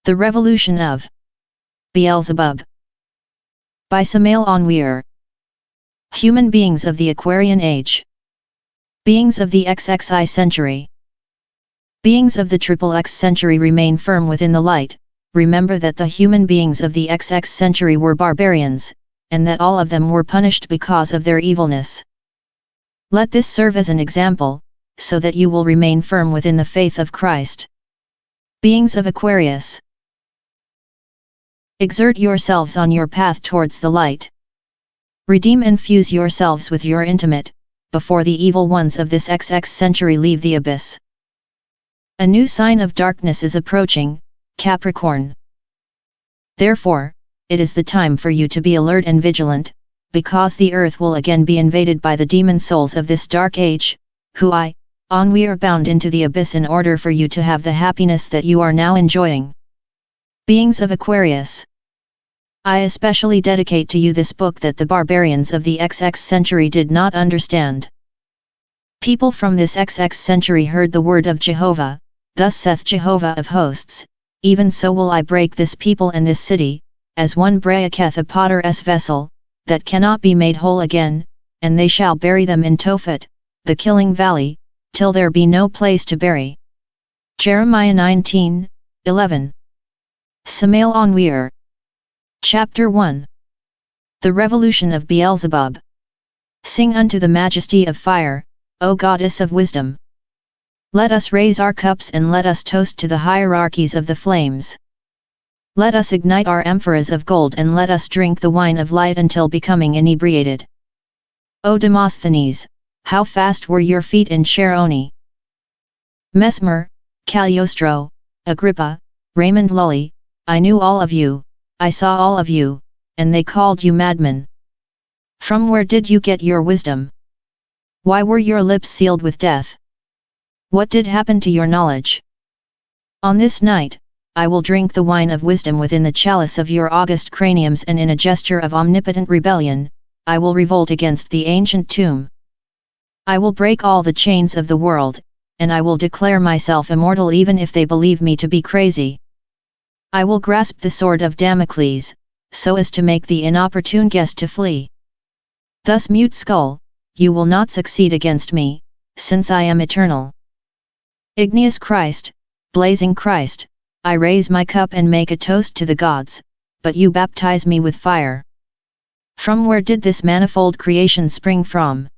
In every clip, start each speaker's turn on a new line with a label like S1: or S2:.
S1: The Revolution of Beelzebub by Samael Aun Weor. Human beings of the Aquarian Age. Beings of the XXI century. Beings of the XXX century remain firm within the light. Remember that the human beings of the XX century were barbarians, and that all of them were punished because of their evilness. Let this serve as an example, so that you will remain firm within the faith of Christ. Beings of Aquarius. Exert yourselves on your path towards the light. Redeem and fuse yourselves with your intimate, before the evil ones of this XX century leave the abyss. A new sign of darkness is approaching, Capricorn. Therefore, it is the time for you to be alert and vigilant, because the earth will again be invaded by the demon souls of this dark age, who Aun Weor bound into the abyss in order for you to have the happiness that you are now enjoying. Beings of Aquarius. I especially dedicate to you this book that the barbarians of the XX century did not understand. People from this XX century heard the word of Jehovah, thus saith Jehovah of hosts, even so will I break this people and this city, as one breaketh a potter's vessel, that cannot be made whole again, and they shall bury them in Tophet, the killing valley, till there be no place to bury. Jeremiah 19:11. Samael Aun Weor. Chapter 1. The Revolution of Beelzebub. Sing unto the majesty of fire, O goddess of wisdom. Let us raise our cups and let us toast to the hierarchies of the flames. Let us ignite our amphoras of gold and let us drink the wine of light until becoming inebriated. O Demosthenes, how fast were your feet in Charoni! Mesmer, Cagliostro, Agrippa, Raymond Lully, I knew all of you, I saw all of you, and they called you madmen. From where did you get your wisdom? Why were your lips sealed with death? What did happen to your knowledge? On this night, I will drink the wine of wisdom within the chalice of your august craniums, and in a gesture of omnipotent rebellion, I will revolt against the ancient tomb. I will break all the chains of the world, and I will declare myself immortal even if they believe me to be crazy. I will grasp the sword of Damocles, so as to make the inopportune guest to flee. Thus, mute skull, you will not succeed against me, since I am eternal. Igneous Christ, blazing Christ, I raise my cup and make a toast to the gods, but you baptize me with fire. From where did this manifold creation spring from?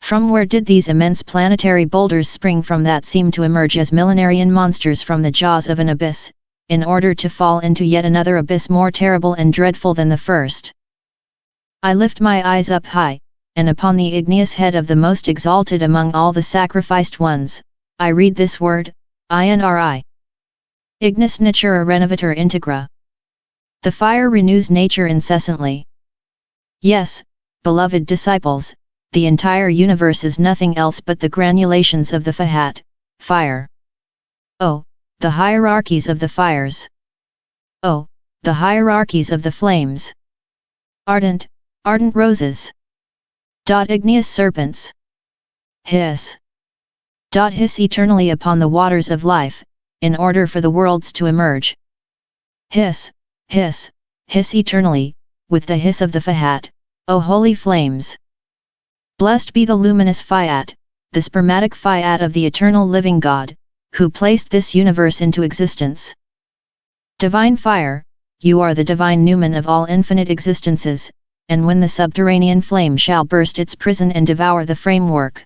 S1: From where did these immense planetary boulders spring from that seem to emerge as millenarian monsters from the jaws of an abyss, in order to fall into yet another abyss more terrible and dreadful than the first? I lift my eyes up high, and upon the igneous head of the most exalted among all the sacrificed ones, I read this word, INRI. Ignis natura renovator integra. The fire renews nature incessantly. Yes, beloved disciples, the entire universe is nothing else but the granulations of the Fahat, fire. Oh, the hierarchies of the fires! Oh, the hierarchies of the flames! Ardent, ardent roses! Igneous serpents! Hiss! Hiss eternally upon the waters of life, in order for the worlds to emerge. Hiss, hiss, hiss eternally, with the hiss of the Fahat, O holy flames! Blessed be the luminous Fiat, the spermatic Fiat of the eternal living God, who placed this universe into existence. Divine fire, you are the divine Numen of all infinite existences, and when the subterranean flame shall burst its prison and devour the framework,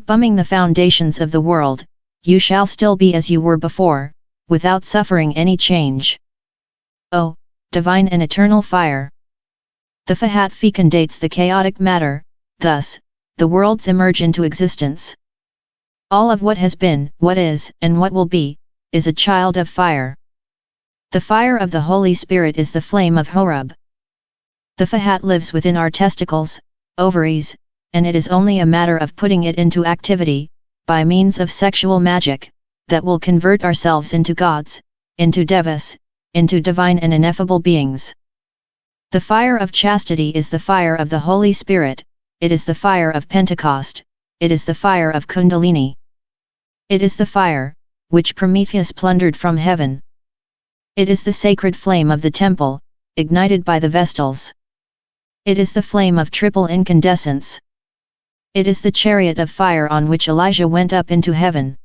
S1: bumming the foundations of the world, you shall still be as you were before, without suffering any change. Oh, divine and eternal fire! The Fahat fecundates the chaotic matter, thus, the worlds emerge into existence. All of what has been, what is, and what will be, is a child of fire. The fire of the Holy Spirit is the flame of Horeb. The Fahat lives within our testicles, ovaries, and it is only a matter of putting it into activity, by means of sexual magic, that will convert ourselves into gods, into devas, into divine and ineffable beings. The fire of chastity is the fire of the Holy Spirit, it is the fire of Pentecost, it is the fire of Kundalini. It is the fire, which Prometheus plundered from heaven, It is the sacred flame of the temple, ignited by the Vestals. It is the flame of triple incandescence. It is the chariot of fire on which Elijah went up into heaven.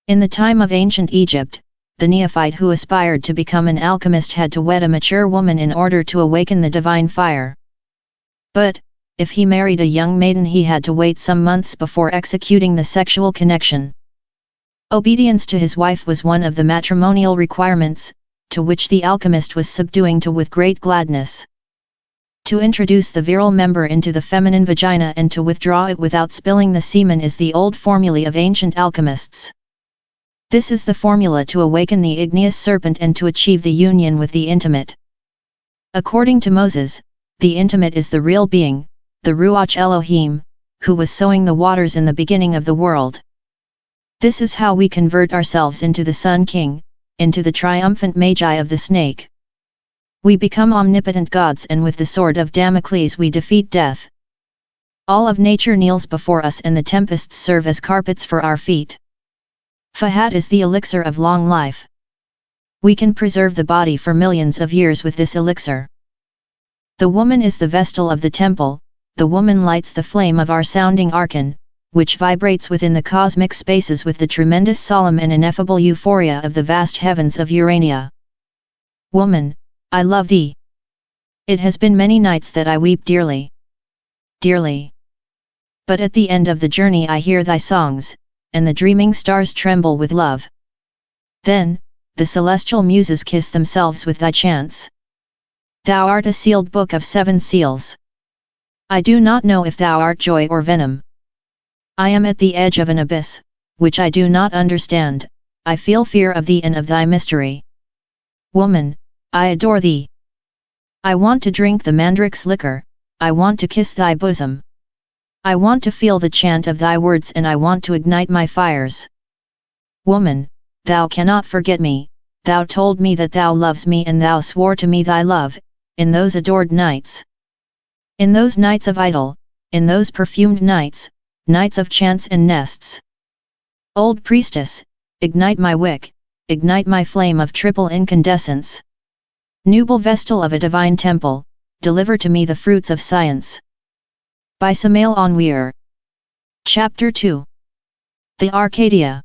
S1: In the time of ancient Egypt, the neophyte who aspired to become an alchemist had to wed a mature woman in order to awaken the divine fire. But, if he married a young maiden, he had to wait some months before executing the sexual connection. Obedience to his wife was one of the matrimonial requirements, to which the alchemist was subduing to with great gladness. To introduce the virile member into the feminine vagina and to withdraw it without spilling the semen is the old formulae of ancient alchemists. This is the formula to awaken the igneous serpent and to achieve the union with the intimate. According to Moses, the intimate is the real being, the Ruach Elohim, who was sowing the waters in the beginning of the world. This is how we convert ourselves into the Sun King, into the triumphant Magi of the snake. We become omnipotent gods, and with the sword of Damocles we defeat death. All of nature kneels before us, and the tempests serve as carpets for our feet. Fahad is the elixir of long life. We can preserve the body for millions of years with this elixir. The woman is the Vestal of the temple. The woman lights the flame of our sounding archon, which vibrates within the cosmic spaces with the tremendous solemn and ineffable euphoria of the vast heavens of Urania. Woman, I love thee. It has been many nights that I weep dearly. Dearly. But at the end of the journey I hear thy songs, and the dreaming stars tremble with love. Then, the celestial muses kiss themselves with thy chants. Thou art a sealed book of 7 seals. I do not know if thou art joy or venom. I am at the edge of an abyss, which I do not understand. I feel fear of thee and of thy mystery. Woman, I adore thee. I want to drink the mandrake's liquor, I want to kiss thy bosom. I want to feel the chant of thy words, and I want to ignite my fires. Woman, thou cannot forget me, thou told me that thou loves me, and thou swore to me thy love, in those adored nights. In those nights of idol, in those perfumed nights, nights of chants and nests. Old priestess, ignite my wick, ignite my flame of triple incandescence. Nuble Vestal of a divine temple, deliver to me the fruits of science. By Samael Aun Weor. Chapter 2. The Arcadia.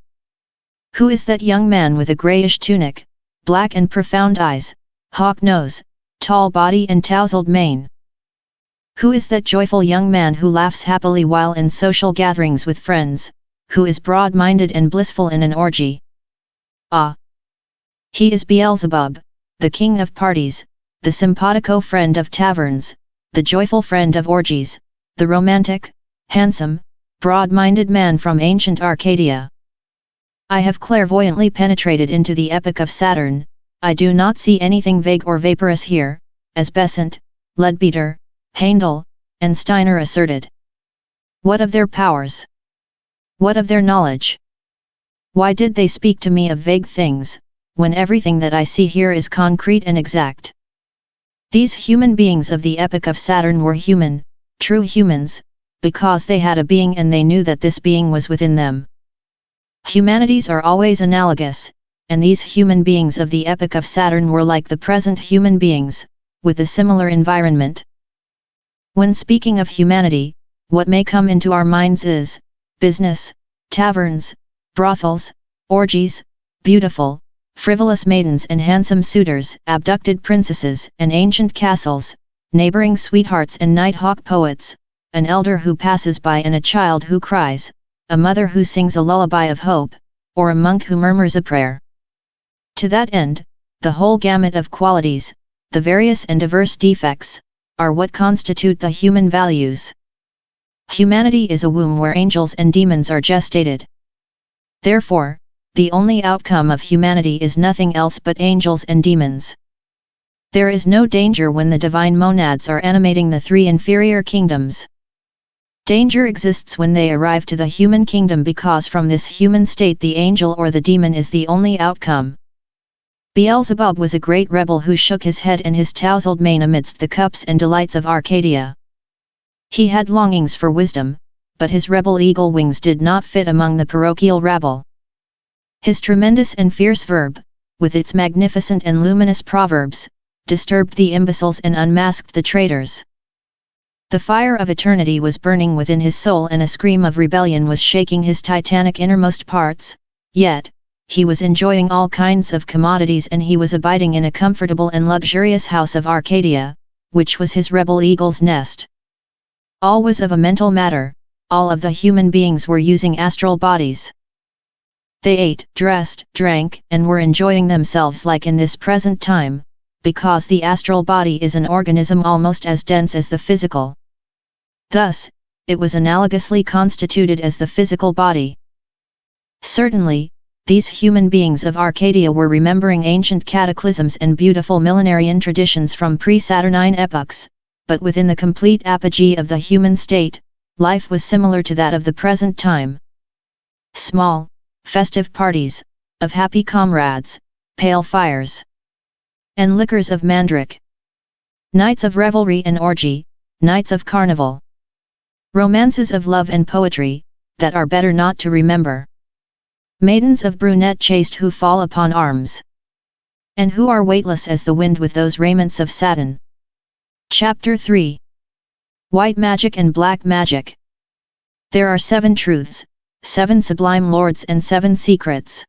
S1: Who is that young man with a greyish tunic, black and profound eyes, hawk nose, tall body and tousled mane? Who is that joyful young man who laughs happily while in social gatherings with friends, who is broad-minded and blissful in an orgy? Ah! He is Beelzebub, the king of parties, the simpatico friend of taverns, the joyful friend of orgies, the romantic, handsome, broad-minded man from ancient Arcadia. I have clairvoyantly penetrated into the epoch of Saturn. I do not see anything vague or vaporous here, as Besant, Leadbeater, Heindel, and Steiner asserted. What of their powers? What of their knowledge? Why did they speak to me of vague things, when everything that I see here is concrete and exact? These human beings of the epoch of Saturn were human, true humans, because they had a being and they knew that this being was within them. Humanities are always analogous, and these human beings of the epoch of Saturn were like the present human beings, with a similar environment. When speaking of humanity, what may come into our minds is business, taverns, brothels, orgies, beautiful, frivolous maidens and handsome suitors, abducted princesses and ancient castles, neighboring sweethearts and nighthawk poets, an elder who passes by and a child who cries, a mother who sings a lullaby of hope, or a monk who murmurs a prayer. To that end, the whole gamut of qualities, the various and diverse defects, are what constitute the human values. Humanity is a womb where angels and demons are gestated. Therefore, the only outcome of humanity is nothing else but angels and demons. There is no danger when the divine monads are animating the 3 inferior kingdoms. Danger exists when they arrive to the human kingdom, because from this human state the angel or the demon is the only outcome. Beelzebub was a great rebel who shook his head and his tousled mane amidst the cups and delights of Arcadia. He had longings for wisdom, but his rebel eagle wings did not fit among the parochial rabble. His tremendous and fierce verb, with its magnificent and luminous proverbs, disturbed the imbeciles and unmasked the traitors. The fire of eternity was burning within his soul and a scream of rebellion was shaking his titanic innermost parts, yet, he was enjoying all kinds of commodities and he was abiding in a comfortable and luxurious house of Arcadia, which was his rebel eagle's nest. All was of a mental matter, all of the human beings were using astral bodies. They ate, dressed, drank, and were enjoying themselves like in this present time, because the astral body is an organism almost as dense as the physical. Thus, it was analogously constituted as the physical body. Certainly, these human beings of Arcadia were remembering ancient cataclysms and beautiful millenarian traditions from pre-Saturnine epochs, but within the complete apogee of the human state, life was similar to that of the present time. Small, festive parties, of happy comrades, pale fires, and liquors of mandrake. Nights of revelry and orgy, nights of carnival. Romances of love and poetry, that are better not to remember. Maidens of brunette chaste who fall upon arms, and who are weightless as the wind with those raiments of satin. Chapter 3. White Magic and Black Magic. There are 7 truths, 7 sublime lords and 7 secrets.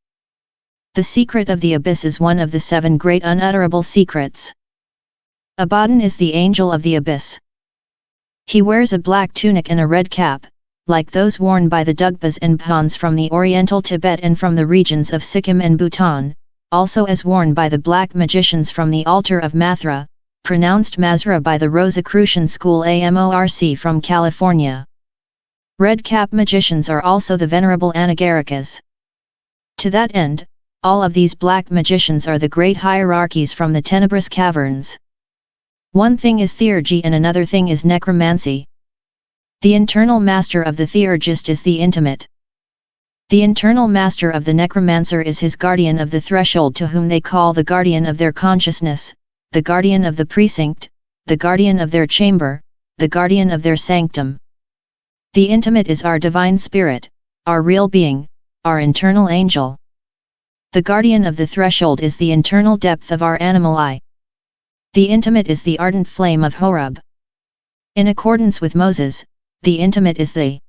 S1: The secret of the abyss is one of the 7 great unutterable secrets. Abaddon is the angel of the abyss. He wears a black tunic and a red cap, like those worn by the Dugpas and Phans from the oriental Tibet and from the regions of Sikkim and Bhutan, also as worn by the black magicians from the altar of Mathura, pronounced Mazra by the Rosicrucian school AMORC from California. Red cap magicians are also the venerable Anagarikas. To that end, all of these black magicians are the great hierarchies from the tenebrous caverns. One thing is theurgy and another thing is necromancy. The internal master of the theurgist is the intimate. The internal master of the necromancer is his guardian of the threshold, to whom they call the guardian of their consciousness, the guardian of the precinct, the guardian of their chamber, the guardian of their sanctum. The intimate is our divine spirit, our real being, our internal angel. The guardian of the threshold is the internal depth of our animal eye. The intimate is the ardent flame of Horeb. In accordance with Moses, the intimate is the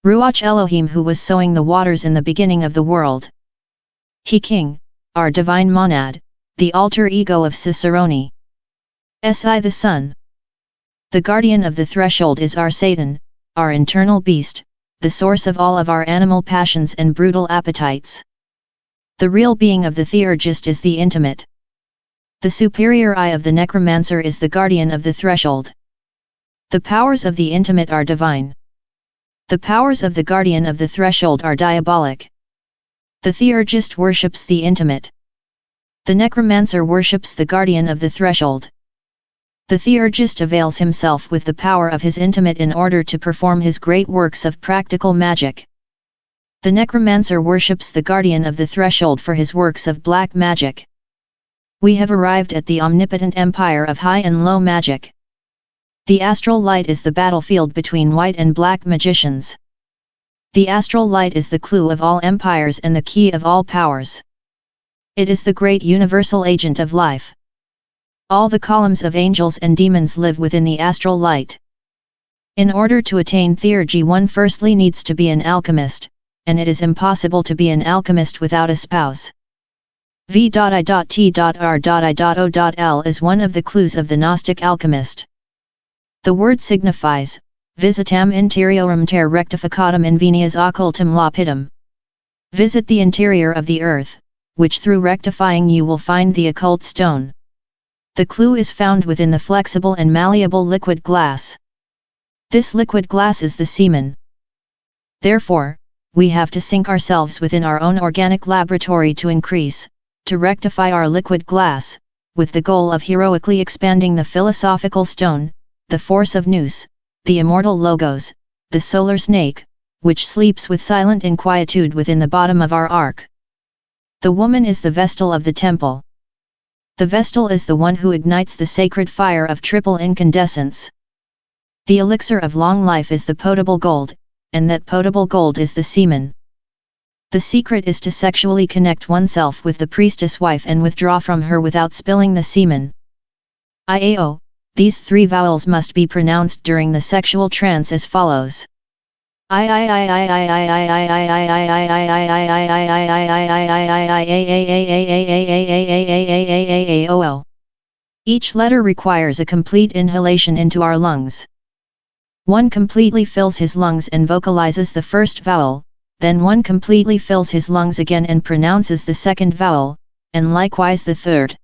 S1: Ruach Elohim who was sowing the waters in the beginning of the world. He King, our divine monad, the alter ego of Cicerone. Si the Son. The guardian of the threshold is our Satan, our internal beast, the source of all of our animal passions and brutal appetites. The real being of the theurgist is the intimate. The superior eye of the necromancer is the guardian of the threshold. The powers of the intimate are divine. The powers of the guardian of the threshold are diabolic. The theurgist worships the intimate. The necromancer worships the guardian of the threshold. The theurgist avails himself with the power of his intimate in order to perform his great works of practical magic. The necromancer worships the guardian of the threshold for his works of black magic. We have arrived at the omnipotent empire of high and low magic. The astral light is the battlefield between white and black magicians. The astral light is the clue of all empires and the key of all powers. It is the great universal agent of life. All the columns of angels and demons live within the astral light. In order to attain theurgy, one firstly needs to be an alchemist, and it is impossible to be an alchemist without a spouse. V.I.T.R.I.O.L is one of the clues of the Gnostic alchemist. The word signifies, visitam interiorem ter rectificatum invenias occultum lapidum. Visit the interior of the earth, which through rectifying you will find the occult stone. The clue is found within the flexible and malleable liquid glass. This liquid glass is the semen. Therefore, we have to sink ourselves within our own organic laboratory to increase, to rectify our liquid glass, with the goal of heroically expanding the philosophical stone, the force of nous, the immortal logos, the solar snake, which sleeps with silent inquietude within the bottom of our ark. The woman is the vestal of the temple. The vestal is the one who ignites the sacred fire of triple incandescence. The elixir of long life is the potable gold, and that potable gold is the semen. The secret is to sexually connect oneself with the priestess wife and withdraw from her without spilling the semen. IAO, these 3 vowels must be pronounced during the sexual trance as follows. Each letter requires a complete inhalation into our lungs. One completely fills his lungs and vocalizes the first vowel, then one completely fills his lungs again and pronounces the second vowel, and likewise the third.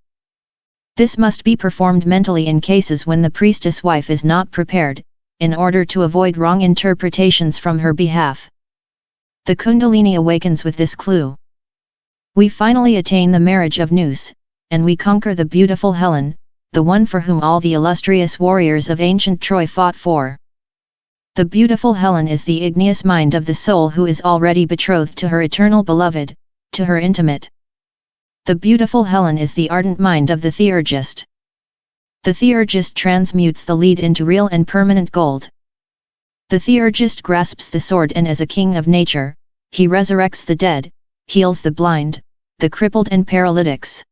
S1: This must be performed mentally in cases when the priestess wife is not prepared, in order to avoid wrong interpretations from her behalf. The Kundalini awakens with this clue. We finally attain the marriage of Nous, and we conquer the beautiful Helen, the one for whom all the illustrious warriors of ancient Troy fought for. The beautiful Helen is the igneous mind of the soul who is already betrothed to her eternal beloved, to her intimate. The beautiful Helen is the ardent mind of the theurgist. The theurgist transmutes the lead into real and permanent gold. The theurgist grasps the sword and as a king of nature, he resurrects the dead, heals the blind, the crippled and paralytics.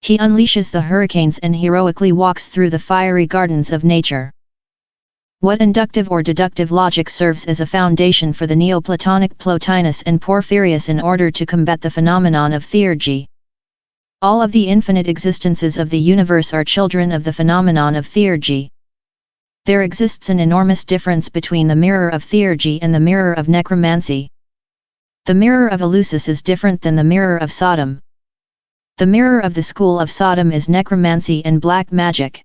S1: He unleashes the hurricanes and heroically walks through the fiery gardens of nature. What inductive or deductive logic serves as a foundation for the Neoplatonic Plotinus and Porphyrius in order to combat the phenomenon of theurgy? All of the infinite existences of the universe are children of the phenomenon of theurgy. There exists an enormous difference between the mirror of theurgy and the mirror of necromancy. The mirror of Eleusis is different than the mirror of Sodom. The mirror of the school of Sodom is necromancy and black magic.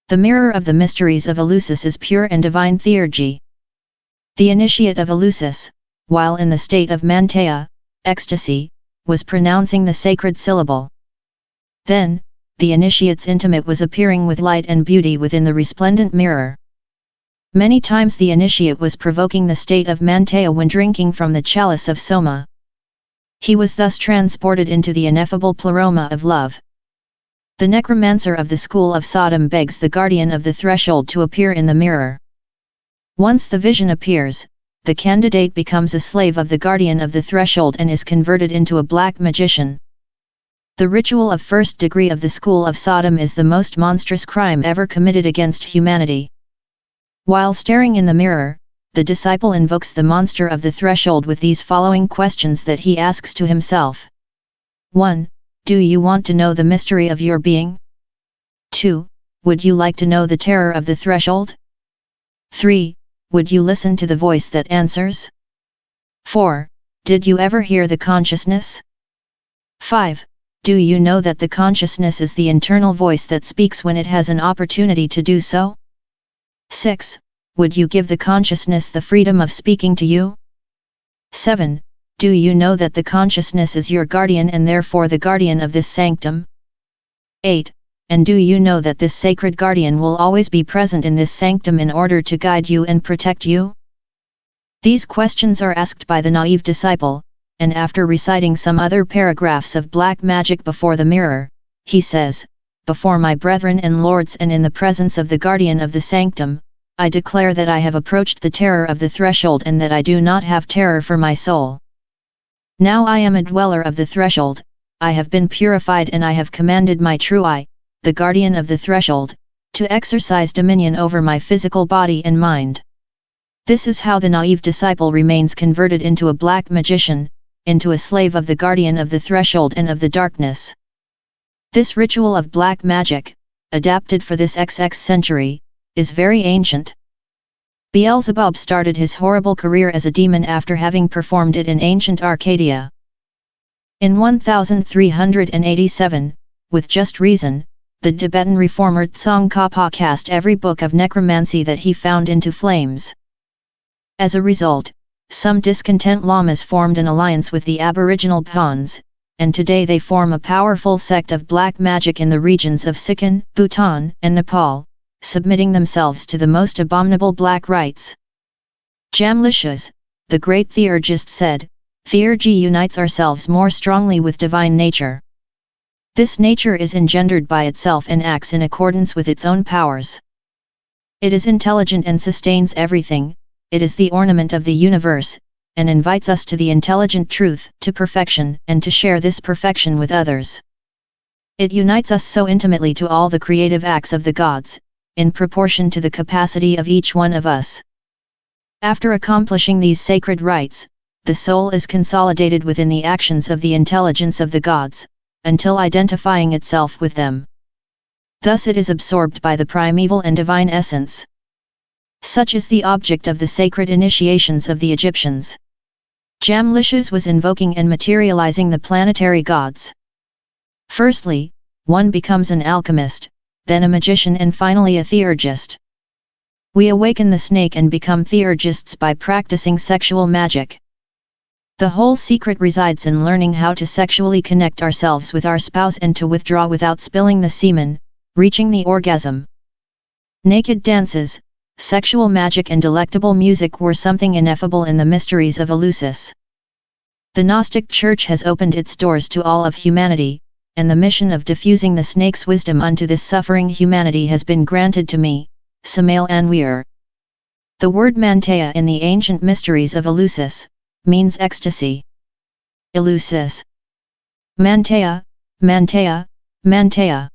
S1: The mirror of the mysteries of Eleusis is pure and divine theurgy. The initiate of Eleusis, while in the state of manteia, ecstasy, was pronouncing the sacred syllable. Then, the initiate's intimate was appearing with light and beauty within the resplendent mirror. Many times the initiate was provoking the state of manteia when drinking from the chalice of Soma. He was thus transported into the ineffable pleroma of love. The necromancer of the school of Sodom begs the guardian of the threshold to appear in the mirror. Once the vision appears, the candidate becomes a slave of the guardian of the threshold and is converted into a black magician. The ritual of first degree of the school of Sodom is the most monstrous crime ever committed against humanity. While staring in the mirror, the disciple invokes the monster of the threshold with these following questions that he asks to himself. 1. Do you want to know the mystery of your being? 2. Would you like to know the terror of the threshold? 3. Would you listen to the voice that answers? 4. Did you ever hear the consciousness? 5. Do you know that the consciousness is the internal voice that speaks when it has an opportunity to do so? 6. Would you give the consciousness the freedom of speaking to you? 7. Do you know that the consciousness is your guardian and therefore the guardian of this sanctum? 8. And do you know that this sacred guardian will always be present in this sanctum in order to guide you and protect you? These questions are asked by the naive disciple, and after reciting some other paragraphs of black magic before the mirror, he says, "Before my brethren and lords and in the presence of the guardian of the sanctum, I declare that I have approached the terror of the threshold and that I do not have terror for my soul. Now I am a dweller of the threshold, I have been purified and I have commanded my true I, the guardian of the threshold, to exercise dominion over my physical body and mind." This is how the naive disciple remains converted into a black magician, into a slave of the guardian of the threshold and of the darkness. This ritual of black magic, adapted for this XX century, is very ancient. Beelzebub started his horrible career as a demon after having performed it in ancient Arcadia. In 1387, with just reason, the Tibetan reformer Tsongkhapa cast every book of necromancy that he found into flames. As a result, some discontent lamas formed an alliance with the aboriginal Phans, and today they form a powerful sect of black magic in the regions of Sikkim, Bhutan, and Nepal, submitting themselves to the most abominable black rites. Jamlishas, the great theurgist said, "Theurgy unites ourselves more strongly with divine nature. This nature is engendered by itself and acts in accordance with its own powers. It is intelligent and sustains everything, it is the ornament of the universe, and invites us to the intelligent truth, to perfection, and to share this perfection with others. It unites us so intimately to all the creative acts of the gods, in proportion to the capacity of each one of us. After accomplishing these sacred rites, the soul is consolidated within the actions of the intelligence of the gods, until identifying itself with them. Thus it is absorbed by the primeval and divine essence. Such is the object of the sacred initiations of the Egyptians. Jamlishus was invoking and materializing the planetary gods. Firstly, one becomes an alchemist, then a magician and finally a theurgist. We awaken the snake and become theurgists by practicing sexual magic. The whole secret resides in learning how to sexually connect ourselves with our spouse and to withdraw without spilling the semen, reaching the orgasm. Naked dances, sexual magic and delectable music were something ineffable in the mysteries of Eleusis. The Gnostic Church has opened its doors to all of humanity, and the mission of diffusing the snake's wisdom unto this suffering humanity has been granted to me, Samael Aun Weor. The word manteia in the ancient mysteries of Eleusis means ecstasy. Eleusis. Manteia, manteia, manteia.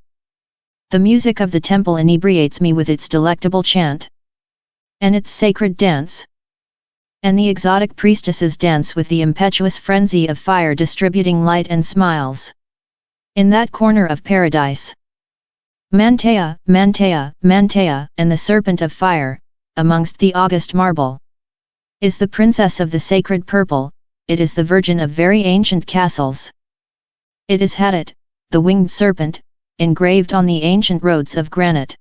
S1: The music of the temple inebriates me with its delectable chant, and its sacred dance. And the exotic priestesses dance with the impetuous frenzy of fire distributing light and smiles. In that corner of paradise. Manteia, manteia, manteia, and the serpent of fire, amongst the august marble, is the princess of the sacred purple, it is the virgin of very ancient castles. It is Hatat, the winged serpent, engraved on the ancient roads of granite.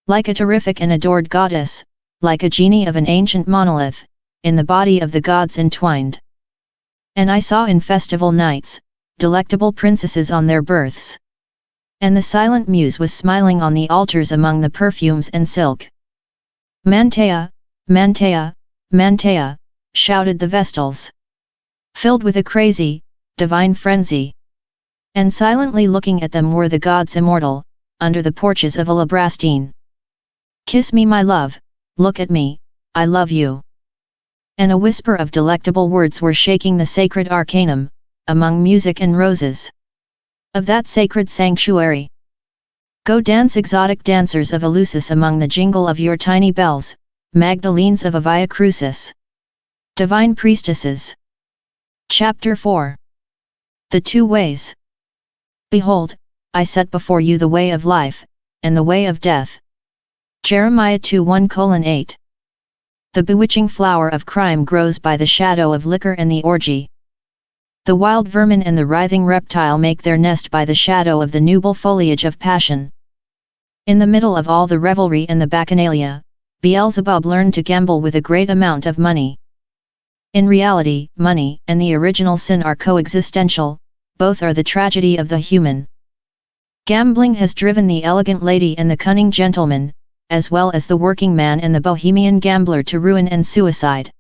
S1: Like a terrific and adored goddess, like a genie of an ancient monolith, in the body of the gods entwined. And I saw in festival nights, delectable princesses on their berths. And the silent muse was smiling on the altars among the perfumes and silk. Manteia, manteia, manteia, shouted the Vestals. Filled with a crazy, divine frenzy. And silently looking at them were the gods immortal, under the porches of Alabrastine. Kiss me my love, look at me, I love you. And a whisper of delectable words were shaking the sacred arcanum, among music and roses. Of that sacred sanctuary. Go dance exotic dancers of Eleusis among the jingle of your tiny bells, Magdalenes of a Via Crucis. Divine Priestesses. Chapter 4. The Two Ways. Behold, I set before you the way of life, and the way of death. Jeremiah 2:1-8. The bewitching flower of crime grows by the shadow of liquor and the orgy. The wild vermin and the writhing reptile make their nest by the shadow of the nubile foliage of passion. In the middle of all the revelry and the bacchanalia, Beelzebub learned to gamble with a great amount of money. In reality, money and the original sin are coexistential, both are the tragedy of the human. Gambling has driven the elegant lady and the cunning gentleman, as well as the working man and the bohemian gambler to ruin and suicide.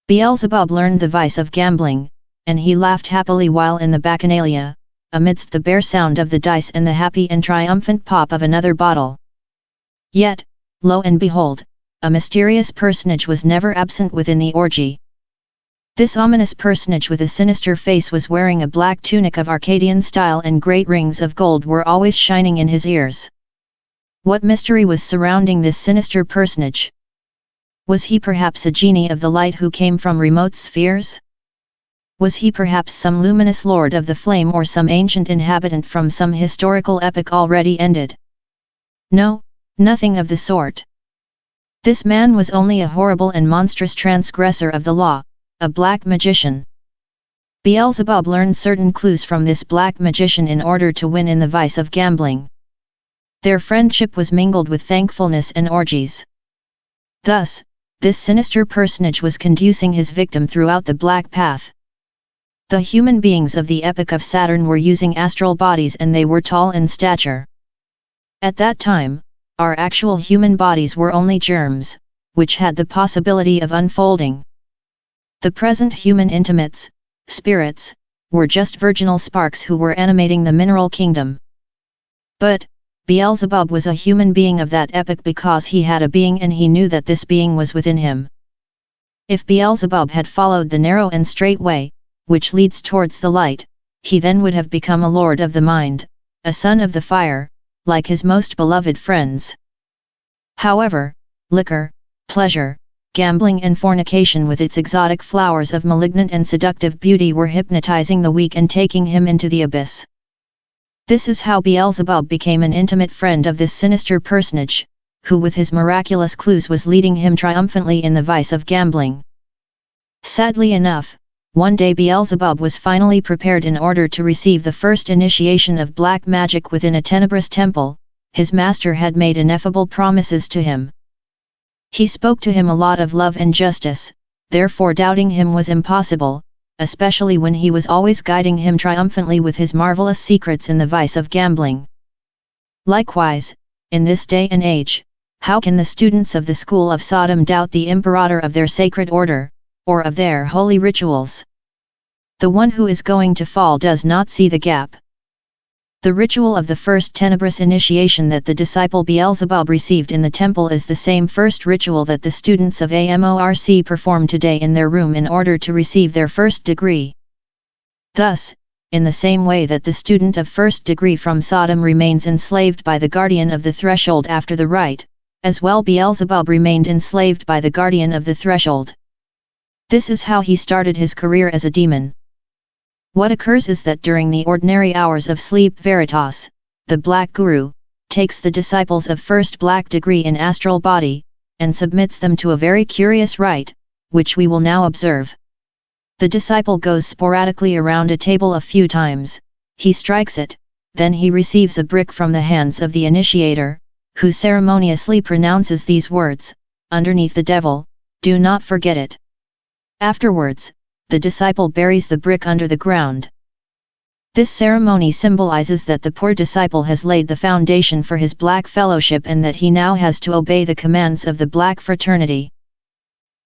S1: Beelzebub learned the vice of gambling, and he laughed happily while in the bacchanalia, amidst the bare sound of the dice and the happy and triumphant pop of another bottle. Yet, lo and behold, a mysterious personage was never absent within the orgy. This ominous personage with a sinister face was wearing a black tunic of Arcadian style and great rings of gold were always shining in his ears. What mystery was surrounding this sinister personage? Was he perhaps a genie of the light who came from remote spheres? Was he perhaps some luminous lord of the flame or some ancient inhabitant from some historical epoch already ended? No, nothing of the sort. This man was only a horrible and monstrous transgressor of the law, a black magician. Beelzebub learned certain clues from this black magician in order to win in the vice of gambling. Their friendship was mingled with thankfulness and orgies. Thus, this sinister personage was conducing his victim throughout the black path. The human beings of the epoch of Saturn were using astral bodies and they were tall in stature. At that time, our actual human bodies were only germs, which had the possibility of unfolding. The present human intimates, spirits, were just virginal sparks who were animating the mineral kingdom. But, Beelzebub was a human being of that epoch because he had a being and he knew that this being was within him. If Beelzebub had followed the narrow and straight way, which leads towards the light, he then would have become a lord of the mind, a son of the fire, like his most beloved friends. However, liquor, pleasure, gambling and fornication with its exotic flowers of malignant and seductive beauty were hypnotizing the weak and taking him into the abyss. This is how Beelzebub became an intimate friend of this sinister personage, who with his miraculous clues was leading him triumphantly in the vice of gambling. Sadly enough, one day Beelzebub was finally prepared in order to receive the first initiation of black magic within a tenebrous temple. His master had made ineffable promises to him. He spoke to him a lot of love and justice, therefore doubting him was impossible, especially when he was always guiding him triumphantly with his marvelous secrets in the vice of gambling. Likewise, in this day and age, how can the students of the school of Sodom doubt the imperator of their sacred order, or of their holy rituals? The one who is going to fall does not see the gap. The ritual of the first tenebrous initiation that the disciple Beelzebub received in the temple is the same first ritual that the students of AMORC perform today in their room in order to receive their first degree. Thus, in the same way that the student of first degree from Sodom remains enslaved by the guardian of the threshold after the rite, as well Beelzebub remained enslaved by the guardian of the threshold. This is how he started his career as a demon. What occurs is that during the ordinary hours of sleep veritas, the black guru takes the disciples of first black degree in astral body, and submits them to a very curious rite, which we will now observe. The disciple goes sporadically around a table a few times, he strikes it, then he receives a brick from the hands of the initiator, who ceremoniously pronounces these words, "Underneath the devil, do not forget it." Afterwards, the disciple buries the brick under the ground. This ceremony symbolizes that the poor disciple has laid the foundation for his black fellowship and that he now has to obey the commands of the black fraternity.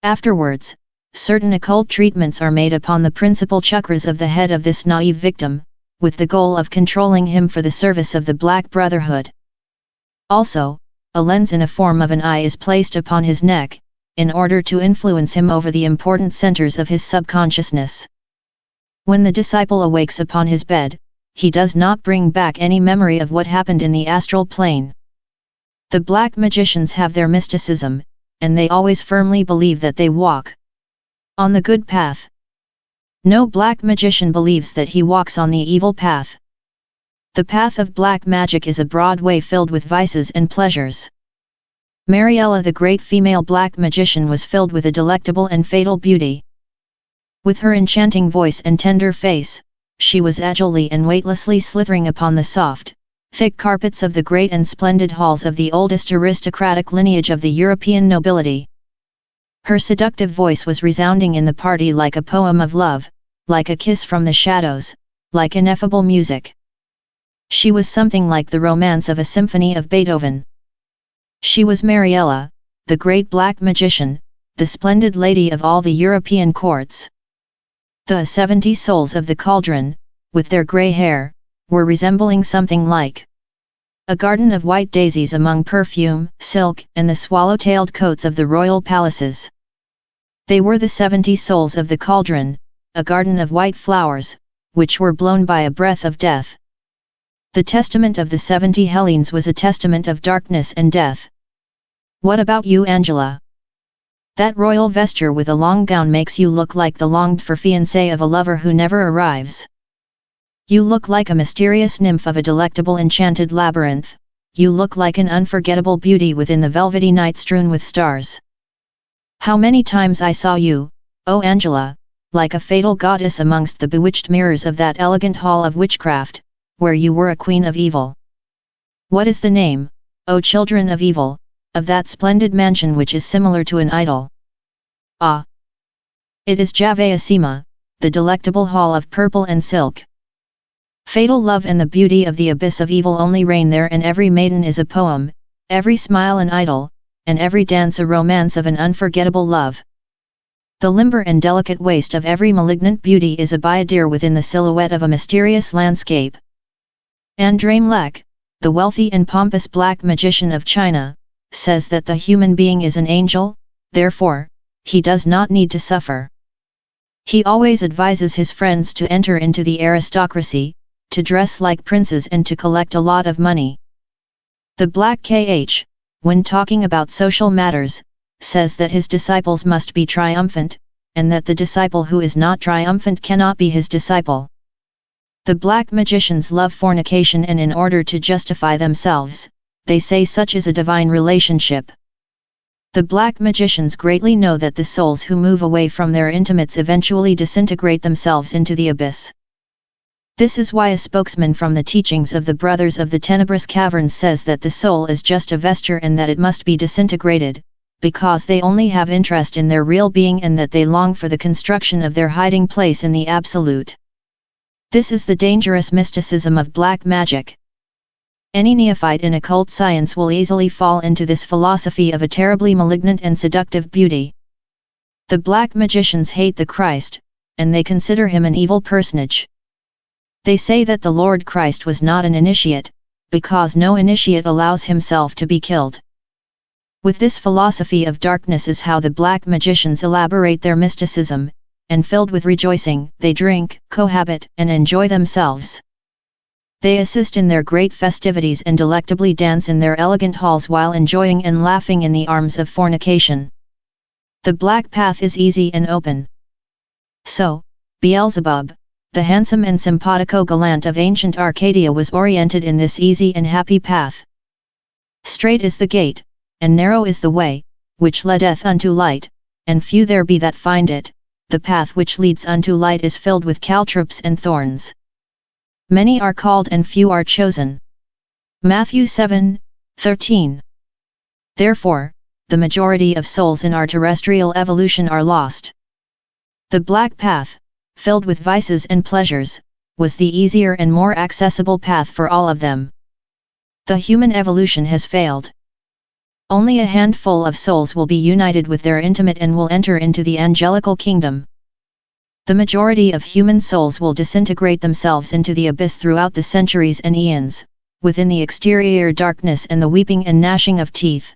S1: Afterwards, certain occult treatments are made upon the principal chakras of the head of this naive victim, with the goal of controlling him for the service of the Black Brotherhood. Also, a lens in a form of an eye is placed upon his neck, in order to influence him over the important centers of his subconsciousness. When the disciple awakes upon his bed, he does not bring back any memory of what happened in the astral plane. The black magicians have their mysticism, and they always firmly believe that they walk on the good path. No black magician believes that he walks on the evil path. The path of black magic is a broad way filled with vices and pleasures. Mariella, the great female black magician, was filled with a delectable and fatal beauty. With her enchanting voice and tender face, she was agilely and weightlessly slithering upon the soft, thick carpets of the great and splendid halls of the oldest aristocratic lineage of the European nobility. Her seductive voice was resounding in the party like a poem of love, like a kiss from the shadows, like ineffable music. She was something like the romance of a symphony of Beethoven. She was Mariella, the great black magician, the splendid lady of all the European courts. The 70 souls of the cauldron, with their grey hair, were resembling something like a garden of white daisies among perfume, silk, and the swallow-tailed coats of the royal palaces. They were the 70 souls of the cauldron, a garden of white flowers, which were blown by a breath of death. The testament of the 70 Hellenes was a testament of darkness and death. What about you, Angela? That royal vesture with a long gown makes you look like the longed-for fiancé of a lover who never arrives. You look like a mysterious nymph of a delectable enchanted labyrinth, you look like an unforgettable beauty within the velvety night strewn with stars. How many times I saw you, oh Angela, like a fatal goddess amongst the bewitched mirrors of that elegant hall of witchcraft, where you were a queen of evil. What is the name, O children of evil, of that splendid mansion which is similar to an idol? Ah! It is Javasima, the delectable hall of purple and silk. Fatal love and the beauty of the abyss of evil only reign there, and every maiden is a poem, every smile an idol, and every dance a romance of an unforgettable love. The limber and delicate waist of every malignant beauty is a bayadere within the silhouette of a mysterious landscape. Andramlek, the wealthy and pompous black magician of China, says that the human being is an angel, therefore, he does not need to suffer. He always advises his friends to enter into the aristocracy, to dress like princes and to collect a lot of money. The Black Kh, when talking about social matters, says that his disciples must be triumphant, and that the disciple who is not triumphant cannot be his disciple. The black magicians love fornication, and in order to justify themselves, they say such is a divine relationship. The black magicians greatly know that the souls who move away from their intimates eventually disintegrate themselves into the abyss. This is why a spokesman from the teachings of the Brothers of the Tenebrous Caverns says that the soul is just a vesture and that it must be disintegrated, because they only have interest in their real being and that they long for the construction of their hiding place in the Absolute. This is the dangerous mysticism of black magic. Any neophyte in occult science will easily fall into this philosophy of a terribly malignant and seductive beauty. The black magicians hate the Christ, and they consider him an evil personage. They say that the Lord Christ was not an initiate, because no initiate allows himself to be killed. With this philosophy of darkness is how the black magicians elaborate their mysticism, and filled with rejoicing, they drink, cohabit, and enjoy themselves. They assist in their great festivities and delectably dance in their elegant halls while enjoying and laughing in the arms of fornication. The black path is easy and open. So, Beelzebub, the handsome and simpatico gallant of ancient Arcadia, was oriented in this easy and happy path. Strait is the gate, and narrow is the way, which leadeth unto light, and few there be that find it. The path which leads unto light is filled with caltrops and thorns. Many are called and few are chosen. Matthew 7:13. Therefore, the majority of souls in our terrestrial evolution are lost. The black path, filled with vices and pleasures, was the easier and more accessible path for all of them. The human evolution has failed. Only a handful of souls will be united with their intimate and will enter into the angelical kingdom. The majority of human souls will disintegrate themselves into the abyss throughout the centuries and eons, within the exterior darkness and the weeping and gnashing of teeth.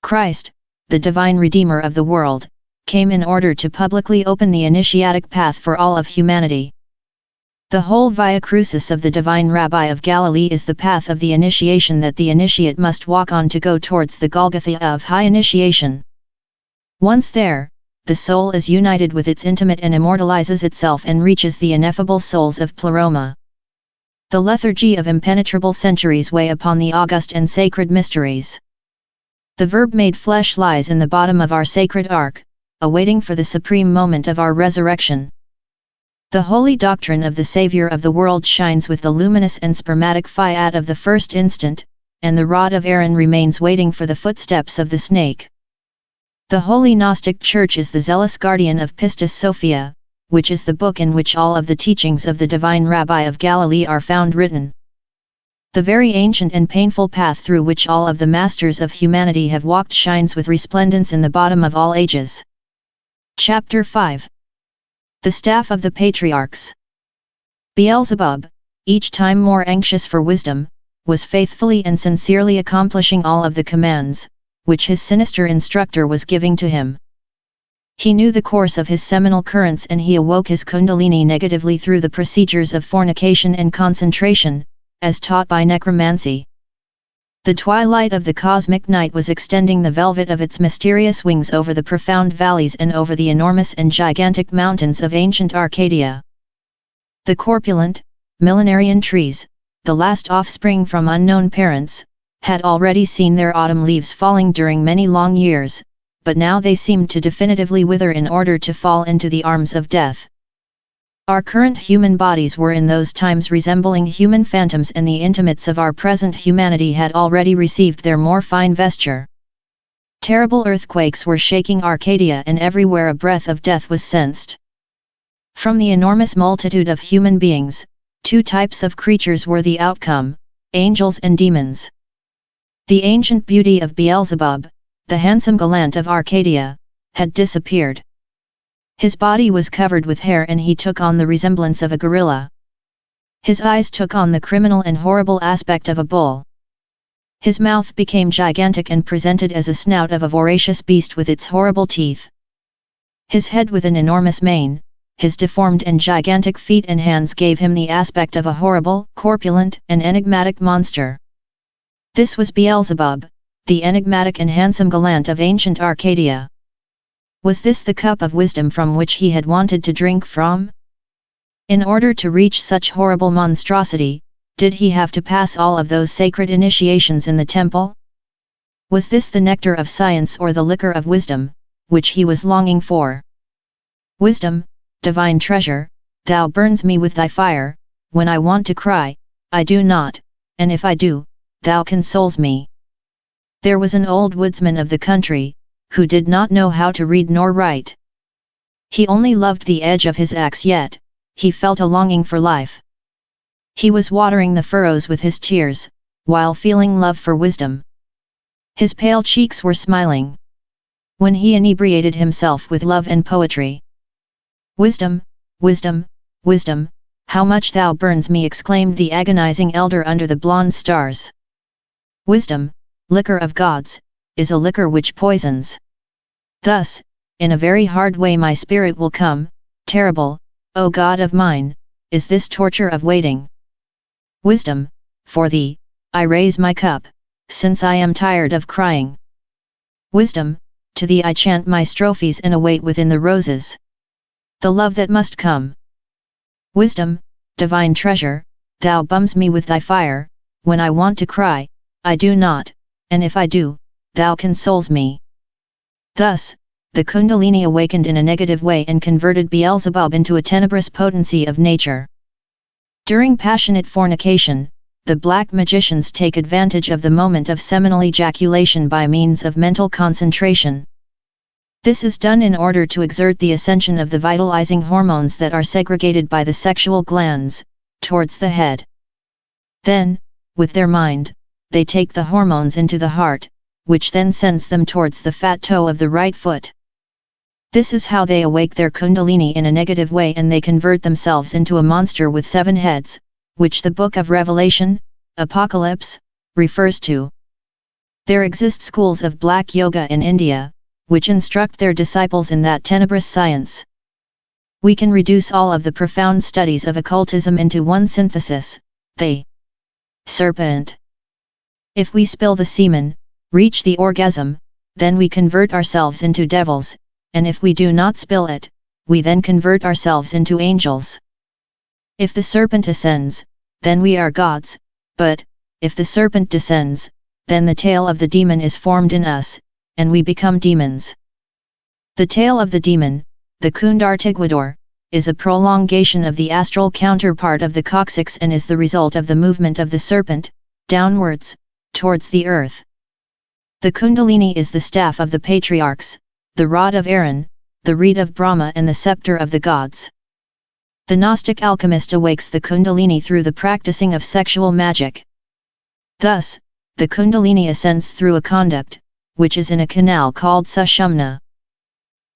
S1: Christ, the divine Redeemer of the world, came in order to publicly open the initiatic path for all of humanity. The whole Via Crucis of the divine Rabbi of Galilee is the path of the initiation that the initiate must walk on to go towards the Golgotha of high initiation. Once there, the soul is united with its intimate and immortalizes itself and reaches the ineffable souls of Pleroma. The lethargy of impenetrable centuries weigh upon the august and sacred mysteries. The Verb made flesh lies in the bottom of our sacred ark, awaiting for the supreme moment of our resurrection. The holy doctrine of the Savior of the world shines with the luminous and spermatic fiat of the first instant, and the rod of Aaron remains waiting for the footsteps of the snake. The Holy Gnostic Church is the zealous guardian of Pistis Sophia, which is the book in which all of the teachings of the divine Rabbi of Galilee are found written. The very ancient and painful path through which all of the masters of humanity have walked shines with resplendence in the bottom of all ages. Chapter 5. The Staff of the Patriarchs. Beelzebub, each time more anxious for wisdom, was faithfully and sincerely accomplishing all of the commands, which his sinister instructor was giving to him. He knew the course of his seminal currents and he awoke his kundalini negatively through the procedures of fornication and concentration, as taught by necromancy. The twilight of the cosmic night was extending the velvet of its mysterious wings over the profound valleys and over the enormous and gigantic mountains of ancient Arcadia. The corpulent, millenarian trees, the last offspring from unknown parents, had already seen their autumn leaves falling during many long years, but now they seemed to definitively wither in order to fall into the arms of death. Our current human bodies were in those times resembling human phantoms, and the intimates of our present humanity had already received their more fine vesture. Terrible earthquakes were shaking Arcadia, and everywhere a breath of death was sensed. From the enormous multitude of human beings, two types of creatures were the outcome: angels and demons. The ancient beauty of Beelzebub, the handsome gallant of Arcadia, had disappeared. His body was covered with hair and he took on the resemblance of a gorilla. His eyes took on the criminal and horrible aspect of a bull. His mouth became gigantic and presented as a snout of a voracious beast with its horrible teeth. His head with an enormous mane, his deformed and gigantic feet and hands gave him the aspect of a horrible, corpulent, and enigmatic monster. This was Beelzebub, the enigmatic and handsome gallant of ancient Arcadia. Was this the cup of wisdom from which he had wanted to drink from? In order to reach such horrible monstrosity, did he have to pass all of those sacred initiations in the temple? Was this the nectar of science or the liquor of wisdom, which he was longing for? Wisdom, divine treasure, thou burns me with thy fire, when I want to cry, I do not, and if I do, thou consoles me. There was an old woodsman of the country, who did not know how to read nor write. He only loved the edge of his axe, yet he felt a longing for life. He was watering the furrows with his tears, while feeling love for wisdom. His pale cheeks were smiling when he inebriated himself with love and poetry. Wisdom, wisdom, wisdom, how much thou burns me, exclaimed the agonizing elder under the blonde stars. Wisdom, liquor of gods, is a liquor which poisons. Thus, in a very hard way my spirit will come, terrible, O God of mine, is this torture of waiting. Wisdom, for thee, I raise my cup, since I am tired of crying. Wisdom, to thee I chant my strophes and await within the roses the love that must come. Wisdom, divine treasure, thou bums me with thy fire, when I want to cry, I do not, and if I do, thou consoles me. Thus, the Kundalini awakened in a negative way and converted Beelzebub into a tenebrous potency of nature. During passionate fornication, the black magicians take advantage of the moment of seminal ejaculation by means of mental concentration. This is done in order to exert the ascension of the vitalizing hormones that are segregated by the sexual glands, towards the head. Then, with their mind, they take the hormones into the heart, which then sends them towards the fat toe of the right foot. This is how they awake their Kundalini in a negative way, and they convert themselves into a monster with 7 heads, which the book of Revelation, Apocalypse, refers to. There exist schools of black yoga in India, which instruct their disciples in that tenebrous science. We can reduce all of the profound studies of occultism into one synthesis: the serpent. If we spill the semen, reach the orgasm, then we convert ourselves into devils, and if we do not spill it, we then convert ourselves into angels. If the serpent ascends, then we are gods, but, if the serpent descends, then the tail of the demon is formed in us, and we become demons. The tail of the demon, the Kundartiguador, is a prolongation of the astral counterpart of the coccyx and is the result of the movement of the serpent, downwards, towards the earth. The Kundalini is the staff of the patriarchs, the rod of Aaron, the reed of Brahma and the scepter of the gods. The Gnostic alchemist awakes the Kundalini through the practicing of sexual magic. Thus, the Kundalini ascends through a conduct, which is in a canal called Sushumna.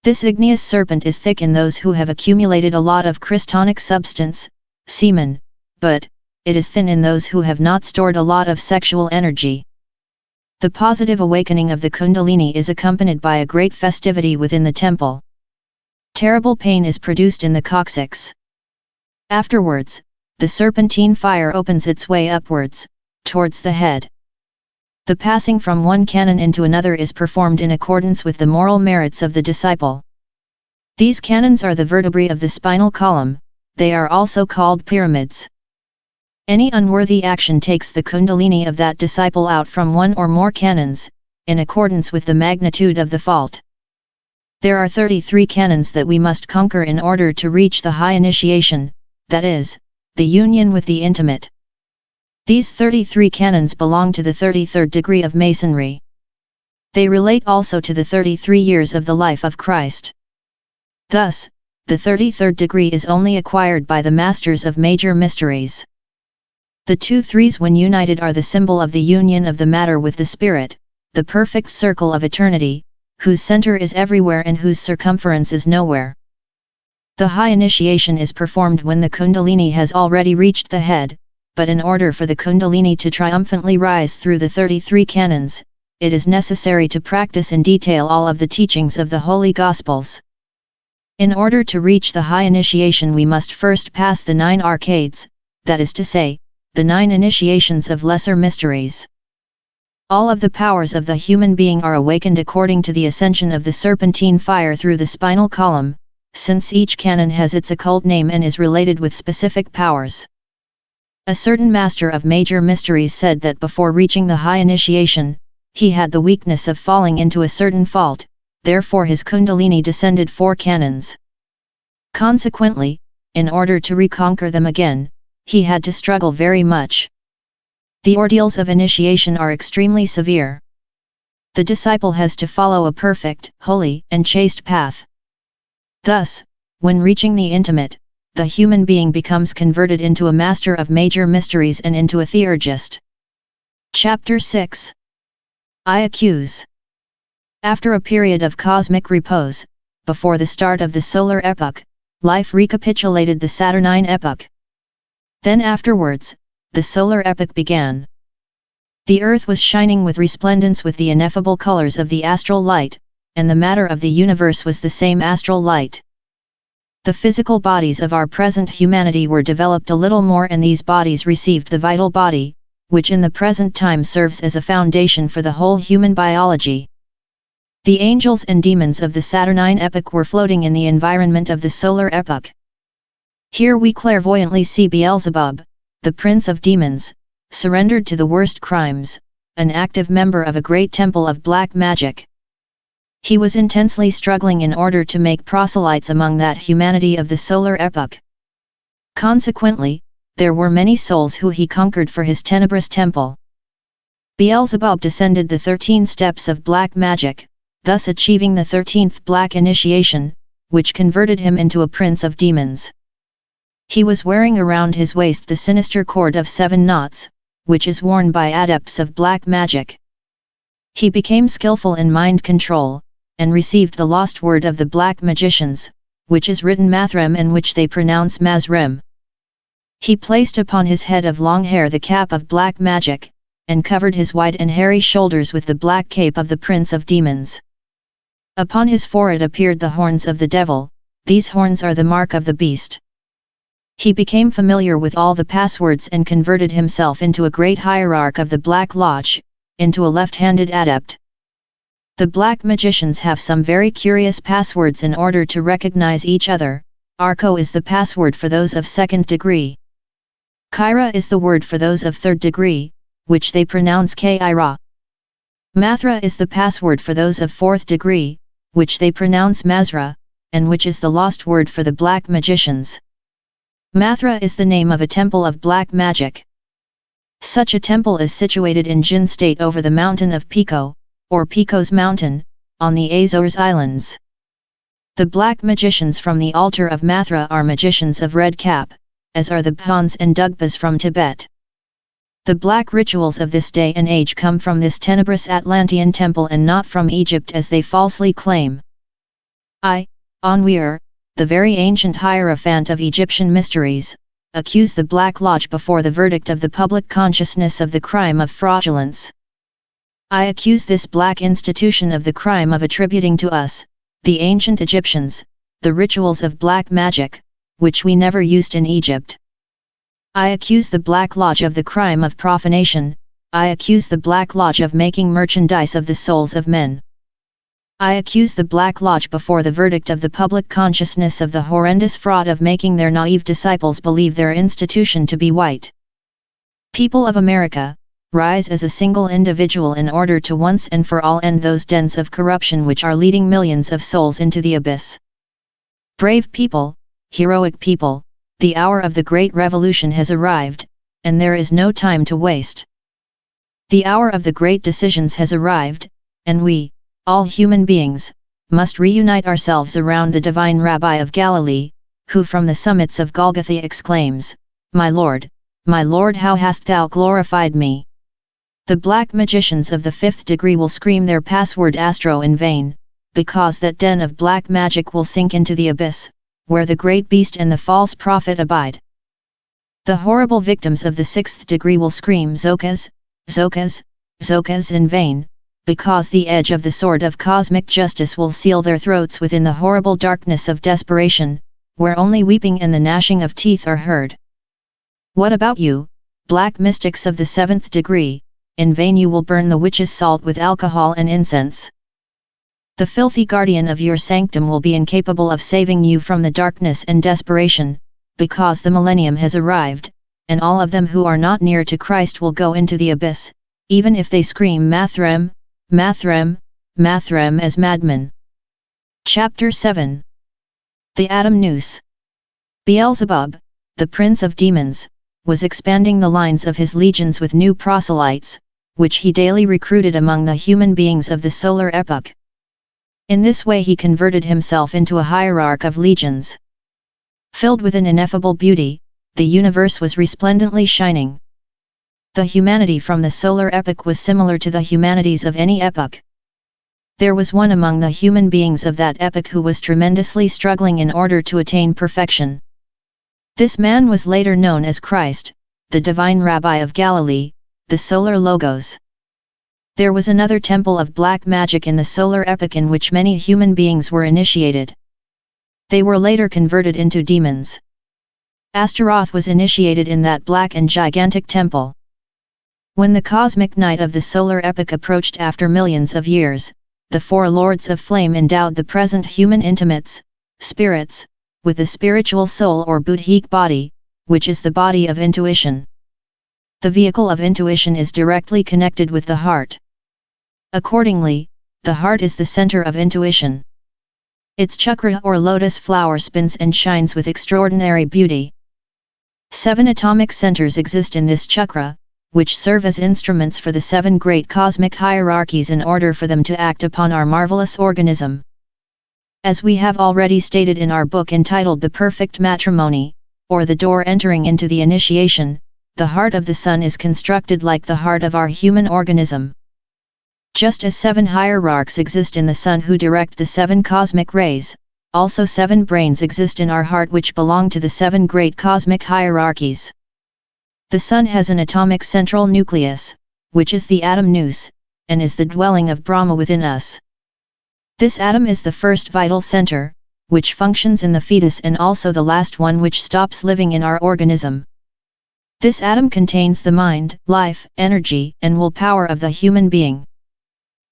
S1: This igneous serpent is thick in those who have accumulated a lot of crystonic substance, semen, but it is thin in those who have not stored a lot of sexual energy. The positive awakening of the Kundalini is accompanied by a great festivity within the temple. Terrible pain is produced in the coccyx. Afterwards, the serpentine fire opens its way upwards, towards the head. The passing from one canon into another is performed in accordance with the moral merits of the disciple. These canons are the vertebrae of the spinal column, they are also called pyramids. Any unworthy action takes the Kundalini of that disciple out from one or more canons, in accordance with the magnitude of the fault. There are 33 canons that we must conquer in order to reach the high initiation, that is, the union with the intimate. These 33 canons belong to the 33rd degree of Masonry. They relate also to the 33 years of the life of Christ. Thus, the 33rd degree is only acquired by the masters of major mysteries. The 2 threes when united are the symbol of the union of the matter with the spirit, the perfect circle of eternity, whose center is everywhere and whose circumference is nowhere. The high initiation is performed when the Kundalini has already reached the head, but in order for the Kundalini to triumphantly rise through the 33 canons, it is necessary to practice in detail all of the teachings of the Holy Gospels. In order to reach the high initiation we must first pass the 9 arcades, that is to say, the 9 initiations of lesser mysteries. All of the powers of the human being are awakened according to the ascension of the serpentine fire through the spinal column, since each canon has its occult name and is related with specific powers. A certain master of major mysteries said that before reaching the high initiation, he had the weakness of falling into a certain fault, therefore his kundalini descended 4 canons. Consequently, in order to reconquer them again, he had to struggle very much. The ordeals of initiation are extremely severe. The disciple has to follow a perfect, holy, and chaste path. Thus, when reaching the intimate, the human being becomes converted into a master of major mysteries and into a theurgist. Chapter 6. I accuse. After a period of cosmic repose, before the start of the solar epoch, life recapitulated the Saturnine epoch. Then afterwards, the solar epoch began. The earth was shining with resplendence with the ineffable colors of the astral light, and the matter of the universe was the same astral light. The physical bodies of our present humanity were developed a little more, and these bodies received the vital body, which in the present time serves as a foundation for the whole human biology. The angels and demons of the Saturnine epoch were floating in the environment of the solar epoch. Here we clairvoyantly see Beelzebub, the prince of demons, surrendered to the worst crimes, an active member of a great temple of black magic. He was intensely struggling in order to make proselytes among that humanity of the solar epoch. Consequently, there were many souls who he conquered for his tenebrous temple. Beelzebub descended the 13 steps of black magic, thus achieving the 13th black initiation, which converted him into a prince of demons. He was wearing around his waist the sinister cord of 7 knots, which is worn by adepts of black magic. He became skillful in mind control, and received the lost word of the black magicians, which is written Mathrem and which they pronounce Mazrem. He placed upon his head of long hair the cap of black magic, and covered his white and hairy shoulders with the black cape of the prince of demons. Upon his forehead appeared the horns of the devil, these horns are the mark of the beast. He became familiar with all the passwords and converted himself into a great hierarch of the Black Lodge, into a left-handed adept. The black magicians have some very curious passwords in order to recognize each other. Arco is the password for those of 2nd degree. Kyra is the word for those of 3rd degree, which they pronounce Kaira. Mathra is the password for those of 4th degree, which they pronounce Mazra, and which is the lost word for the black magicians. Mathra is the name of a temple of black magic. Such a temple is situated in Jin state over the mountain of Pico, or Pico's mountain, on the Azores Islands. The black magicians from the altar of Mathra are magicians of red cap, as are the Phans and Dugpas from Tibet. The black rituals of this day and age come from this tenebrous Atlantean temple and not from Egypt as they falsely claim. I, Aun Weor, the very ancient hierophant of Egyptian mysteries, accuse the Black Lodge before the verdict of the public consciousness of the crime of fraudulence. I accuse this black institution of the crime of attributing to us, the ancient Egyptians, the rituals of black magic, which we never used in Egypt. I accuse the Black Lodge of the crime of profanation. I accuse the Black Lodge of making merchandise of the souls of men. I accuse the Black Lodge before the verdict of the public consciousness of the horrendous fraud of making their naive disciples believe their institution to be white. People of America, rise as a single individual in order to once and for all end those dens of corruption which are leading millions of souls into the abyss. Brave people, heroic people, the hour of the great revolution has arrived, and there is no time to waste. The hour of the great decisions has arrived, and we, all human beings, must reunite ourselves around the divine Rabbi of Galilee, who from the summits of Golgotha exclaims, my Lord, how hast thou glorified me? The black magicians of the 5th degree will scream their password Astro in vain, because that den of black magic will sink into the abyss, where the great beast and the false prophet abide. The horrible victims of the 6th degree will scream Zokas, Zokas, Zokas in vain, because the edge of the sword of cosmic justice will seal their throats within the horrible darkness of desperation, where only weeping and the gnashing of teeth are heard. What about you, black mystics of the 7th degree? In vain you will burn the witch's salt with alcohol and incense. The filthy guardian of your sanctum will be incapable of saving you from the darkness and desperation, because the millennium has arrived, and all of them who are not near to Christ will go into the abyss, even if they scream Mathrem, Mathrem, Mathrem as madmen. Chapter 7. The Atom Noose. Beelzebub, the prince of demons, was expanding the lines of his legions with new proselytes, which he daily recruited among the human beings of the solar epoch. In this way he converted himself into a hierarch of legions. Filled with an ineffable beauty, the universe was resplendently shining. The humanity from the solar epoch was similar to the humanities of any epoch. There was one among the human beings of that epoch who was tremendously struggling in order to attain perfection. This man was later known as Christ, the divine rabbi of Galilee, the solar Logos. There was another temple of black magic in the solar epoch in which many human beings were initiated. They were later converted into demons. Astaroth was initiated in that black and gigantic temple. When the cosmic night of the solar epoch approached after millions of years, the 4 lords of flame endowed the present human intimates, spirits, with the spiritual soul or buddhic body, which is the body of intuition. The vehicle of intuition is directly connected with the heart. Accordingly, the heart is the center of intuition. Its chakra or lotus flower spins and shines with extraordinary beauty. 7 atomic centers exist in this chakra, which serve as instruments for the 7 great cosmic hierarchies in order for them to act upon our marvelous organism. As we have already stated in our book entitled The Perfect Matrimony, or The Door Entering into the Initiation, the heart of the sun is constructed like the heart of our human organism. Just as 7 hierarchs exist in the sun who direct the 7 cosmic rays, also 7 brains exist in our heart which belong to the 7 great cosmic hierarchies. The sun has an atomic central nucleus, which is the atom nous, and is the dwelling of Brahma within us. This atom is the first vital center, which functions in the fetus and also the last one which stops living in our organism. This atom contains the mind, life, energy, and will power of the human being.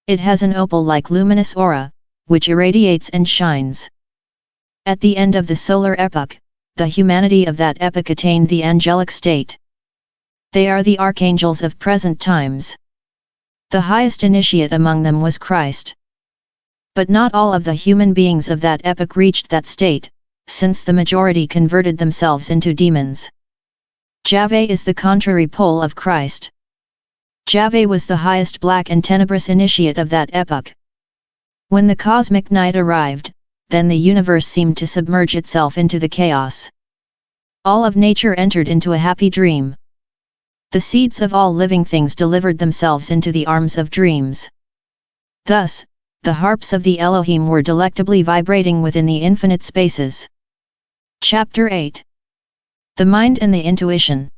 S1: It has an opal-like luminous aura, which irradiates and shines. At the end of the solar epoch, the humanity of that epoch attained the angelic state. They are the archangels of present times. The highest initiate among them was Christ. But not all of the human beings of that epoch reached that state, since the majority converted themselves into demons. Jahve is the contrary pole of Christ. Jahve was the highest black and tenebrous initiate of that epoch. When the cosmic night arrived, then the universe seemed to submerge itself into the chaos. All of nature entered into a happy dream. The seeds of all living things delivered themselves into the arms of dreams. Thus, the harps of the Elohim were delectably vibrating within the infinite spaces. Chapter 8. The Mind and the Intuition.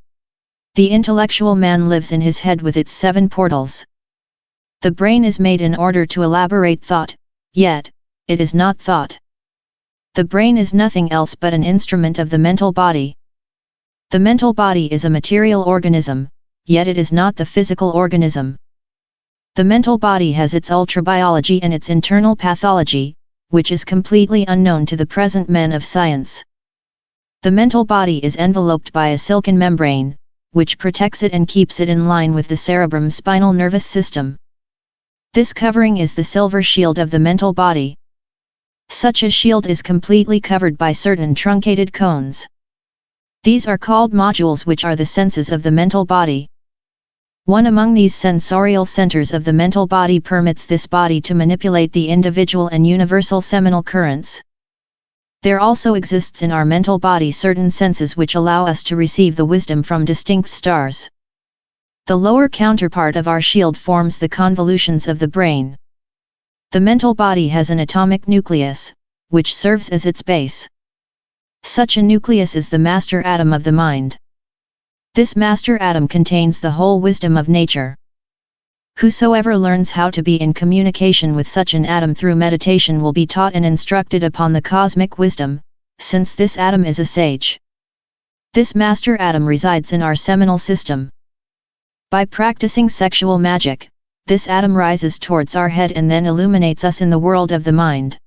S1: The intellectual man lives in his head with its 7 portals. The brain is made in order to elaborate thought, yet, it is not thought. The brain is nothing else but an instrument of the mental body. The mental body is a material organism, yet it is not the physical organism. The mental body has its ultrabiology and its internal pathology, which is completely unknown to the present men of science. The mental body is enveloped by a silken membrane, which protects it and keeps it in line with the cerebrum spinal nervous system. This covering is the silver shield of the mental body. Such a shield is completely covered by certain truncated cones. These are called modules, which are the senses of the mental body. One among these sensorial centers of the mental body permits this body to manipulate the individual and universal seminal currents. There also exists in our mental body certain senses which allow us to receive the wisdom from distinct stars. The lower counterpart of our shield forms the convolutions of the brain. The mental body has an atomic nucleus, which serves as its base. Such a nucleus is the master atom of the mind. This master atom contains the whole wisdom of nature. Whosoever learns how to be in communication with such an atom through meditation will be taught and instructed upon the cosmic wisdom, since this atom is a sage. This master atom resides in our seminal system. By practicing sexual magic, this atom rises towards our head and then illuminates us in the world of the mind.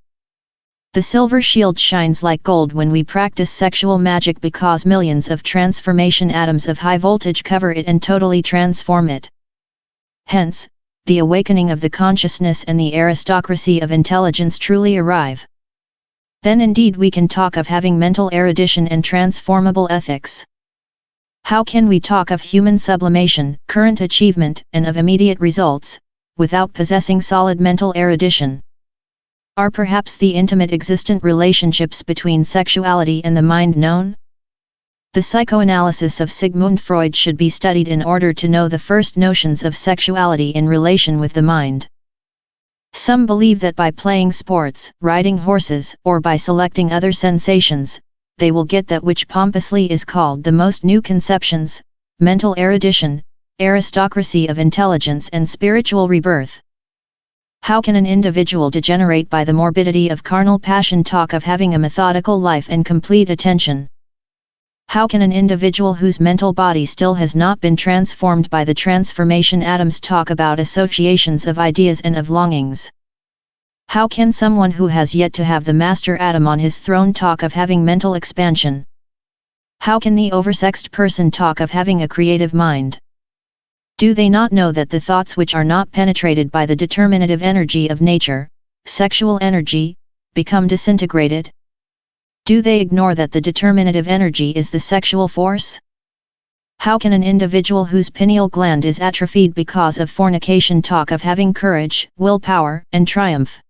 S1: The silver shield shines like gold when we practice sexual magic because millions of transformation atoms of high voltage cover it and totally transform it. Hence, the awakening of the consciousness and the aristocracy of intelligence truly arrive. Then indeed we can talk of having mental erudition and transformable ethics. How can we talk of human sublimation, current achievement, and of immediate results, without possessing solid mental erudition? Are perhaps the intimate existent relationships between sexuality and the mind known? The psychoanalysis of Sigmund Freud should be studied in order to know the first notions of sexuality in relation with the mind. Some believe that by playing sports, riding horses, or by selecting other sensations, they will get that which pompously is called the most new conceptions, mental erudition, aristocracy of intelligence and spiritual rebirth. How can an individual degenerate by the morbidity of carnal passion talk of having a methodical life and complete attention? How can an individual whose mental body still has not been transformed by the transformation atoms talk about associations of ideas and of longings? How can someone who has yet to have the master atom on his throne talk of having mental expansion? How can the oversexed person talk of having a creative mind? Do they not know that the thoughts which are not penetrated by the determinative energy of nature, sexual energy, become disintegrated? Do they ignore that the determinative energy is the sexual force? How can an individual whose pineal gland is atrophied because of fornication talk of having courage, willpower, and triumph?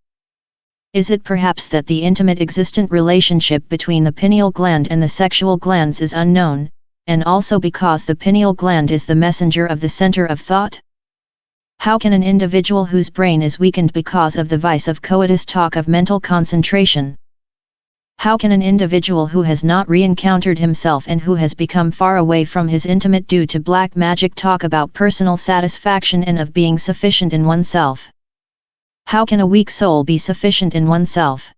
S1: Is it perhaps that the intimate existent relationship between the pineal gland and the sexual glands is unknown, and also because the pineal gland is the messenger of the center of thought? How can an individual whose brain is weakened because of the vice of coitus talk of mental concentration? How can an individual who has not re-encountered himself and who has become far away from his intimate due to black magic talk about personal satisfaction and of being sufficient in oneself? How can a weak soul be sufficient in oneself?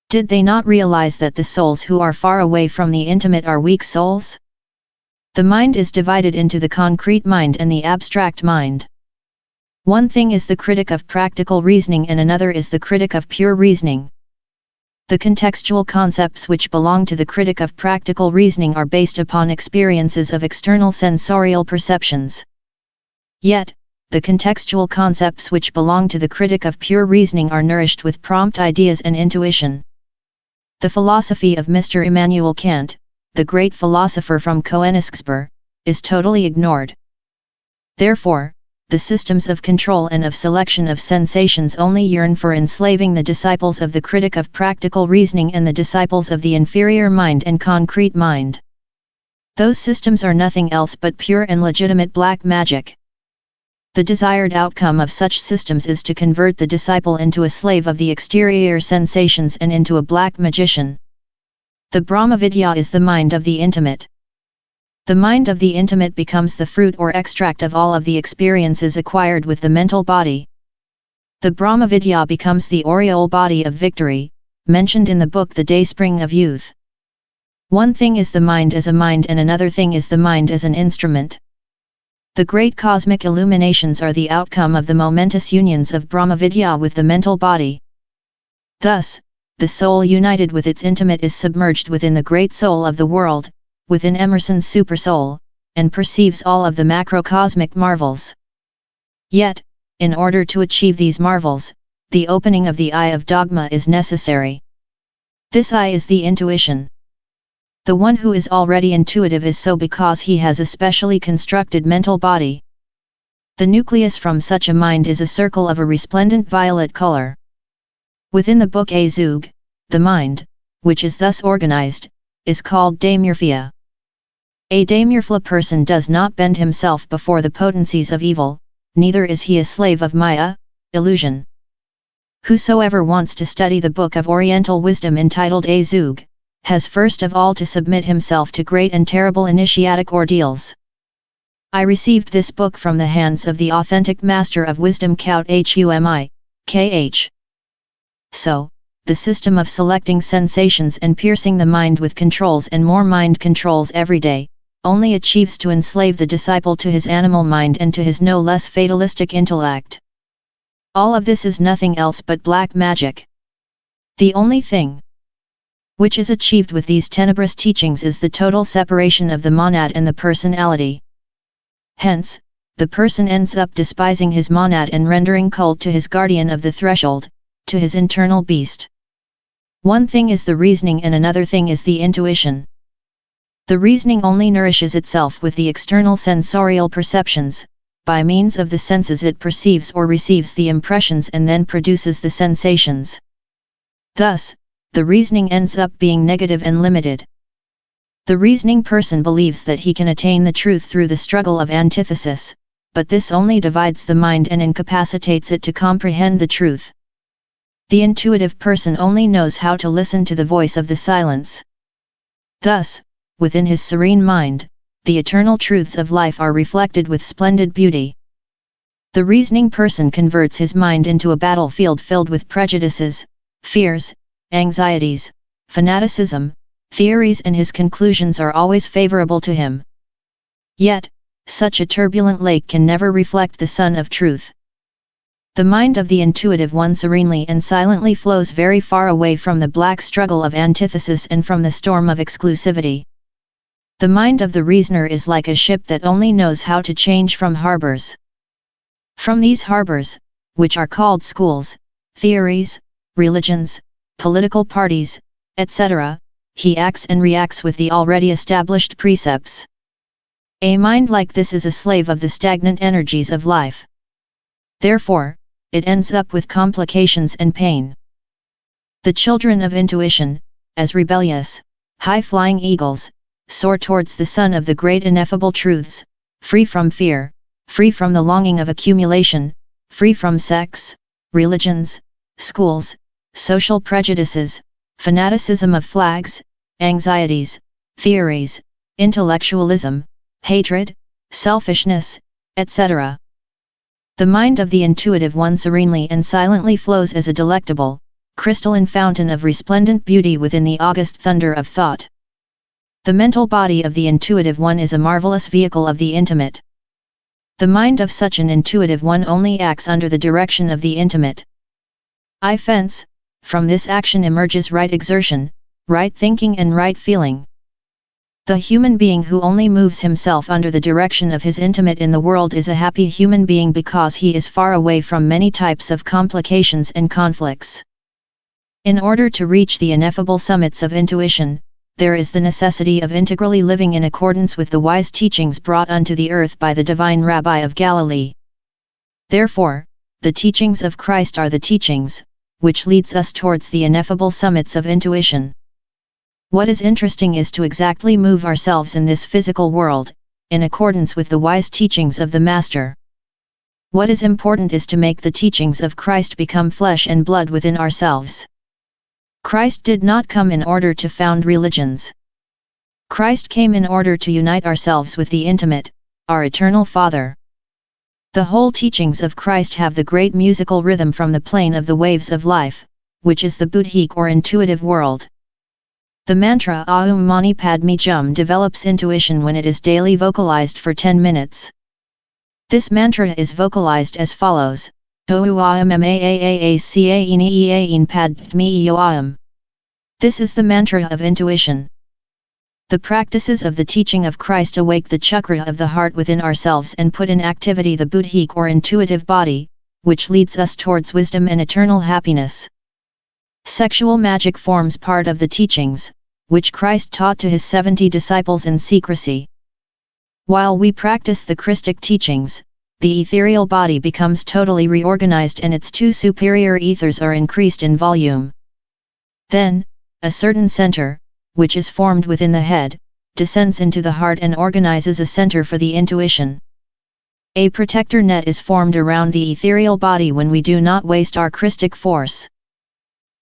S1: Did they not realize that the souls who are far away from the intimate are weak souls? The mind is divided into the concrete mind and the abstract mind. One thing is the critic of practical reasoning and another is the critic of pure reasoning. The contextual concepts which belong to the critic of practical reasoning are based upon experiences of external sensorial perceptions. Yet, the contextual concepts which belong to the critic of pure reasoning are nourished with prompt ideas and intuition. The philosophy of Mr. Immanuel Kant, the great philosopher from Königsberg, is totally ignored. Therefore, the systems of control and of selection of sensations only yearn for enslaving the disciples of the critic of practical reasoning and the disciples of the inferior mind and concrete mind. Those systems are nothing else but pure and legitimate black magic. The desired outcome of such systems is to convert the disciple into a slave of the exterior sensations and into a black magician. The Brahmavidya is the mind of the intimate. The mind of the intimate becomes the fruit or extract of all of the experiences acquired with the mental body. The Brahmavidya becomes the aureole body of victory, mentioned in the book The Dayspring of Youth. One thing is the mind as a mind and another thing is the mind as an instrument. The great cosmic illuminations are the outcome of the momentous unions of Brahmavidya with the mental body. Thus, the soul united with its intimate is submerged within the great soul of the world, within Emerson's supersoul, and perceives all of the macrocosmic marvels. Yet, in order to achieve these marvels, the opening of the eye of dogma is necessary. This eye is the intuition. The one who is already intuitive is so because he has a specially constructed mental body. The nucleus from such a mind is a circle of a resplendent violet color. Within the book A Zug, the mind, which is thus organized, is called Daimurphia. A Daimurphla person does not bend himself before the potencies of evil, neither is he a slave of Maya, illusion. Whosoever wants to study the book of Oriental wisdom entitled A Zug, has first of all to submit himself to great and terrible initiatic ordeals. I received this book from the hands of the authentic Master of Wisdom Kaut Humi, KH. So, the system of selecting sensations and piercing the mind with controls and more mind controls every day, only achieves to enslave the disciple to his animal mind and to his no less fatalistic intellect. All of this is nothing else but black magic. The only thing which is achieved with these tenebrous teachings is the total separation of the monad and the personality. Hence, the person ends up despising his monad and rendering cult to his guardian of the threshold, to his internal beast. One thing is the reasoning and another thing is the intuition. The reasoning only nourishes itself with the external sensorial perceptions, by means of the senses it perceives or receives the impressions and then produces the sensations. Thus, the reasoning ends up being negative and limited. The reasoning person believes that he can attain the truth through the struggle of antithesis, but this only divides the mind and incapacitates it to comprehend the truth. The intuitive person only knows how to listen to the voice of the silence. Thus, within his serene mind, the eternal truths of life are reflected with splendid beauty. The reasoning person converts his mind into a battlefield filled with prejudices, fears, anxieties, fanaticism, theories, and his conclusions are always favorable to him. Yet, such a turbulent lake can never reflect the sun of truth. The mind of the intuitive one serenely and silently flows very far away from the black struggle of antithesis and from the storm of exclusivity. The mind of the reasoner is like a ship that only knows how to change from harbors. From these harbors, which are called schools, theories, religions, political parties, etc., he acts and reacts with the already established precepts. A mind like this is a slave of the stagnant energies of life. Therefore, it ends up with complications and pain. The children of intuition, as rebellious, high-flying eagles, soar towards the sun of the great ineffable truths, free from fear, free from the longing of accumulation, free from sex, religions, schools, social prejudices, fanaticism of flags, anxieties, theories, intellectualism, hatred, selfishness, etc. The mind of the intuitive one serenely and silently flows as a delectable, crystalline fountain of resplendent beauty within the august thunder of thought. The mental body of the intuitive one is a marvelous vehicle of the intimate. The mind of such an intuitive one only acts under the direction of the intimate. From this action emerges right exertion, right thinking and right feeling. The human being who only moves himself under the direction of his intimate in the world is a happy human being because he is far away from many types of complications and conflicts. In order to reach the ineffable summits of intuition, there is the necessity of integrally living in accordance with the wise teachings brought unto the earth by the divine Rabbi of Galilee. Therefore, the teachings of Christ are the teachings, which leads us towards the ineffable summits of intuition. What is interesting is to exactly move ourselves in this physical world, in accordance with the wise teachings of the Master. What is important is to make the teachings of Christ become flesh and blood within ourselves. Christ did not come in order to found religions. Christ came in order to unite ourselves with the intimate, our eternal Father. The whole teachings of Christ have the great musical rhythm from the plane of the waves of life, which is the buddhic or intuitive world. The mantra Aum Mani Padme Hum develops intuition when it is daily vocalized for 10 minutes. This mantra is vocalized as follows: Aum Maaacain Padme Aum. This is the mantra of intuition. The practices of the teaching of Christ awake the chakra of the heart within ourselves and put in activity the buddhic or intuitive body, which leads us towards wisdom and eternal happiness. Sexual magic forms part of the teachings, which Christ taught to his 70 disciples in secrecy. While we practice the Christic teachings, the ethereal body becomes totally reorganized and its two superior ethers are increased in volume. Then, a certain center, which is formed within the head, descends into the heart and organizes a center for the intuition. A protector net is formed around the ethereal body when we do not waste our Christic force.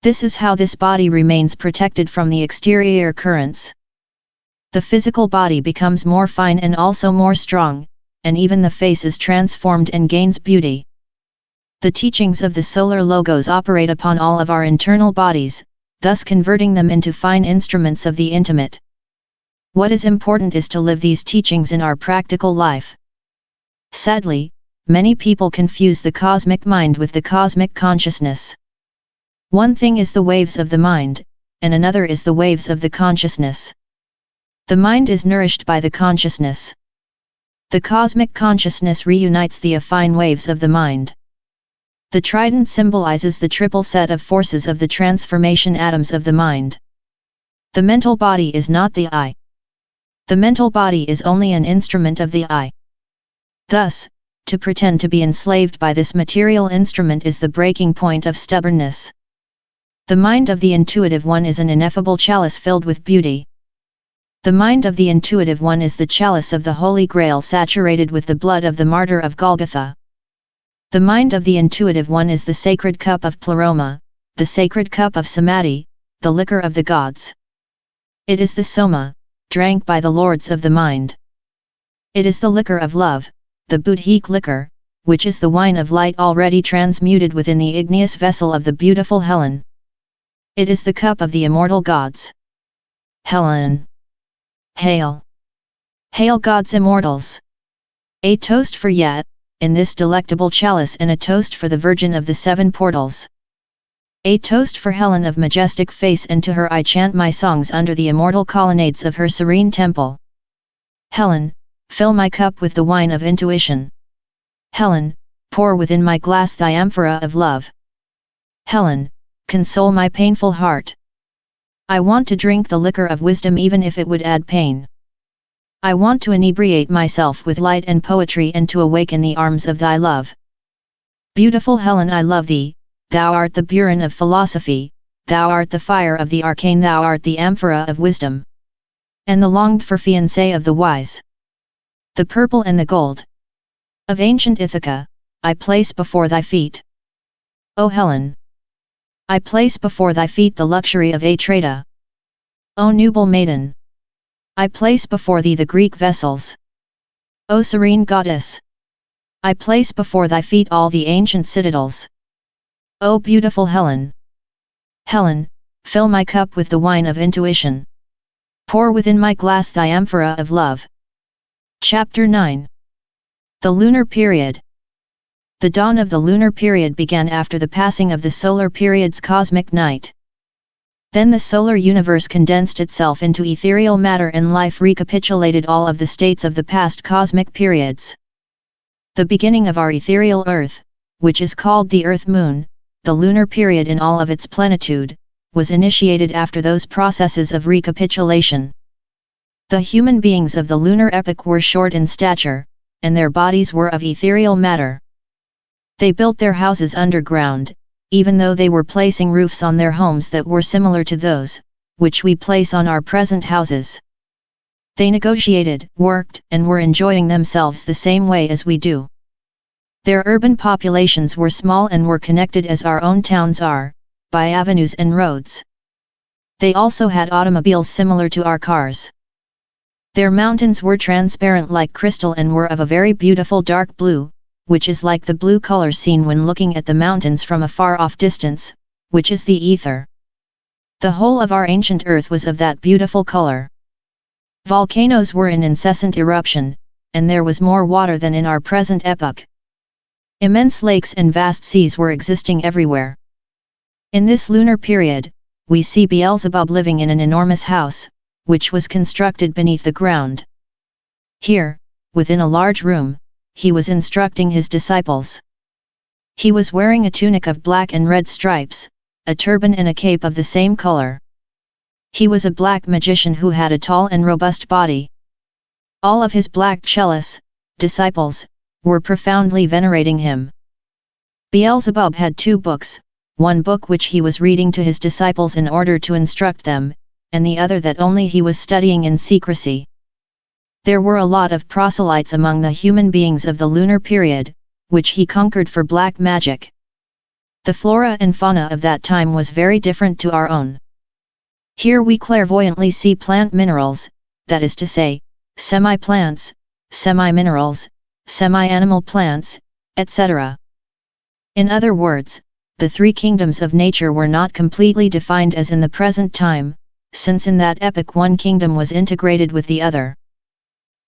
S1: This is how this body remains protected from the exterior currents. The physical body becomes more fine and also more strong, and even the face is transformed and gains beauty. The teachings of the solar logos operate upon all of our internal bodies, thus converting them into fine instruments of the intimate. What is important is to live these teachings in our practical life. Sadly, many people confuse the cosmic mind with the cosmic consciousness. One thing is the waves of the mind, and another is the waves of the consciousness. The mind is nourished by the consciousness. The cosmic consciousness reunites the affine waves of the mind. The trident symbolizes the triple set of forces of the transformation atoms of the mind. The mental body is not the I. The mental body is only an instrument of the I. Thus, to pretend to be enslaved by this material instrument is the breaking point of stubbornness. The mind of the intuitive one is an ineffable chalice filled with beauty. The mind of the intuitive one is the chalice of the Holy Grail saturated with the blood of the martyr of Golgotha. The mind of the intuitive one is the sacred cup of Pleroma, the sacred cup of Samadhi, the liquor of the gods. It is the Soma, drank by the lords of the mind. It is the liquor of love, the Buddhic liquor, which is the wine of light already transmuted within the igneous vessel of the beautiful Helen. It is the cup of the immortal gods. Helen. Hail! Hail gods immortals! A toast for Yat, in this delectable chalice, and a toast for the Virgin of the Seven Portals. A toast for Helen of majestic face, and to her I chant my songs under the immortal colonnades of her serene temple. Helen, fill my cup with the wine of intuition. Helen, pour within my glass thy amphora of love. Helen, console my painful heart. I want to drink the liquor of wisdom even if it would add pain. I want to inebriate myself with light and poetry and to awaken the arms of thy love. Beautiful Helen, I love thee, thou art the burin of philosophy, thou art the fire of the arcane, thou art the amphora of wisdom, and the longed-for fiancée of the wise. The purple and the gold of ancient Ithaca, I place before thy feet. O Helen! I place before thy feet the luxury of Atrata. O noble maiden! I place before thee the Greek vessels. O serene goddess! I place before thy feet all the ancient citadels. O beautiful Helen! Helen, fill my cup with the wine of intuition. Pour within my glass thy amphora of love. Chapter 9. The Lunar Period. The dawn of the lunar period began after the passing of the solar period's cosmic night. Then the solar universe condensed itself into ethereal matter, and life recapitulated all of the states of the past cosmic periods. The beginning of our ethereal Earth, which is called the Earth-Moon, the lunar period in all of its plenitude, was initiated after those processes of recapitulation. The human beings of the lunar epoch were short in stature, and their bodies were of ethereal matter. They built their houses underground, even though they were placing roofs on their homes that were similar to those which we place on our present houses. They negotiated, worked, and were enjoying themselves the same way as we do. Their urban populations were small and were connected as our own towns are, by avenues and roads. They also had automobiles similar to our cars. Their mountains were transparent like crystal and were of a very beautiful dark blue, which is like the blue color seen when looking at the mountains from a far-off distance, which is the ether. The whole of our ancient Earth was of that beautiful color. Volcanoes were in incessant eruption, and there was more water than in our present epoch. Immense lakes and vast seas were existing everywhere. In this lunar period, we see Beelzebub living in an enormous house, which was constructed beneath the ground. Here, within a large room, he was instructing his disciples. He was wearing a tunic of black and red stripes, a turban and a cape of the same color. He was a black magician who had a tall and robust body. All of his black Chelis, disciples, were profoundly venerating him. Beelzebub had two books, one book which he was reading to his disciples in order to instruct them, and the other that only he was studying in secrecy. There were a lot of proselytes among the human beings of the lunar period, which he conquered for black magic. The flora and fauna of that time was very different to our own. Here we clairvoyantly see plant minerals, that is to say, semi-plants, semi-minerals, semi-animal plants, etc. In other words, the three kingdoms of nature were not completely defined as in the present time, since in that epoch one kingdom was integrated with the other.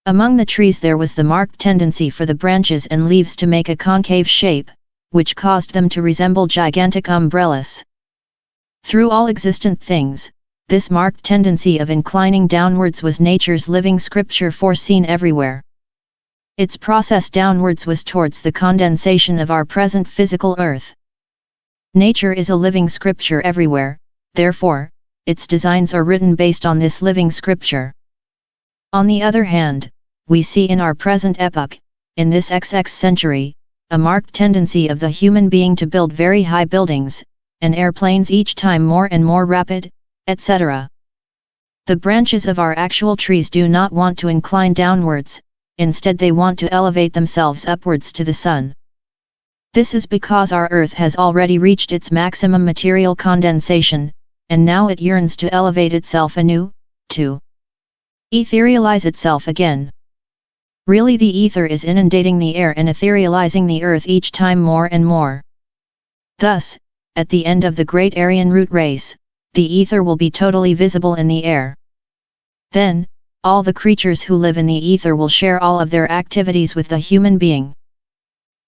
S1: Among the trees there was the marked tendency for the branches and leaves to make a concave shape, which caused them to resemble gigantic umbrellas. Through all existent things, this marked tendency of inclining downwards was nature's living scripture foreseen everywhere. Its process downwards was towards the condensation of our present physical earth. Nature is a living scripture everywhere, therefore, its designs are written based on this living scripture. On the other hand, we see in our present epoch, in this XX century, a marked tendency of the human being to build very high buildings, and airplanes each time more and more rapid, etc. The branches of our actual trees do not want to incline downwards, instead they want to elevate themselves upwards to the sun. This is because our earth has already reached its maximum material condensation, and now it yearns to elevate itself anew, to etherealize itself again. Really the ether is inundating the air and etherealizing the earth each time more and more. Thus, at the end of the great Aryan root race, the ether will be totally visible in the air. Then, all the creatures who live in the ether will share all of their activities with the human being.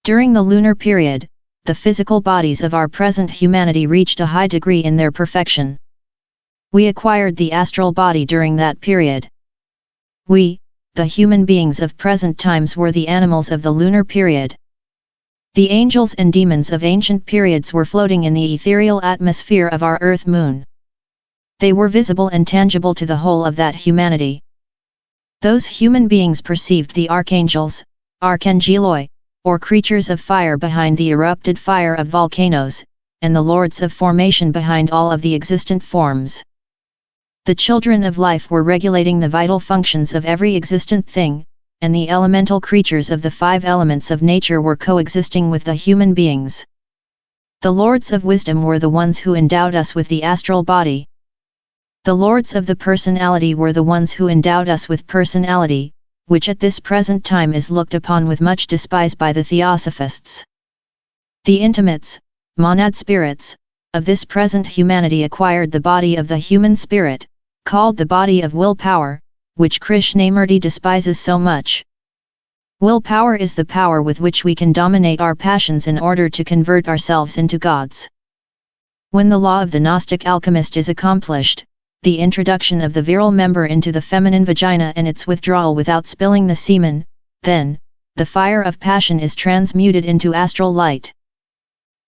S1: During the lunar period, the physical bodies of our present humanity reached a high degree in their perfection. We acquired the astral body during that period. We, the human beings of present times, were the animals of the lunar period. The angels and demons of ancient periods were floating in the ethereal atmosphere of our earth-moon. They were visible and tangible to the whole of that humanity. Those human beings perceived the archangels, archangeloi, or creatures of fire behind the erupted fire of volcanoes, and the lords of formation behind all of the existent forms. The children of life were regulating the vital functions of every existent thing, and the elemental creatures of the five elements of nature were coexisting with the human beings. The lords of wisdom were the ones who endowed us with the astral body. The lords of the personality were the ones who endowed us with personality, which at this present time is looked upon with much despise by the theosophists. The intimates, monad spirits, of this present humanity acquired the body of the human spirit, called the body of willpower, which Krishnamurti despises so much. Willpower is the power with which we can dominate our passions in order to convert ourselves into gods. When the law of the Gnostic alchemist is accomplished, the introduction of the virile member into the feminine vagina and its withdrawal without spilling the semen, then, the fire of passion is transmuted into astral light.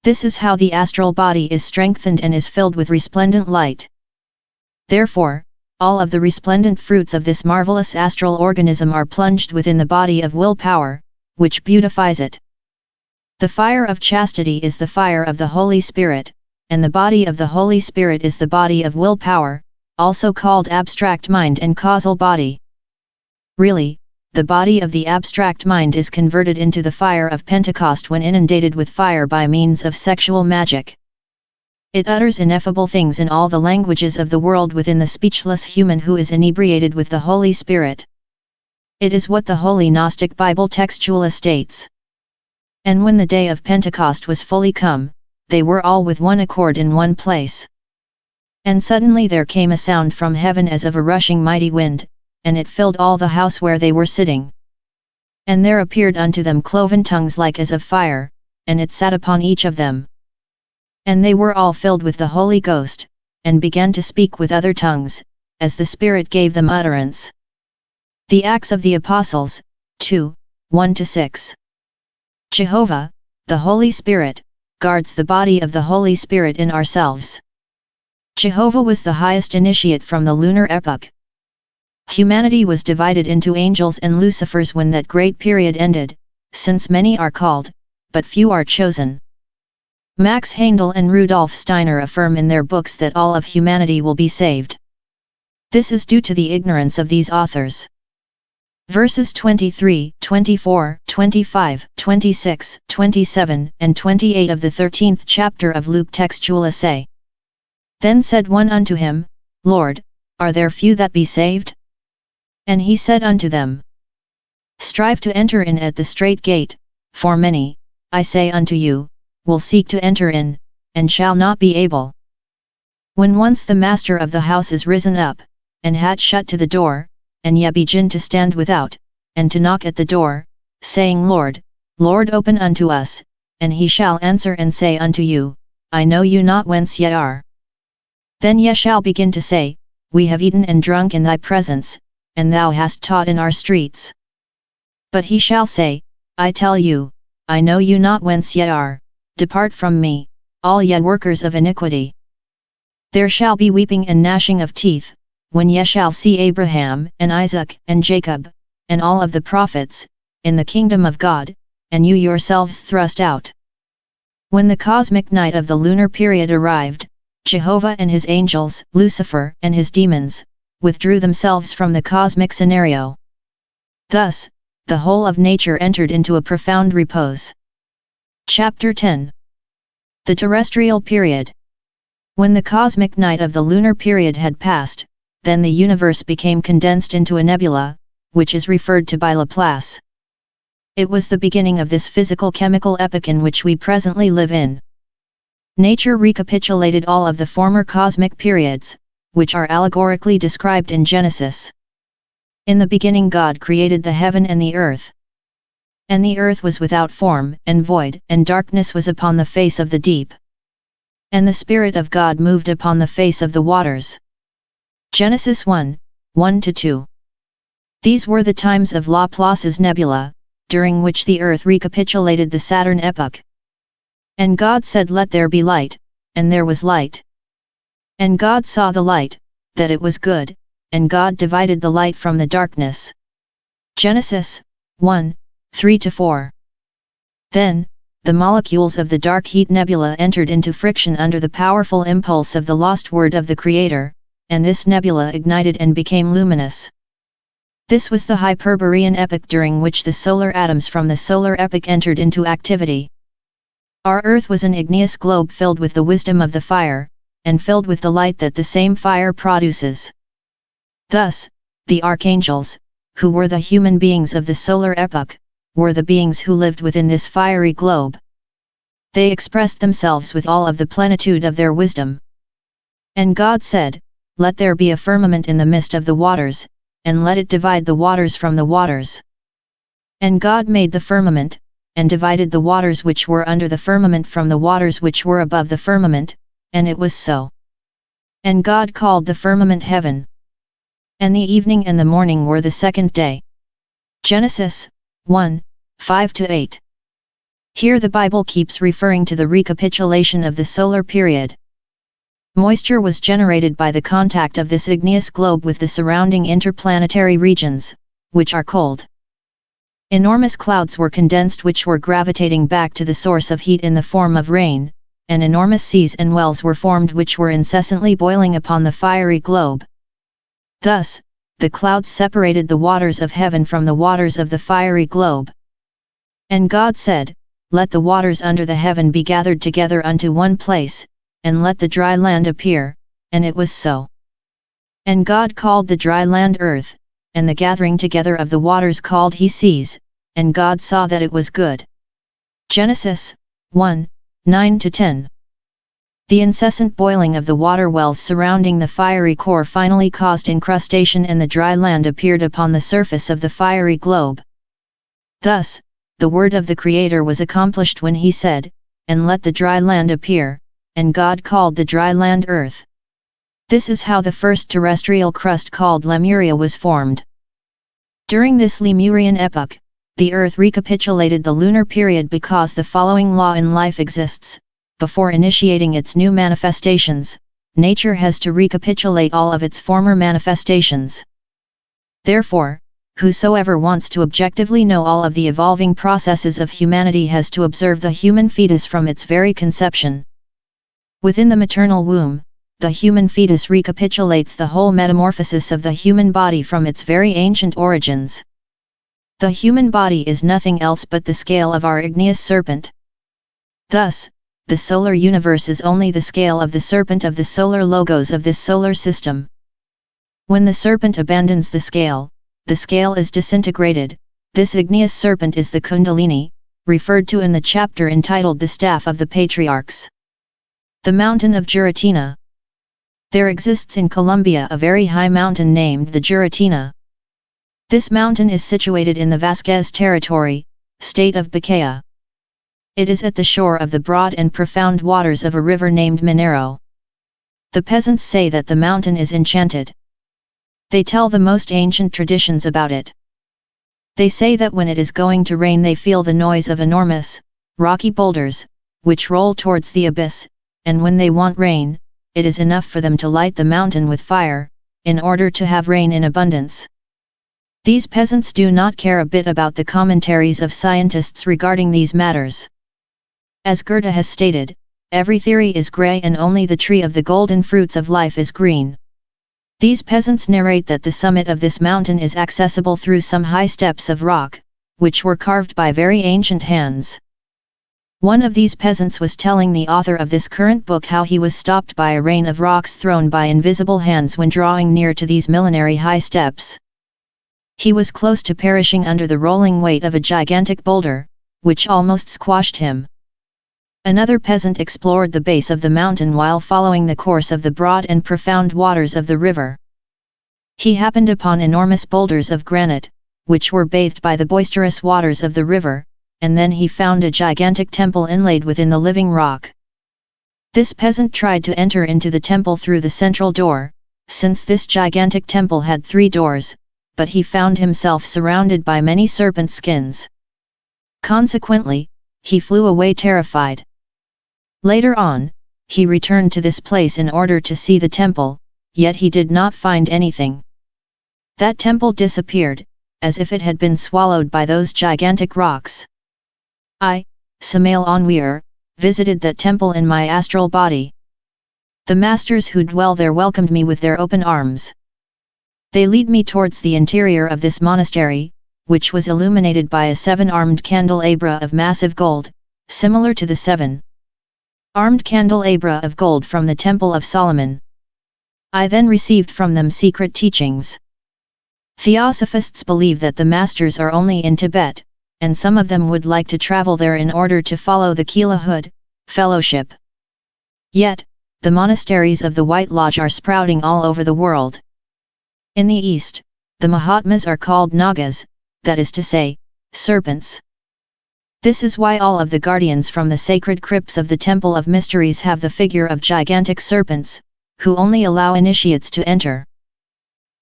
S1: This is how the astral body is strengthened and is filled with resplendent light. Therefore, all of the resplendent fruits of this marvelous astral organism are plunged within the body of willpower, which beautifies it. The fire of chastity is the fire of the Holy Spirit, and the body of the Holy Spirit is the body of willpower, also called abstract mind and causal body. Really, the body of the abstract mind is converted into the fire of Pentecost when inundated with fire by means of sexual magic. It utters ineffable things in all the languages of the world within the speechless human who is inebriated with the Holy Spirit. It is what the Holy Gnostic Bible textually states. And when the day of Pentecost was fully come, they were all with one accord in one place. And suddenly there came a sound from heaven as of a rushing mighty wind, and it filled all the house where they were sitting. And there appeared unto them cloven tongues like as of fire, and it sat upon each of them. And they were all filled with the Holy Ghost, and began to speak with other tongues, as the Spirit gave them utterance. The Acts of the Apostles, 2, 1-6. Jehovah, the Holy Spirit, guards the body of the Holy Spirit in ourselves. Jehovah was the highest initiate from the lunar epoch. Humanity was divided into angels and Lucifers when that great period ended, since many are called, but few are chosen. Max Heindel and Rudolf Steiner affirm in their books that all of humanity will be saved. This is due to the ignorance of these authors. Verses 23, 24, 25, 26, 27, and 28 of the 13th chapter of Luke textually say. Then said one unto him, Lord, are there few that be saved? And he said unto them, Strive to enter in at the strait gate, for many, I say unto you, will seek to enter in, and shall not be able. When once the master of the house is risen up, and had shut to the door, and ye begin to stand without, and to knock at the door, saying, Lord, Lord, open unto us, and he shall answer and say unto you, I know you not whence ye are. Then ye shall begin to say, We have eaten and drunk in thy presence, and thou hast taught in our streets. But he shall say, I tell you, I know you not whence ye are, depart from me, all ye workers of iniquity. There shall be weeping and gnashing of teeth, when ye shall see Abraham, and Isaac, and Jacob, and all of the prophets, in the kingdom of God, and you yourselves thrust out. When the cosmic night of the lunar period arrived, Jehovah and his angels, Lucifer and his demons, withdrew themselves from the cosmic scenario. Thus, the whole of nature entered into a profound repose. Chapter 10. The terrestrial period. When the cosmic night of the lunar period had passed, then the universe became condensed into a nebula, which is referred to by Laplace. It was the beginning of this physical-chemical epoch in which we presently live in. Nature recapitulated all of the former cosmic periods, which are allegorically described in Genesis. In the beginning God created the heaven and the earth. And the earth was without form and void, and darkness was upon the face of the deep. And the Spirit of God moved upon the face of the waters. Genesis 1, 1-2. These were the times of Laplace's nebula, during which the earth recapitulated the Saturn epoch. And God said, Let there be light, and there was light. And God saw the light, that it was good, and God divided the light from the darkness. Genesis 1, 3-4. Then, the molecules of the dark heat nebula entered into friction under the powerful impulse of the lost word of the Creator, and this nebula ignited and became luminous. This was the Hyperborean epoch during which the solar atoms from the solar epoch entered into activity. Our earth was an igneous globe filled with the wisdom of the fire, and filled with the light that the same fire produces. Thus, the archangels, who were the human beings of the solar epoch, were the beings who lived within this fiery globe. They expressed themselves with all of the plenitude of their wisdom. And God said, Let there be a firmament in the midst of the waters, and let it divide the waters from the waters. And God made the firmament, and divided the waters which were under the firmament from the waters which were above the firmament, and it was so. And God called the firmament heaven. And the evening and the morning were the second day. Genesis 1, 5-8. Here the Bible keeps referring to the recapitulation of the solar period. Moisture was generated by the contact of this igneous globe with the surrounding interplanetary regions, which are cold. Enormous clouds were condensed which were gravitating back to the source of heat in the form of rain, and enormous seas and wells were formed which were incessantly boiling upon the fiery globe. Thus, the clouds separated the waters of heaven from the waters of the fiery globe. And God said, Let the waters under the heaven be gathered together unto one place, and let the dry land appear, and it was so. And God called the dry land earth, and the gathering together of the waters called he seas, and God saw that it was good. Genesis 1, 9-10. The incessant boiling of the water wells surrounding the fiery core finally caused incrustation, and the dry land appeared upon the surface of the fiery globe. Thus, the word of the Creator was accomplished when he said, And let the dry land appear, and God called the dry land earth. This is how the first terrestrial crust called Lemuria was formed. During this Lemurian epoch, the earth recapitulated the lunar period because the following law in life exists: before initiating its new manifestations, nature has to recapitulate all of its former manifestations. Therefore, whosoever wants to objectively know all of the evolving processes of humanity has to observe the human fetus from its very conception. Within the maternal womb, the human fetus recapitulates the whole metamorphosis of the human body from its very ancient origins. The human body is nothing else but the scale of our igneous serpent. Thus, the solar universe is only the scale of the serpent of the solar logos of this solar system. When the serpent abandons the scale is disintegrated, this igneous serpent is the Kundalini, referred to in the chapter entitled The Staff of the Patriarchs. The Mountain of Juratina. There exists in Colombia a very high mountain named the Juratina. This mountain is situated in the Vasquez territory, state of Bacaya. It is at the shore of the broad and profound waters of a river named Minero. The peasants say that the mountain is enchanted. They tell the most ancient traditions about it. They say that when it is going to rain they feel the noise of enormous, rocky boulders, which roll towards the abyss, and when they want rain, it is enough for them to light the mountain with fire, in order to have rain in abundance. These peasants do not care a bit about the commentaries of scientists regarding these matters. As Goethe has stated, every theory is grey and only the tree of the golden fruits of life is green. These peasants narrate that the summit of this mountain is accessible through some high steps of rock, which were carved by very ancient hands. One of these peasants was telling the author of this current book how he was stopped by a rain of rocks thrown by invisible hands when drawing near to these millenary high steps. He was close to perishing under the rolling weight of a gigantic boulder, which almost squashed him. Another peasant explored the base of the mountain while following the course of the broad and profound waters of the river. He happened upon enormous boulders of granite, which were bathed by the boisterous waters of the river, and then he found a gigantic temple inlaid within the living rock. This peasant tried to enter into the temple through the central door, since this gigantic temple had 3 doors, but he found himself surrounded by many serpent skins. Consequently, he flew away terrified. Later on, he returned to this place in order to see the temple, yet he did not find anything. That temple disappeared, as if it had been swallowed by those gigantic rocks. I, Samael Aun Weor, visited that temple in my astral body. The masters who dwell there welcomed me with their open arms. They lead me towards the interior of this monastery, which was illuminated by a 7-armed candelabra of massive gold, similar to the 7-armed candelabra of gold from the Temple of Solomon. I then received from them secret teachings. Theosophists believe that the masters are only in Tibet, and some of them would like to travel there in order to follow the Kilahud fellowship. Yet, the monasteries of the White Lodge are sprouting all over the world. In the East, the Mahatmas are called Nagas, that is to say, serpents. This is why all of the guardians from the sacred crypts of the Temple of Mysteries have the figure of gigantic serpents, who only allow initiates to enter.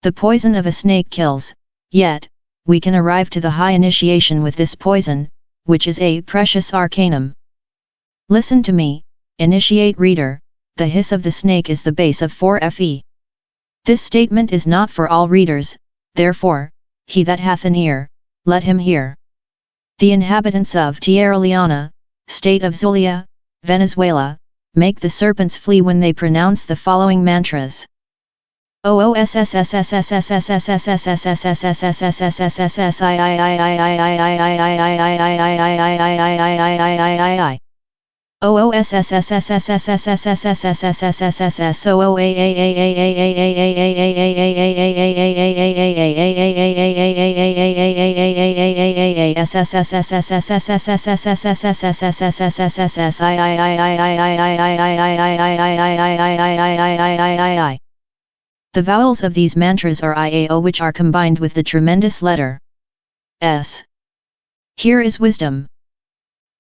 S1: The poison of a snake kills, yet, we can arrive to the high initiation with this poison, which is a precious arcanum. Listen to me, initiate reader, the hiss of the snake is the base of 4fe. This statement is not for all readers, therefore, he that hath an ear, let him hear. The inhabitants of Tierra Leona, state of Zulia, Venezuela, make the serpents flee when they pronounce the following mantras. The vowels of these mantras are IAO, which are combined with the tremendous letter S. Here is wisdom.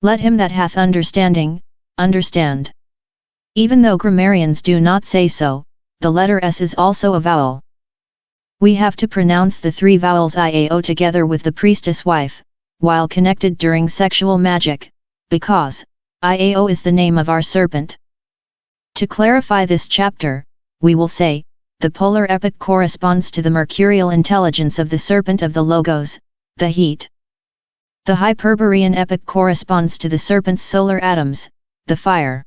S1: Let him that hath understanding, understand. Even though grammarians do not say so, the letter S is also a vowel. We have to pronounce the 3 vowels IAO together with the priestess wife, while connected during sexual magic, because IAO is the name of our serpent. To clarify this chapter, we will say, the polar epoch corresponds to the mercurial intelligence of the serpent of the Logos, the heat. The Hyperborean epoch corresponds to the serpent's solar atoms, the fire.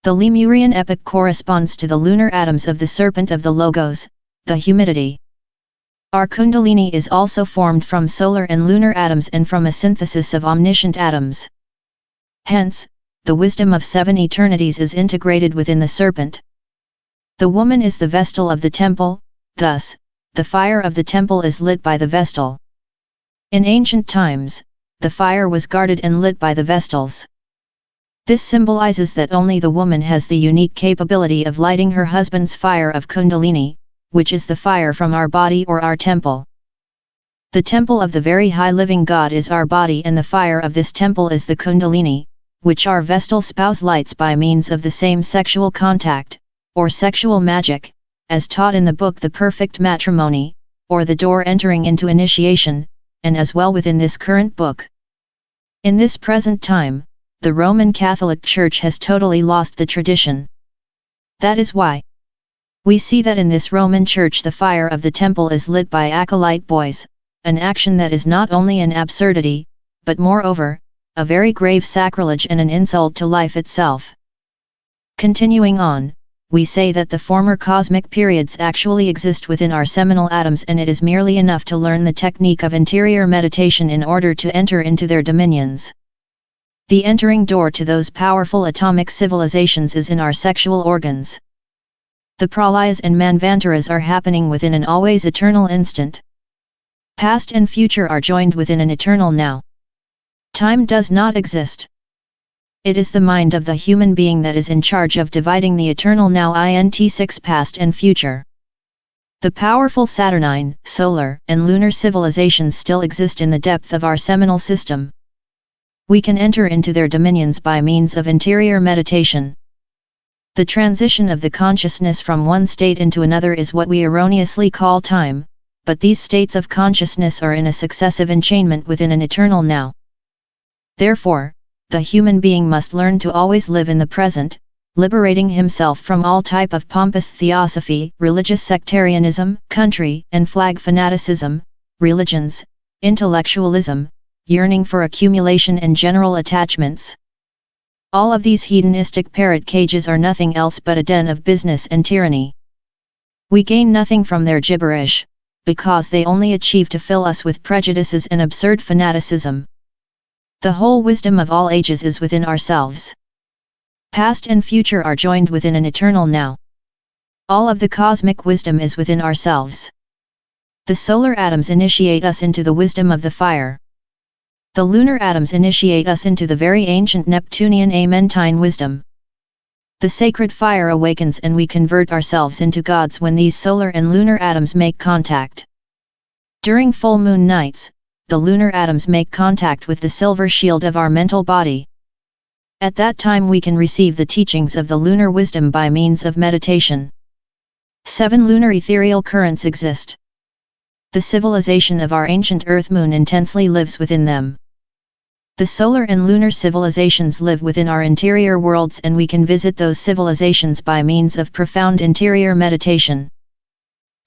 S1: The Lemurian epoch corresponds to the lunar atoms of the serpent of the Logos, the humidity. Our Kundalini is also formed from solar and lunar atoms and from a synthesis of omniscient atoms. Hence, the wisdom of 7 eternities is integrated within the serpent. The woman is the vestal of the temple, thus, the fire of the temple is lit by the vestal. In ancient times, the fire was guarded and lit by the Vestals. This symbolizes that only the woman has the unique capability of lighting her husband's fire of Kundalini, which is the fire from our body or our temple. The temple of the very high living God is our body, and the fire of this temple is the Kundalini, which our Vestal spouse lights by means of the same sexual contact, or sexual magic, as taught in the book The Perfect Matrimony, or The Door Entering into Initiation, and as well within this current book. In this present time, the Roman Catholic Church has totally lost the tradition. That is why we see that in this Roman Church the fire of the temple is lit by acolyte boys, an action that is not only an absurdity, but moreover, a very grave sacrilege and an insult to life itself. Continuing on, we say that the former cosmic periods actually exist within our seminal atoms, and it is merely enough to learn the technique of interior meditation in order to enter into their dominions. The entering door to those powerful atomic civilizations is in our sexual organs. The pralayas and manvantaras are happening within an always eternal instant. Past and future are joined within an eternal now. Time does not exist. It is the mind of the human being that is in charge of dividing the eternal now int 6 past and future. The powerful Saturnine, solar, and lunar civilizations still exist in the depth of our seminal system. We can enter into their dominions by means of interior meditation. The transition of the consciousness from one state into another is what we erroneously call time, but these states of consciousness are in a successive enchainment within an eternal now. Therefore, the human being must learn to always live in the present, liberating himself from all type of pompous theosophy, religious sectarianism, country and flag fanaticism, religions, intellectualism, yearning for accumulation and general attachments. All of these hedonistic parrot cages are nothing else but a den of business and tyranny. We gain nothing from their gibberish, because they only achieve to fill us with prejudices and absurd fanaticism. The whole wisdom of all ages is within ourselves. Past and future are joined within an eternal now. All of the cosmic wisdom is within ourselves. The solar atoms initiate us into the wisdom of the fire. The lunar atoms initiate us into the very ancient Neptunian Amentine wisdom. The sacred fire awakens and we convert ourselves into gods when these solar and lunar atoms make contact. During full moon nights, the lunar atoms make contact with the silver shield of our mental body. At that time we can receive the teachings of the lunar wisdom by means of meditation. 7 lunar ethereal currents exist. The civilization of our ancient Earth Moon intensely lives within them. The solar and lunar civilizations live within our interior worlds, and we can visit those civilizations by means of profound interior meditation.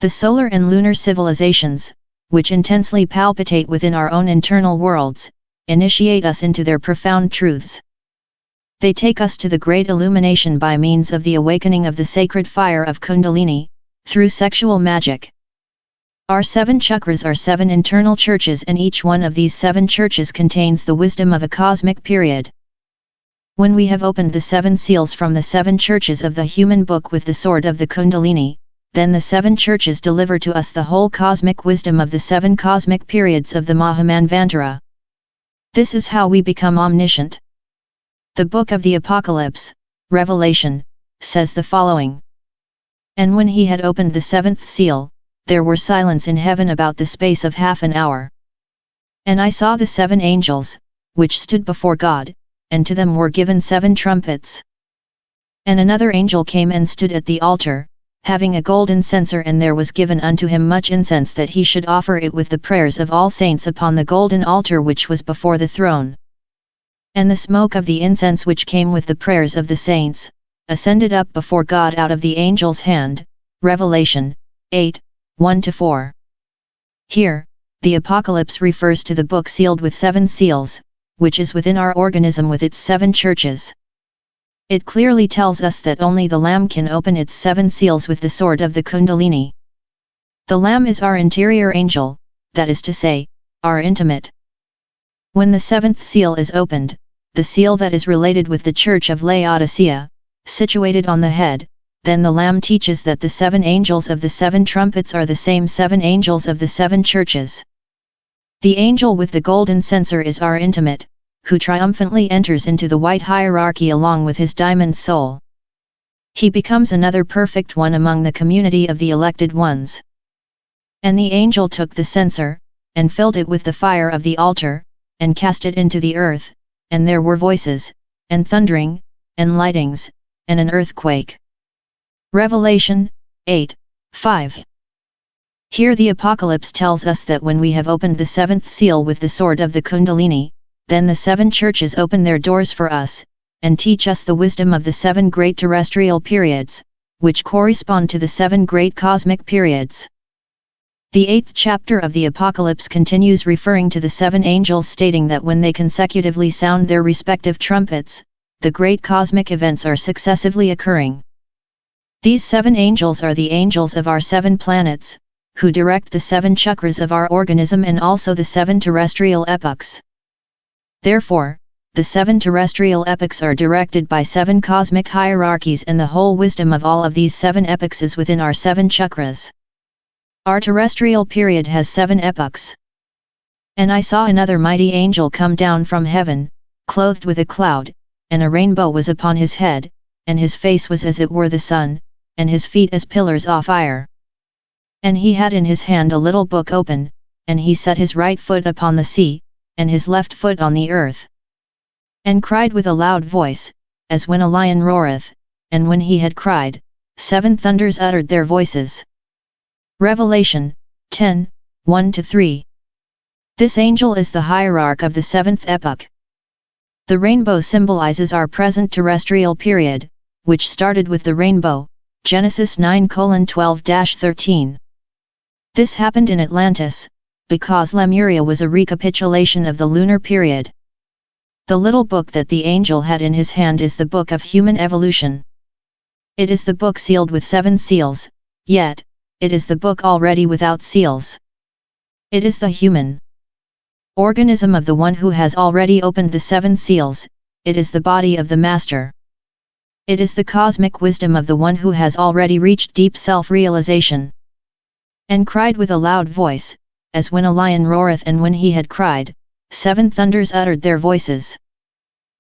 S1: The solar and lunar civilizations, which intensely palpitate within our own internal worlds, initiate us into their profound truths. They take us to the great illumination by means of the awakening of the sacred fire of Kundalini, through sexual magic. Our 7 chakras are 7 internal churches, and each one of these 7 churches contains the wisdom of a cosmic period. When we have opened the 7 seals from the 7 churches of the human book with the sword of the Kundalini, then the 7 churches deliver to us the whole cosmic wisdom of the 7 cosmic periods of the Mahamanvantara. This is how we become omniscient. The book of the Apocalypse, Revelation, says the following. And when he had opened the 7th seal, there were silence in heaven about the space of half an hour. And I saw the 7 angels, which stood before God, and to them were given 7 trumpets. And another angel came and stood at the altar, having a golden censer, and there was given unto him much incense, that he should offer it with the prayers of all saints upon the golden altar which was before the throne. And the smoke of the incense which came with the prayers of the saints, ascended up before God out of the angel's hand. Revelation 8, 1-4. Here, the Apocalypse refers to the book sealed with 7 seals, which is within our organism with its 7 churches. It clearly tells us that only the Lamb can open its 7 seals with the sword of the Kundalini. The Lamb is our interior angel, that is to say, our intimate. When the 7th seal is opened, the seal that is related with the church of Laodicea, situated on the head, then the Lamb teaches that the 7 angels of the 7 trumpets are the same 7 angels of the 7 churches. The angel with the golden censer is our intimate, who triumphantly enters into the white hierarchy along with his diamond soul. He becomes another perfect one among the community of the elected ones. And the angel took the censer, and filled it with the fire of the altar, and cast it into the earth, and there were voices, and thundering, and lightnings, and an earthquake. Revelation 8:5. Here the Apocalypse tells us that when we have opened the seventh seal with the sword of the Kundalini, then the seven churches open their doors for us, and teach us the wisdom of the seven great terrestrial periods, which correspond to the seven great cosmic periods. The 8th chapter of the Apocalypse continues referring to the seven angels, stating that when they consecutively sound their respective trumpets, the great cosmic events are successively occurring. These seven angels are the angels of our seven planets, who direct the seven chakras of our organism and also the seven terrestrial epochs. Therefore, the seven terrestrial epochs are directed by seven cosmic hierarchies, and the whole wisdom of all of these seven epochs is within our seven chakras. Our terrestrial period has seven epochs. And I saw another mighty angel come down from heaven, clothed with a cloud, and a rainbow was upon his head, and his face was as it were the sun, and his feet as pillars of fire. And he had in his hand a little book open, and he set his right foot upon the sea, and his left foot on the earth. And cried with a loud voice, as when a lion roareth, and when he had cried, seven thunders uttered their voices. Revelation 10:1-3. This angel is the hierarch of the seventh epoch. The rainbow symbolizes our present terrestrial period, which started with the rainbow, Genesis 9:12-13. This happened in Atlantis, because Lemuria was a recapitulation of the lunar period. The little book that the angel had in his hand is the book of human evolution. It is the book sealed with seven seals, yet, it is the book already without seals. It is the human organism of the one who has already opened the seven seals, it is the body of the master. It is the cosmic wisdom of the one who has already reached deep self-realization. And cried with a loud voice, as when a lion roareth, and when he had cried, seven thunders uttered their voices.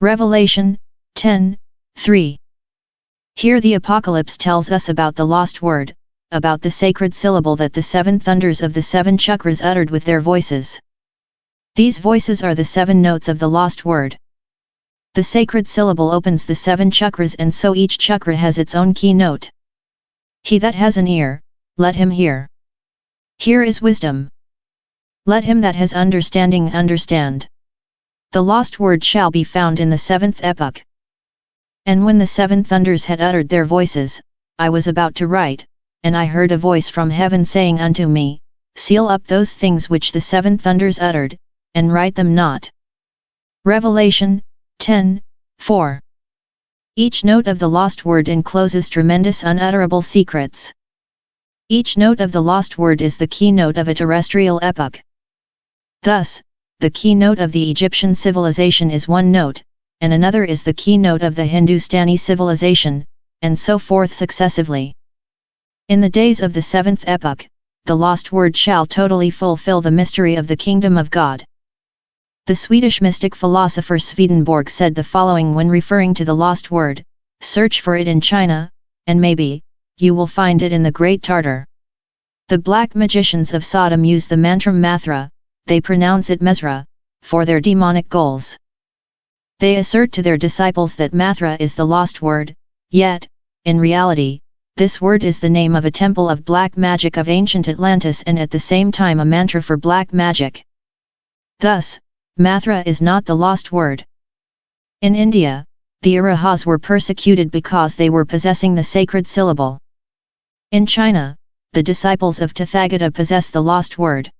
S1: Revelation 10:3. Here the Apocalypse tells us about the lost word, about the sacred syllable that the seven thunders of the seven chakras uttered with their voices. These voices are the seven notes of the lost word. The sacred syllable opens the seven chakras, and so each chakra has its own key note. He that has an ear, let him hear. Here is wisdom. Let him that has understanding understand. The lost word shall be found in the seventh epoch. And when the seven thunders had uttered their voices, I was about to write, and I heard a voice from heaven saying unto me, seal up those things which the seven thunders uttered, and write them not. Revelation 10:4. Each note of the lost word encloses tremendous unutterable secrets. Each note of the lost word is the keynote of a terrestrial epoch. Thus, the keynote of the Egyptian civilization is one note, and another is the keynote of the Hindustani civilization, and so forth successively. In the days of the seventh epoch, the lost word shall totally fulfill the mystery of the kingdom of God. The Swedish mystic philosopher Swedenborg said the following when referring to the lost word: search for it in China, and maybe, you will find it in the Great Tartar. The black magicians of Sodom use the mantra Mathra, they pronounce it Mesra, for their demonic goals. They assert to their disciples that Mathra is the lost word, yet, in reality, this word is the name of a temple of black magic of ancient Atlantis and at the same time a mantra for black magic. Thus, Mathra is not the lost word. In India, the Arahats were persecuted because they were possessing the sacred syllable. In China, the disciples of Tathagata possess the lost word.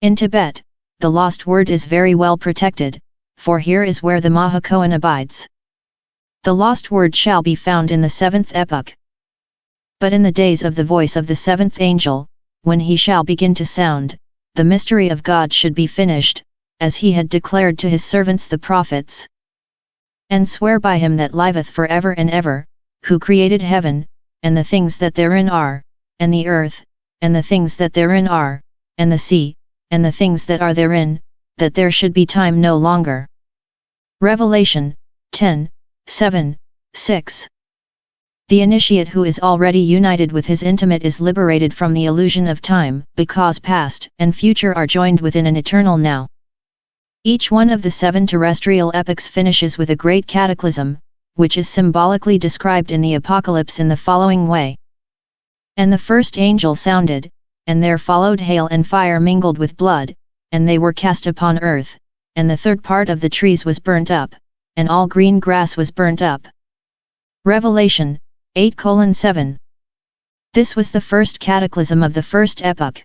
S1: In Tibet, the lost word is very well protected, for here is where the Mahakoan abides. The lost word shall be found in the seventh epoch. But in the days of the voice of the seventh angel, when he shall begin to sound, the mystery of God should be finished, as he had declared to his servants the prophets. And swear by him that liveth for ever and ever, who created heaven, and the things that therein are, and the earth, and the things that therein are, and the sea, and the things that are therein, that there should be time no longer. Revelation 10:7, 6. The initiate who is already united with his intimate is liberated from the illusion of time, because past and future are joined within an eternal now. Each one of the 7 terrestrial epochs finishes with a great cataclysm, which is symbolically described in the Apocalypse in the following way. And the first angel sounded, and there followed hail and fire mingled with blood, and they were cast upon earth, and the third part of the trees was burnt up, and all green grass was burnt up. Revelation 8:7. This was the first cataclysm of the first epoch.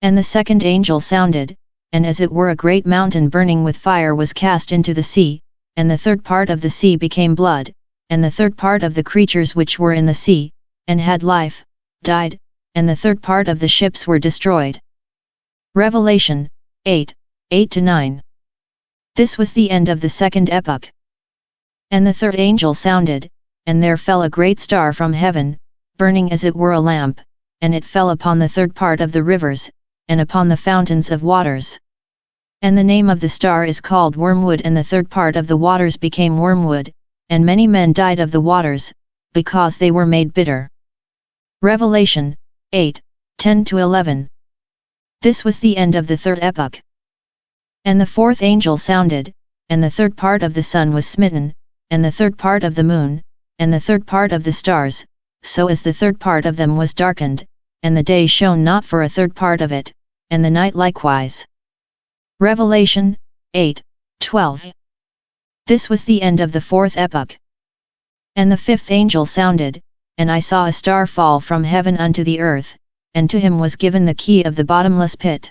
S1: And the second angel sounded, and as it were a great mountain burning with fire was cast into the sea, and the third part of the sea became blood, and the third part of the creatures which were in the sea, and had life, died, and the third part of the ships were destroyed. Revelation 8:8-9. This was the end of the second epoch. And the third angel sounded, and there fell a great star from heaven, burning as it were a lamp, and it fell upon the third part of the rivers, and upon the fountains of waters. And the name of the star is called Wormwood, and the third part of the waters became wormwood, and many men died of the waters, because they were made bitter. Revelation 8:10-11. This was the end of the third epoch. And the fourth angel sounded, and the third part of the sun was smitten, and the third part of the moon, and the third part of the stars, so as the third part of them was darkened, and the day shone not for a third part of it, and the night likewise. Revelation 8:12. This was the end of the fourth epoch. And the fifth angel sounded, and I saw a star fall from heaven unto the earth, and to him was given the key of the bottomless pit.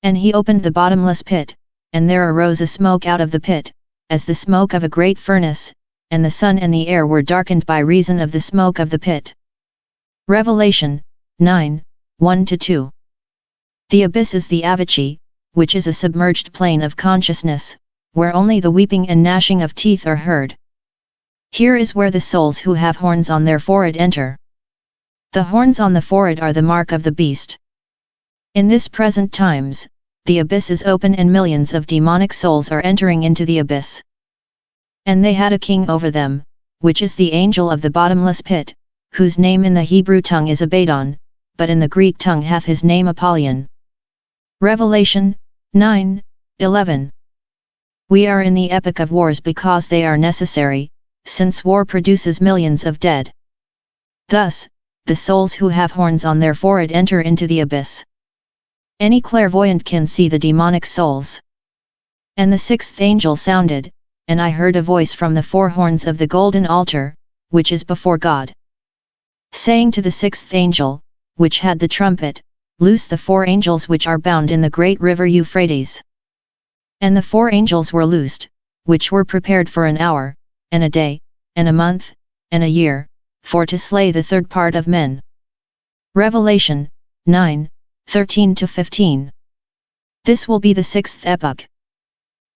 S1: And he opened the bottomless pit, and there arose a smoke out of the pit, as the smoke of a great furnace, and the sun and the air were darkened by reason of the smoke of the pit. Revelation 9:1-2. The abyss is the avachi, which is a submerged plane of consciousness, where only the weeping and gnashing of teeth are heard. Here is where the souls who have horns on their forehead enter. The horns on the forehead are the mark of the beast. In this present times, the abyss is open and millions of demonic souls are entering into the abyss. And they had a king over them, which is the angel of the bottomless pit, whose name in the Hebrew tongue is Abaddon, but in the Greek tongue hath his name Apollyon. Revelation 9:11. We are in the epoch of wars because they are necessary, since war produces millions of dead. Thus, the souls who have horns on their forehead enter into the abyss. Any clairvoyant can see the demonic souls. And the sixth angel sounded, and I heard a voice from the 4 horns of the golden altar, which is before God, saying to the sixth angel, which had the trumpet, Loose the 4 angels which are bound in the great river Euphrates. And the 4 angels were loosed, which were prepared for an hour, and a day, and a month, and a year, for to slay the third part of men. Revelation 9:13-15. This will be the 6th epoch.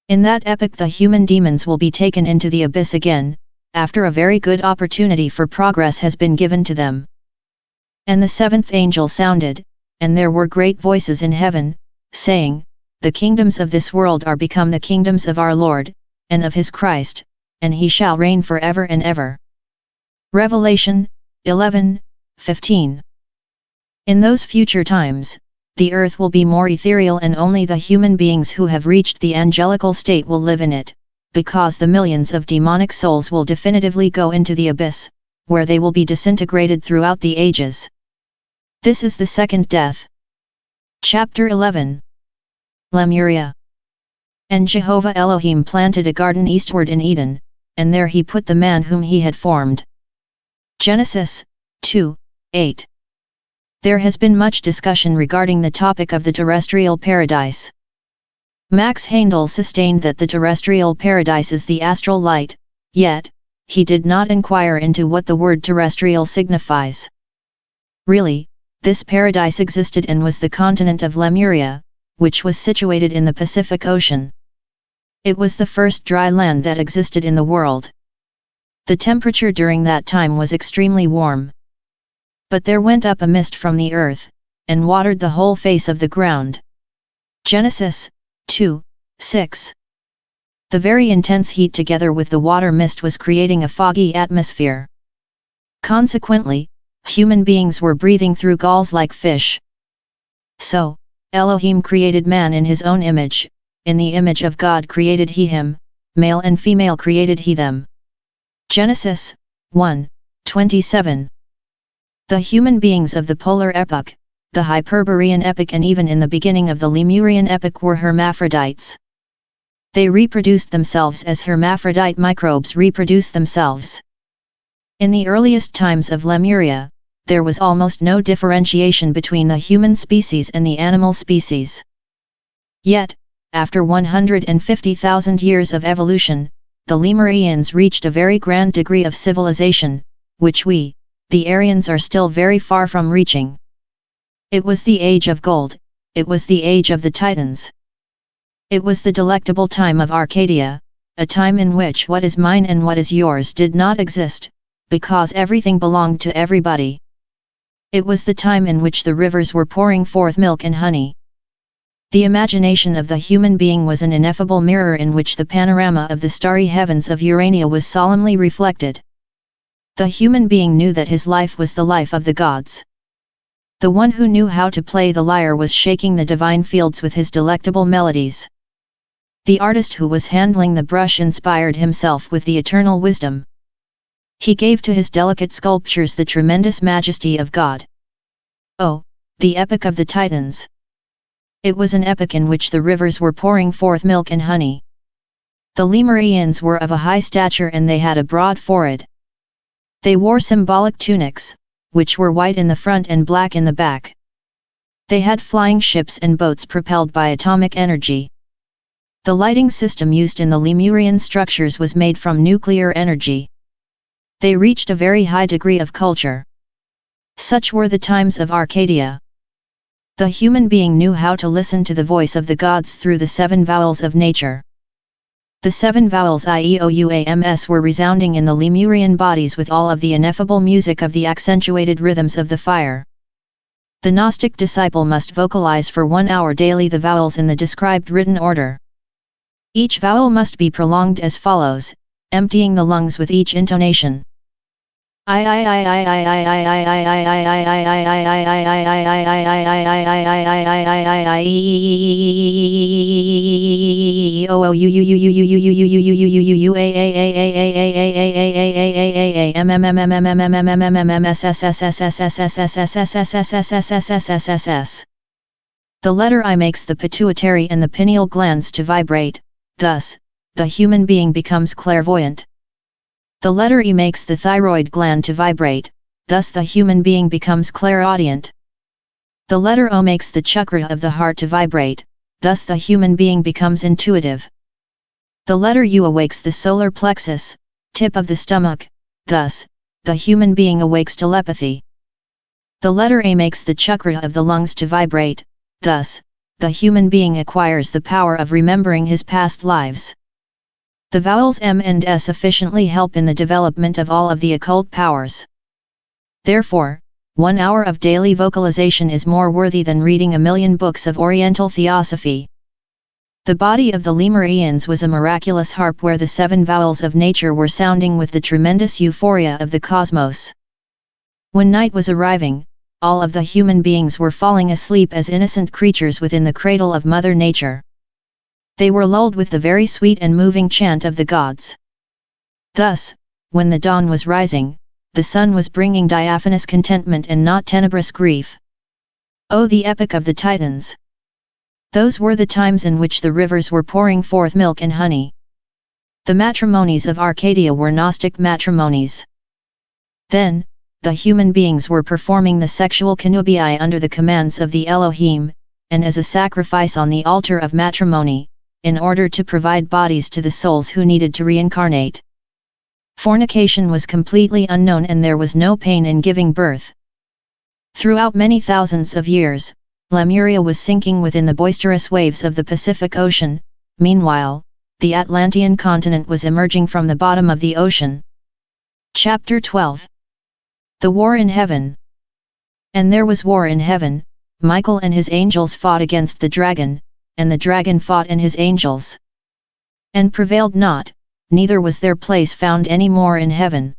S1: In that epoch the human demons will be taken into the abyss again, after a very good opportunity for progress has been given to them. And the 7th angel sounded, and there were great voices in heaven, saying, The kingdoms of this world are become the kingdoms of our Lord, and of his Christ, and he shall reign forever and ever. Revelation 11:15. In those future times, the earth will be more ethereal and only the human beings who have reached the angelical state will live in it, because the millions of demonic souls will definitively go into the abyss, where they will be disintegrated throughout the ages. This is the second death. Chapter 11. Lemuria. And Jehovah Elohim planted a garden eastward in Eden, and there he put the man whom he had formed. Genesis 2:8. There has been much discussion regarding the topic of the terrestrial paradise. Max Heindel sustained that the terrestrial paradise is the astral light, yet, he did not inquire into what the word terrestrial signifies. Really, this paradise existed and was the continent of Lemuria, which was situated in the Pacific Ocean. It was the first dry land that existed in the world. The temperature during that time was extremely warm. But there went up a mist from the earth, and watered the whole face of the ground. Genesis 2:6. The very intense heat together with the water mist was creating a foggy atmosphere. Consequently, human beings were breathing through galls like fish. So, Elohim created man in his own image, in the image of God created he him, male and female created he them. Genesis 1:27. The human beings of the Polar Epoch, the Hyperborean Epoch and even in the beginning of the Lemurian Epoch were hermaphrodites. They reproduced themselves as hermaphrodite microbes reproduce themselves. In the earliest times of Lemuria, there was almost no differentiation between the human species and the animal species. Yet, after 150,000 years of evolution, the Lemurians reached a very grand degree of civilization, which we, the Aryans, are still very far from reaching. It was the age of gold, it was the age of the Titans. It was the delectable time of Arcadia, a time in which what is mine and what is yours did not exist, because everything belonged to everybody. It was the time in which the rivers were pouring forth milk and honey. The imagination of the human being was an ineffable mirror in which the panorama of the starry heavens of Urania was solemnly reflected. The human being knew that his life was the life of the gods. The one who knew how to play the lyre was shaking the divine fields with his delectable melodies. The artist who was handling the brush inspired himself with the eternal wisdom. He gave to his delicate sculptures the tremendous majesty of God. Oh, the epoch of the Titans! It was an epoch in which the rivers were pouring forth milk and honey. The Lemurians were of a high stature and they had a broad forehead. They wore symbolic tunics, which were white in the front and black in the back. They had flying ships and boats propelled by atomic energy. The lighting system used in the Lemurian structures was made from nuclear energy. They reached a very high degree of culture. Such were the times of Arcadia. The human being knew how to listen to the voice of the gods through the 7 vowels of nature. The 7 vowels IEOUAMS were resounding in the Lemurian bodies with all of the ineffable music of the accentuated rhythms of the fire. The Gnostic disciple must vocalize for 1 hour daily the vowels in the described written order. Each vowel must be prolonged as follows, emptying the lungs with each intonation. The letter I makes the pituitary and the pineal glands to vibrate, thus, the human being becomes clairvoyant. The letter E makes the thyroid gland to vibrate, thus the human being becomes clairaudient. The letter O makes the chakra of the heart to vibrate, thus the human being becomes intuitive. The letter U awakes the solar plexus, tip of the stomach, thus, the human being awakes telepathy. The letter A makes the chakra of the lungs to vibrate, thus, the human being acquires the power of remembering his past lives. The vowels M and S efficiently help in the development of all of the occult powers. Therefore, 1 hour of daily vocalization is more worthy than reading 1,000,000 books of Oriental theosophy. The body of the Lemurians was a miraculous harp where the 7 vowels of nature were sounding with the tremendous euphoria of the cosmos. When night was arriving, all of the human beings were falling asleep as innocent creatures within the cradle of Mother Nature. They were lulled with the very sweet and moving chant of the gods. Thus, when the dawn was rising, the sun was bringing diaphanous contentment and not tenebrous grief. Oh, the epoch of the Titans! Those were the times in which the rivers were pouring forth milk and honey. The matrimonies of Arcadia were Gnostic matrimonies. Then, the human beings were performing the sexual connubii under the commands of the Elohim, and as a sacrifice on the altar of matrimony, in order to provide bodies to the souls who needed to reincarnate. Fornication was completely unknown and there was no pain in giving birth. Throughout many thousands of years, Lemuria was sinking within the boisterous waves of the Pacific Ocean. Meanwhile, the Atlantean continent was emerging from the bottom of the ocean. Chapter 12. The War in Heaven. And there was war in heaven, Michael and his angels fought against the dragon, and the dragon fought and his angels, and prevailed not, neither was their place found any more in heaven.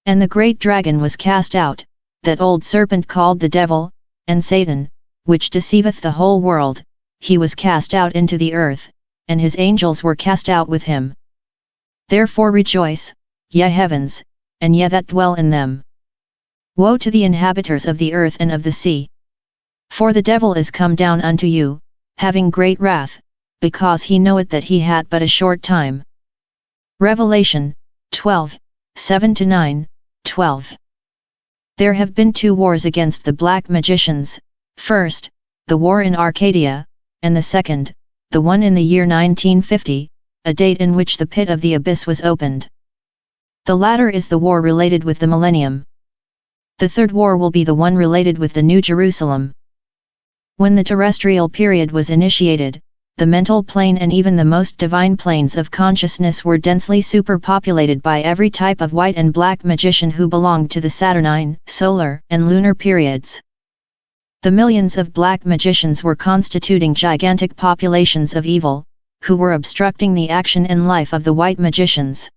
S1: And the great dragon was cast out, that old serpent called the devil, and Satan, which deceiveth the whole world, he was cast out into the earth, and his angels were cast out with him. Therefore rejoice, ye heavens, and ye that dwell in them. Woe to the inhabitants of the earth and of the sea! For the devil is come down unto you, having great wrath, because he knoweth that he had but a short time. Revelation 12, 7-9, 12. There have been 2 wars against the black magicians, first, the war in Arcadia, and the second, the one in the year 1950, a date in which the pit of the abyss was opened. The latter is the war related with the millennium. The third war will be the one related with the New Jerusalem. When the terrestrial period was initiated, the mental plane and even the most divine planes of consciousness were densely superpopulated by every type of white and black magician who belonged to the Saturnine, solar, and lunar periods. The millions of black magicians were constituting gigantic populations of evil, who were obstructing the action and life of the white magicians.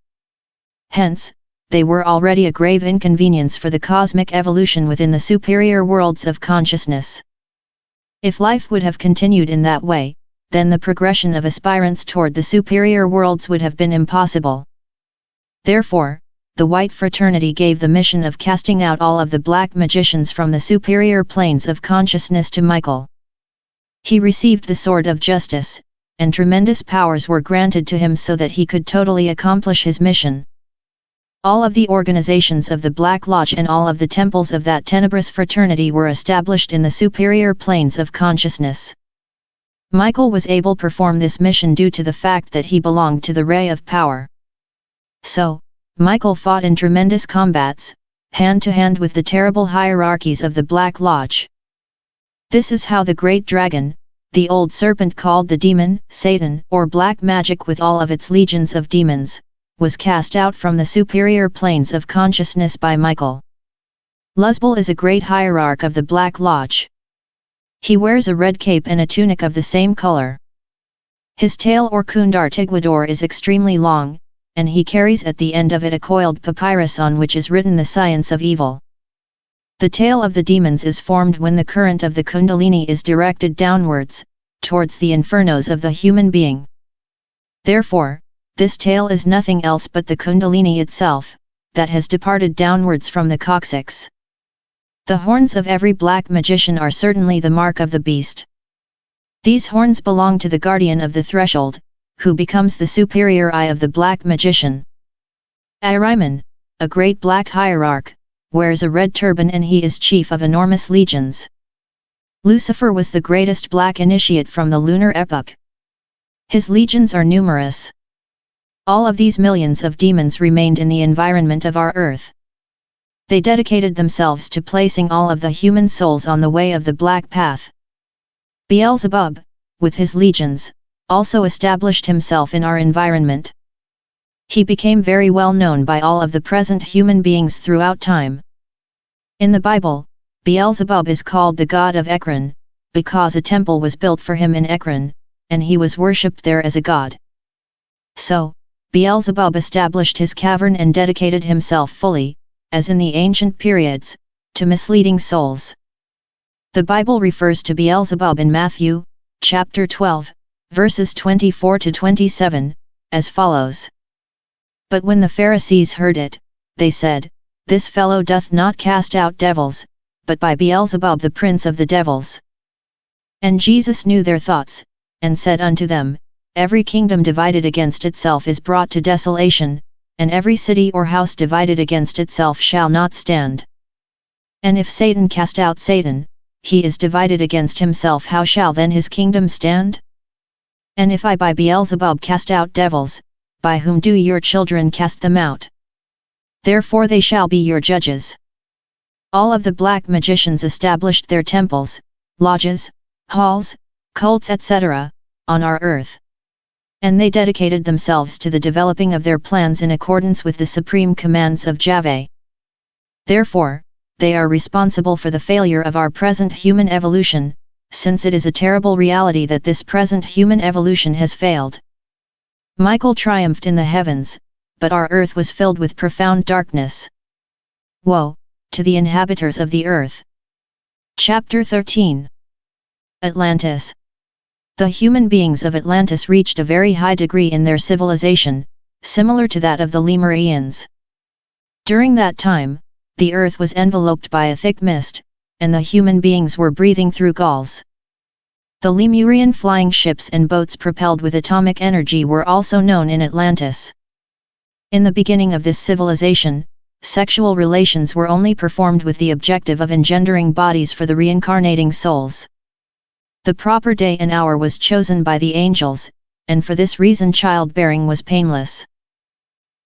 S1: Hence, they were already a grave inconvenience for the cosmic evolution within the superior worlds of consciousness. If life would have continued in that way, then the progression of aspirants toward the superior worlds would have been impossible. Therefore, the white fraternity gave the mission of casting out all of the black magicians from the superior planes of consciousness to Michael. He received the sword of justice, and tremendous powers were granted to him so that he could totally accomplish his mission. All of the organizations of the Black Lodge and all of the temples of that tenebrous fraternity were established in the superior planes of consciousness. Michael was able to perform this mission due to the fact that he belonged to the ray of power. So, Michael fought in tremendous combats, hand to hand with the terrible hierarchies of the Black Lodge. This is how the great dragon, the old serpent called the demon, Satan, or black magic with all of its legions of demons, was cast out from the superior planes of consciousness by Michael. Luzbel is a great hierarch of the Black Lodge. He wears a red cape and a tunic of the same color. His tail or kundar tiguador is extremely long, and he carries at the end of it a coiled papyrus on which is written the science of evil. The tail of the demons is formed when the current of the kundalini is directed downwards, towards the infernos of the human being. Therefore, this tail is nothing else but the kundalini itself, that has departed downwards from the coccyx. The horns of every black magician are certainly the mark of the beast. These horns belong to the guardian of the threshold, who becomes the superior eye of the black magician. Ahriman, a great black hierarch, wears a red turban and he is chief of enormous legions. Lucifer was the greatest black initiate from the lunar epoch. His legions are numerous. All of these millions of demons remained in the environment of our earth. They dedicated themselves to placing all of the human souls on the way of the black path. Beelzebub, with his legions, also established himself in our environment. He became very well known by all of the present human beings throughout time. In the Bible, Beelzebub is called the god of Ekron, because a temple was built for him in Ekron, and he was worshipped there as a god. So, Beelzebub established his cavern and dedicated himself fully, as in the ancient periods, to misleading souls. The Bible refers to Beelzebub in Matthew, chapter 12, verses 24-27, as follows. But when the Pharisees heard it, they said, This fellow doth not cast out devils, but by Beelzebub the prince of the devils. And Jesus knew their thoughts, and said unto them, Every kingdom divided against itself is brought to desolation, and every city or house divided against itself shall not stand. And if Satan cast out Satan, he is divided against himself, how shall then his kingdom stand? And if I by Beelzebub cast out devils, by whom do your children cast them out? Therefore they shall be your judges. All of the black magicians established their temples, lodges, halls, cults etc., on our earth. And they dedicated themselves to the developing of their plans in accordance with the supreme commands of Yahweh. Therefore, they are responsible for the failure of our present human evolution, since it is a terrible reality that this present human evolution has failed. Michael triumphed in the heavens, but our earth was filled with profound darkness. Woe to the inhabitants of the earth. Chapter 13. Atlantis. The human beings of Atlantis reached a very high degree in their civilization, similar to that of the Lemurians. During that time, the earth was enveloped by a thick mist, and the human beings were breathing through galls. The Lemurian flying ships and boats propelled with atomic energy were also known in Atlantis. In the beginning of this civilization, sexual relations were only performed with the objective of engendering bodies for the reincarnating souls. The proper day and hour was chosen by the angels, and for this reason childbearing was painless.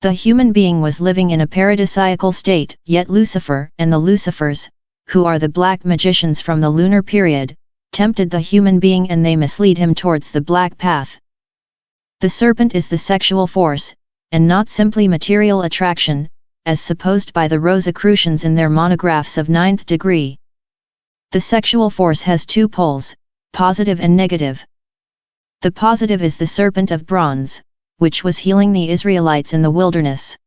S1: The human being was living in a paradisiacal state, yet Lucifer and the Lucifers, who are the black magicians from the lunar period, tempted the human being and they mislead him towards the black path. The serpent is the sexual force, and not simply material attraction, as supposed by the Rosicrucians in their monographs of 9th degree. The sexual force has two poles, positive and negative. The positive is the serpent of bronze, which was healing the Israelites in the wilderness.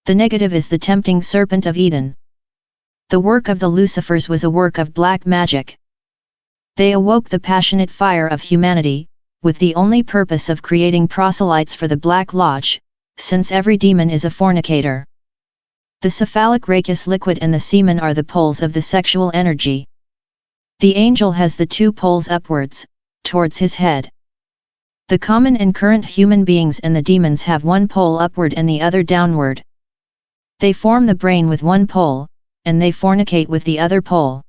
S1: The negative is the tempting serpent of Eden. The work of the Lucifers was a work of black magic. They awoke the passionate fire of humanity, with the only purpose of creating proselytes for the Black Lodge, since every demon is a fornicator. The cephalic rachis liquid and the semen are the poles of the sexual energy. The angel has the two poles upwards, towards his head. The common and current human beings and the demons have one pole upward and the other downward. They form the brain with one pole, and they fornicate with the other pole.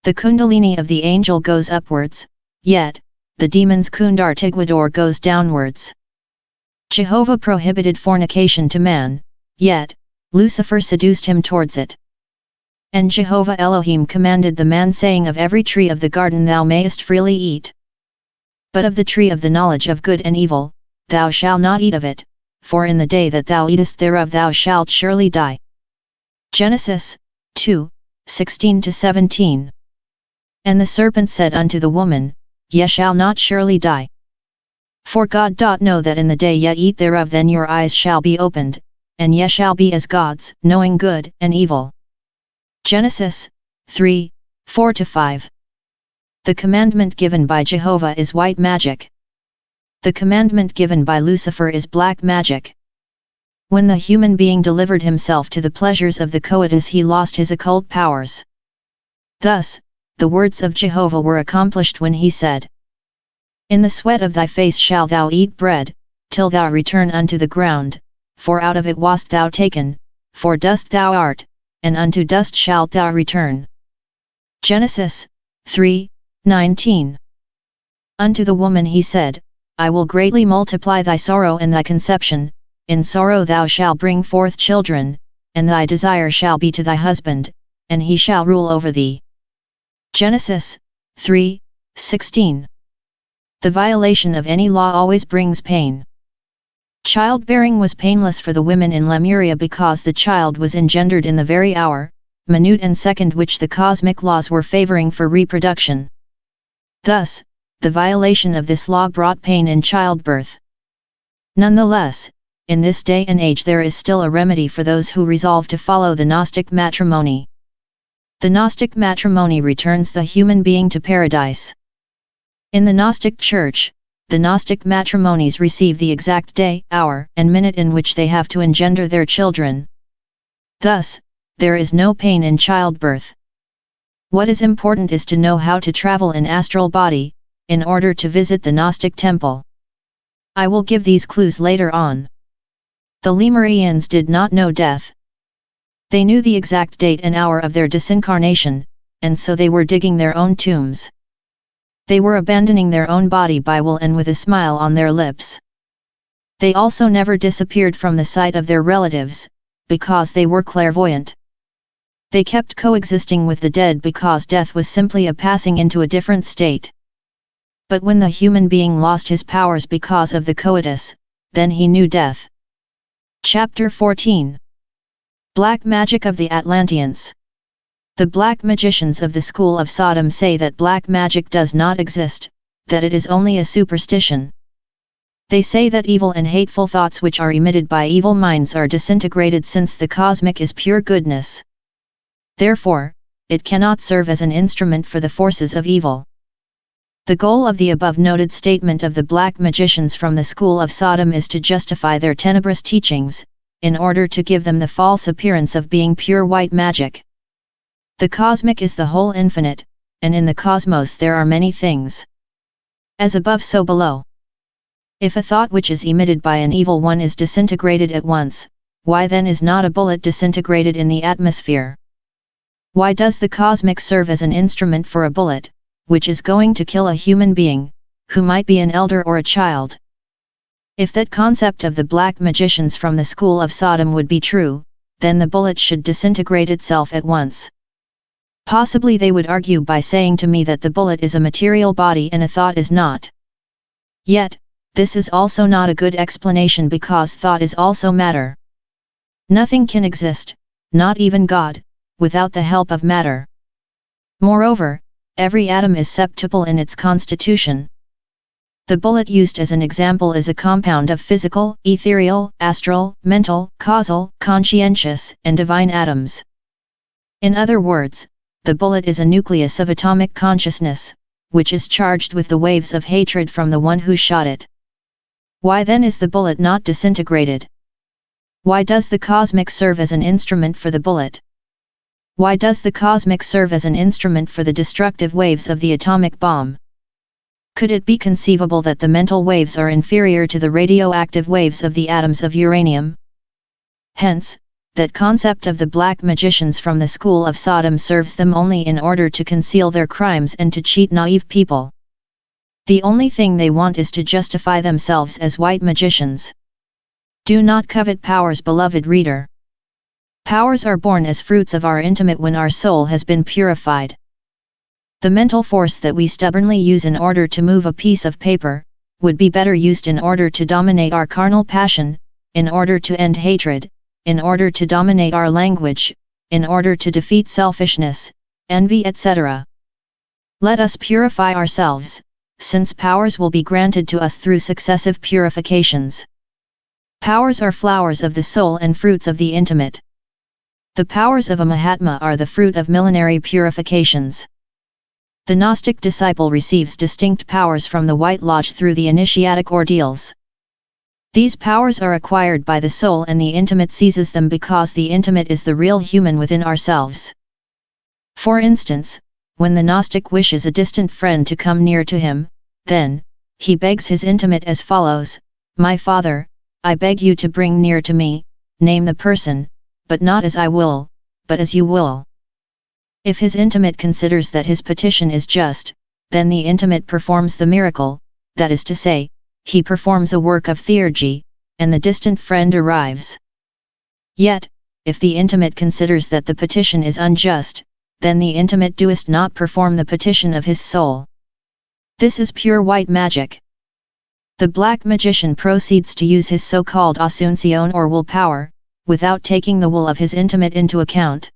S1: The kundalini of the angel goes upwards, yet, the demon's kundar tigwador goes downwards. Jehovah prohibited fornication to man, yet, Lucifer seduced him towards it. And Jehovah Elohim commanded the man, saying, of every tree of the garden thou mayest freely eat. But of the tree of the knowledge of good and evil, thou shalt not eat of it, for in the day that thou eatest thereof thou shalt surely die. Genesis 2:16-17. And the serpent said unto the woman, Ye shall not surely die. For God doth know that in the day ye eat thereof then your eyes shall be opened, and ye shall be as gods, knowing good and evil. Genesis 3:4-5. The commandment given by Jehovah is white magic. The commandment given by Lucifer is black magic. When the human being delivered himself to the pleasures of the coitus he lost his occult powers. Thus, the words of Jehovah were accomplished when he said, In the sweat of thy face shalt thou eat bread, till thou return unto the ground, for out of it wast thou taken, for dust thou art, and unto dust shalt thou return. Genesis 3:19. Unto the woman he said, I will greatly multiply thy sorrow and thy conception, in sorrow thou shalt bring forth children, and thy desire shall be to thy husband, and he shall rule over thee. Genesis 3:16. The violation of any law always brings pain. Childbearing was painless for the women in Lemuria because the child was engendered in the very hour, minute and second which the cosmic laws were favoring for reproduction. Thus, the violation of this law brought pain in childbirth. Nonetheless, in this day and age there is still a remedy for those who resolve to follow the Gnostic matrimony. The Gnostic matrimony returns the human being to paradise. In the Gnostic Church, the Gnostic matrimonies receive the exact day, hour, and minute in which they have to engender their children. Thus, there is no pain in childbirth. What is important is to know how to travel in astral body, in order to visit the Gnostic temple. I will give these clues later on. The Lemurians did not know death. They knew the exact date and hour of their disincarnation, and so they were digging their own tombs. They were abandoning their own body by will and with a smile on their lips. They also never disappeared from the sight of their relatives, because they were clairvoyant. They kept coexisting with the dead because death was simply a passing into a different state. But when the human being lost his powers because of the coitus, then he knew death. Chapter 14. Black Magic of the Atlanteans. The black magicians of the school of Sodom say that black magic does not exist, that it is only a superstition. They say that evil and hateful thoughts which are emitted by evil minds are disintegrated since the cosmic is pure goodness. Therefore, it cannot serve as an instrument for the forces of evil. The goal of the above noted statement of the black magicians from the school of Sodom is to justify their tenebrous teachings, in order to give them the false appearance of being pure white magic. The cosmic is the whole infinite, and in the cosmos there are many things. As above so below. If a thought which is emitted by an evil one is disintegrated at once, why then is not a bullet disintegrated in the atmosphere? Why does the cosmic serve as an instrument for a bullet, which is going to kill a human being, who might be an elder or a child? If that concept of the black magicians from the school of Sodom would be true, then the bullet should disintegrate itself at once. Possibly they would argue by saying to me that the bullet is a material body and a thought is not. Yet, this is also not a good explanation because thought is also matter. Nothing can exist, not even God, without the help of matter. Moreover, every atom is septuple in its constitution. The bullet used as an example is a compound of physical, ethereal, astral, mental, causal, conscientious, and divine atoms. In other words, the bullet is a nucleus of atomic consciousness, which is charged with the waves of hatred from the one who shot it. Why then is the bullet not disintegrated? Why does the cosmic serve as an instrument for the bullet? Why does the cosmic serve as an instrument for the destructive waves of the atomic bomb? Could it be conceivable that the mental waves are inferior to the radioactive waves of the atoms of uranium? Hence, that concept of the black magicians from the school of Sodom serves them only in order to conceal their crimes and to cheat naive people. The only thing they want is to justify themselves as white magicians. Do not covet powers, beloved reader. Powers are born as fruits of our intimate when our soul has been purified. The mental force that we stubbornly use in order to move a piece of paper, would be better used in order to dominate our carnal passion, in order to end hatred, in order to dominate our language, in order to defeat selfishness, envy, etc. Let us purify ourselves, since powers will be granted to us through successive purifications. Powers are flowers of the soul and fruits of the intimate. The powers of a Mahatma are the fruit of millenary purifications. The Gnostic disciple receives distinct powers from the White Lodge through the initiatic ordeals. These powers are acquired by the soul and the intimate seizes them because the intimate is the real human within ourselves. For instance, when the Gnostic wishes a distant friend to come near to him, then, he begs his intimate as follows: "My Father, I beg you to bring near to me, name the person, but not as I will, but as you will." If his intimate considers that his petition is just, then the intimate performs the miracle, that is to say, he performs a work of theurgy, and the distant friend arrives. Yet, if the intimate considers that the petition is unjust, then the intimate doest not perform the petition of his soul. This is pure white magic. The black magician proceeds to use his so-called asuncion or willpower, without taking the will of his intimate into account.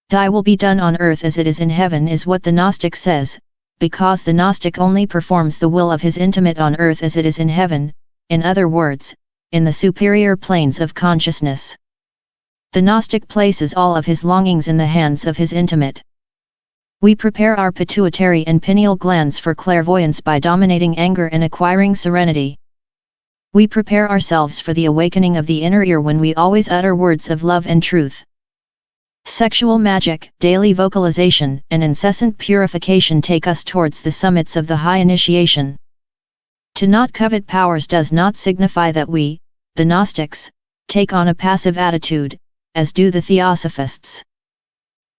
S1: Thy will be done on earth as it is in heaven is what the Gnostic says, because the Gnostic only performs the will of his intimate on earth as it is in heaven, in other words, in the superior planes of consciousness. The Gnostic places all of his longings in the hands of his intimate. We prepare our pituitary and pineal glands for clairvoyance by dominating anger and acquiring serenity. We prepare ourselves for the awakening of the inner ear when we always utter words of love and truth. Sexual magic, daily vocalization, and incessant purification take us towards the summits of the high initiation. To not covet powers does not signify that we, the Gnostics, take on a passive attitude, as do the Theosophists.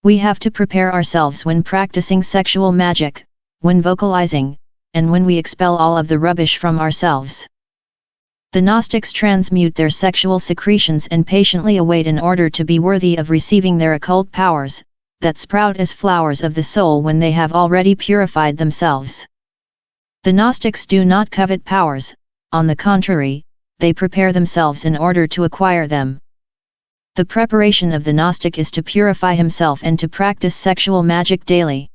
S1: We have to prepare ourselves when practicing sexual magic, when vocalizing, and when we expel all of the rubbish from ourselves. The Gnostics transmute their sexual secretions and patiently await in order to be worthy of receiving their occult powers, that sprout as flowers of the soul when they have already purified themselves. The Gnostics do not covet powers, on the contrary, they prepare themselves in order to acquire them. The preparation of the Gnostic is to purify himself and to practice sexual magic daily.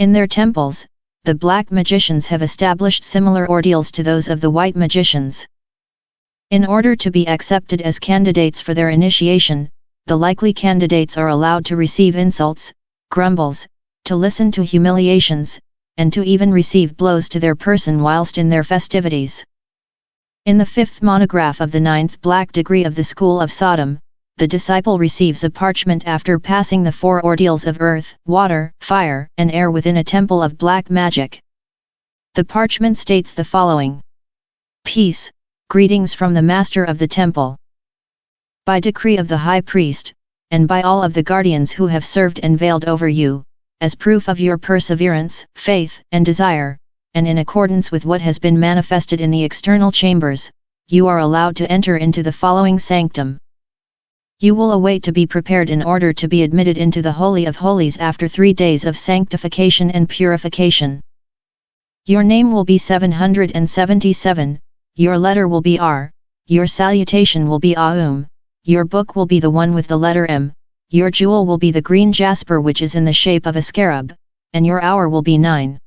S1: In their temples, the black magicians have established similar ordeals to those of the white magicians. In order to be accepted as candidates for their initiation, the likely candidates are allowed to receive insults, grumbles, to listen to humiliations, and to even receive blows to their person whilst in their festivities. In the fifth monograph of the ninth black degree of the School of Sodom, the disciple receives a parchment after passing the 4 ordeals of earth, water, fire, and air within a temple of black magic. The parchment states the following: Peace, greetings from the master of the temple. By decree of the high priest, and by all of the guardians who have served and veiled over you, as proof of your perseverance, faith, and desire, and in accordance with what has been manifested in the external chambers, you are allowed to enter into the following sanctum. You will await to be prepared in order to be admitted into the Holy of Holies after 3 days of sanctification and purification. Your name will be 777, your letter will be R, your salutation will be Aum, your book will be the one with the letter M, your jewel will be the green jasper which is in the shape of a scarab, and your hour will be 9.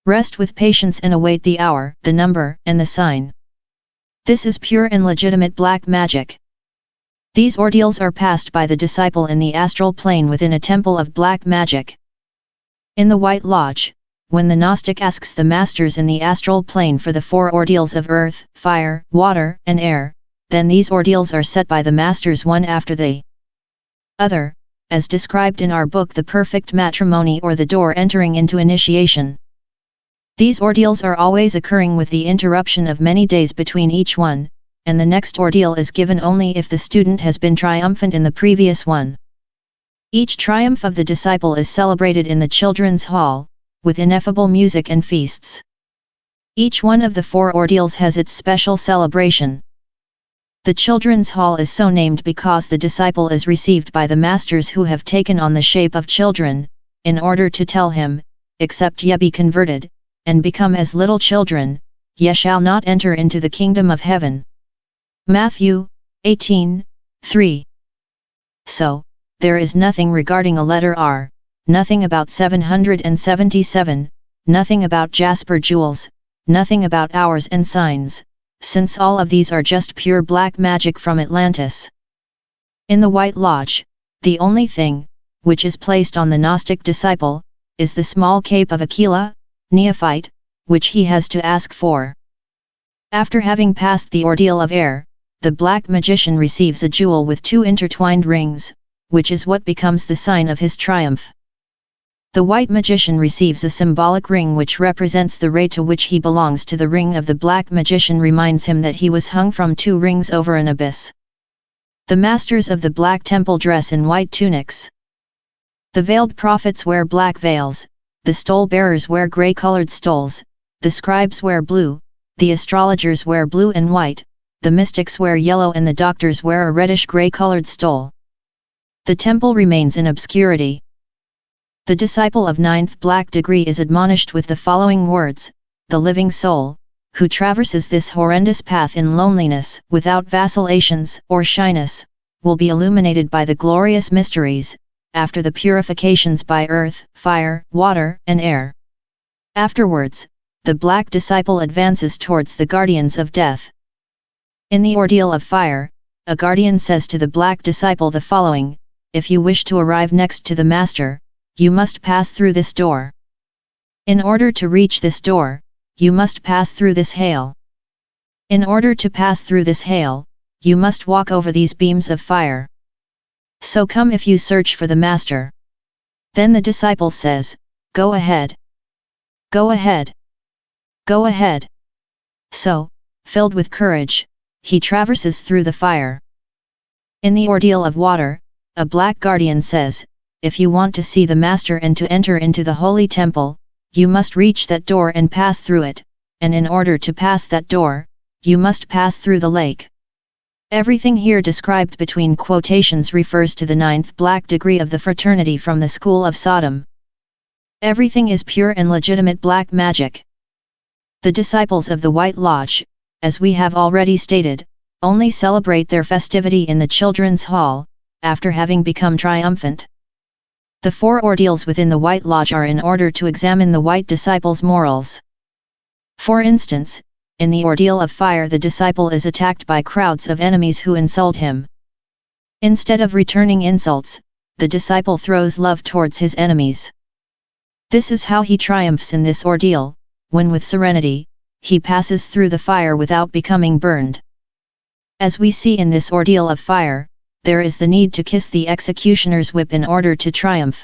S1: Rest with patience and await the hour, the number, and the sign. This is pure and legitimate black magic. These ordeals are passed by the disciple in the astral plane within a temple of black magic. In the White Lodge, when the Gnostic asks the masters in the astral plane for the 4 ordeals of earth, fire, water, and air, then these ordeals are set by the masters one after the other, as described in our book The Perfect Matrimony or The Door Entering into Initiation. These ordeals are always occurring with the interruption of many days between each one, and the next ordeal is given only if the student has been triumphant in the previous one. Each triumph of the disciple is celebrated in the children's hall, with ineffable music and feasts. Each one of the 4 ordeals has its special celebration. The children's hall is so named because the disciple is received by the masters who have taken on the shape of children, in order to tell him, except ye be converted, and become as little children, ye shall not enter into the kingdom of heaven. Matthew 18:3. So, there is nothing regarding a letter R, nothing about 777, nothing about jasper jewels, nothing about hours and signs, since all of these are just pure black magic from Atlantis. In the White Lodge, the only thing, which is placed on the Gnostic disciple, is the small cape of Aquila, neophyte, which he has to ask for. After having passed the ordeal of air, the black magician receives a jewel with 2 intertwined rings, which is what becomes the sign of his triumph. The white magician receives a symbolic ring which represents the ray to which he belongs. To the ring of the black magician reminds him that he was hung from 2 rings over an abyss. The masters of the black temple dress in white tunics. The veiled prophets wear black veils, the stole bearers wear grey-colored stoles, the scribes wear blue, the astrologers wear blue and white, the mystics wear yellow and the doctors wear a reddish-grey-colored stole. The temple remains in obscurity. The disciple of 9th black degree is admonished with the following words: the living soul, who traverses this horrendous path in loneliness, without vacillations or shyness, will be illuminated by the glorious mysteries, after the purifications by earth, fire, water, and air. Afterwards, the black disciple advances towards the guardians of death. In the ordeal of fire, a guardian says to the black disciple the following: if you wish to arrive next to the master, you must pass through this door. In order to reach this door, you must pass through this hail. In order to pass through this hail, you must walk over these beams of fire. So come if you search for the master. Then the disciple says, go ahead. Go ahead. Go ahead. So, filled with courage, he traverses through the fire. In the ordeal of water, a black guardian says, if you want to see the master and to enter into the holy temple, you must reach that door and pass through it, and in order to pass that door, you must pass through the lake. Everything here described between quotations refers to the 9th black degree of the fraternity from the School of Sodom. Everything is pure and legitimate black magic. The disciples of the White Lodge, as we have already stated, only celebrate their festivity in the children's hall, after having become triumphant. The 4 ordeals within the White Lodge are in order to examine the white disciple's morals. For instance, in the ordeal of fire the disciple is attacked by crowds of enemies who insult him. Instead of returning insults, the disciple throws love towards his enemies. This is how he triumphs in this ordeal, when with serenity, he passes through the fire without becoming burned. As we see in this ordeal of fire, there is the need to kiss the executioner's whip in order to triumph.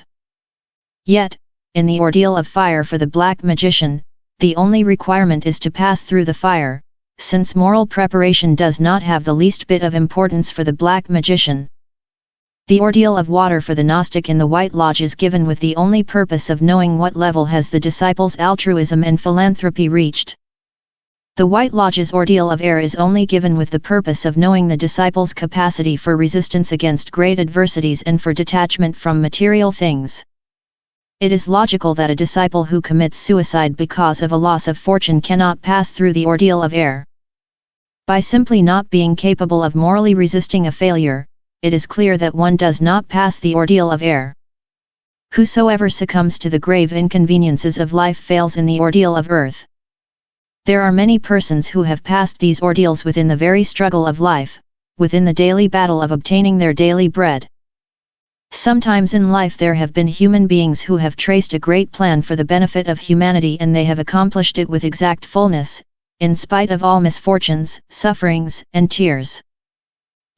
S1: Yet, in the ordeal of fire for the black magician, the only requirement is to pass through the fire, since moral preparation does not have the least bit of importance for the black magician. The ordeal of water for the Gnostic in the White Lodge is given with the only purpose of knowing what level has the disciple's altruism and philanthropy reached. The White Lodge's ordeal of air is only given with the purpose of knowing the disciple's capacity for resistance against great adversities and for detachment from material things. It is logical that a disciple who commits suicide because of a loss of fortune cannot pass through the ordeal of air. By simply not being capable of morally resisting a failure, it is clear that one does not pass the ordeal of air. Whosoever succumbs to the grave inconveniences of life fails in the ordeal of earth. There are many persons who have passed these ordeals within the very struggle of life, within the daily battle of obtaining their daily bread. Sometimes in life there have been human beings who have traced a great plan for the benefit of humanity and they have accomplished it with exact fullness, in spite of all misfortunes, sufferings, and tears.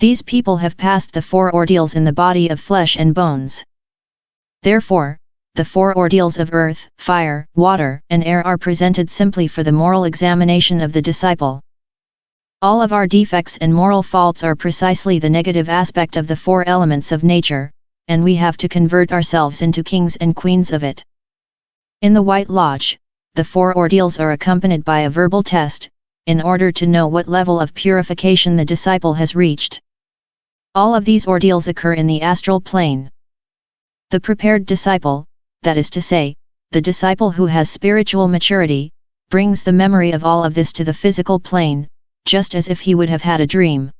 S1: These people have passed the 4 ordeals in the body of flesh and bones. Therefore, the 4 ordeals of earth, fire, water, and air are presented simply for the moral examination of the disciple. All of our defects and moral faults are precisely the negative aspect of the 4 elements of nature, and we have to convert ourselves into kings and queens of it. In the White Lodge, the 4 ordeals are accompanied by a verbal test, in order to know what level of purification the disciple has reached. All of these ordeals occur in the astral plane. The prepared disciple, that is to say, the disciple who has spiritual maturity, brings the memory of all of this to the physical plane, just as if he would have had a dream.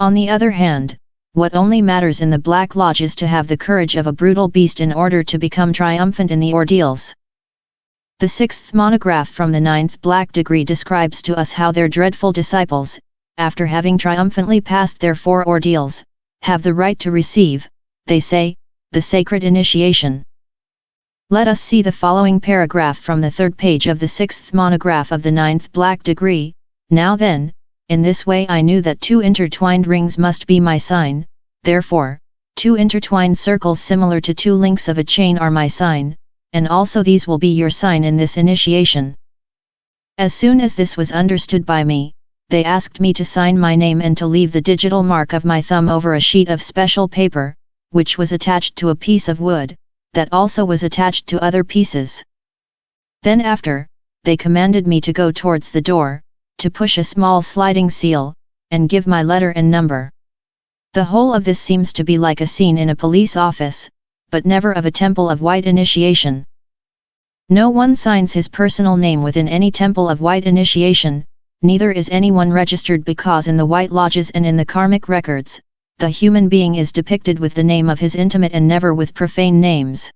S1: On the other hand, what only matters in the Black Lodge is to have the courage of a brutal beast in order to become triumphant in the ordeals. The 6th monograph from the 9th Black Degree describes to us how their dreadful disciples, after having triumphantly passed their 4 ordeals, have the right to receive, they say, the sacred initiation. Let us see the following paragraph from the 3rd page of the 6th monograph of the 9th Black Degree. Now then, in this way I knew that 2 intertwined rings must be my sign, therefore, 2 intertwined circles similar to 2 links of a chain are my sign, and also these will be your sign in this initiation. As soon as this was understood by me, they asked me to sign my name and to leave the digital mark of my thumb over a sheet of special paper, which was attached to a piece of wood, that also was attached to other pieces. Then after, they commanded me to go towards the door, to push a small sliding seal, and give my letter and number. The whole of this seems to be like a scene in a police office, but never of a temple of white initiation. No one signs his personal name within any temple of white initiation, neither is anyone registered because in the White Lodges and in the karmic records, the human being is depicted with the name of his intimate and never with profane names.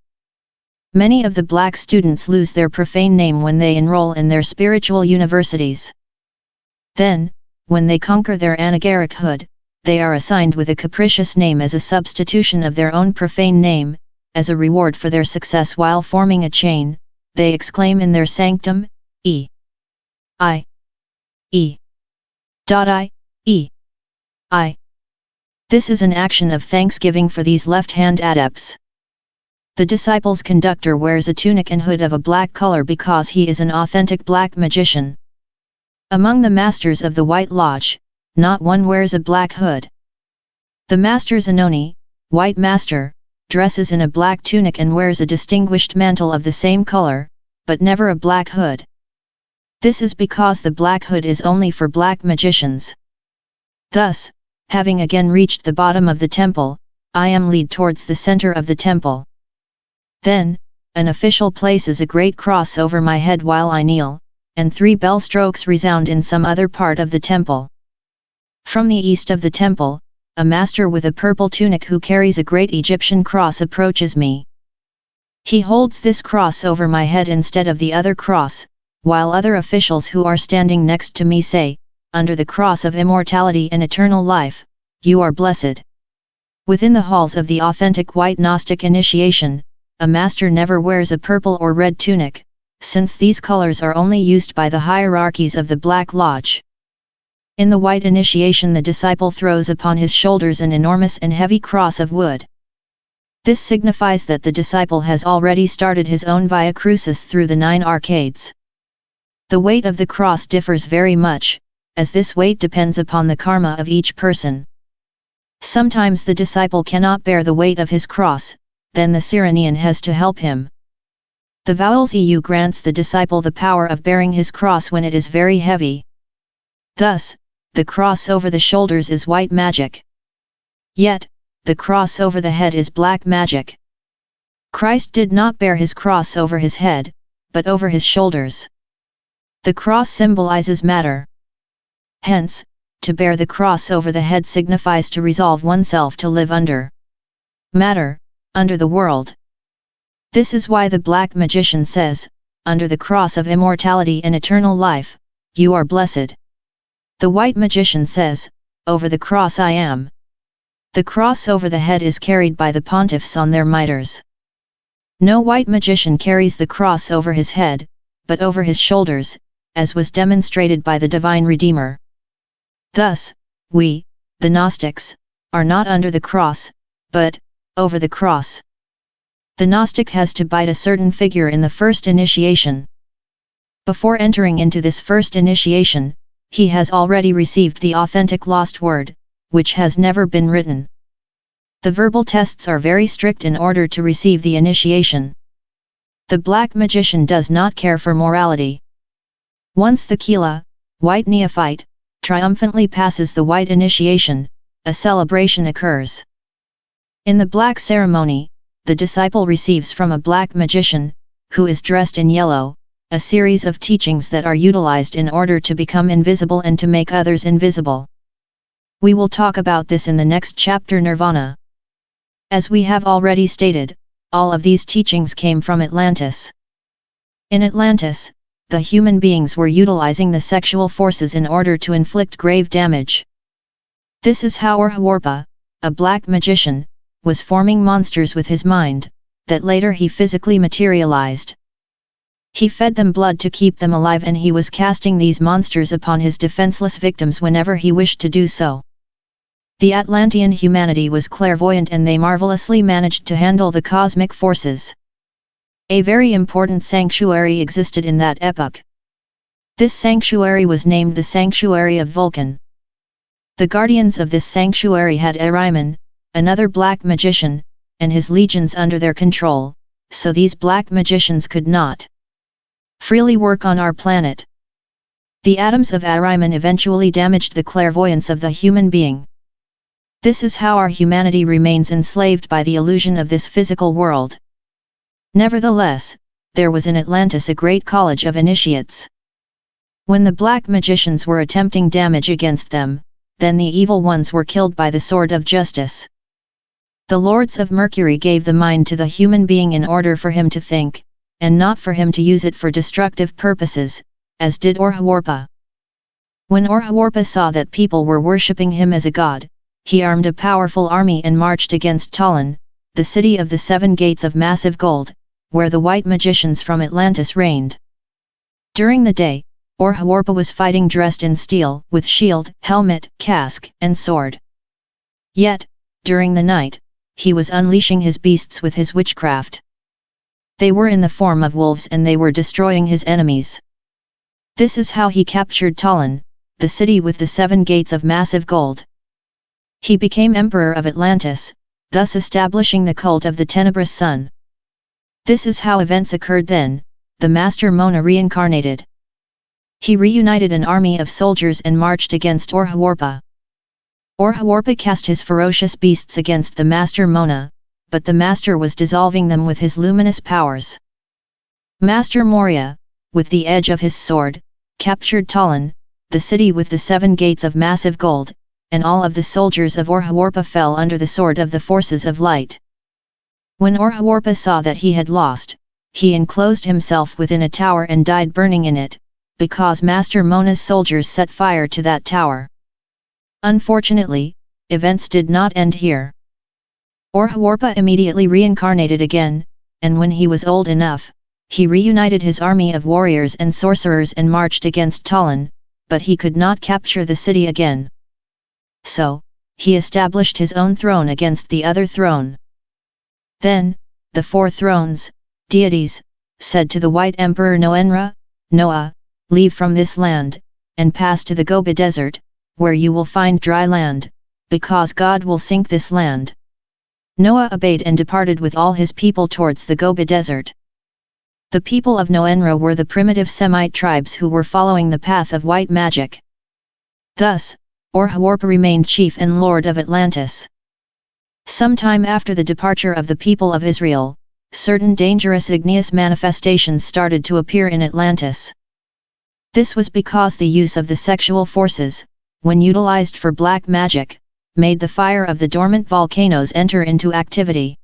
S1: Many of the black students lose their profane name when they enroll in their spiritual universities. Then, when they conquer their anagaric-hood, they are assigned with a capricious name as a substitution of their own profane name. As a reward for their success while forming a chain, they exclaim in their sanctum, I. This is an action of thanksgiving for these left-hand adepts. The disciple's conductor wears a tunic and hood of a black color because he is an authentic black magician. Among the masters of the White Lodge, not one wears a black hood. The master Zanoni, white master, dresses in a black tunic and wears a distinguished mantle of the same color, but never a black hood. This is because the black hood is only for black magicians. Thus, having again reached the bottom of the temple, I am led towards the center of the temple. Then, an official places a great cross over my head while I kneel, and 3 bell strokes resound in some other part of the temple. From the east of the temple, a master with a purple tunic who carries a great Egyptian cross approaches me. He holds this cross over my head instead of the other cross, while other officials who are standing next to me say, "Under the cross of immortality and eternal life, you are blessed." Within the halls of the authentic white Gnostic initiation, a master never wears a purple or red tunic, since these colors are only used by the hierarchies of the Black Lodge. In the white initiation, the disciple throws upon his shoulders an enormous and heavy cross of wood. This signifies that the disciple has already started his own Via Crucis through the 9 arcades. The weight of the cross differs very much, as this weight depends upon the karma of each person. Sometimes the disciple cannot bear the weight of his cross, then the Cyrenian has to help him. The vowels EU grants the disciple the power of bearing his cross when it is very heavy. Thus, the cross over the shoulders is white magic. Yet, the cross over the head is black magic. Christ did not bear his cross over his head, but over his shoulders. The cross symbolizes matter. Hence, to bear the cross over the head signifies to resolve oneself to live under matter, under the world. This is why the black magician says, "Under the cross of immortality and eternal life, you are blessed." The white magician says, "Over the cross I am." The cross over the head is carried by the pontiffs on their mitres. No white magician carries the cross over his head, but over his shoulders, as was demonstrated by the Divine Redeemer. Thus, we, the Gnostics, are not under the cross, but over the cross. The Gnostic has to bite a certain figure in the first initiation. Before entering into this first initiation, he has already received the authentic lost word, which has never been written. The verbal tests are very strict in order to receive the initiation. The black magician does not care for morality. Once the Kila, white neophyte, triumphantly passes the white initiation, a celebration occurs. In the black ceremony, the disciple receives from a black magician, who is dressed in yellow, a series of teachings that are utilized in order to become invisible and to make others invisible. We will talk about this in the next chapter, Nirvana. As we have already stated, all of these teachings came from Atlantis. In Atlantis, the human beings were utilizing the sexual forces in order to inflict grave damage. This is how Orhawarpa, a black magician, was forming monsters with his mind, that later he physically materialized. He fed them blood to keep them alive, and he was casting these monsters upon his defenseless victims whenever he wished to do so. The Atlantean humanity was clairvoyant, and they marvelously managed to handle the cosmic forces. A very important sanctuary existed in that epoch. This sanctuary was named the Sanctuary of Vulcan. The guardians of this sanctuary had Ahriman, another black magician, and his legions under their control, so these black magicians could not freely work on our planet. The atoms of Ahriman eventually damaged the clairvoyance of the human being. This is how our humanity remains enslaved by the illusion of this physical world. Nevertheless, there was in Atlantis a great college of initiates. When the black magicians were attempting damage against them, then the evil ones were killed by the sword of justice. The lords of Mercury gave the mind to the human being in order for him to think, and not for him to use it for destructive purposes, as did Orhawarpa. When Orhawarpa saw that people were worshipping him as a god, he armed a powerful army and marched against Talon, the city of the 7 gates of massive gold, where the white magicians from Atlantis reigned. During the day, Orhawarpa was fighting dressed in steel, with shield, helmet, casque, and sword. Yet, during the night, he was unleashing his beasts with his witchcraft. They were in the form of wolves, and they were destroying his enemies. This is how he captured Talon, the city with the 7 gates of massive gold. He became emperor of Atlantis, thus establishing the cult of the tenebrous sun. This is how events occurred then. The Master Mona reincarnated. He reunited an army of soldiers and marched against Orhawarpa. Orhawarpa cast his ferocious beasts against the Master Mona, but the Master was dissolving them with his luminous powers. Master Moria, with the edge of his sword, captured Talon, the city with the 7 gates of massive gold, and all of the soldiers of Orhawarpa fell under the sword of the forces of light. When Orhawarpa saw that he had lost, he enclosed himself within a tower and died burning in it, because Master Mona's soldiers set fire to that tower. Unfortunately, events did not end here. Orhawarpa immediately reincarnated again, and when he was old enough, he reunited his army of warriors and sorcerers and marched against Talan, but he could not capture the city again. So, he established his own throne against the other throne. Then, the four thrones, deities, said to the White Emperor Noenra, Noah, leave from this land, and pass to the Gobi Desert, where you will find dry land, because God will sink this land. Noah obeyed and departed with all his people towards the Gobi Desert. The people of Noenra were the primitive Semite tribes who were following the path of white magic. Thus, Orhawarpa remained chief and lord of Atlantis. Sometime after the departure of the people of Israel, certain dangerous igneous manifestations started to appear in Atlantis. This was because the use of the sexual forces, when utilized for black magic, made the fire of the dormant volcanoes enter into activity.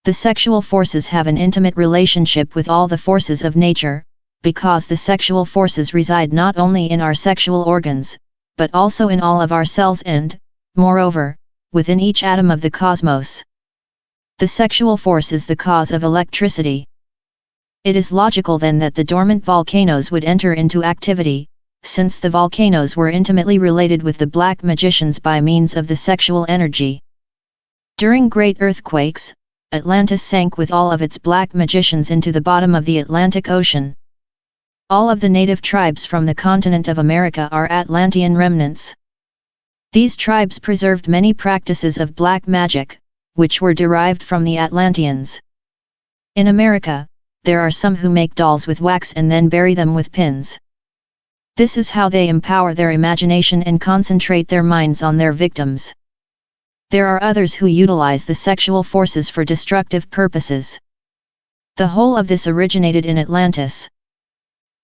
S1: The sexual forces have an intimate relationship with all the forces of nature, because the sexual forces reside not only in our sexual organs, but also in all of our cells and, moreover, within each atom of the cosmos. The sexual force is the cause of electricity. It is logical then that the dormant volcanoes would enter into activity, since the volcanoes were intimately related with the black magicians by means of the sexual energy. During great earthquakes, Atlantis sank with all of its black magicians into the bottom of the Atlantic Ocean. All of the native tribes from the continent of America are Atlantean remnants. These tribes preserved many practices of black magic, which were derived from the Atlanteans. In America, there are some who make dolls with wax and then bury them with pins. This is how they empower their imagination and concentrate their minds on their victims. There are others who utilize the sexual forces for destructive purposes. The whole of this originated in Atlantis.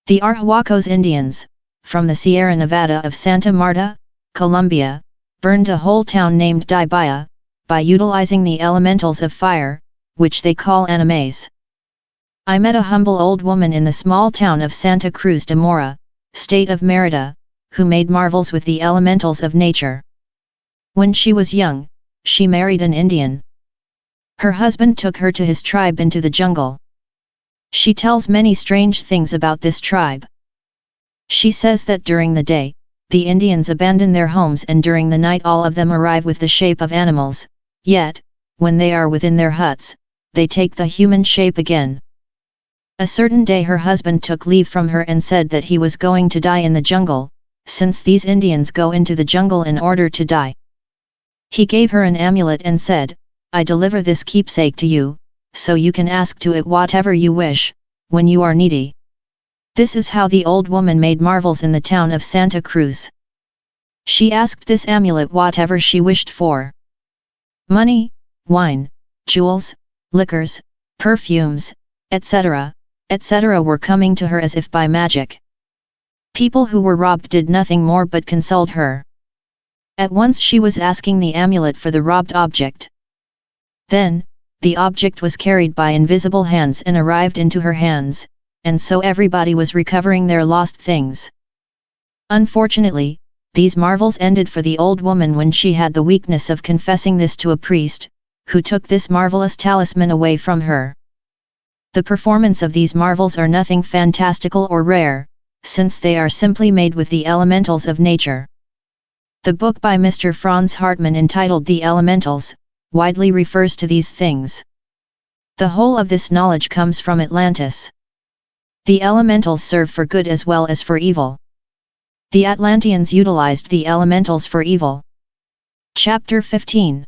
S1: The Arhuacos Indians, from the Sierra Nevada of Santa Marta, Colombia, burned a whole town named Dibaya, by utilizing the elementals of fire, which they call animes. I met a humble old woman in the small town of Santa Cruz de Mora, state of Merida, who made marvels with the elementals of nature. When she was young, she married an Indian. Her husband took her to his tribe into the jungle. She tells many strange things about this tribe. She says that during the day, the Indians abandon their homes and during the night all of them arrive with the shape of animals, yet, when they are within their huts, they take the human shape again. A certain day her husband took leave from her and said that he was going to die in the jungle, since these Indians go into the jungle in order to die. He gave her an amulet and said, I deliver this keepsake to you, so you can ask to it whatever you wish, when you are needy. This is how the old woman made marvels in the town of Santa Cruz. She asked this amulet whatever she wished for. Money, wine, jewels, liquors, perfumes, etc., etc. were coming to her as if by magic. People who were robbed did nothing more but consult her. At once she was asking the amulet for the robbed object. Then, the object was carried by invisible hands and arrived into her hands, and so everybody was recovering their lost things. Unfortunately, these marvels ended for the old woman when she had the weakness of confessing this to a priest, who took this marvelous talisman away from her. The performance of these marvels are nothing fantastical or rare, since they are simply made with the elementals of nature. The book by Mr. Franz Hartmann entitled The Elementals, widely refers to these things. The whole of this knowledge comes from Atlantis. The elementals serve for good as well as for evil. The Atlanteans utilized the elementals for evil. Chapter 15.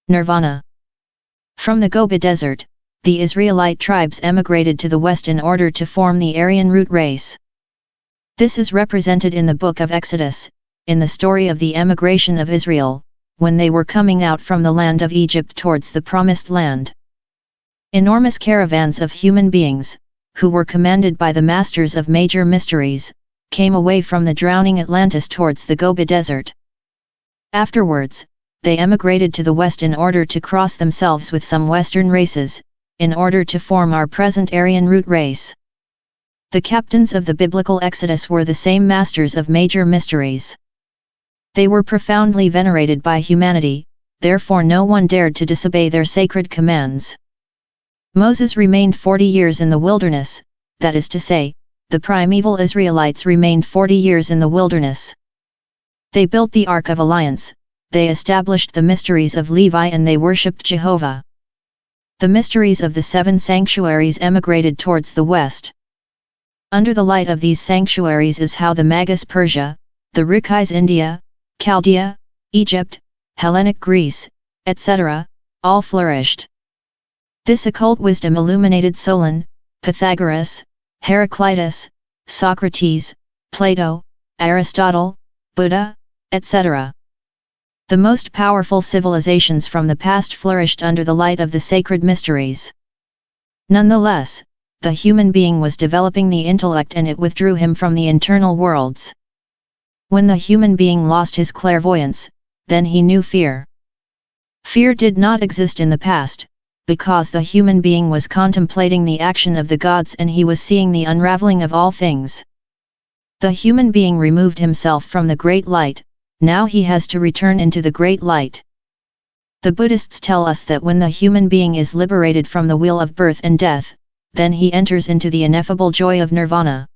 S1: Nirvana. From the Gobi Desert, the Israelite tribes emigrated to the west in order to form the Aryan root race. This is represented in the book of Exodus, in the story of the emigration of Israel, when they were coming out from the land of Egypt towards the Promised Land. Enormous caravans of human beings, who were commanded by the masters of major mysteries, came away from the drowning Atlantis towards the Gobi Desert. Afterwards, they emigrated to the West in order to cross themselves with some Western races, in order to form our present Aryan root race. The captains of the biblical Exodus were the same masters of major mysteries. They were profoundly venerated by humanity, therefore no one dared to disobey their sacred commands. Moses remained 40 years in the wilderness, that is to say, the primeval Israelites remained 40 years in the wilderness. They built the Ark of Alliance, they established the mysteries of Levi, and they worshipped Jehovah. The mysteries of the 7 sanctuaries emigrated towards the west. Under the light of these sanctuaries is how the Magus Persia, the Rukais India, Chaldea, Egypt, Hellenic Greece, etc., all flourished. This occult wisdom illuminated Solon, Pythagoras, Heraclitus, Socrates, Plato, Aristotle, Buddha, etc. The most powerful civilizations from the past flourished under the light of the sacred mysteries. Nonetheless, the human being was developing the intellect and it withdrew him from the internal worlds. When the human being lost his clairvoyance, then he knew fear. Fear did not exist in the past, because the human being was contemplating the action of the gods and he was seeing the unraveling of all things. The human being removed himself from the great light, now he has to return into the great light. The Buddhists tell us that when the human being is liberated from the wheel of birth and death, then he enters into the ineffable joy of nirvana.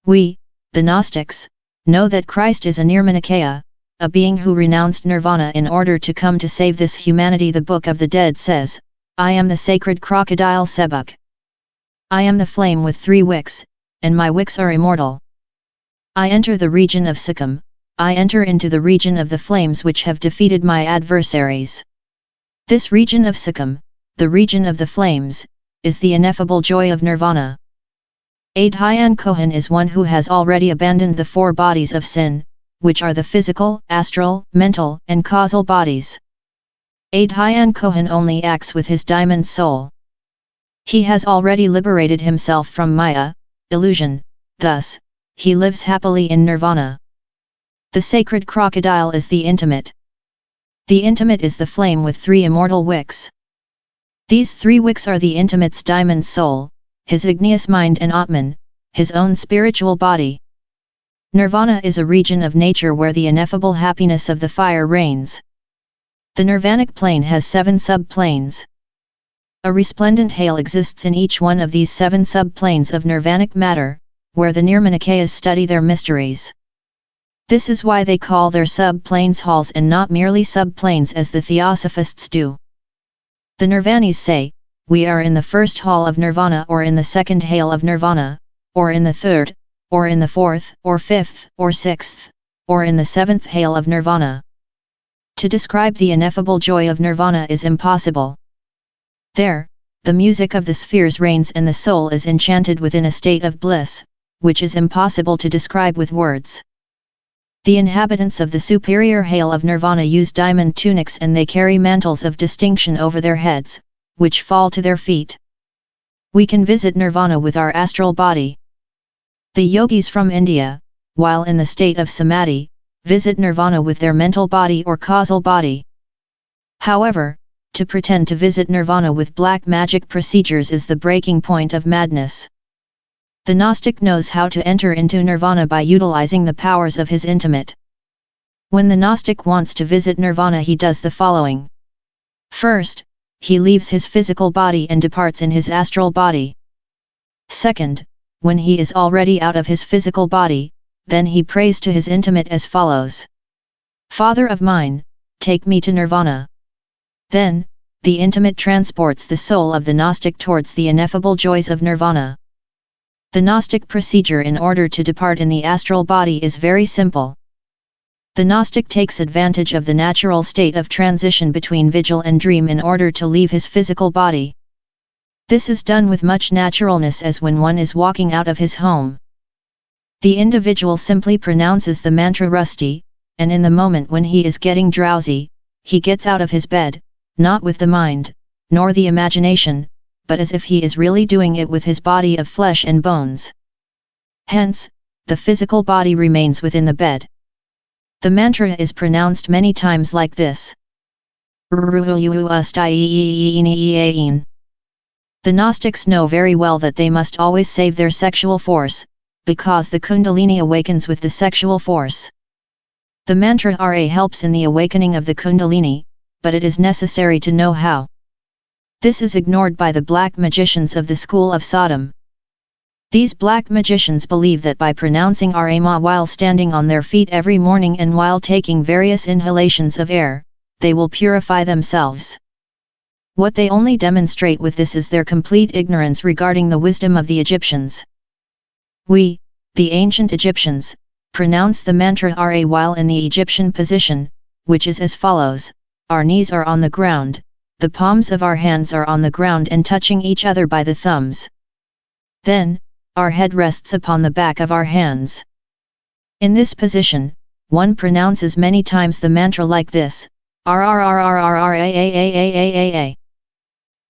S1: We, the Gnostics, know that Christ is a Nirmanakaya, a being who renounced nirvana in order to come to save this humanity. The Book of the Dead says, I am the sacred crocodile Sebuk. I am the flame with 3 wicks, and my wicks are immortal. I enter the region of Sikkim, I enter into the region of the flames which have defeated my adversaries. This region of Sikkim, the region of the flames, is the ineffable joy of nirvana. Adhyan Kohan is one who has already abandoned the 4 bodies of sin, which are the physical, astral, mental, and causal bodies. Adhyan Kohan only acts with his diamond soul. He has already liberated himself from Maya, illusion, thus, he lives happily in nirvana. The sacred crocodile is the intimate. The intimate is the flame with 3 immortal wicks. These 3 wicks are the intimate's diamond soul, his igneous mind and Atman, his own spiritual body. Nirvana is a region of nature where the ineffable happiness of the fire reigns. The nirvanic plane has 7 sub-planes. A resplendent hail exists in each one of these 7 sub-planes of nirvanic matter, where the Nirmanakayas study their mysteries. This is why they call their sub-planes halls and not merely sub-planes as the Theosophists do. The Nirvanis say, we are in the first hall of nirvana or in the second hail of nirvana, or in the third, or in the 4th, or 5th, or 6th, or in the 7th hail of nirvana. To describe the ineffable joy of nirvana is impossible. There, the music of the spheres reigns and the soul is enchanted within a state of bliss, which is impossible to describe with words. The inhabitants of the superior hail of nirvana use diamond tunics and they carry mantles of distinction over their heads, which fall to their feet. We can visit nirvana with our astral body. The yogis from India, while in the state of samadhi, visit nirvana with their mental body or causal body. However, to pretend to visit nirvana with black magic procedures is the breaking point of madness. The Gnostic knows how to enter into nirvana by utilizing the powers of his intimate. When the Gnostic wants to visit nirvana, he does the following. First, he leaves his physical body and departs in his astral body. Second, when he is already out of his physical body, then he prays to his intimate as follows. Father of mine, take me to nirvana. Then, the intimate transports the soul of the Gnostic towards the ineffable joys of nirvana. The Gnostic procedure in order to depart in the astral body is very simple. The Gnostic takes advantage of the natural state of transition between vigil and dream in order to leave his physical body. This is done with much naturalness as when one is walking out of his home. The individual simply pronounces the mantra Rusty, and in the moment when he is getting drowsy, he gets out of his bed, not with the mind, nor the imagination, but as if he is really doing it with his body of flesh and bones. Hence, the physical body remains within the bed. The mantra is pronounced many times like this. The Gnostics know very well that they must always save their sexual force, because the Kundalini awakens with the sexual force. The mantra Ra helps in the awakening of the Kundalini, but it is necessary to know how. This is ignored by the black magicians of the school of Sodom. These black magicians believe that by pronouncing Rama while standing on their feet every morning and while taking various inhalations of air, they will purify themselves. What they only demonstrate with this is their complete ignorance regarding the wisdom of the Egyptians. We, the ancient Egyptians, pronounce the mantra Ra while in the Egyptian position, which is as follows: our knees are on the ground, the palms of our hands are on the ground and touching each other by the thumbs. Then, our head rests upon the back of our hands. In this position, one pronounces many times the mantra like this: RRRRRRAAAAAA.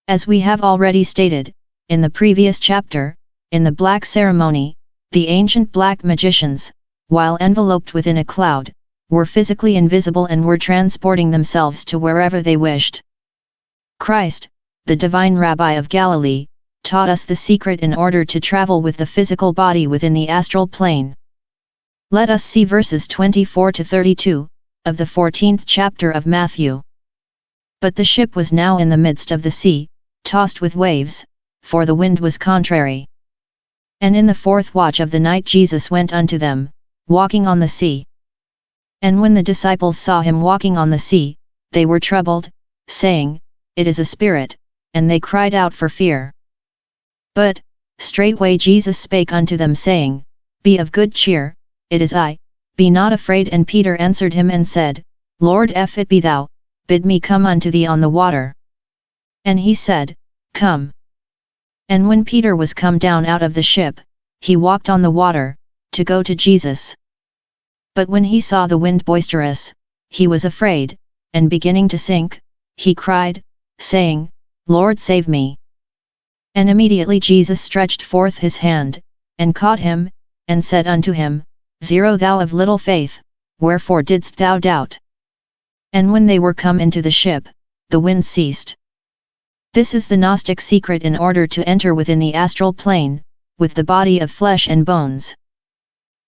S1: As we have already stated, in the previous chapter, in the black ceremony, the ancient black magicians, while enveloped within a cloud, were physically invisible and were transporting themselves to wherever they wished. Christ, the divine Rabbi of Galilee, taught us the secret in order to travel with the physical body within the astral plane. Let us see verses 24 to 32, of the 14th chapter of Matthew. But the ship was now in the midst of the sea, tossed with waves, for the wind was contrary. And in the fourth watch of the night Jesus went unto them, walking on the sea. And when the disciples saw him walking on the sea, they were troubled, saying, It is a spirit, and they cried out for fear. But, straightway Jesus spake unto them saying, Be of good cheer, it is I, be not afraid. And Peter answered him and said, Lord, if it be thou, bid me come unto thee on the water. And he said, Come. And when Peter was come down out of the ship, he walked on the water, to go to Jesus. But when he saw the wind boisterous, he was afraid, and beginning to sink, he cried, saying, Lord, save me. And immediately Jesus stretched forth his hand, and caught him, and said unto him, Thou of little faith, wherefore didst thou doubt? And when they were come into the ship, the wind ceased. This is the Gnostic secret in order to enter within the astral plane, with the body of flesh and bones.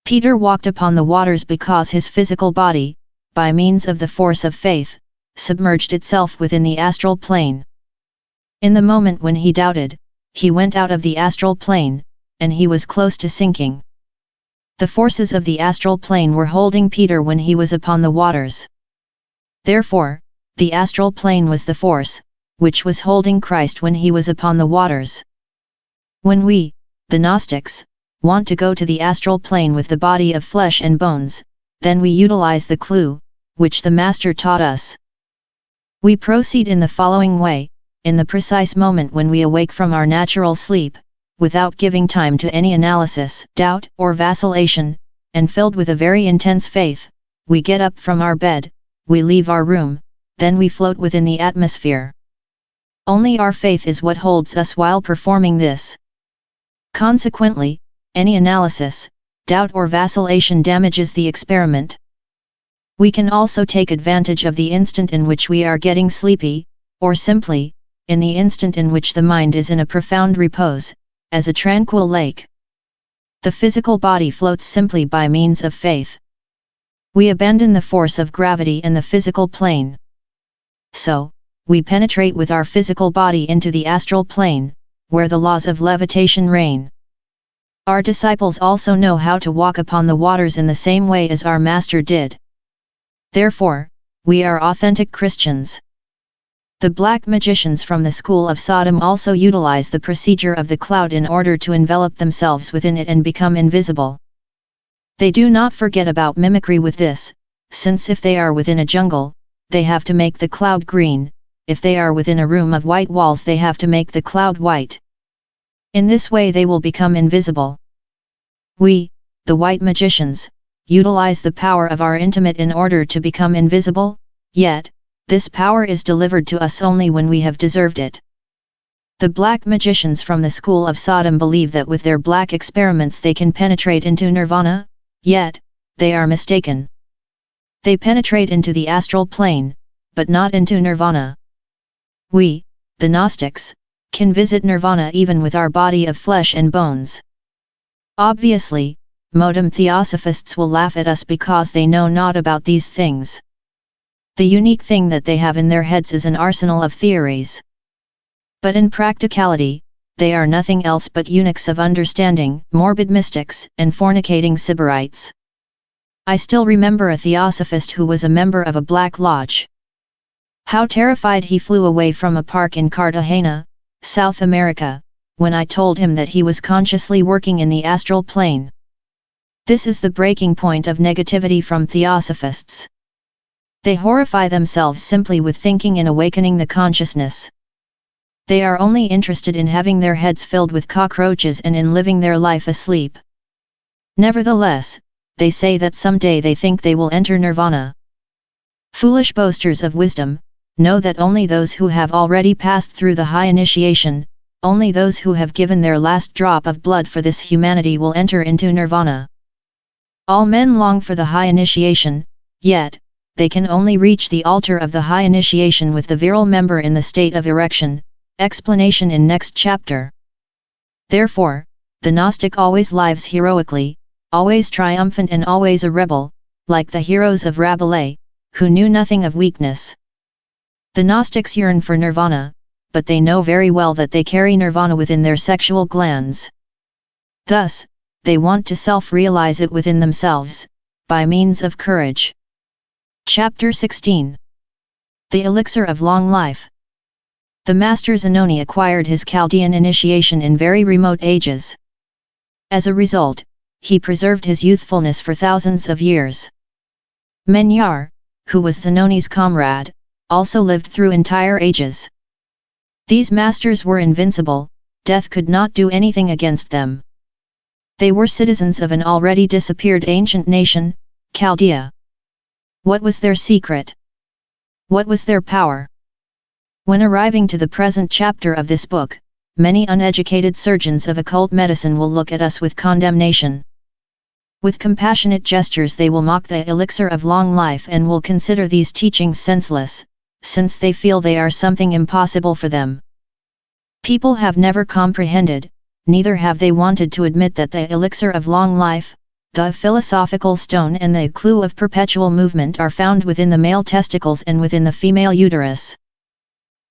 S1: Peter walked upon the waters because his physical body, by means of the force of faith, submerged itself within the astral plane. In the moment when he doubted, he went out of the astral plane, and he was close to sinking. The forces of the astral plane were holding Peter when he was upon the waters. Therefore, the astral plane was the force, which was holding Christ when he was upon the waters. When we, the Gnostics, want to go to the astral plane with the body of flesh and bones, then we utilize the clue, which the Master taught us. We proceed in the following way: in the precise moment when we awake from our natural sleep, without giving time to any analysis, doubt, or vacillation, and filled with a very intense faith, we get up from our bed, we leave our room, then we float within the atmosphere. Only our faith is what holds us while performing this. Consequently, any analysis, doubt or vacillation damages the experiment. We can also take advantage of the instant in which we are getting sleepy, or simply, in the instant in which the mind is in a profound repose, as a tranquil lake. The physical body floats simply by means of faith. We abandon the force of gravity and the physical plane. So, we penetrate with our physical body into the astral plane, where the laws of levitation reign. Our disciples also know how to walk upon the waters in the same way as our Master did. Therefore, we are authentic Christians. The black magicians from the school of Sodom also utilize the procedure of the cloud in order to envelop themselves within it and become invisible. They do not forget about mimicry with this, since if they are within a jungle, they have to make the cloud green, if they are within a room of white walls they have to make the cloud white. In this way they will become invisible. We, the white magicians, utilize the power of our intimate in order to become invisible, yet, this power is delivered to us only when we have deserved it. The black magicians from the school of Sodom believe that with their black experiments they can penetrate into nirvana, yet, they are mistaken. They penetrate into the astral plane, but not into nirvana. We, the Gnostics, can visit nirvana even with our body of flesh and bones. Obviously, modern theosophists will laugh at us because they know not about these things. The unique thing that they have in their heads is an arsenal of theories. But in practicality, they are nothing else but eunuchs of understanding, morbid mystics, and fornicating sybarites. I still remember a theosophist who was a member of a black lodge. How terrified he flew away from a park in Cartagena, South America, when I told him that he was consciously working in the astral plane. This is the breaking point of negativity from theosophists. They horrify themselves simply with thinking in awakening the consciousness. They are only interested in having their heads filled with cockroaches and in living their life asleep. Nevertheless, they say that someday they think they will enter nirvana. Foolish boasters of wisdom, know that only those who have already passed through the high initiation, only those who have given their last drop of blood for this humanity will enter into nirvana. All men long for the high initiation, yet, they can only reach the altar of the high initiation with the virile member in the state of erection. Explanation in next chapter. Therefore, the Gnostic always lives heroically, always triumphant and always a rebel, like the heroes of Rabelais, who knew nothing of weakness. The Gnostics yearn for nirvana, but they know very well that they carry nirvana within their sexual glands. Thus, they want to self-realize it within themselves, by means of courage. Chapter 16. The Elixir of Long Life. The Master Zanoni acquired his Chaldean initiation in very remote ages. As a result, he preserved his youthfulness for thousands of years. Menyar, who was Zanoni's comrade, also lived through entire ages. These masters were invincible, death could not do anything against them. They were citizens of an already disappeared ancient nation, Chaldea. What was their secret? What was their power? When arriving to the present chapter of this book, many uneducated surgeons of occult medicine will look at us with condemnation. With compassionate gestures they will mock the elixir of long life and will consider these teachings senseless, since they feel they are something impossible for them. People have never comprehended, neither have they wanted to admit that the elixir of long life, the philosophical stone and the clue of perpetual movement are found within the male testicles and within the female uterus.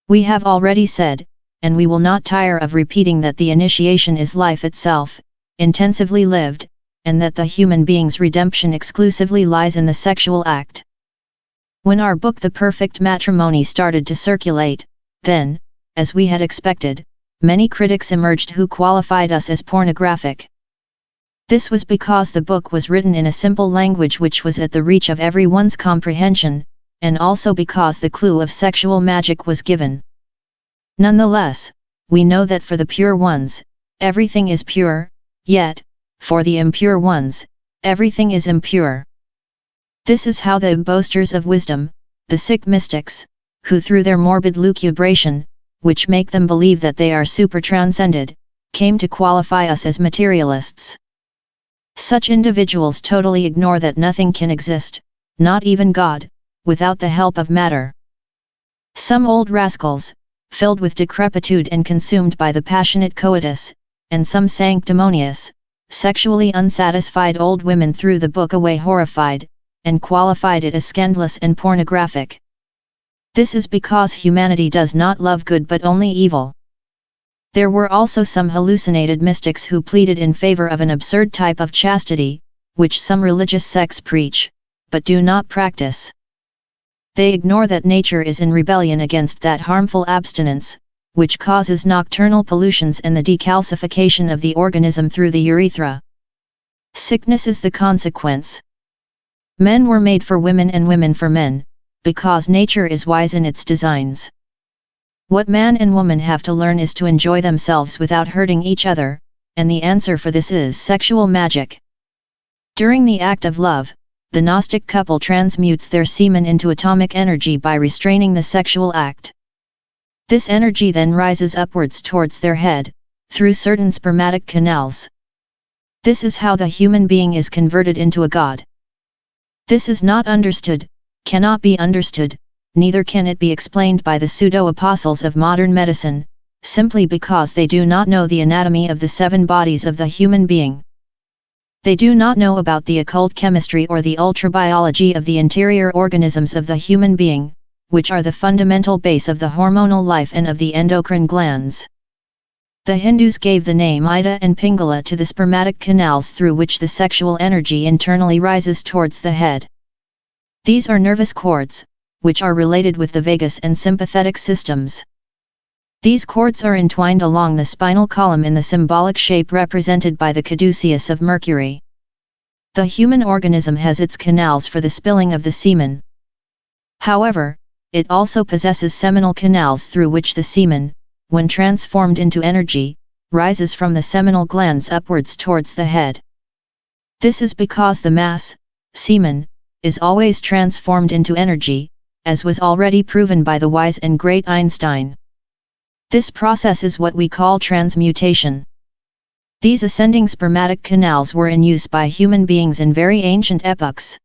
S1: We have already said, and we will not tire of repeating, that the initiation is life itself, intensively lived, and that the human being's redemption exclusively lies in the sexual act. When our book The Perfect Matrimony started to circulate, then, as we had expected, many critics emerged who qualified us as pornographic. This was because the book was written in a simple language which was at the reach of everyone's comprehension, and also because the clue of sexual magic was given. Nonetheless, we know that for the pure ones, everything is pure, yet, for the impure ones, everything is impure. This is how the boasters of wisdom, the sick mystics, who through their morbid lucubration, which make them believe that they are super-transcended, came to qualify us as materialists. Such individuals totally ignore that nothing can exist, not even God, without the help of matter. Some old rascals, filled with decrepitude and consumed by the passionate coitus, and some sanctimonious, sexually unsatisfied old women threw the book away horrified, and qualified it as scandalous and pornographic. This is because humanity does not love good but only evil. There were also some hallucinated mystics who pleaded in favor of an absurd type of chastity, which some religious sects preach, but do not practice. They ignore that nature is in rebellion against that harmful abstinence, which causes nocturnal pollutions and the decalcification of the organism through the urethra. Sickness is the consequence. Men were made for women and women for men, because nature is wise in its designs. What man and woman have to learn is to enjoy themselves without hurting each other, and the answer for this is sexual magic. During the act of love, the Gnostic couple transmutes their semen into atomic energy by restraining the sexual act. This energy then rises upwards towards their head, through certain spermatic canals. This is how the human being is converted into a god. This is not understood, cannot be understood, neither can it be explained by the pseudo-apostles of modern medicine, simply because they do not know the anatomy of the 7 bodies of the human being. They do not know about the occult chemistry or the ultrabiology of the interior organisms of the human being, which are the fundamental base of the hormonal life and of the endocrine glands. The Hindus gave the name Ida and Pingala to the spermatic canals through which the sexual energy internally rises towards the head. These are nervous cords, which are related with the vagus and sympathetic systems. These cords are entwined along the spinal column in the symbolic shape represented by the caduceus of Mercury. The human organism has its canals for the spilling of the semen. However, it also possesses seminal canals through which the semen, when transformed into energy, rises from the seminal glands upwards towards the head. This is because the mass, semen, is always transformed into energy, as was already proven by the wise and great Einstein. This process is what we call transmutation. These ascending spermatic canals were in use by human beings in very ancient epochs.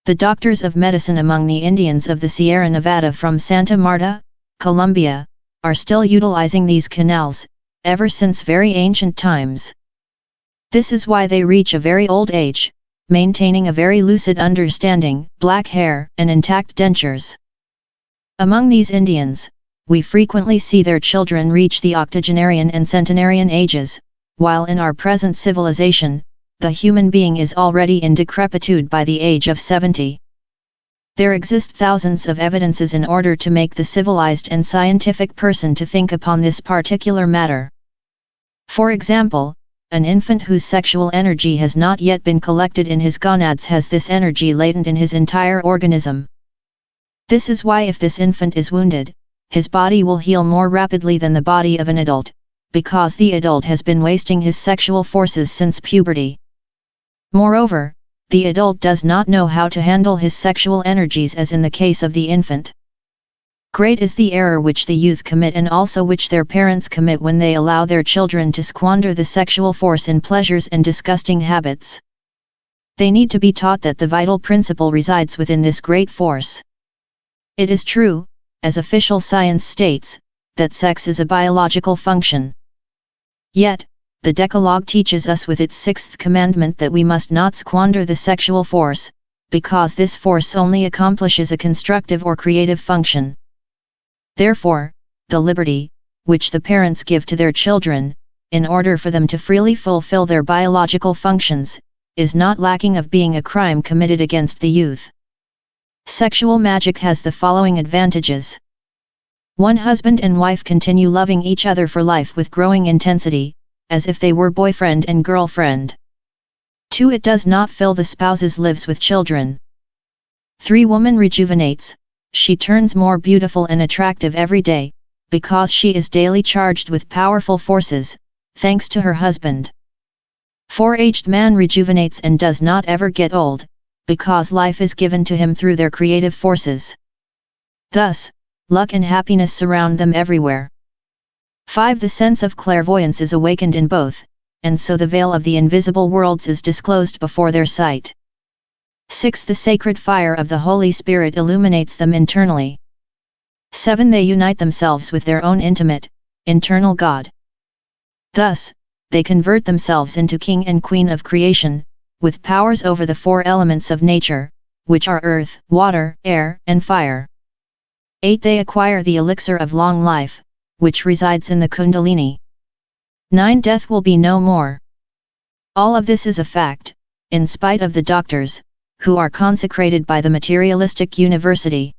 S1: The doctors of medicine among the Indians of the Sierra Nevada from Santa Marta, Colombia, are still utilizing these canals, ever since very ancient times. This is why they reach a very old age, maintaining a very lucid understanding, black hair, and intact dentures. Among these Indians, we frequently see their children reach the octogenarian and centenarian ages, while in our present civilization, the human being is already in decrepitude by the age of 70. There exist thousands of evidences in order to make the civilized and scientific person to think upon this particular matter. For example, an infant whose sexual energy has not yet been collected in his gonads has this energy latent in his entire organism. This is why if this infant is wounded, his body will heal more rapidly than the body of an adult, because the adult has been wasting his sexual forces since puberty. Moreover, the adult does not know how to handle his sexual energies as in the case of the infant. Great is the error which the youth commit and also which their parents commit when they allow their children to squander the sexual force in pleasures and disgusting habits. They need to be taught that the vital principle resides within this great force. It is true, as official science states, that sex is a biological function. Yet, the Decalogue teaches us with its 6th commandment that we must not squander the sexual force, because this force only accomplishes a constructive or creative function. Therefore, the liberty, which the parents give to their children, in order for them to freely fulfill their biological functions, is not lacking of being a crime committed against the youth. Sexual magic has the following advantages. 1. Husband and wife continue loving each other for life with growing intensity, as if they were boyfriend and girlfriend. 2. It does not fill the spouse's lives with children. 3. Woman rejuvenates, she turns more beautiful and attractive every day, because she is daily charged with powerful forces, thanks to her husband. 4. Aged man rejuvenates and does not ever get old, because life is given to him through their creative forces. Thus, luck and happiness surround them everywhere. 5. The sense of clairvoyance is awakened in both, and so the veil of the invisible worlds is disclosed before their sight. 6. The sacred fire of the Holy Spirit illuminates them internally. 7. They unite themselves with their own intimate, internal God. Thus, they convert themselves into king and queen of creation, with powers over the 4 elements of nature, which are earth, water, air, and fire. 8. They acquire the elixir of long life, which resides in the Kundalini. 9. Death will be no more. All of this is a fact, in spite of the doctors, who are consecrated by the materialistic university.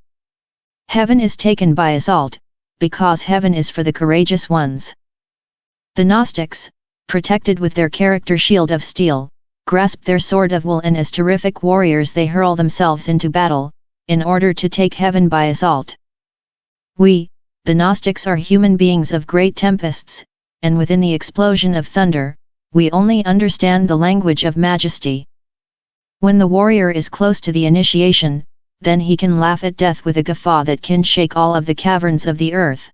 S1: Heaven is taken by assault, because heaven is for the courageous ones. The Gnostics, protected with their character shield of steel, grasp their sword of wool and as terrific warriors they hurl themselves into battle, in order to take heaven by assault. We, the Gnostics, are human beings of great tempests, and within the explosion of thunder, we only understand the language of majesty. When the warrior is close to the initiation, then he can laugh at death with a guffaw that can shake all of the caverns of the earth.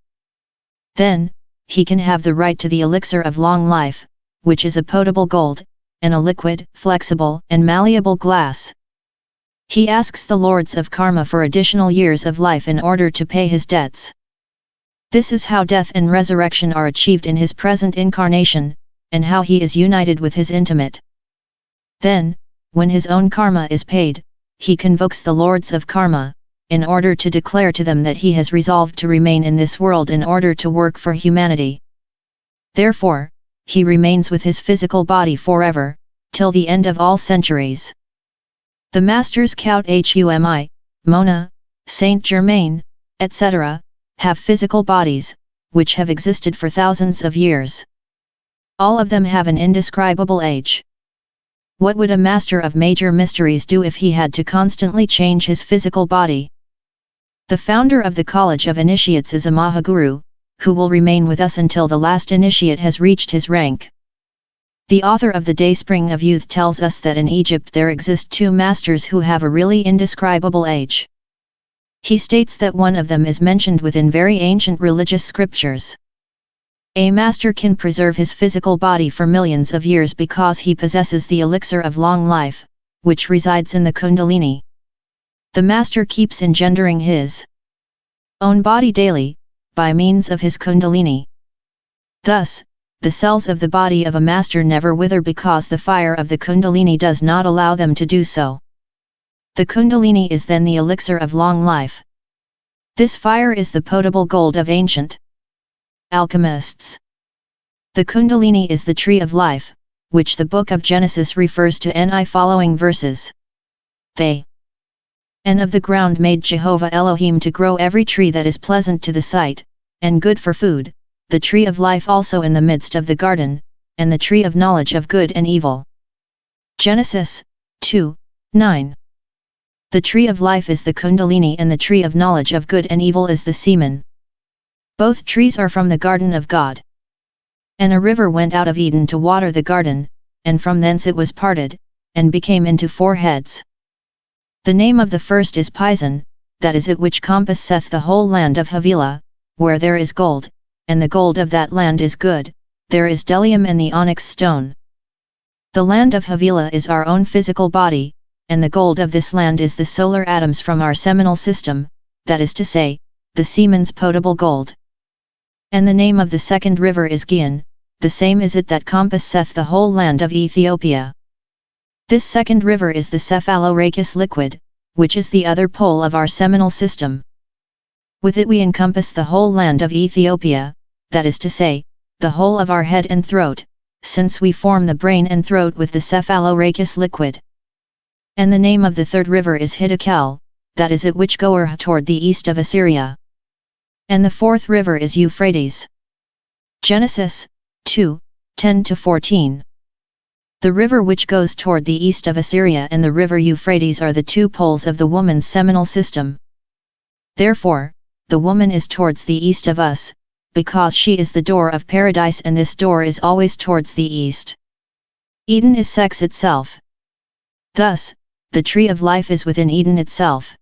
S1: Then, he can have the right to the elixir of long life, which is a potable gold, and a liquid, flexible, and malleable glass. He asks the lords of karma for additional years of life in order to pay his debts. This is how death and resurrection are achieved in his present incarnation, and how he is united with his intimate. Then, when his own karma is paid, he convokes the lords of karma, in order to declare to them that he has resolved to remain in this world in order to work for humanity. Therefore, he remains with his physical body forever, till the end of all centuries. The masters Count Humi, Mona, Saint Germain, etc., have physical bodies, which have existed for thousands of years. All of them have an indescribable age. What would a master of major mysteries do if he had to constantly change his physical body? The founder of the College of Initiates is a Mahaguru, who will remain with us until the last initiate has reached his rank. The author of the Dayspring of Youth tells us that in Egypt there exist two masters who have a really indescribable age. He states that one of them is mentioned within very ancient religious scriptures. A master can preserve his physical body for millions of years because he possesses the elixir of long life, which resides in the Kundalini. The master keeps engendering his own body daily, by means of his Kundalini. Thus, the cells of the body of a master never wither because the fire of the Kundalini does not allow them to do so. The Kundalini is then the elixir of long life. This fire is the potable gold of ancient alchemists. The Kundalini is the tree of life, which the book of Genesis refers to in following verses. They and of the ground made Jehovah Elohim to grow every tree that is pleasant to the sight, and good for food, the tree of life also in the midst of the garden, and the tree of knowledge of good and evil. Genesis 2:9. The tree of life is the Kundalini and the tree of knowledge of good and evil is the semen. Both trees are from the garden of God. And a river went out of Eden to water the garden, and from thence it was parted, and became into four heads. The name of the first is Pison, that is it which compasseth the whole land of Havilah, where there is gold, and the gold of that land is good, there is bdellium and the onyx stone. The land of Havilah is our own physical body, and the gold of this land is the solar atoms from our seminal system, that is to say, the semen's potable gold. And the name of the second river is Gihon, the same is it that compasseth the whole land of Ethiopia. This second river is the cephalorhachis liquid, which is the other pole of our seminal system. With it we encompass the whole land of Ethiopia, that is to say, the whole of our head and throat, since we form the brain and throat with the cephalorhachis liquid. And the name of the third river is Hiddekel, that is it which goeth toward the east of Assyria. And the fourth river is Euphrates. Genesis 2:10-14. The river which goes toward the east of Assyria and the river Euphrates are the two poles of the woman's seminal system. Therefore, the woman is towards the east of us, because she is the door of paradise and this door is always towards the east. Eden is sex itself. Thus, the tree of life is within Eden itself.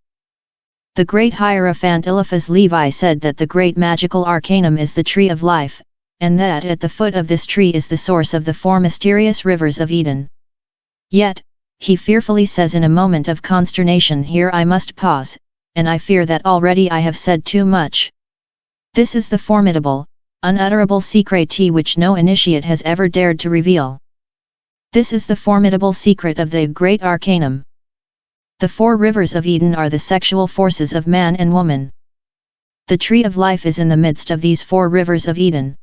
S1: The great Hierophant Eliphaz Levi said that the great magical arcanum is the tree of life, and that at the foot of this tree is the source of the four mysterious rivers of Eden. Yet, he fearfully says in a moment of consternation, here I must pause, and I fear that already I have said too much. This is the formidable, unutterable secret which no initiate has ever dared to reveal. This is the formidable secret of the great arcanum. The four rivers of Eden are the sexual forces of man and woman. The tree of life is in the midst of these four rivers of Eden.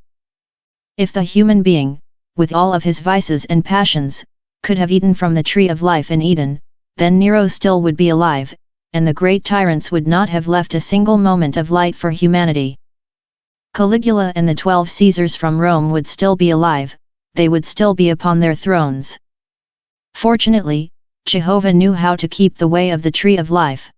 S1: If the human being, with all of his vices and passions, could have eaten from the tree of life in Eden, then Nero still would be alive, and the great tyrants would not have left a single moment of light for humanity. Caligula and the 12 Caesars from Rome would still be alive, they would still be upon their thrones. Fortunately, Jehovah knew how to keep the way of the tree of life.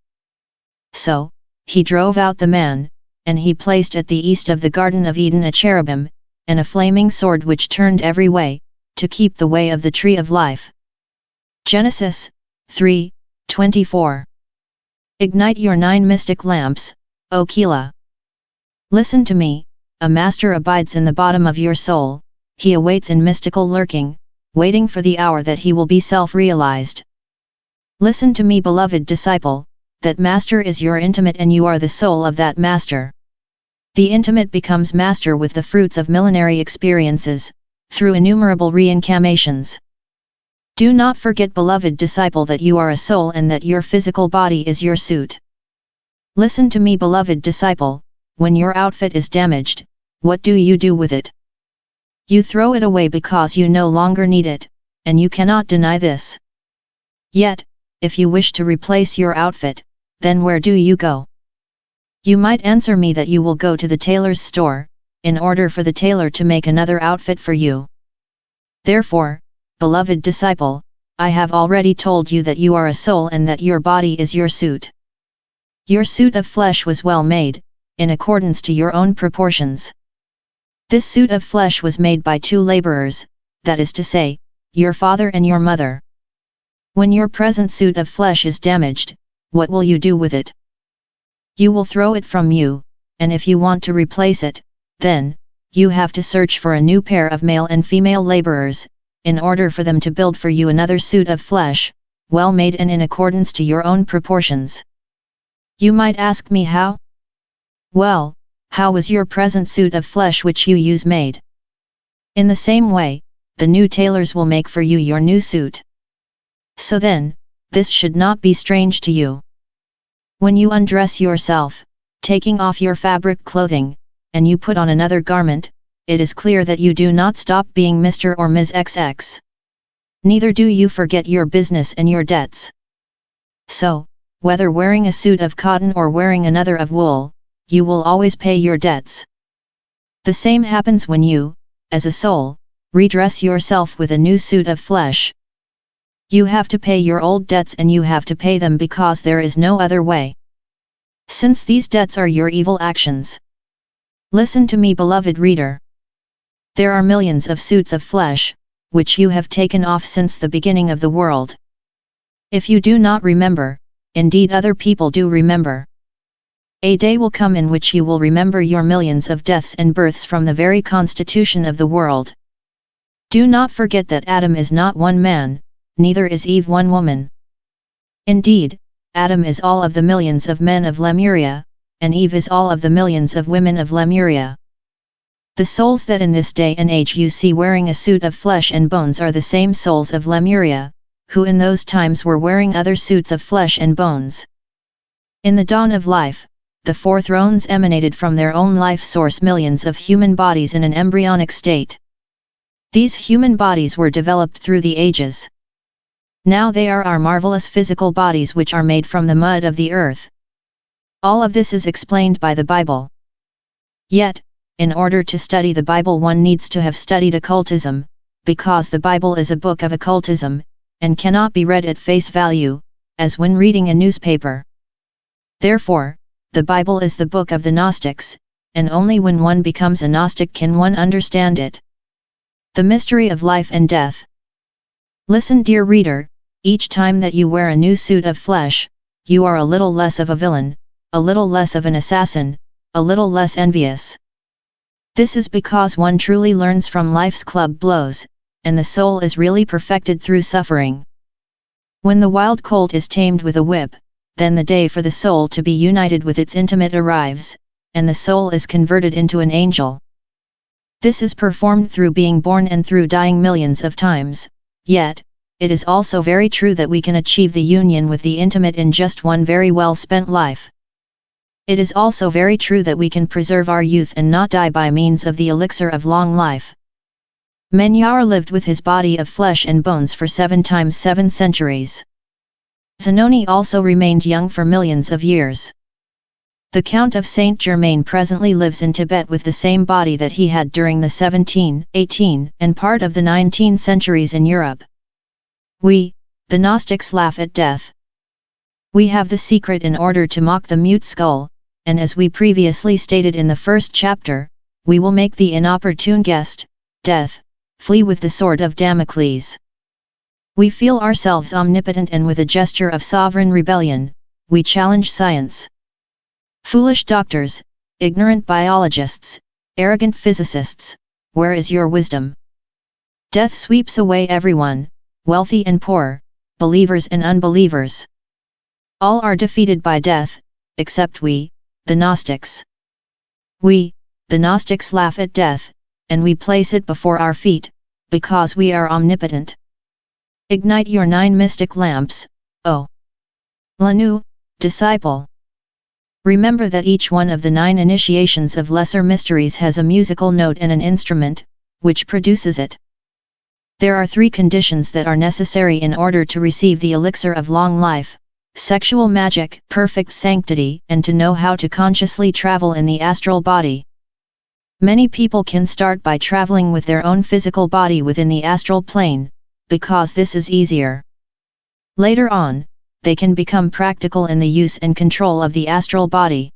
S1: So, he drove out the man, and he placed at the east of the Garden of Eden a cherubim, and a flaming sword which turned every way, to keep the way of the tree of life. Genesis 3:24. Ignite your 9 mystic lamps, O Kila. Listen to me, a master abides in the bottom of your soul, he awaits in mystical lurking, waiting for the hour that he will be self-realized. Listen to me, beloved disciple, that master is your intimate and you are the soul of that master. The intimate becomes master with the fruits of millenary experiences, through innumerable reincarnations. Do not forget, beloved disciple, that you are a soul and that your physical body is your suit. Listen to me, beloved disciple, when your outfit is damaged, what do you do with it? You throw it away because you no longer need it, and you cannot deny this. Yet, if you wish to replace your outfit, then where do you go? You might answer me that you will go to the tailor's store, in order for the tailor to make another outfit for you. Therefore, beloved disciple, I have already told you that you are a soul and that your body is your suit. Your suit of flesh was well made, in accordance to your own proportions. This suit of flesh was made by two laborers, that is to say, your father and your mother. When your present suit of flesh is damaged, what will you do with it? You will throw it from you, and if you want to replace it, then, you have to search for a new pair of male and female laborers, in order for them to build for you another suit of flesh, well made and in accordance to your own proportions. You might ask me how? Well, how was your present suit of flesh which you use made? In the same way, the new tailors will make for you your new suit. So then, this should not be strange to you. When you undress yourself, taking off your fabric clothing, and you put on another garment, it is clear that you do not stop being Mr. or Ms. XX. Neither do you forget your business and your debts. So, whether wearing a suit of cotton or wearing another of wool, you will always pay your debts. The same happens when you, as a soul, redress yourself with a new suit of flesh. You have to pay your old debts and you have to pay them because there is no other way. Since these debts are your evil actions. Listen to me, beloved reader. There are millions of suits of flesh, which you have taken off since the beginning of the world. If you do not remember, indeed other people do remember. A day will come in which you will remember your millions of deaths and births from the very constitution of the world. Do not forget that Adam is not one man, neither is Eve one woman. Indeed, Adam is all of the millions of men of Lemuria, and Eve is all of the millions of women of Lemuria. The souls that in this day and age you see wearing a suit of flesh and bones are the same souls of Lemuria, who in those times were wearing other suits of flesh and bones. In the dawn of life, the four thrones emanated from their own life source millions of human bodies in an embryonic state. These human bodies were developed through the ages. Now they are our marvelous physical bodies which are made from the mud of the earth. All of this is explained by the Bible. Yet, in order to study the Bible one needs to have studied occultism, because the Bible is a book of occultism, and cannot be read at face value, as when reading a newspaper. Therefore, the Bible is the book of the Gnostics, and only when one becomes a Gnostic can one understand it. The mystery of life and death. Listen, dear reader, each time that you wear a new suit of flesh, you are a little less of a villain, a little less of an assassin, a little less envious. This is because one truly learns from life's club blows, and the soul is really perfected through suffering. When the wild colt is tamed with a whip, then the day for the soul to be united with its intimate arrives, and the soul is converted into an angel. This is performed through being born and through dying millions of times, yet, it is also very true that we can achieve the union with the intimate in just one very well spent life. It is also very true that we can preserve our youth and not die by means of the elixir of long life. Menyar lived with his body of flesh and bones for 7 times 7 centuries. Zanoni also remained young for millions of years. The Count of Saint Germain presently lives in Tibet with the same body that he had during the 17th, 18th, and part of the 19th centuries in Europe. We, the Gnostics, laugh at death. We have the secret in order to mock the mute skull, and as we previously stated in the first chapter, we will make the inopportune guest, death, flee with the sword of Damocles. We feel ourselves omnipotent and with a gesture of sovereign rebellion, we challenge science. Foolish doctors, ignorant biologists, arrogant physicists, where is your wisdom? Death sweeps away everyone, wealthy and poor, believers and unbelievers. All are defeated by death, except we, the Gnostics. We, the Gnostics, laugh at death, and we place it before our feet, because we are omnipotent. Ignite your 9 mystic lamps, O Lanu, disciple. Remember that each one of the 9 initiations of lesser mysteries has a musical note and an instrument, which produces it. There are 3 conditions that are necessary in order to receive the elixir of long life: sexual magic, perfect sanctity, and to know how to consciously travel in the astral body. Many people can start by traveling with their own physical body within the astral plane, because this is easier. Later on, they can become practical in the use and control of the astral body.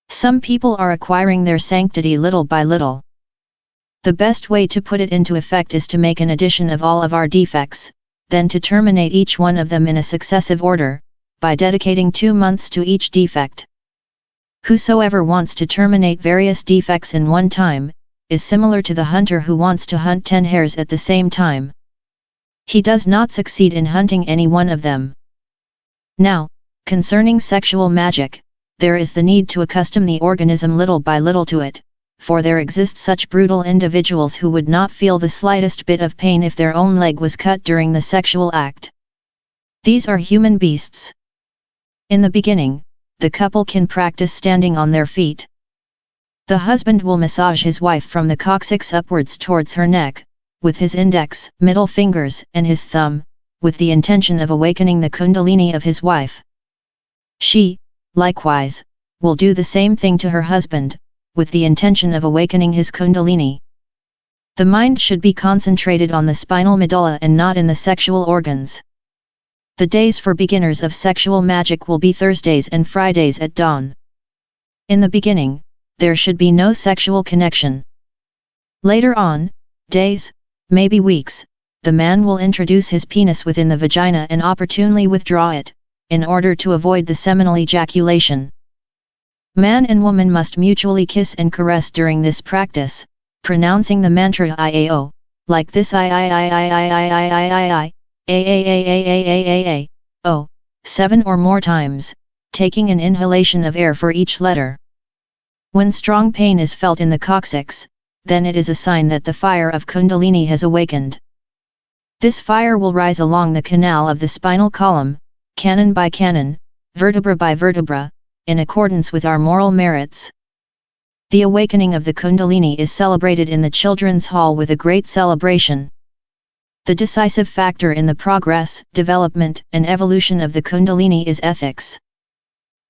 S1: Some people are acquiring their sanctity little by little. The best way to put it into effect is to make an addition of all of our defects, then to terminate each one of them in a successive order, by dedicating 2 months to each defect. Whosoever wants to terminate various defects in one time, is similar to the hunter who wants to hunt 10 hares at the same time. He does not succeed in hunting any one of them. Now, concerning sexual magic, there is the need to accustom the organism little by little to it, for there exist such brutal individuals who would not feel the slightest bit of pain if their own leg was cut during the sexual act. These are human beasts. In the beginning, the couple can practice standing on their feet. The husband will massage his wife from the coccyx upwards towards her neck, with his index, middle fingers, and his thumb, with the intention of awakening the kundalini of his wife. She, likewise, will do the same thing to her husband, with the intention of awakening his kundalini. The mind should be concentrated on the spinal medulla and not in the sexual organs. The days for beginners of sexual magic will be Thursdays and Fridays at dawn. In the beginning, there should be no sexual connection. Later on, days, maybe weeks, the man will introduce his penis within the vagina and opportunely withdraw it, in order to avoid the seminal ejaculation. Man and woman must mutually kiss and caress during this practice, pronouncing the mantra IAO, like this I, 7 or more times, taking an inhalation of air for each letter. When strong pain is felt in the coccyx, then it is a sign that the fire of Kundalini has awakened. This fire will rise along the canal of the spinal column, cannon by cannon, vertebra by vertebra, in accordance with our moral merits. The awakening of the Kundalini is celebrated in the Children's Hall with a great celebration. The decisive factor in the progress, development, and evolution of the Kundalini is ethics.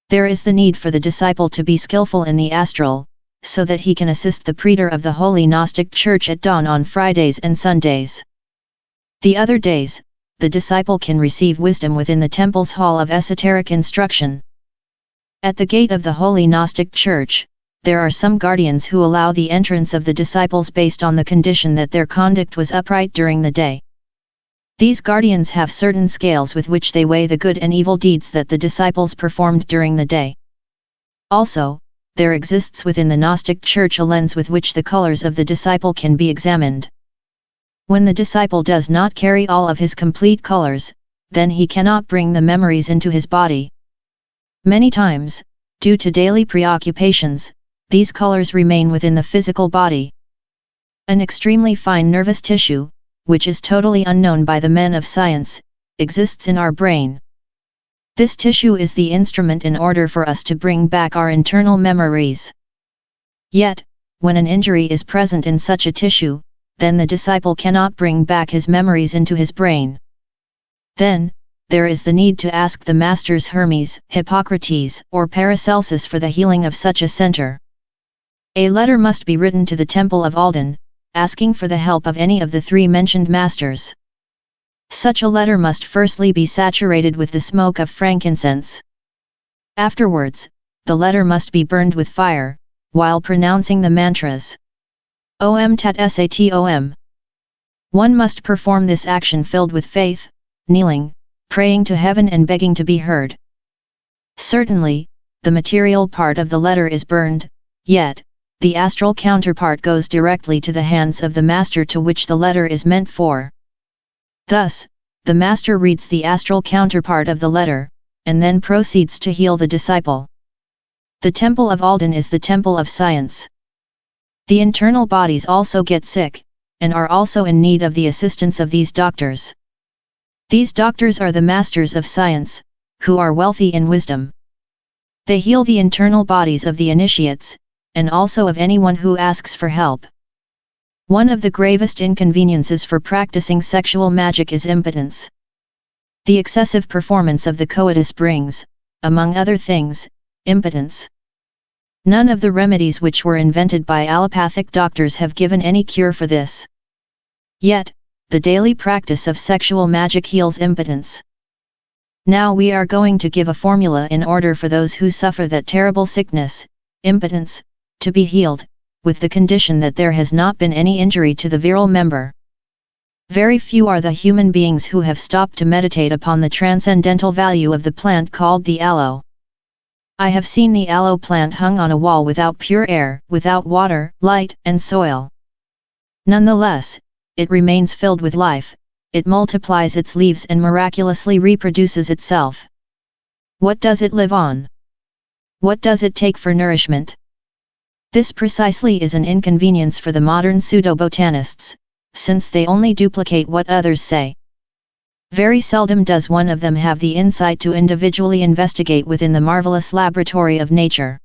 S1: There is the need for the disciple to be skillful in the astral, so that he can assist the preacher of the Holy Gnostic Church at dawn on Fridays and Sundays. The other days, the disciple can receive wisdom within the temple's hall of esoteric instruction. At the gate of the Holy Gnostic Church, there are some guardians who allow the entrance of the disciples based on the condition that their conduct was upright during the day. These guardians have certain scales with which they weigh the good and evil deeds that the disciples performed during the day. Also, there exists within the Gnostic Church a lens with which the colors of the disciple can be examined. When the disciple does not carry all of his complete colors, then he cannot bring the memories into his body. Many times, due to daily preoccupations, these colors remain within the physical body. An extremely fine nervous tissue, which is totally unknown by the men of science, exists in our brain. This tissue is the instrument in order for us to bring back our internal memories. Yet, when an injury is present in such a tissue, then the disciple cannot bring back his memories into his brain. Then, there is the need to ask the masters Hermes, Hippocrates, or Paracelsus for the healing of such a center. A letter must be written to the Temple of Alden, asking for the help of any of the 3 mentioned masters. Such a letter must firstly be saturated with the smoke of frankincense. Afterwards, the letter must be burned with fire, while pronouncing the mantras Om Tat Sat Om. One must perform this action filled with faith, kneeling, praying to heaven and begging to be heard. Certainly, the material part of the letter is burned, yet, the astral counterpart goes directly to the hands of the master to which the letter is meant for. Thus, the master reads the astral counterpart of the letter, and then proceeds to heal the disciple. The temple of Alden is the temple of science. The internal bodies also get sick, and are also in need of the assistance of these doctors. These doctors are the masters of science, who are wealthy in wisdom. They heal the internal bodies of the initiates, and also of anyone who asks for help. One of the gravest inconveniences for practicing sexual magic is impotence. The excessive performance of the coitus brings, among other things, impotence. None of the remedies which were invented by allopathic doctors have given any cure for this. Yet, the daily practice of sexual magic heals impotence. Now we are going to give a formula in order for those who suffer that terrible sickness, impotence, to be healed, with the condition that there has not been any injury to the virile member. Very few are the human beings who have stopped to meditate upon the transcendental value of the plant called the aloe. I have seen the aloe plant hung on a wall without pure air, without water, light, and soil. Nonetheless, it remains filled with life, it multiplies its leaves and miraculously reproduces itself. What does it live on? What does it take for nourishment? This precisely is an inconvenience for the modern pseudo-botanists, since they only duplicate what others say. Very seldom does one of them have the insight to individually investigate within the marvelous laboratory of nature.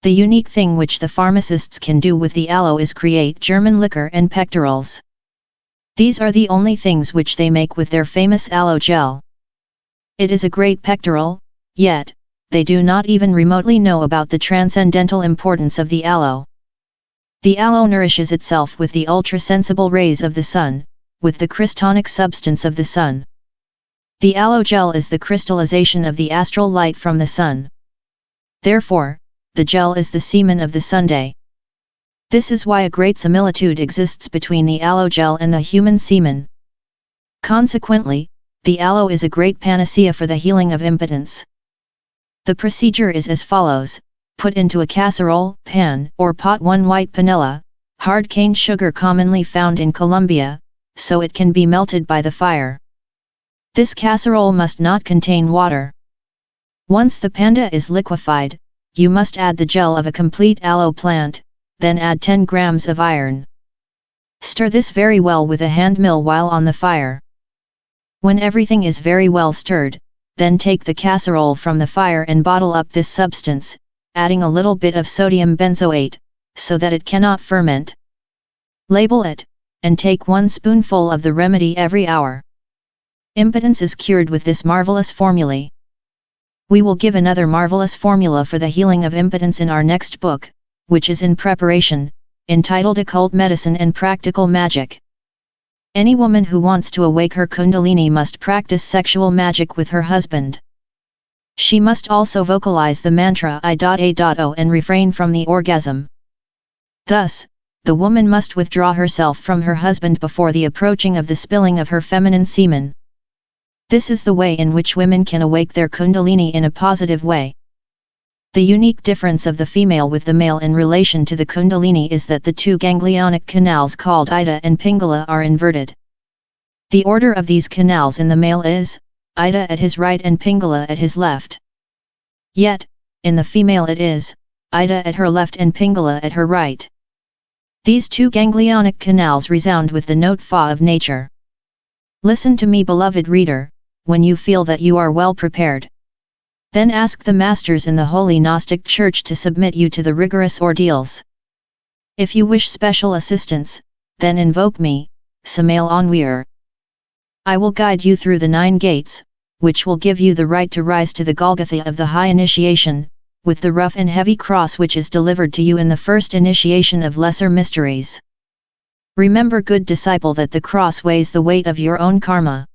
S1: The unique thing which the pharmacists can do with the aloe is create German liquor and pectorals. These are the only things which they make with their famous aloe gel. It is a great pectoral, yet, they do not even remotely know about the transcendental importance of the aloe. The aloe nourishes itself with the ultrasensible rays of the sun, with the crystonic substance of the sun. The aloe gel is the crystallization of the astral light from the sun. Therefore, the gel is the semen of the Sunday. This is why a great similitude exists between the aloe gel and the human semen. Consequently, the aloe is a great panacea for the healing of impotence. The procedure is as follows: put into a casserole, pan, or pot 1 white panela, hard cane sugar commonly found in Colombia, so it can be melted by the fire. This casserole must not contain water. Once the panda is liquefied, you must add the gel of a complete aloe plant, then add 10 grams of iron. Stir this very well with a hand mill while on the fire. When everything is very well stirred, then take the casserole from the fire and bottle up this substance, adding a little bit of sodium benzoate, so that it cannot ferment. Label it, and take 1 spoonful of the remedy every hour. Impotence is cured with this marvelous formulae. We will give another marvelous formula for the healing of impotence in our next book, which is in preparation, entitled Occult Medicine and Practical Magic. Any woman who wants to awake her kundalini must practice sexual magic with her husband. She must also vocalize the mantra I.A.O and refrain from the orgasm. Thus, the woman must withdraw herself from her husband before the approaching of the spilling of her feminine semen. This is the way in which women can awake their kundalini in a positive way. The unique difference of the female with the male in relation to the kundalini is that the 2 ganglionic canals called Ida and Pingala are inverted. The order of these canals in the male is, Ida at his right and Pingala at his left. Yet, in the female it is, Ida at her left and Pingala at her right. These 2 ganglionic canals resound with the note fa of nature. Listen to me, beloved reader, when you feel that you are well prepared. Then ask the masters in the Holy Gnostic Church to submit you to the rigorous ordeals. If you wish special assistance, then invoke me, Samael Aun Weor. I will guide you through the 9 gates, which will give you the right to rise to the Golgotha of the high initiation, with the rough and heavy cross which is delivered to you in the first initiation of lesser mysteries. Remember, good disciple, that the cross weighs the weight of your own karma.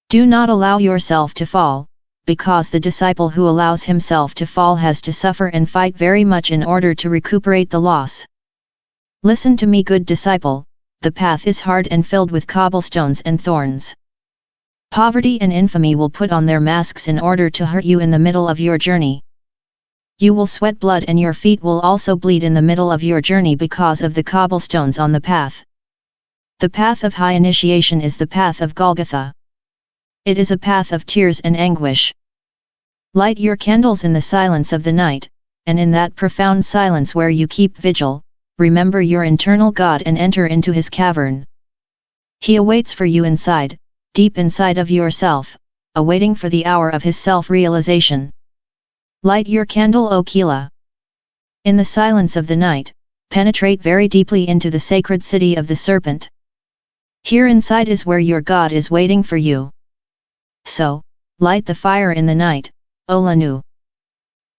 S1: Do not allow yourself to fall, because the disciple who allows himself to fall has to suffer and fight very much in order to recuperate the loss. Listen to me, good disciple, the path is hard and filled with cobblestones and thorns. Poverty and infamy will put on their masks in order to hurt you in the middle of your journey. You will sweat blood and your feet will also bleed in the middle of your journey because of the cobblestones on the path. The path of high initiation is the path of Golgotha. It is a path of tears and anguish. Light your candles in the silence of the night, and in that profound silence where you keep vigil, remember your internal God and enter into his cavern. He awaits for you inside, deep inside of yourself, awaiting for the hour of his self-realization. Light your candle, O Kila. In the silence of the night, penetrate very deeply into the sacred city of the serpent. Here inside is where your God is waiting for you. So, light the fire in the night, O Lanu.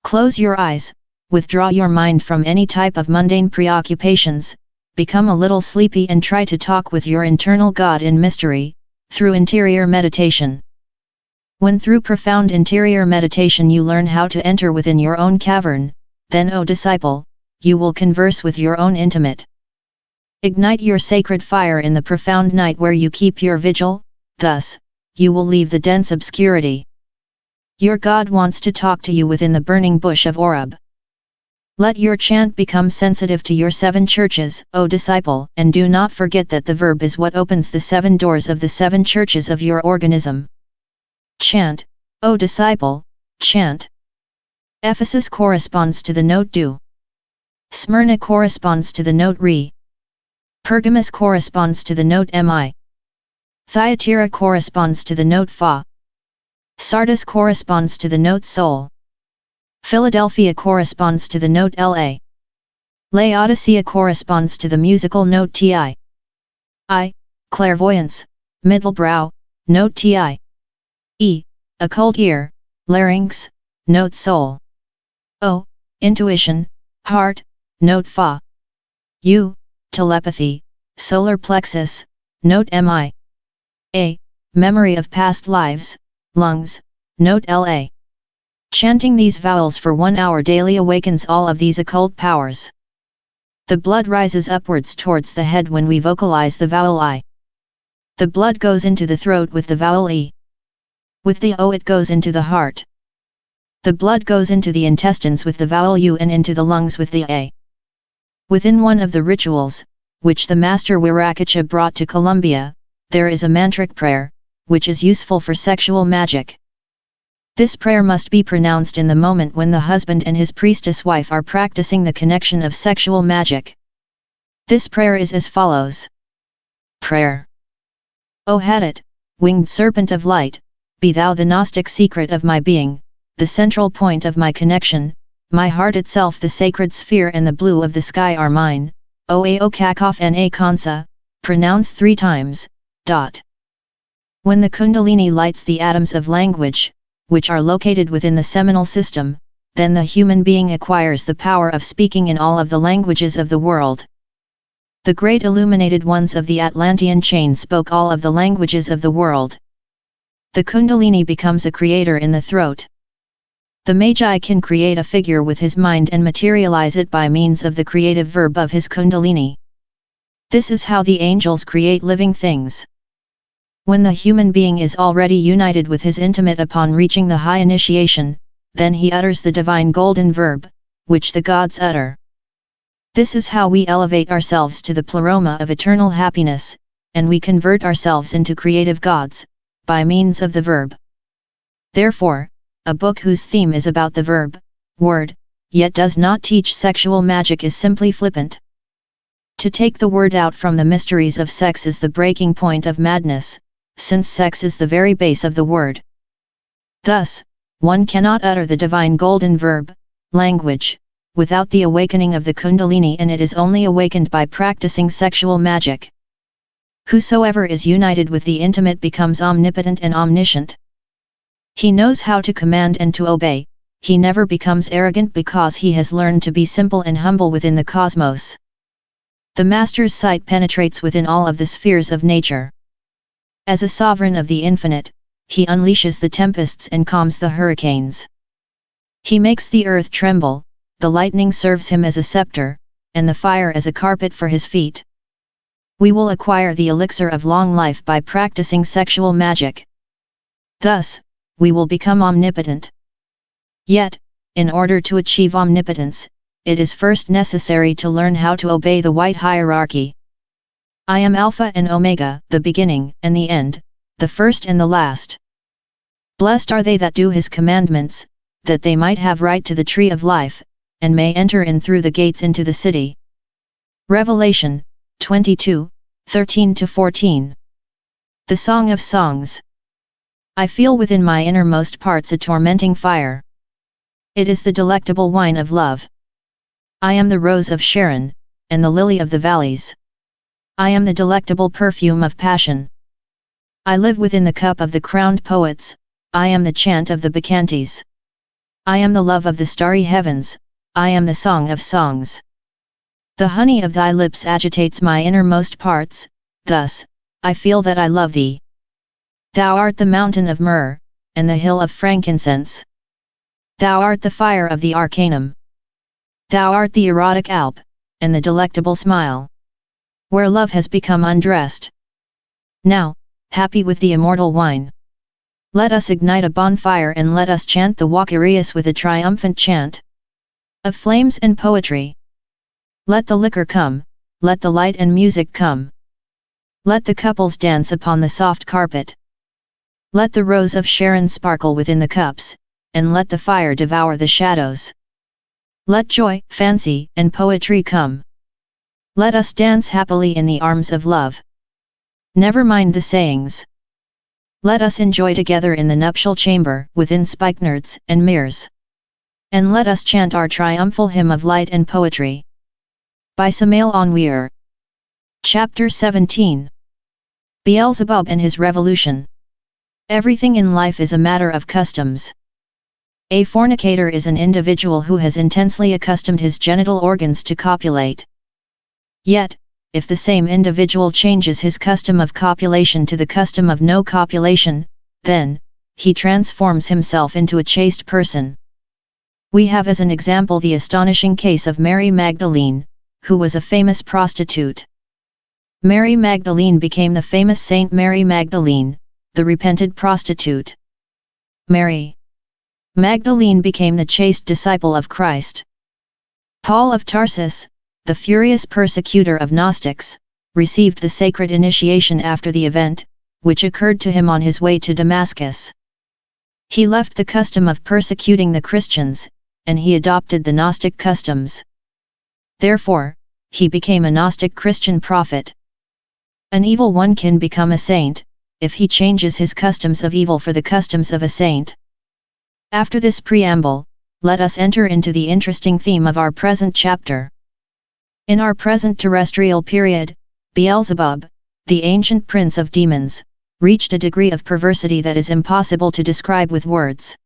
S1: Close your eyes, withdraw your mind from any type of mundane preoccupations, become a little sleepy and try to talk with your internal God in mystery, through interior meditation. When through profound interior meditation you learn how to enter within your own cavern, then, O disciple, you will converse with your own intimate. Ignite your sacred fire in the profound night where you keep your vigil, thus, you will leave the dense obscurity. Your God wants to talk to you within the burning bush of Oreb. Let your chant become sensitive to your 7 churches, O disciple, and do not forget that the verb is what opens the 7 doors of the 7 churches of your organism. Chant, O disciple, chant. Ephesus corresponds to the note do. Smyrna corresponds to the note re. Pergamus corresponds to the note mi. Thyatira corresponds to the note fa. Sardis corresponds to the note sol. Philadelphia corresponds to the note la. Laodicea corresponds to the musical note ti. Clairvoyance, middle brow, note ti. Occult ear, larynx, note sol. O, intuition, heart, note fa. U, telepathy, solar plexus, note mi. A, memory of past lives, lungs, note la. Chanting these vowels for 1 hour daily awakens all of these occult powers. The blood rises upwards towards the head when we vocalize the vowel I. The blood goes into the throat with the vowel E. With the O it goes into the heart. The blood goes into the intestines with the vowel U and into the lungs with the A. Within one of the rituals, which the Master Wirakacha brought to Colombia, there is a mantric prayer, which is useful for sexual magic. This prayer must be pronounced in the moment when the husband and his priestess wife are practicing the connection of sexual magic. This prayer is as follows. Prayer. O Hadit, winged serpent of light, be thou the gnostic secret of my being, the central point of my connection, my heart itself the sacred sphere and the blue of the sky are mine, O Ao Kakof Na Kansa, pronounce 3 times, When the Kundalini lights the atoms of language, which are located within the seminal system, then the human being acquires the power of speaking in all of the languages of the world. The great illuminated ones of the Atlantean chain spoke all of the languages of the world. The Kundalini becomes a creator in the throat. The Magi can create a figure with his mind and materialize it by means of the creative verb of his Kundalini. This is how the angels create living things. When the human being is already united with his intimate upon reaching the high initiation, then he utters the divine golden verb, which the gods utter. This is how we elevate ourselves to the pleroma of eternal happiness, and we convert ourselves into creative gods, by means of the verb. Therefore, a book whose theme is about the verb, word, yet does not teach sexual magic is simply flippant. To take the word out from the mysteries of sex is the breaking point of madness, since sex is the very base of the word. Thus, one cannot utter the divine golden verb, language, without the awakening of the Kundalini, and it is only awakened by practicing sexual magic. Whosoever is united with the intimate becomes omnipotent and omniscient. He knows how to command and to obey, he never becomes arrogant because he has learned to be simple and humble within the cosmos. The Master's sight penetrates within all of the spheres of nature. As a sovereign of the infinite, he unleashes the tempests and calms the hurricanes. He makes the earth tremble, the lightning serves him as a scepter, and the fire as a carpet for his feet. We will acquire the elixir of long life by practicing sexual magic. Thus, we will become omnipotent. Yet, in order to achieve omnipotence, it is first necessary to learn how to obey the white hierarchy. I am Alpha and Omega, the beginning and the end, the first and the last. Blessed are they that do his commandments, that they might have right to the tree of life, and may enter in through the gates into the city. Revelation 22, 13-14. The Song of Songs. I feel within my innermost parts a tormenting fire. It is the delectable wine of love. I am the rose of Sharon, and the lily of the valleys. I am the delectable perfume of passion. I live within the cup of the crowned poets, I am the chant of the bacchantes. I am the love of the starry heavens, I am the song of songs. The honey of thy lips agitates my innermost parts, thus, I feel that I love thee. Thou art the mountain of myrrh, and the hill of frankincense. Thou art the fire of the arcanum. Thou art the erotic alp, and the delectable smile, where love has become undressed. Now, happy with the immortal wine, let us ignite a bonfire and let us chant the Walkyrius with a triumphant chant of flames and poetry. Let the liquor come, let the light and music come. Let the couples dance upon the soft carpet. Let the rose of Sharon sparkle within the cups, and let the fire devour the shadows. Let joy, fancy, and poetry come. Let us dance happily in the arms of love. Never mind the sayings. Let us enjoy together in the nuptial chamber, within spikenards and mirrors. And let us chant our triumphal hymn of light and poetry. By Samael Aun Weor. Chapter 17. Beelzebub and his revolution. Everything in life is a matter of customs. A fornicator is an individual who has intensely accustomed his genital organs to copulate. Yet, if the same individual changes his custom of copulation to the custom of no copulation, then, he transforms himself into a chaste person. We have as an example the astonishing case of Mary Magdalene, who was a famous prostitute. Mary Magdalene became the famous Saint Mary Magdalene, the repented prostitute. Mary Magdalene became the chaste disciple of Christ. Paul of Tarsus, the furious persecutor of Gnostics, received the sacred initiation after the event, which occurred to him on his way to Damascus. He left the custom of persecuting the Christians, and he adopted the Gnostic customs. Therefore, he became a Gnostic Christian prophet. An evil one can become a saint, if he changes his customs of evil for the customs of a saint. After this preamble, let us enter into the interesting theme of our present chapter. In our present terrestrial period, Beelzebub, the ancient prince of demons, reached a degree of perversity that is impossible to describe with words.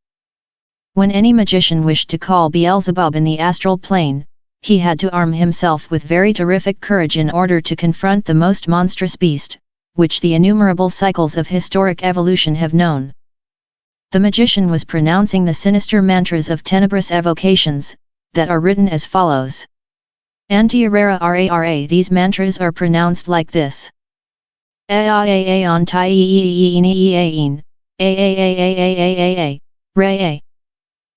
S1: When any magician wished to call Beelzebub in the astral plane, he had to arm himself with very terrific courage in order to confront the most monstrous beast, which the innumerable cycles of historic evolution have known. The magician was pronouncing the sinister mantras of tenebrous evocations, that are written as follows. Anti-Arara Rara. These mantras are pronounced like this. Aon Tai Eeeen, Aaaaaaaaa, Ra.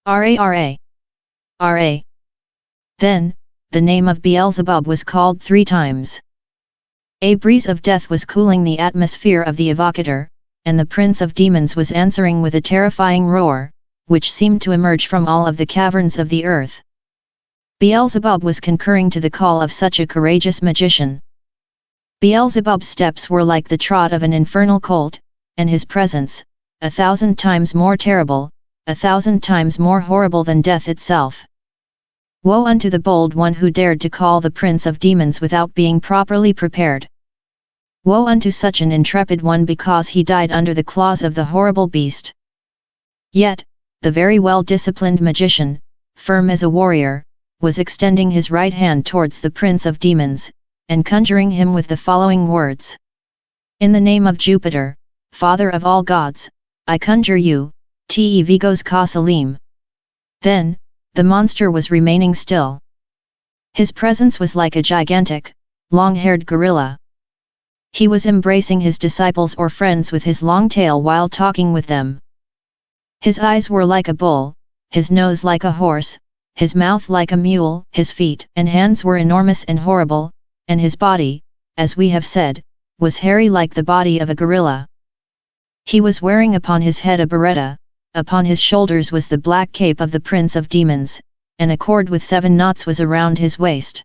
S1: Ra. Ra. Then, the name of Beelzebub was called 3 times. A breeze of death was cooling the atmosphere of the evocator, and the prince of demons was answering with a terrifying roar, which seemed to emerge from all of the caverns of the earth. Beelzebub was concurring to the call of such a courageous magician. Beelzebub's steps were like the trot of an infernal colt, and his presence, 1,000 times more terrible, 1,000 times more horrible than death itself. Woe unto the bold one who dared to call the prince of demons without being properly prepared. Woe unto such an intrepid one because he died under the claws of the horrible beast. Yet, the very well-disciplined magician, firm as a warrior, was extending his right hand towards the prince of demons, and conjuring him with the following words. In the name of Jupiter, father of all gods, I conjure you, te vigos ka salim. Then, the monster was remaining still. His presence was like a gigantic, long-haired gorilla. He was embracing his disciples or friends with his long tail while talking with them. His eyes were like a bull, his nose like a horse, his mouth like a mule, his feet and hands were enormous and horrible, and his body, as we have said, was hairy like the body of a gorilla. He was wearing upon his head a beretta, upon his shoulders was the black cape of the Prince of Demons, and a cord with 7 knots was around his waist.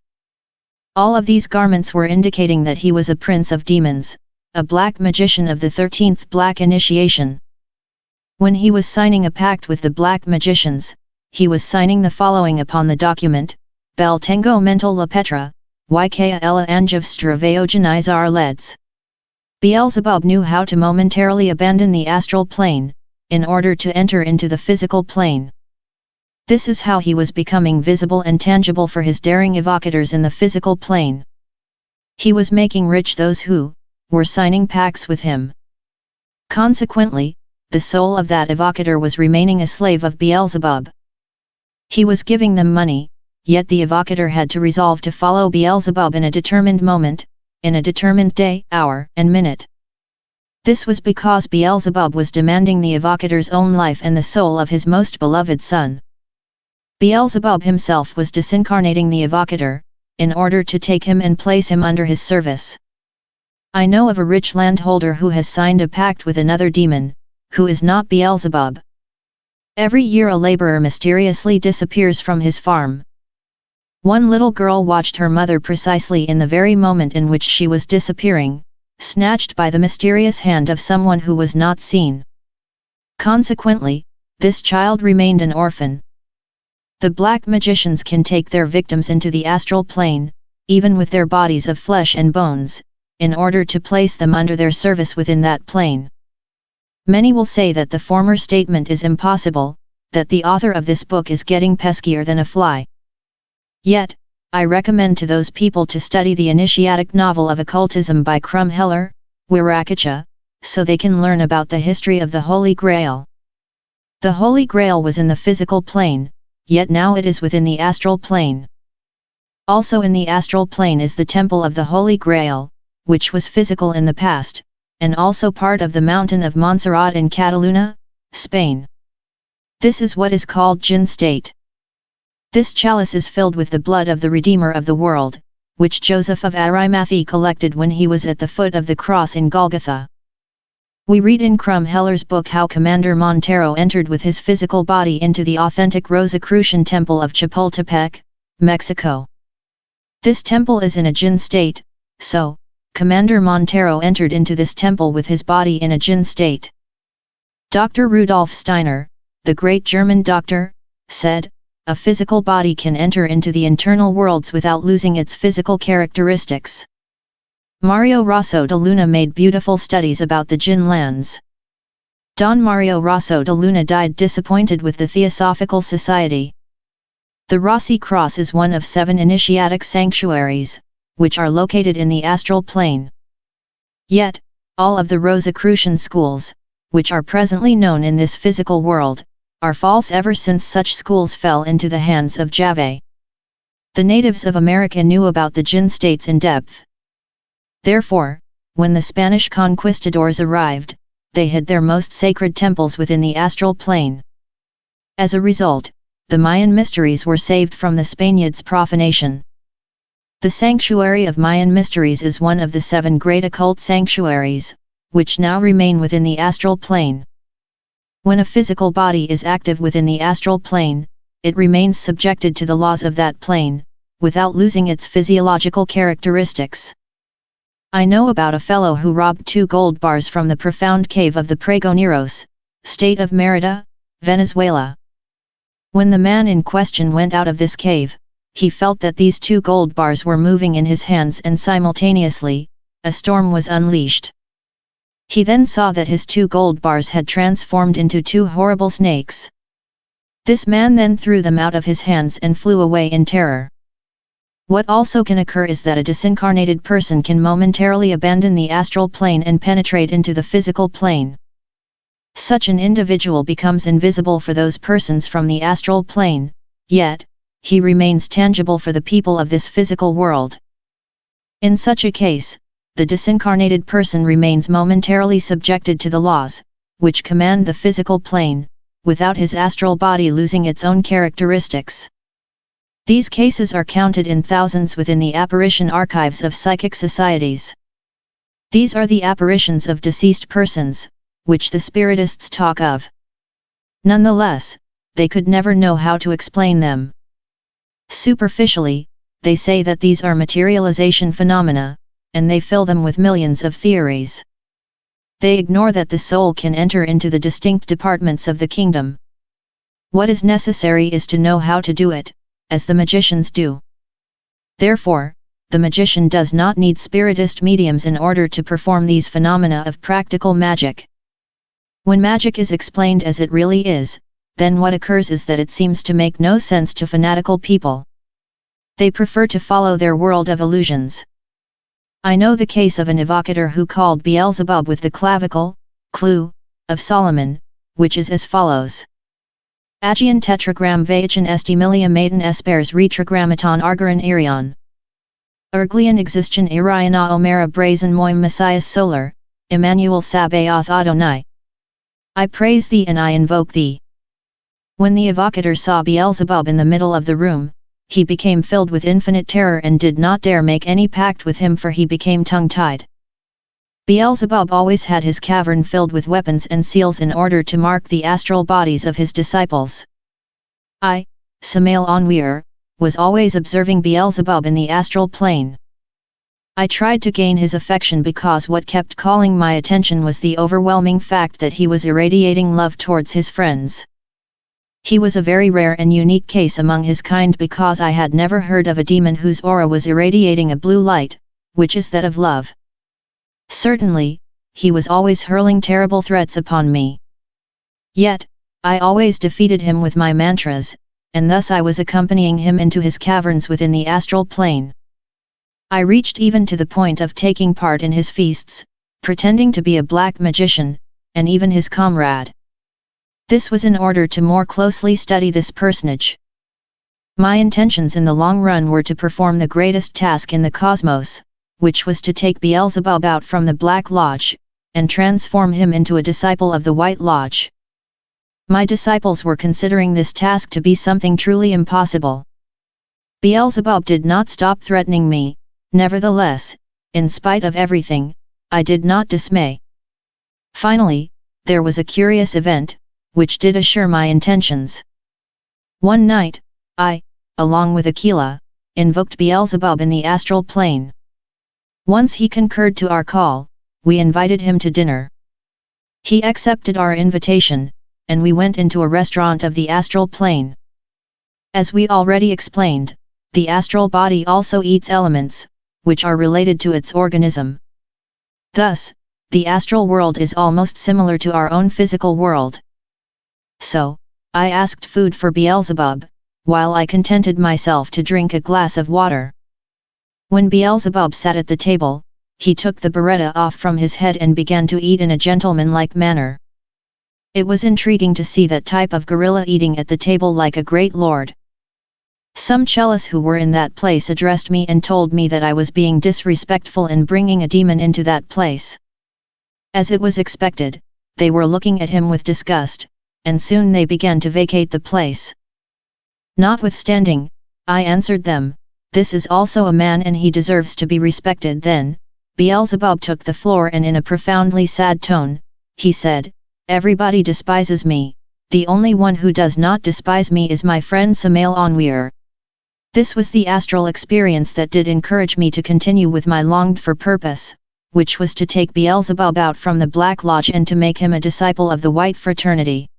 S1: All of these garments were indicating that he was a Prince of Demons, a black magician of the 13th black initiation. When he was signing a pact with the black magicians, he was signing the following upon the document: Bel tengo mental la petra, yka ella angev stravayogenizar leds. Beelzebub knew how to momentarily abandon the astral plane, in order to enter into the physical plane. This is how he was becoming visible and tangible for his daring evocators in the physical plane. He was making rich those who were signing pacts with him. Consequently, the soul of that evocator was remaining a slave of Beelzebub. He was giving them money, yet the evocator had to resolve to follow Beelzebub in a determined moment, in a determined day, hour, and minute. This was because Beelzebub was demanding the evocator's own life and the soul of his most beloved son. Beelzebub himself was disincarnating the evocator, in order to take him and place him under his service. I know of a rich landholder who has signed a pact with another demon, who is not Beelzebub. Every year a laborer mysteriously disappears from his farm. One little girl watched her mother precisely in the very moment in which she was disappearing, snatched by the mysterious hand of someone who was not seen. Consequently, this child remained an orphan. The black magicians can take their victims into the astral plane, even with their bodies of flesh and bones, in order to place them under their service within that plane. Many will say that the former statement is impossible, that the author of this book is getting peskier than a fly. Yet, I recommend to those people to study the initiatic novel of occultism by Krumheller, Wirakacha, so they can learn about the history of the Holy Grail. The Holy Grail was in the physical plane, yet now it is within the astral plane. Also in the astral plane is the Temple of the Holy Grail, which was physical in the past, and also part of the mountain of Montserrat in Catalunya, Spain. This is what is called Jinn state. This chalice is filled with the blood of the Redeemer of the world, which Joseph of Arimathea collected when he was at the foot of the cross in Golgotha. We read in Krumheller's book how Commander Montero entered with his physical body into the authentic Rosicrucian temple of Chapultepec, Mexico. This temple is in a Jinn state, so, Commander Montero entered into this temple with his body in a Jinn state. Dr. Rudolf Steiner, the great German doctor, said, a physical body can enter into the internal worlds without losing its physical characteristics. Mario Rosso de Luna made beautiful studies about the Jinn lands. Don Mario Rosso de Luna died disappointed with the Theosophical Society. The Rossi Cross is one of 7 initiatic sanctuaries, which are located in the astral plane. Yet, all of the Rosicrucian schools, which are presently known in this physical world, are false ever since such schools fell into the hands of Jave. The natives of America knew about the Jinn states in depth. Therefore, when the Spanish conquistadors arrived, they hid their most sacred temples within the astral plane. As a result, the Mayan mysteries were saved from the Spaniards' profanation. The Sanctuary of Mayan Mysteries is one of the 7 great occult sanctuaries, which now remain within the astral plane. When a physical body is active within the astral plane, it remains subjected to the laws of that plane, without losing its physiological characteristics. I know about a fellow who robbed 2 gold bars from the profound cave of the Pregoneros, state of Merida, Venezuela. When the man in question went out of this cave, he felt that these 2 gold bars were moving in his hands and simultaneously, a storm was unleashed. He then saw that his 2 gold bars had transformed into 2 horrible snakes. This man then threw them out of his hands and flew away in terror. What also can occur is that a disincarnated person can momentarily abandon the astral plane and penetrate into the physical plane. Such an individual becomes invisible for those persons from the astral plane, yet, he remains tangible for the people of this physical world. In such a case, the disincarnated person remains momentarily subjected to the laws, which command the physical plane, without his astral body losing its own characteristics. These cases are counted in thousands within the apparition archives of psychic societies. These are the apparitions of deceased persons, which the spiritists talk of. Nonetheless, they could never know how to explain them. Superficially, they say that these are materialization phenomena, and they fill them with millions of theories. They ignore that the soul can enter into the distinct departments of the kingdom. What is necessary is to know how to do it, as the magicians do. Therefore, the magician does not need spiritist mediums in order to perform these phenomena of practical magic. When magic is explained as it really is, then what occurs is that it seems to make no sense to fanatical people. They prefer to follow their world of illusions. I know the case of an evocator who called Beelzebub with the clavicle, clue, of Solomon, which is as follows. Agian tetragram vaichan estimilia maiden espers retrogrammaton argaran irion. Erglian existian iriana omera brazen moim messias solar, Emmanuel Sabaoth Adonai. I praise thee and I invoke thee. When the evocator saw Beelzebub in the middle of the room, he became filled with infinite terror and did not dare make any pact with him, for he became tongue-tied. Beelzebub always had his cavern filled with weapons and seals in order to mark the astral bodies of his disciples. I, Samael Aun Weor, was always observing Beelzebub in the astral plane. I tried to gain his affection because what kept calling my attention was the overwhelming fact that he was irradiating love towards his friends. He was a very rare and unique case among his kind because I had never heard of a demon whose aura was irradiating a blue light, which is that of love. Certainly, he was always hurling terrible threats upon me. Yet, I always defeated him with my mantras, and thus I was accompanying him into his caverns within the astral plane. I reached even to the point of taking part in his feasts, pretending to be a black magician, and even his comrade. This was in order to more closely study this personage. My intentions in the long run were to perform the greatest task in the cosmos, which was to take Beelzebub out from the Black Lodge, and transform him into a disciple of the White Lodge. My disciples were considering this task to be something truly impossible. Beelzebub did not stop threatening me, nevertheless, in spite of everything, I did not dismay. Finally, there was a curious event, which did assure my intentions. One night, I, along with Aquila, invoked Beelzebub in the astral plane. Once he concurred to our call, we invited him to dinner. He accepted our invitation, and we went into a restaurant of the astral plane. As we already explained, the astral body also eats elements, which are related to its organism. Thus, the astral world is almost similar to our own physical world. So, I asked food for Beelzebub, while I contented myself to drink a glass of water. When Beelzebub sat at the table, he took the biretta off from his head and began to eat in a gentlemanlike manner. It was intriguing to see that type of gorilla eating at the table like a great lord. Some chellas who were in that place addressed me and told me that I was being disrespectful in bringing a demon into that place. As it was expected, they were looking at him with disgust, and soon they began to vacate the place. Notwithstanding, I answered them, "This is also a man and he deserves to be respected." Then, Beelzebub took the floor and in a profoundly sad tone, he said, "Everybody despises me, the only one who does not despise me is my friend Samael Aun Weor." This was the astral experience that did encourage me to continue with my longed-for purpose, which was to take Beelzebub out from the Black Lodge and to make him a disciple of the White Fraternity.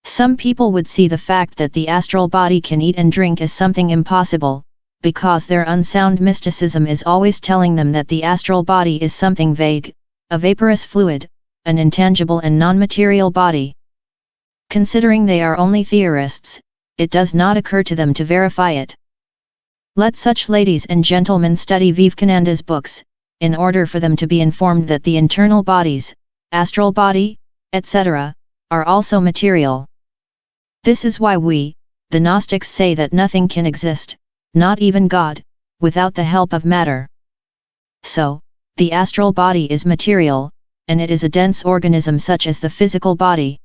S1: Some people would see the fact that the astral body can eat and drink as something impossible, because their unsound mysticism is always telling them that the astral body is something vague, a vaporous fluid, an intangible and non-material body. Considering they are only theorists, it does not occur to them to verify it. Let such ladies and gentlemen study Vivekananda's books, in order for them to be informed that the internal bodies, astral body, etc., are also material. This is why we, the Gnostics, say that nothing can exist, not even God, without the help of matter. So, the astral body is material, and it is a dense organism such as the physical body.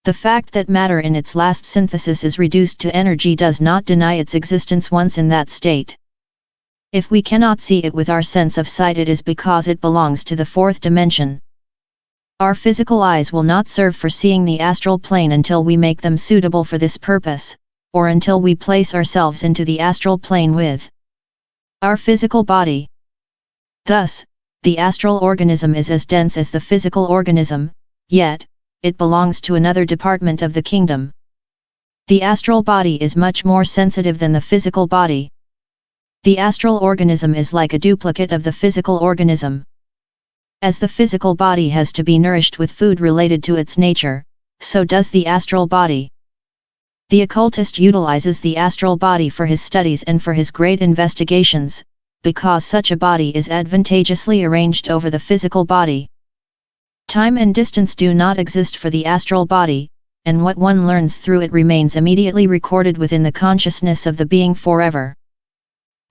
S1: The fact that matter in its last synthesis is reduced to energy does not deny its existence once in that state. If we cannot see it with our sense of sight, it is because it belongs to the fourth dimension. Our physical eyes will not serve for seeing the astral plane until we make them suitable for this purpose, or until we place ourselves into the astral plane with our physical body. Thus, the astral organism is as dense as the physical organism, yet, it belongs to another department of the kingdom. The astral body is much more sensitive than the physical body. The astral organism is like a duplicate of the physical organism. As the physical body has to be nourished with food related to its nature, so does the astral body. The occultist utilizes the astral body for his studies and for his great investigations, because such a body is advantageously arranged over the physical body. Time and distance do not exist for the astral body, and what one learns through it remains immediately recorded within the consciousness of the being forever.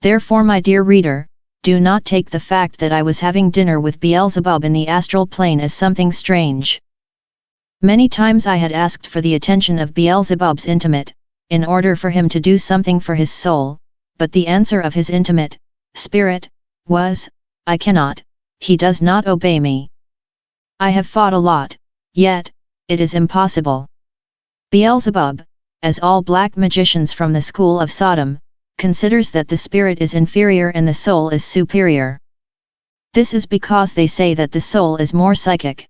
S1: Therefore, my dear reader, do not take the fact that I was having dinner with Beelzebub in the astral plane as something strange. Many times I had asked for the attention of Beelzebub's intimate, in order for him to do something for his soul, but the answer of his intimate, spirit, was, I cannot, he does not obey me. I have fought a lot, yet, it is impossible. Beelzebub, as all black magicians from the school of Sodom, considers that the spirit is inferior and the soul is superior. This is because they say that the soul is more psychic.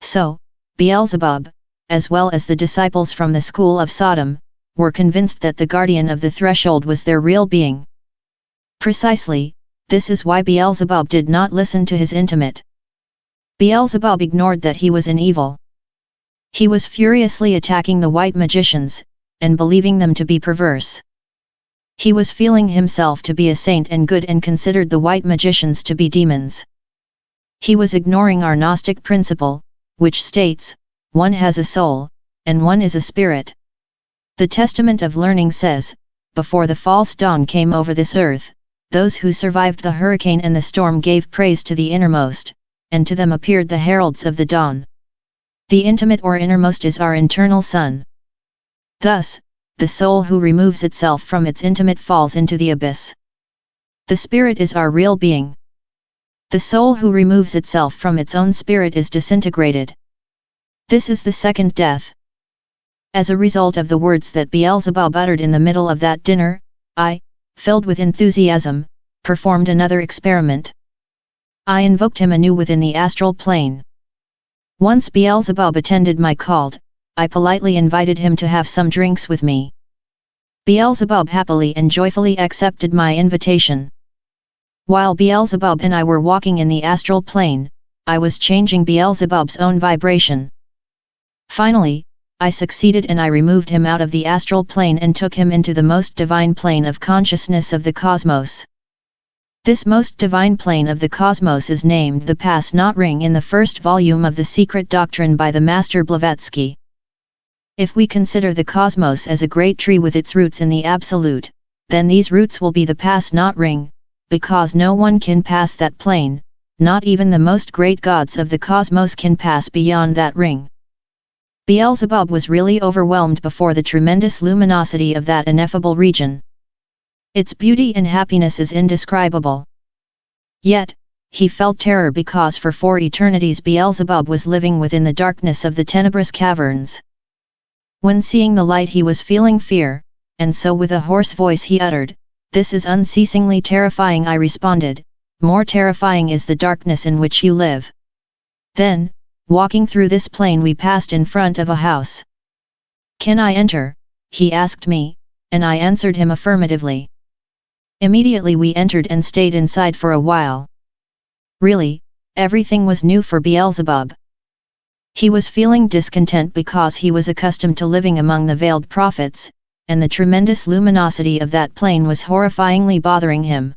S1: So, Beelzebub, as well as the disciples from the school of Sodom, were convinced that the guardian of the threshold was their real being. Precisely, this is why Beelzebub did not listen to his intimate. Beelzebub ignored that he was an evil. He was furiously attacking the white magicians, and believing them to be perverse. He was feeling himself to be a saint and good and considered the white magicians to be demons. He was ignoring our Gnostic principle, which states, one has a soul, and one is a spirit. The Testament of Learning says, before the false dawn came over this earth, those who survived the hurricane and the storm gave praise to the innermost, and to them appeared the heralds of the dawn. The intimate or innermost is our internal sun. Thus, the soul who removes itself from its intimate falls into the abyss. The spirit is our real being. The soul who removes itself from its own spirit is disintegrated. This is the second death. As a result of the words that Beelzebub uttered in the middle of that dinner, I, filled with enthusiasm, performed another experiment. I invoked him anew within the astral plane. Once Beelzebub attended my call, I politely invited him to have some drinks with me. Beelzebub happily and joyfully accepted my invitation. While Beelzebub and I were walking in the astral plane, I was changing Beelzebub's own vibration. Finally, I succeeded and I removed him out of the astral plane and took him into the most divine plane of consciousness of the cosmos. This most divine plane of the cosmos is named the Pass-Not Ring in the first volume of the Secret Doctrine by the Master Blavatsky. If we consider the cosmos as a great tree with its roots in the absolute, then these roots will be the Pass-Not Ring, because no one can pass that plane, not even the most great gods of the cosmos can pass beyond that ring. Beelzebub was really overwhelmed before the tremendous luminosity of that ineffable region. Its beauty and happiness is indescribable. Yet, he felt terror because for 4 eternities Beelzebub was living within the darkness of the tenebrous caverns. When seeing the light he was feeling fear, and so with a hoarse voice he uttered, "This is unceasingly terrifying." I responded, "More terrifying is the darkness in which you live." Then, walking through this plane we passed in front of a house. "Can I enter?" he asked me, and I answered him affirmatively. Immediately we entered and stayed inside for a while. Really, everything was new for Beelzebub. He was feeling discontent because he was accustomed to living among the veiled prophets, and the tremendous luminosity of that plane was horrifyingly bothering him.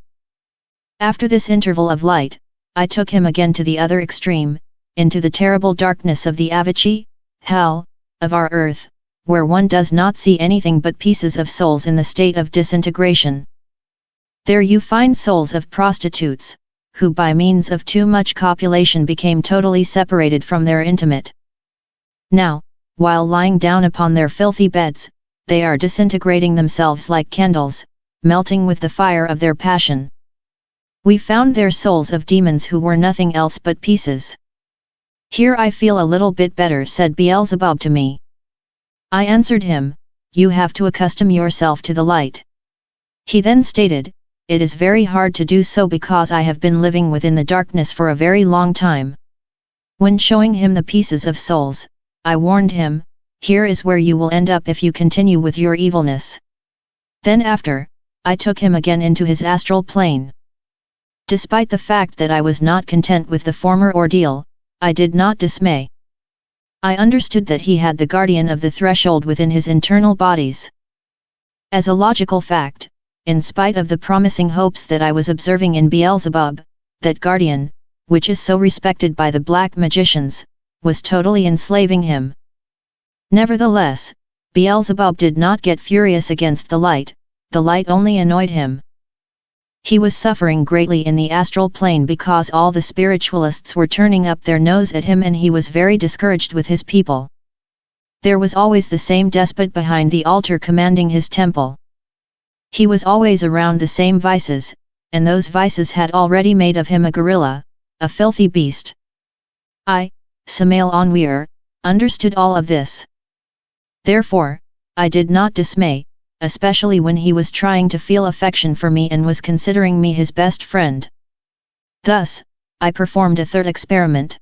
S1: After this interval of light, I took him again to the other extreme, into the terrible darkness of the Avicii, hell, of our earth, where one does not see anything but pieces of souls in the state of disintegration. There you find souls of prostitutes, who by means of too much copulation became totally separated from their intimate. Now, while lying down upon their filthy beds, they are disintegrating themselves like candles, melting with the fire of their passion. We found their souls of demons who were nothing else but pieces. "Here I feel a little bit better," said Beelzebub to me. I answered him, "You have to accustom yourself to the light." He then stated, "It is very hard to do so because I have been living within the darkness for a very long time." When showing him the pieces of souls, I warned him, "Here is where you will end up if you continue with your evilness." Then after, I took him again into his astral plane. Despite the fact that I was not content with the former ordeal, I did not dismay. I understood that he had the guardian of the threshold within his internal bodies. As a logical fact, in spite of the promising hopes that I was observing in Beelzebub, that guardian, which is so respected by the black magicians, was totally enslaving him. Nevertheless, Beelzebub did not get furious against the light only annoyed him. He was suffering greatly in the astral plane because all the spiritualists were turning up their nose at him and he was very discouraged with his people. There was always the same despot behind the altar commanding his temple. He was always around the same vices, and those vices had already made of him a gorilla, a filthy beast. I, Samael Aun Weor, understood all of this. Therefore, I did not dismay, especially when he was trying to feel affection for me and was considering me his best friend. Thus, I performed a third experiment.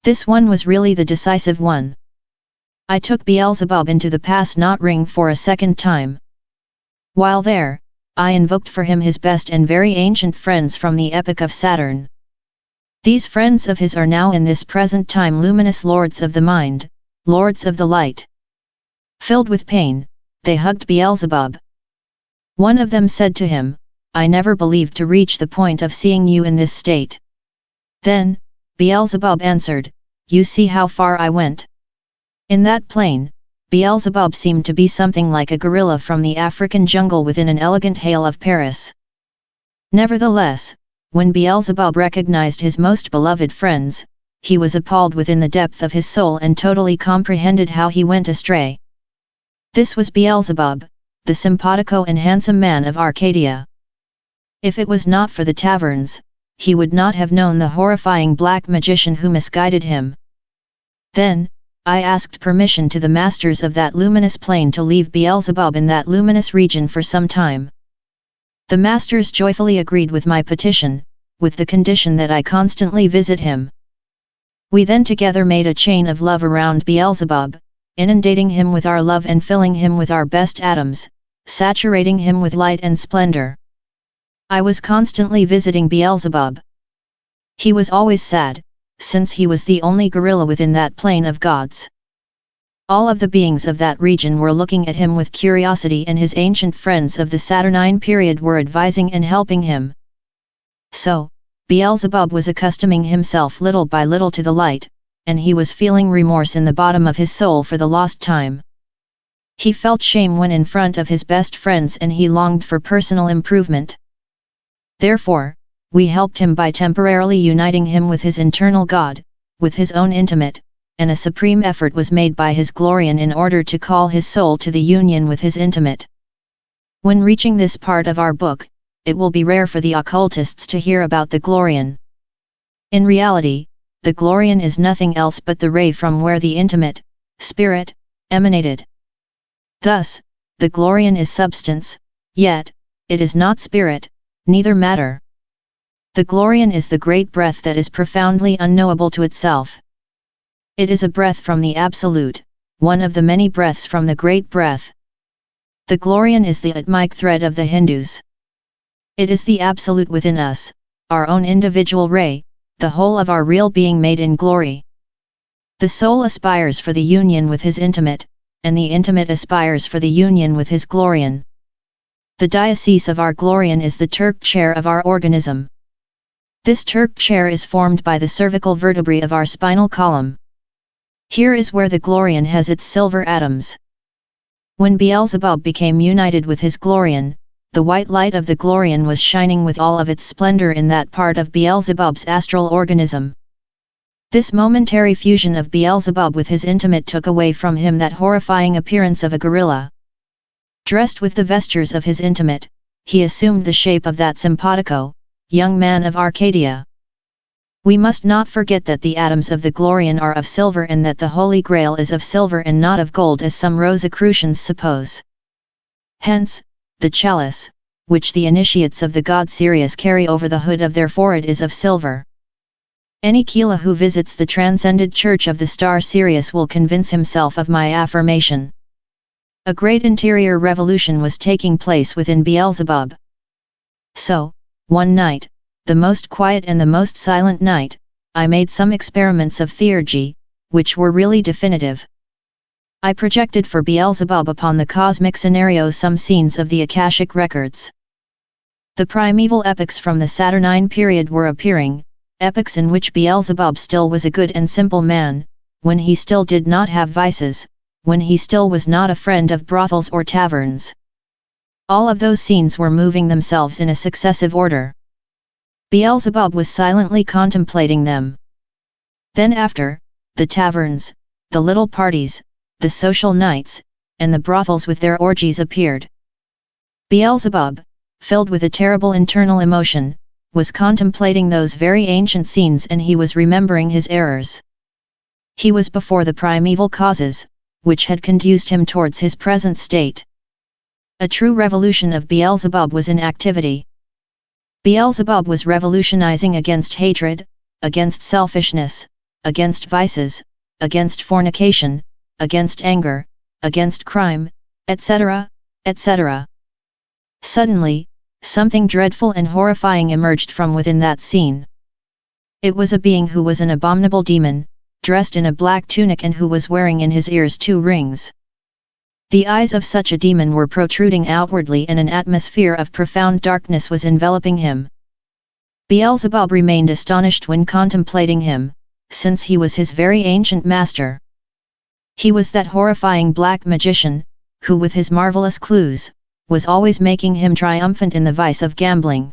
S1: This one was really the decisive one. I took Beelzebub into the pass-not ring for a second time. While there, I invoked for him his best and very ancient friends from the epoch of Saturn. These friends of his are now in this present time luminous lords of the mind, lords of the light. Filled with pain, they hugged Beelzebub. One of them said to him, "I never believed to reach the point of seeing you in this state." Then, Beelzebub answered, "You see how far I went." In that plane, Beelzebub seemed to be something like a gorilla from the African jungle within an elegant hail of Paris. Nevertheless, when Beelzebub recognized his most beloved friends, he was appalled within the depth of his soul and totally comprehended how he went astray. This was Beelzebub, the simpatico and handsome man of Arcadia. If it was not for the taverns, he would not have known the horrifying black magician who misguided him. Then, I asked permission to the masters of that luminous plane to leave Beelzebub in that luminous region for some time. The masters joyfully agreed with my petition, with the condition that I constantly visit him. We then together made a chain of love around Beelzebub, inundating him with our love and filling him with our best atoms, saturating him with light and splendor. I was constantly visiting Beelzebub. He was always sad, since he was the only gorilla within that plane of gods. All of the beings of that region were looking at him with curiosity and his ancient friends of the Saturnine period were advising and helping him. So, Beelzebub was accustoming himself little by little to the light, and he was feeling remorse in the bottom of his soul for the lost time. He felt shame when in front of his best friends and he longed for personal improvement. Therefore, we helped him by temporarily uniting him with his internal God, with his own intimate, and a supreme effort was made by his Glorian in order to call his soul to the union with his intimate. When reaching this part of our book, it will be rare for the occultists to hear about the Glorian. In reality, the Glorian is nothing else but the ray from where the intimate, spirit, emanated. Thus, the Glorian is substance, yet, it is not spirit, neither matter. The Glorian is the great breath that is profoundly unknowable to itself. It is a breath from the Absolute, one of the many breaths from the Great Breath. The Glorian is the Atmic thread of the Hindus. It is the Absolute within us, our own individual ray, the whole of our real being made in glory. The soul aspires for the union with his intimate, and the intimate aspires for the union with his Glorian. The diocese of our Glorian is the Turk chair of our organism. This Turk chair is formed by the cervical vertebrae of our spinal column. Here is where the Glorian has its silver atoms. When Beelzebub became united with his Glorian, the white light of the Glorian was shining with all of its splendor in that part of Beelzebub's astral organism. This momentary fusion of Beelzebub with his intimate took away from him that horrifying appearance of a gorilla. Dressed with the vestures of his intimate, he assumed the shape of that simpatico, young man of Arcadia. We must not forget that the atoms of the Glorian are of silver and that the Holy Grail is of silver and not of gold as some Rosicrucians suppose. Hence, the chalice, which the initiates of the god Sirius carry over the hood of their forehead is of silver. Any Kila who visits the transcended church of the star Sirius will convince himself of my affirmation. A great interior revolution was taking place within Beelzebub. So, one night, the most quiet and the most silent night, I made some experiments of theurgy, which were really definitive. I projected for Beelzebub upon the cosmic scenario some scenes of the Akashic records. The primeval epochs from the Saturnine period were appearing, epochs in which Beelzebub still was a good and simple man, when he still did not have vices, when he still was not a friend of brothels or taverns. All of those scenes were moving themselves in a successive order. Beelzebub was silently contemplating them. Then after, the taverns, the little parties, the social nights, and the brothels with their orgies appeared. Beelzebub, filled with a terrible internal emotion, was contemplating those very ancient scenes and he was remembering his errors. He was before the primeval causes, which had conduced him towards his present state. A true revolution of Beelzebub was in activity. Beelzebub was revolutionizing against hatred, against selfishness, against vices, against fornication, against anger, against crime, etc., etc. Suddenly, something dreadful and horrifying emerged from within that scene. It was a being who was an abominable demon, dressed in a black tunic and who was wearing in his ears 2 rings. The eyes of such a demon were protruding outwardly and an atmosphere of profound darkness was enveloping him. Beelzebub remained astonished when contemplating him, since he was his very ancient master. He was that horrifying black magician, who with his marvelous clues, was always making him triumphant in the vice of gambling.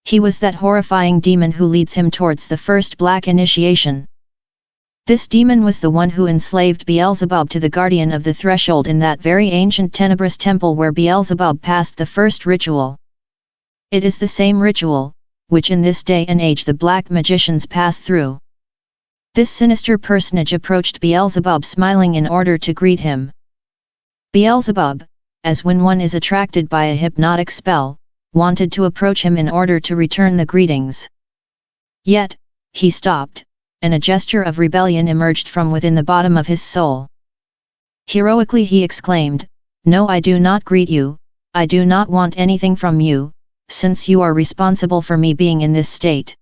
S1: He was that horrifying demon who leads him towards the first black initiation. This demon was the one who enslaved Beelzebub to the guardian of the threshold in that very ancient tenebrous temple where Beelzebub passed the first ritual. It is the same ritual, which in this day and age the black magicians pass through. This sinister personage approached Beelzebub smiling in order to greet him. Beelzebub, as when one is attracted by a hypnotic spell, wanted to approach him in order to return the greetings. Yet, he stopped, and a gesture of rebellion emerged from within the bottom of his soul. Heroically he exclaimed, "No, I do not greet you, I do not want anything from you, since you are responsible for me being in this state."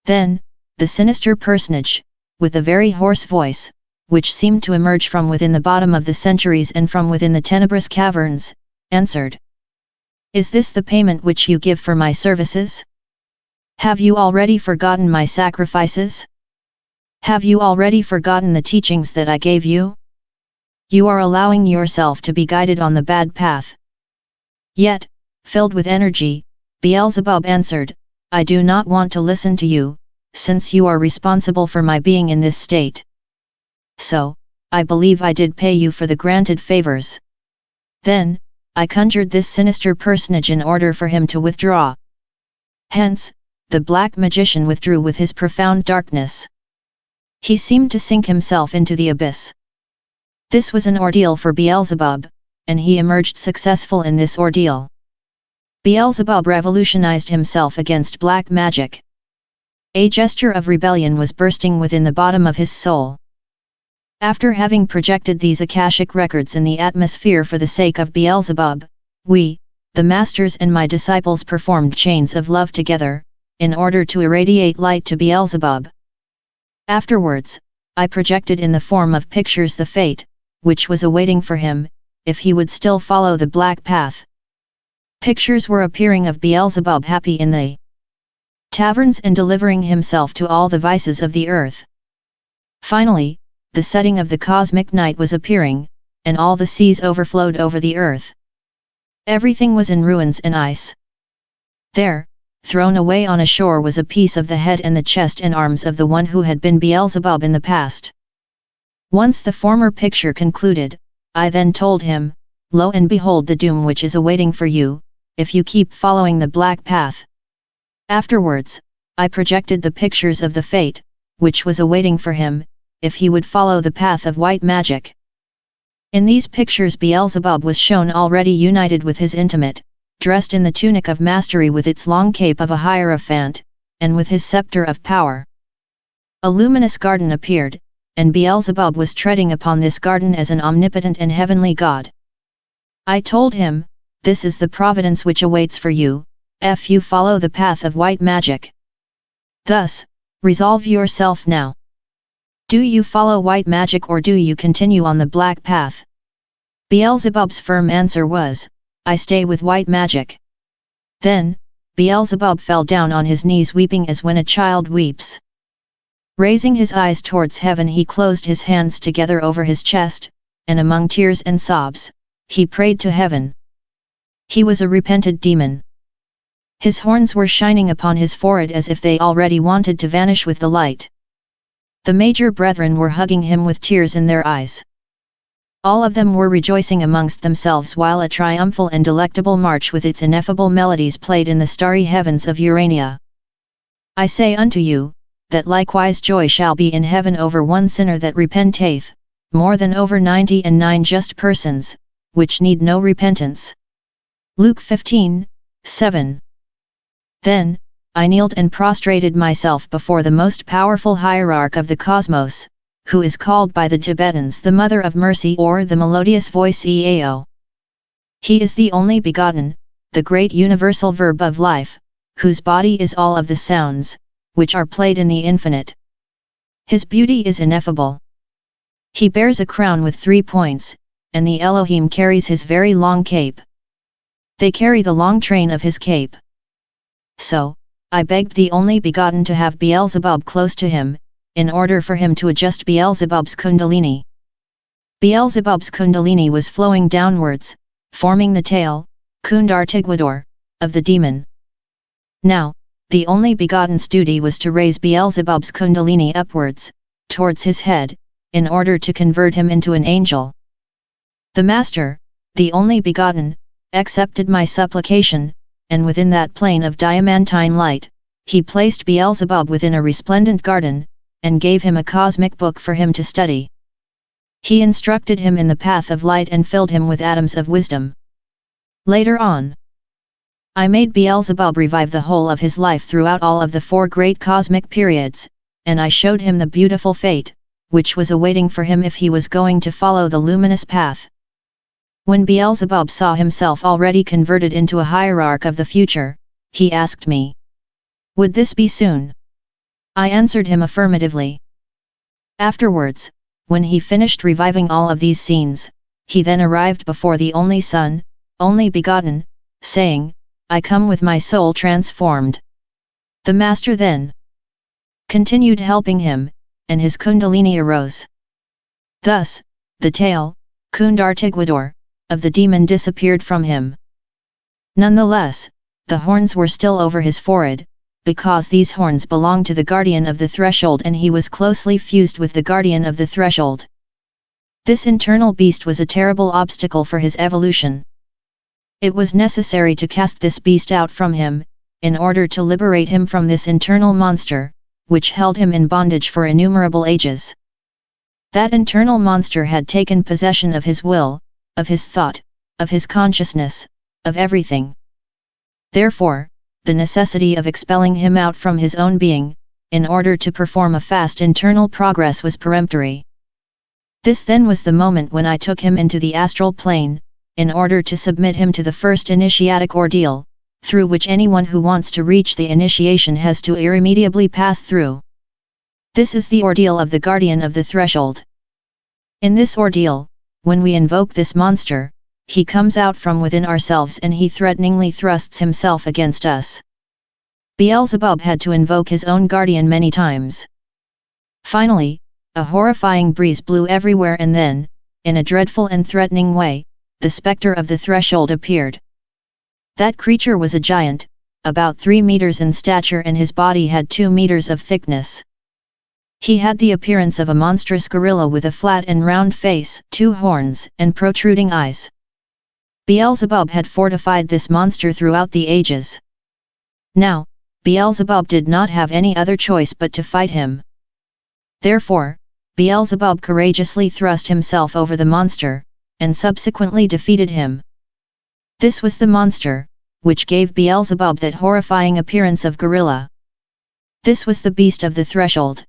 S1: Then, the sinister personage, with a very hoarse voice, which seemed to emerge from within the bottom of the centuries and from within the tenebrous caverns, answered, "Is this the payment which you give for my services? Have you already forgotten my sacrifices? Have you already forgotten the teachings that I gave you? You are allowing yourself to be guided on the bad path." Yet, filled with energy, Beelzebub answered, "I do not want to listen to you, since you are responsible for my being in this state. So, I believe I did pay you for the granted favors." Then, I conjured this sinister personage in order for him to withdraw. Hence, the black magician withdrew with his profound darkness. He seemed to sink himself into the abyss. This was an ordeal for Beelzebub, and he emerged successful in this ordeal. Beelzebub revolutionized himself against black magic. A gesture of rebellion was bursting within the bottom of his soul. After having projected these Akashic records in the atmosphere for the sake of Beelzebub, we, the masters and my disciples, performed chains of love together, in order to irradiate light to Beelzebub. Afterwards, I projected in the form of pictures the fate, which was awaiting for him, if he would still follow the black path. Pictures were appearing of Beelzebub happy in the taverns and delivering himself to all the vices of the earth. Finally, the setting of the cosmic night was appearing, and all the seas overflowed over the earth. Everything was in ruins and ice. There, thrown away on a shore, was a piece of the head and the chest and arms of the one who had been Beelzebub in the past. Once the former picture concluded, I then told him, "Lo and behold the doom which is awaiting for you, if you keep following the black path." Afterwards, I projected the pictures of the fate, which was awaiting for him, if he would follow the path of white magic. In these pictures Beelzebub was shown already united with his intimate, dressed in the tunic of mastery with its long cape of a hierophant, and with his scepter of power. A luminous garden appeared, and Beelzebub was treading upon this garden as an omnipotent and heavenly god. I told him, "This is the providence which awaits for you, if you follow the path of white magic. Thus, resolve yourself now. Do you follow white magic or do you continue on the black path?" Beelzebub's firm answer was, "I stay with white magic." Then, Beelzebub fell down on his knees weeping as when a child weeps. Raising his eyes towards heaven he closed his hands together over his chest, and among tears and sobs, he prayed to heaven. He was a repented demon. His horns were shining upon his forehead as if they already wanted to vanish with the light. The major brethren were hugging him with tears in their eyes. All of them were rejoicing amongst themselves while a triumphal and delectable march with its ineffable melodies played in the starry heavens of Urania. I say unto you, that likewise joy shall be in heaven over one sinner that repenteth, more than over 99 just persons, which need no repentance. Luke 15:7. Then, I kneeled and prostrated myself before the most powerful hierarch of the cosmos, who is called by the Tibetans the Mother of Mercy or the Melodious Voice Eao. He is the only begotten, the great universal verb of life, whose body is all of the sounds, which are played in the infinite. His beauty is ineffable. He bears a crown with 3 points, and the Elohim carries his very long cape. They carry the long train of his cape. So, I begged the only begotten to have Beelzebub close to him, in order for him to adjust Beelzebub's kundalini. Beelzebub's kundalini was flowing downwards, forming the tail, kundartiguador, of the demon. Now, the only begotten's duty was to raise Beelzebub's kundalini upwards, towards his head, in order to convert him into an angel. The Master, the only begotten, accepted my supplication, and within that plane of diamantine light, he placed Beelzebub within a resplendent garden, and gave him a cosmic book for him to study. He instructed him in the path of light and filled him with atoms of wisdom. Later on, I made Beelzebub revive the whole of his life throughout all of the 4 great cosmic periods, and I showed him the beautiful fate, which was awaiting for him if he was going to follow the luminous path. When Beelzebub saw himself already converted into a hierarch of the future, he asked me, "Would this be soon?" I answered him affirmatively. Afterwards, when he finished reviving all of these scenes, he then arrived before the only Son, only begotten, saying, "I come with my soul transformed." The Master then continued helping him, and his kundalini arose. Thus, the tail, kundartiguador, of the demon disappeared from him. Nonetheless, the horns were still over his forehead, because these horns belonged to the guardian of the threshold and he was closely fused with the guardian of the threshold. This internal beast was a terrible obstacle for his evolution. It was necessary to cast this beast out from him, in order to liberate him from this internal monster, which held him in bondage for innumerable ages. That internal monster had taken possession of his will, of his thought, of his consciousness, of everything. Therefore, the necessity of expelling him out from his own being, in order to perform a fast internal progress was peremptory. This then was the moment when I took him into the astral plane, in order to submit him to the first initiatic ordeal, through which anyone who wants to reach the initiation has to irremediably pass through. This is the ordeal of the guardian of the threshold. In this ordeal, when we invoke this monster, he comes out from within ourselves and he threateningly thrusts himself against us. Beelzebub had to invoke his own guardian many times. Finally, a horrifying breeze blew everywhere and then, in a dreadful and threatening way, the spectre of the threshold appeared. That creature was a giant, about 3 meters in stature and his body had 2 meters of thickness. He had the appearance of a monstrous gorilla with a flat and round face, 2 horns, and protruding eyes. Beelzebub had fortified this monster throughout the ages. Now, Beelzebub did not have any other choice but to fight him. Therefore, Beelzebub courageously thrust himself over the monster, and subsequently defeated him. This was the monster, which gave Beelzebub that horrifying appearance of gorilla. This was the beast of the threshold.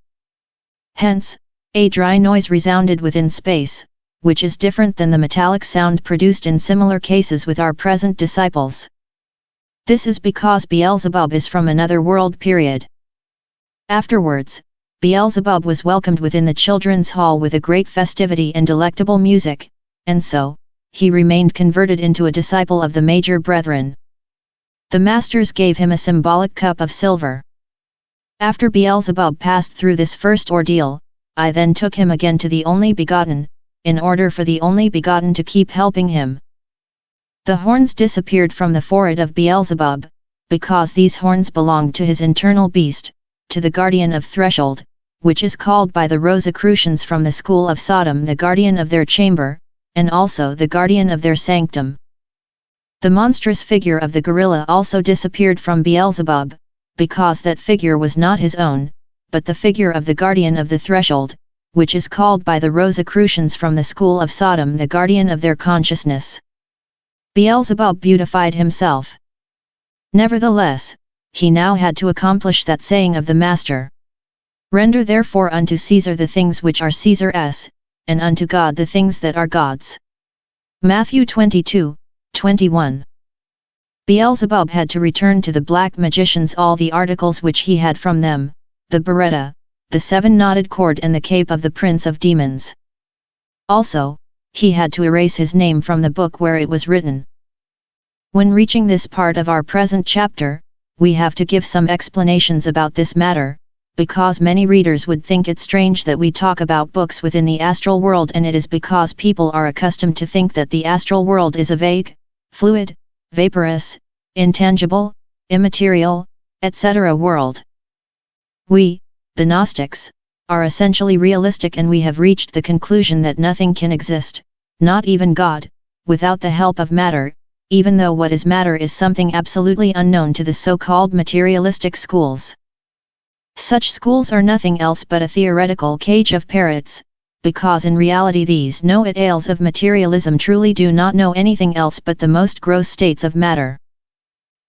S1: Hence, a dry noise resounded within space, which is different than the metallic sound produced in similar cases with our present disciples. This is because Beelzebub is from another world period. Afterwards, Beelzebub was welcomed within the children's hall with a great festivity and delectable music, and so, he remained converted into a disciple of the major brethren. The masters gave him a symbolic cup of silver. After Beelzebub passed through this first ordeal, I then took him again to the only begotten, in order for the only begotten to keep helping him. The horns disappeared from the forehead of Beelzebub, because these horns belonged to his internal beast, to the guardian of threshold, which is called by the Rosicrucians from the school of Sodom the guardian of their chamber, and also the guardian of their sanctum. The monstrous figure of the gorilla also disappeared from Beelzebub, because that figure was not his own, but the figure of the guardian of the threshold, which is called by the Rosicrucians from the school of Sodom the guardian of their consciousness. Beelzebub beautified himself. Nevertheless, he now had to accomplish that saying of the Master. Render therefore unto Caesar the things which are Caesar's, and unto God the things that are God's. Matthew 22:21. Beelzebub had to return to the black magicians all the articles which he had from them, the biretta, the seven-knotted cord and the cape of the prince of demons. Also, he had to erase his name from the book where it was written. When reaching this part of our present chapter, we have to give some explanations about this matter, because many readers would think it strange that we talk about books within the astral world, and it is because people are accustomed to think that the astral world is a vague, fluid, vaporous, intangible, immaterial, etc. world. We, the Gnostics, are essentially realistic, and we have reached the conclusion that nothing can exist, not even God, without the help of matter, even though what is matter is something absolutely unknown to the so-called materialistic schools. Such schools are nothing else but a theoretical cage of parrots, because in reality these know-it-alls of materialism truly do not know anything else but the most gross states of matter.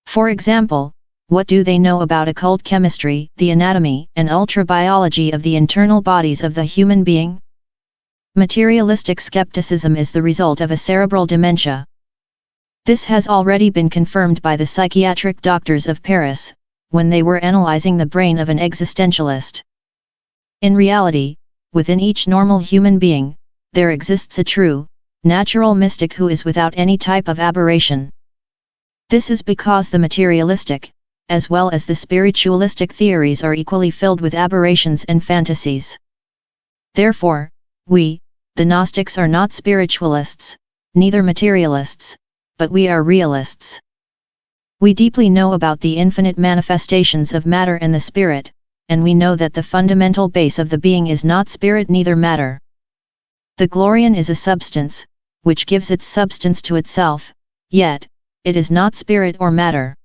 S1: For example, what do they know about occult chemistry, the anatomy and ultrabiology of the internal bodies of the human being? Materialistic skepticism is the result of a cerebral dementia. This has already been confirmed by the psychiatric doctors of Paris, when they were analyzing the brain of an existentialist. In reality, within each normal human being, there exists a true, natural mystic who is without any type of aberration. This is because the materialistic, as well as the spiritualistic theories are equally filled with aberrations and fantasies. Therefore, we, the Gnostics, are not spiritualists, neither materialists, but we are realists. We deeply know about the infinite manifestations of matter and the spirit, and we know that the fundamental base of the being is not spirit neither matter. The glorian is a substance, which gives its substance to itself, yet, it is not spirit or matter.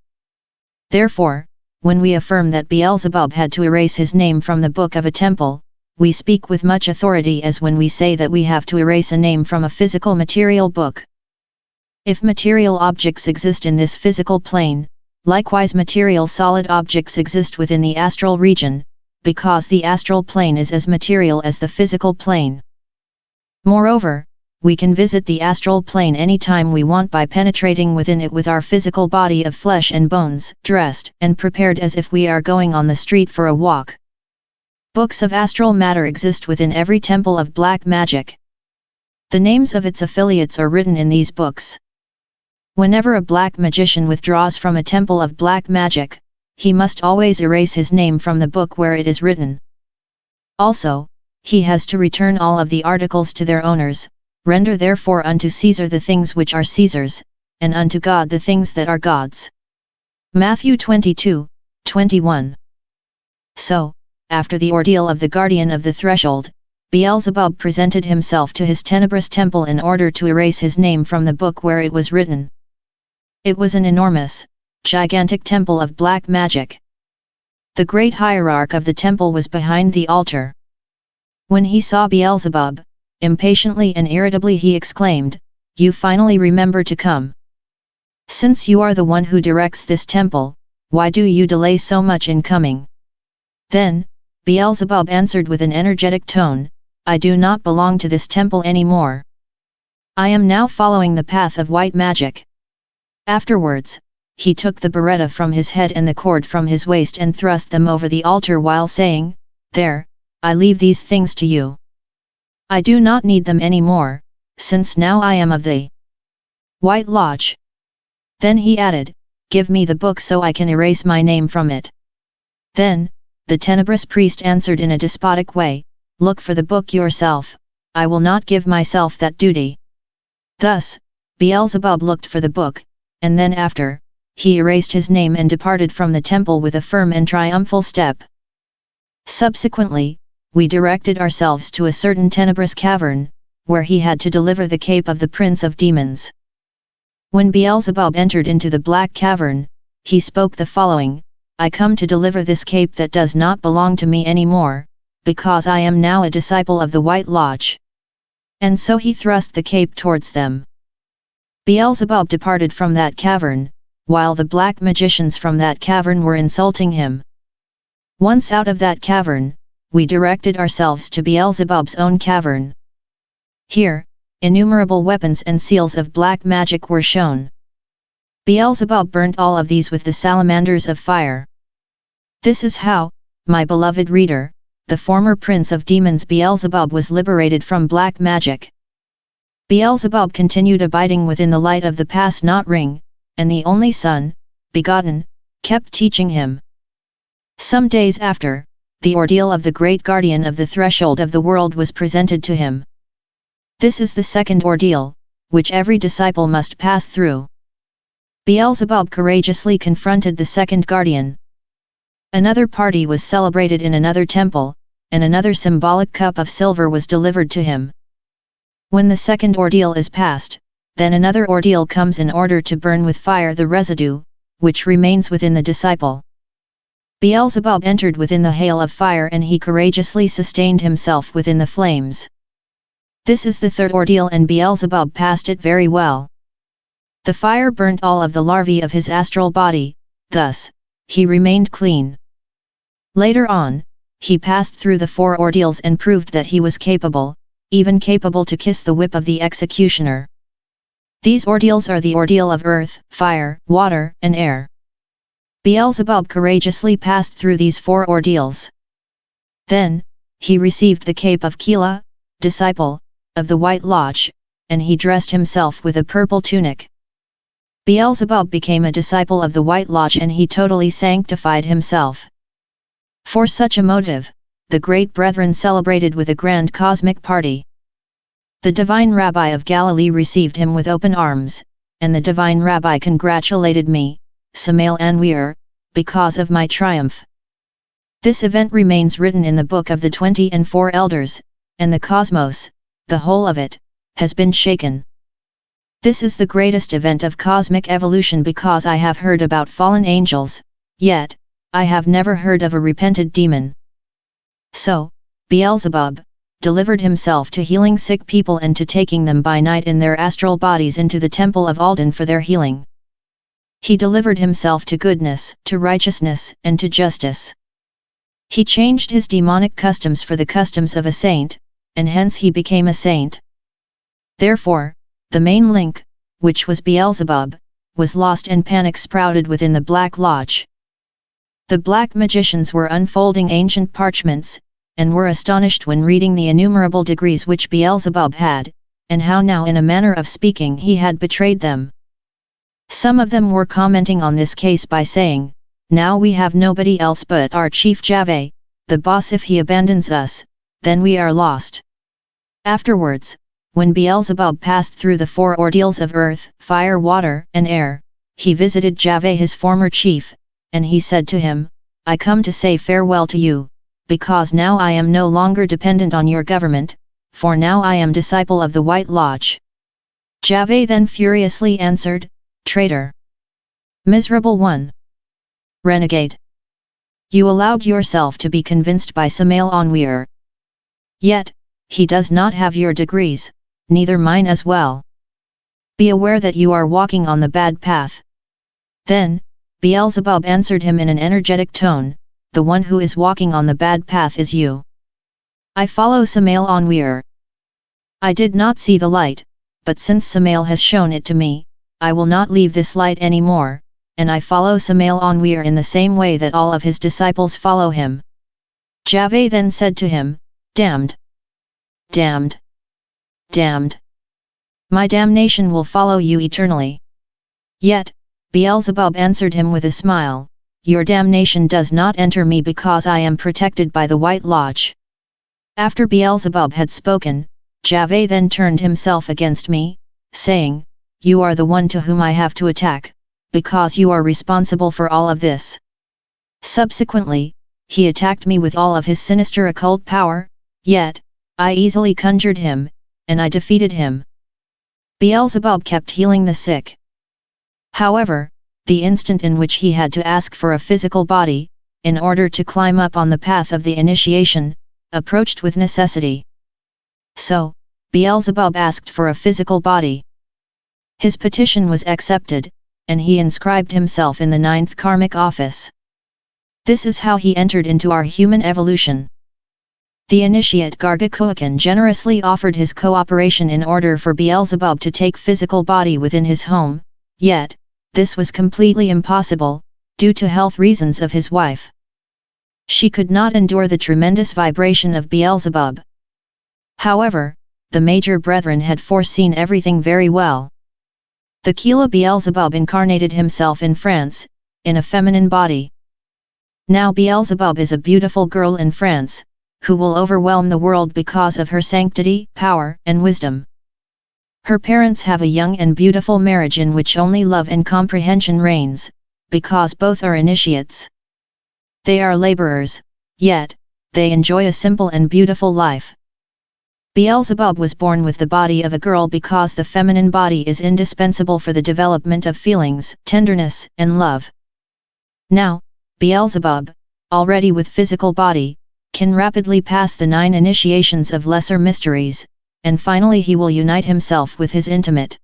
S1: Therefore, when we affirm that Beelzebub had to erase his name from the book of a temple, we speak with much authority as when we say that we have to erase a name from a physical material book. If material objects exist in this physical plane, likewise material solid objects exist within the astral region, because the astral plane is as material as the physical plane. Moreover, we can visit the astral plane any time we want by penetrating within it with our physical body of flesh and bones, dressed and prepared as if we are going on the street for a walk. Books of astral matter exist within every temple of black magic. The names of its affiliates are written in these books. Whenever a black magician withdraws from a temple of black magic, he must always erase his name from the book where it is written. Also, he has to return all of the articles to their owners. Render therefore unto Caesar the things which are Caesar's, and unto God the things that are God's. Matthew 22:21. So, after the ordeal of the guardian of the threshold, Beelzebub presented himself to his tenebrous temple in order to erase his name from the book where it was written. It was an enormous, gigantic temple of black magic. The great hierarch of the temple was behind the altar. When he saw Beelzebub, impatiently and irritably he exclaimed, "You finally remember to come. Since you are the one who directs this temple, why do you delay so much in coming?" Then, Beelzebub answered with an energetic tone, "I do not belong to this temple anymore. I am now following the path of white magic." Afterwards, he took the biretta from his head and the cord from his waist and thrust them over the altar while saying, "There, I leave these things to you. I do not need them anymore, since now I am of the White Lodge." Then he added, "Give me the book so I can erase my name from it." Then, the tenebrous priest answered in a despotic way, "Look for the book yourself, I will not give myself that duty." Thus, Beelzebub looked for the book, and then after, he erased his name and departed from the temple with a firm and triumphal step. Subsequently, we directed ourselves to a certain tenebrous cavern, where he had to deliver the cape of the Prince of Demons. When Beelzebub entered into the black cavern, he spoke the following, "I come to deliver this cape that does not belong to me anymore, because I am now a disciple of the White Lodge." And so he thrust the cape towards them. Beelzebub departed from that cavern, while the black magicians from that cavern were insulting him. Once out of that cavern, we directed ourselves to Beelzebub's own cavern. Here, innumerable weapons and seals of black magic were shown. Beelzebub burnt all of these with the salamanders of fire. This is how, my beloved reader, the former prince of demons Beelzebub was liberated from black magic. Beelzebub continued abiding within the light of the pass-not ring, and the only Son, begotten, kept teaching him. Some days after, the ordeal of the great guardian of the threshold of the world was presented to him. This is the second ordeal, which every disciple must pass through. Beelzebub courageously confronted the second guardian. Another party was celebrated in another temple, and another symbolic cup of silver was delivered to him. When the second ordeal is passed, then another ordeal comes in order to burn with fire the residue, which remains within the disciple. Beelzebub entered within the hail of fire and he courageously sustained himself within the flames. This is the third ordeal and Beelzebub passed it very well. The fire burnt all of the larvae of his astral body, thus, he remained clean. Later on, he passed through the 4 ordeals and proved that he was capable, even capable to kiss the whip of the executioner. These ordeals are the ordeal of earth, fire, water, and air. Beelzebub courageously passed through these 4 ordeals. Then, he received the cape of Kila, disciple, of the White Lodge, and he dressed himself with a purple tunic. Beelzebub became a disciple of the White Lodge and he totally sanctified himself. For such a motive, the great brethren celebrated with a grand cosmic party. The divine Rabbi of Galilee received him with open arms, and the divine Rabbi congratulated me, Samael Aun Weor, because of my triumph. This event remains written in the book of the 24 elders, and the cosmos, the whole of it, has been shaken. This is the greatest event of cosmic evolution because I have heard about fallen angels, yet, I have never heard of a repented demon. So, Beelzebub delivered himself to healing sick people and to taking them by night in their astral bodies into the temple of Alden for their healing. He delivered himself to goodness, to righteousness, and to justice. He changed his demonic customs for the customs of a saint, and hence he became a saint. Therefore, the main link, which was Beelzebub, was lost and panic sprouted within the Black Lodge. The black magicians were unfolding ancient parchments, and were astonished when reading the innumerable degrees which Beelzebub had, and how now in a manner of speaking he had betrayed them. Some of them were commenting on this case by saying, "Now we have nobody else but our chief Javeh, the boss. If he abandons us, then we are lost." Afterwards, when Beelzebub passed through the 4 ordeals of earth, fire, water, and air, he visited Javeh his former chief, and he said to him, "I come to say farewell to you, because now I am no longer dependent on your government, for now I am disciple of the White Lodge." Javeh then furiously answered, "Traitor! Miserable one! Renegade! You allowed yourself to be convinced by Samael Aun Weor. Yet, he does not have your degrees, neither mine as well. Be aware that you are walking on the bad path. Then, Beelzebub answered him in an energetic tone, the one who is walking on the bad path is you. I follow Samael Aun Weor. I did not see the light, but since Samael has shown it to me, I will not leave this light anymore, and I follow Samael Aun Weor in the same way that all of his disciples follow him. Jave then said to him, Damned! Damned! Damned! My damnation will follow you eternally. Yet, Beelzebub answered him with a smile, Your damnation does not enter me because I am protected by the White Lodge. After Beelzebub had spoken, Jave then turned himself against me, saying, You are the one to whom I have to attack, because you are responsible for all of this. Subsequently, he attacked me with all of his sinister occult power, yet, I easily conjured him, and I defeated him. Beelzebub kept healing the sick. However, the instant in which he had to ask for a physical body, in order to climb up on the path of the initiation, approached with necessity. So, Beelzebub asked for a physical body. His petition was accepted, and he inscribed himself in the 9th karmic office. This is how he entered into our human evolution. The initiate Gargakoakan generously offered his cooperation in order for Beelzebub to take physical body within his home, yet, this was completely impossible, due to health reasons of his wife. She could not endure the tremendous vibration of Beelzebub. However, the major brethren had foreseen everything very well. The Kila Beelzebub incarnated himself in France, in a feminine body. Now Beelzebub is a beautiful girl in France, who will overwhelm the world because of her sanctity, power, and wisdom. Her parents have a young and beautiful marriage in which only love and comprehension reigns, because both are initiates. They are laborers, yet, they enjoy a simple and beautiful life. Beelzebub was born with the body of a girl because the feminine body is indispensable for the development of feelings, tenderness, and love. Now, Beelzebub, already with physical body, can rapidly pass the 9 initiations of lesser mysteries, and finally he will unite himself with his intimate.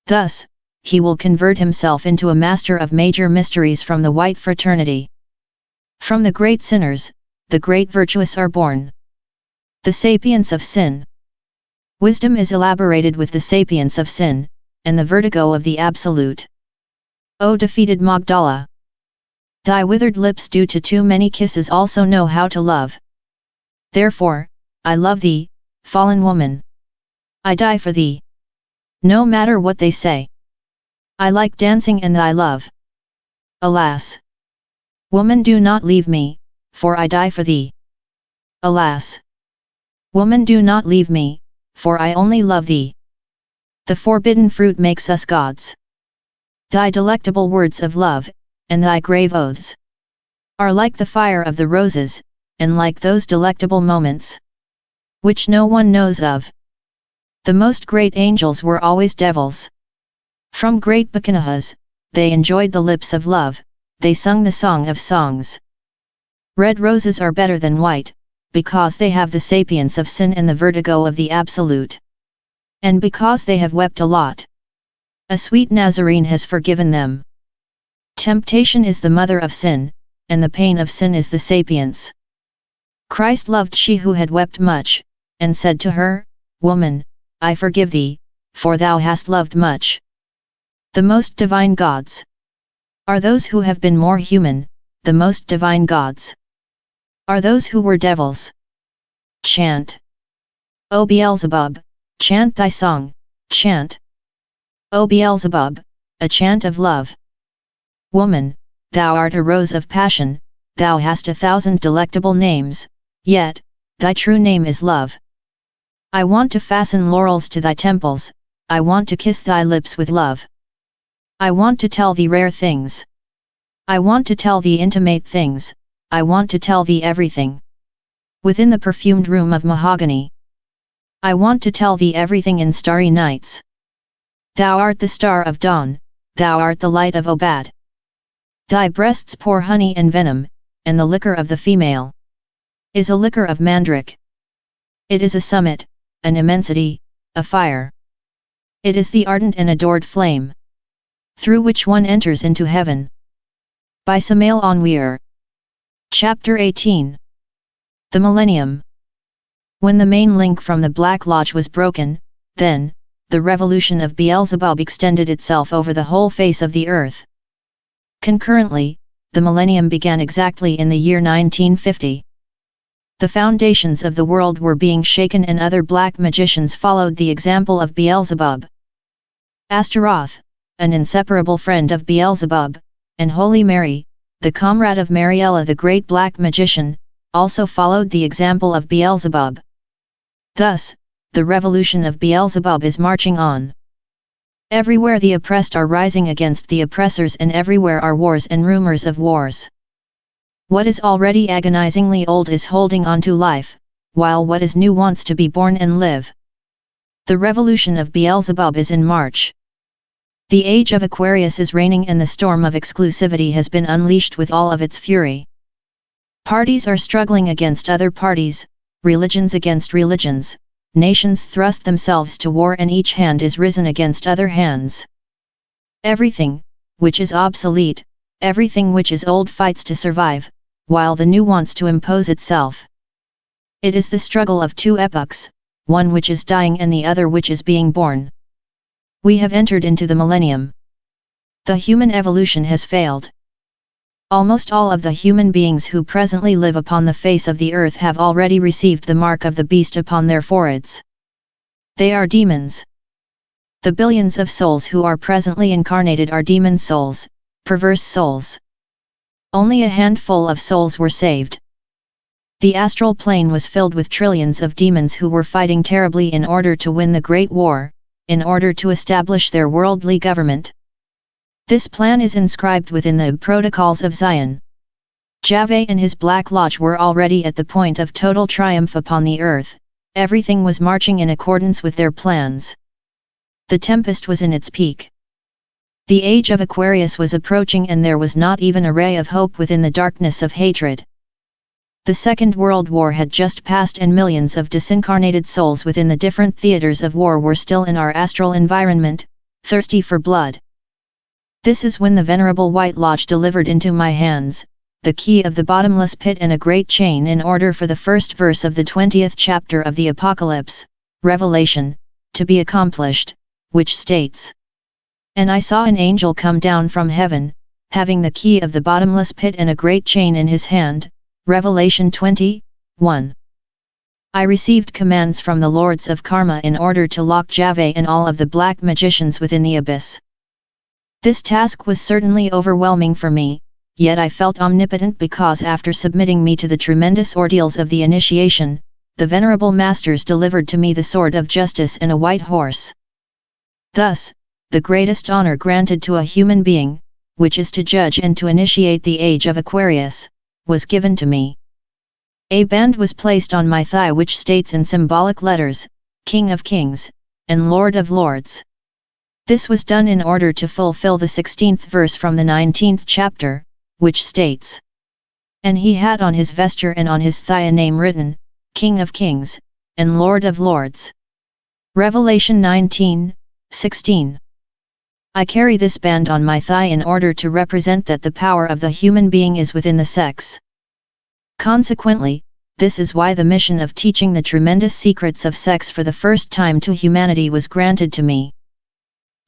S1: Thus, he will convert himself into a master of major mysteries from the white fraternity. From the great sinners, the great virtuous are born. The sapience of sin. Wisdom is elaborated with the sapience of sin, and the vertigo of the absolute. O defeated Magdala! Thy withered lips due to too many kisses also know how to love. Therefore, I love thee, fallen woman. I die for thee. No matter what they say. I like dancing and I love. Alas! Woman, do not leave me, for I die for thee. Alas! Woman, do not leave me, for I only love thee. The forbidden fruit makes us gods. Thy delectable words of love, and thy grave oaths, are like the fire of the roses, and like those delectable moments, which no one knows of. The most great angels were always devils. From great Bacchanahas, they enjoyed the lips of love, they sung the song of songs. Red roses are better than white, because they have the sapience of sin and the vertigo of the absolute. And because they have wept a lot. A sweet Nazarene has forgiven them. Temptation is the mother of sin, and the pain of sin is the sapience. Christ loved she who had wept much, and said to her, Woman, I forgive thee, for thou hast loved much. The most divine gods are those who have been more human, the most divine gods are those who were devils. Chant. O Beelzebub, chant thy song, chant. O Beelzebub, a chant of love. Woman, thou art a rose of passion, thou hast 1,000 delectable names, yet, thy true name is love. I want to fasten laurels to thy temples, I want to kiss thy lips with love. I want to tell thee rare things. I want to tell thee intimate things, I want to tell thee everything. Within the perfumed room of mahogany. I want to tell thee everything in starry nights. Thou art the star of dawn, thou art the light of Obad. Thy breasts pour honey and venom, and the liquor of the female is a liquor of mandrake. It is a summit, an immensity, a fire. It is the ardent and adored flame, through which one enters into heaven. By Samael Aun Weor. Chapter 18. The Millennium. When the main link from the Black Lodge was broken, then, the revolution of Beelzebub extended itself over the whole face of the earth. Concurrently, the millennium began exactly in the year 1950. The foundations of the world were being shaken and other black magicians followed the example of Beelzebub. Astaroth, an inseparable friend of Beelzebub, and Holy Mary, the comrade of Mariella the great black magician, also followed the example of Beelzebub. Thus, the revolution of Beelzebub is marching on. Everywhere the oppressed are rising against the oppressors, and everywhere are wars and rumors of wars. What is already agonizingly old is holding on to life, while what is new wants to be born and live. The revolution of Beelzebub is in march. The age of Aquarius is reigning and the storm of exclusivity has been unleashed with all of its fury. Parties are struggling against other parties, religions against religions, nations thrust themselves to war and each hand is risen against other hands. Everything, which is obsolete, everything which is old fights to survive, while the new wants to impose itself. It is the struggle of two epochs, one which is dying and the other which is being born. We have entered into the millennium. The human evolution has failed. Almost all of the human beings who presently live upon the face of the earth have already received the mark of the beast upon their foreheads. They are demons. The billions of souls who are presently incarnated are demon souls, perverse souls. Only a handful of souls were saved. The astral plane was filled with trillions of demons who were fighting terribly in order to win the Great War, in order to establish their worldly government. This plan is inscribed within the protocols of Zion. Javeh and his Black Lodge were already at the point of total triumph upon the earth, everything was marching in accordance with their plans. The tempest was in its peak. The age of Aquarius was approaching and there was not even a ray of hope within the darkness of hatred. The Second World War had just passed and millions of disincarnated souls within the different theaters of war were still in our astral environment, thirsty for blood. This is when the Venerable White Lodge delivered into my hands, the key of the bottomless pit and a great chain in order for the first verse of the 20th chapter of the Apocalypse, Revelation, to be accomplished, which states, "And I saw an angel come down from heaven, having the key of the bottomless pit and a great chain in his hand." Revelation 20:1. I received commands from the lords of karma in order to lock Javeh and all of the black magicians within the abyss. This task was certainly overwhelming for me, yet I felt omnipotent because after submitting me to the tremendous ordeals of the initiation, the venerable masters delivered to me the sword of justice and a white horse. Thus, the greatest honor granted to a human being, which is to judge and to initiate the age of Aquarius, was given to me. A band was placed on my thigh which states in symbolic letters, King of Kings, and Lord of Lords. This was done in order to fulfill the 16th verse from the 19th chapter, which states, "And he had on his vesture and on his thigh a name written, King of Kings, and Lord of Lords." Revelation 19:16. I carry this band on my thigh in order to represent that the power of the human being is within the sex. Consequently, this is why the mission of teaching the tremendous secrets of sex for the first time to humanity was granted to me.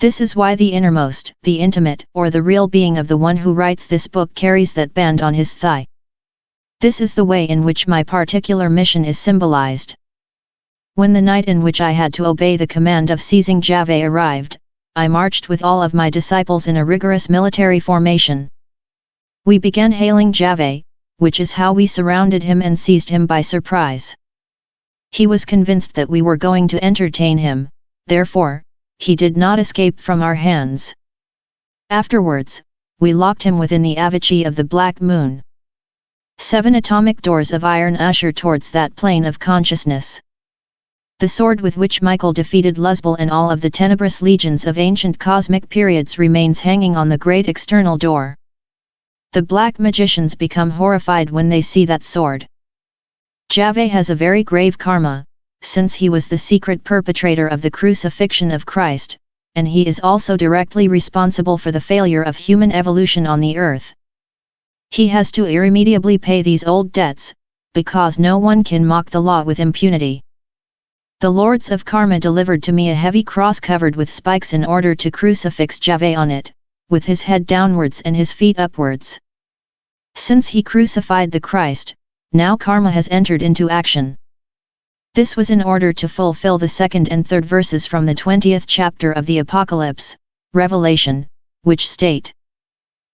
S1: This is why the innermost, the intimate, or the real being of the one who writes this book carries that band on his thigh. This is the way in which my particular mission is symbolized. When the night in which I had to obey the command of seizing Javeh arrived, I marched with all of my disciples in a rigorous military formation. We began hailing Javeh, which is how we surrounded him and seized him by surprise. He was convinced that we were going to entertain him, therefore, he did not escape from our hands. Afterwards, we locked him within the Avicii of the Black Moon. 7 atomic doors of iron usher towards that plane of consciousness. The sword with which Michael defeated Luzbel and all of the tenebrous legions of ancient cosmic periods remains hanging on the great external door. The black magicians become horrified when they see that sword. Jave has a very grave karma, since he was the secret perpetrator of the crucifixion of Christ, and he is also directly responsible for the failure of human evolution on the earth. He has to irremediably pay these old debts, because no one can mock the law with impunity. The lords of karma delivered to me a heavy cross covered with spikes in order to crucifix Jave on it, with his head downwards and his feet upwards. Since he crucified the Christ, now karma has entered into action. This was in order to fulfill the second and third verses from the 20th chapter of the Apocalypse, Revelation, which state,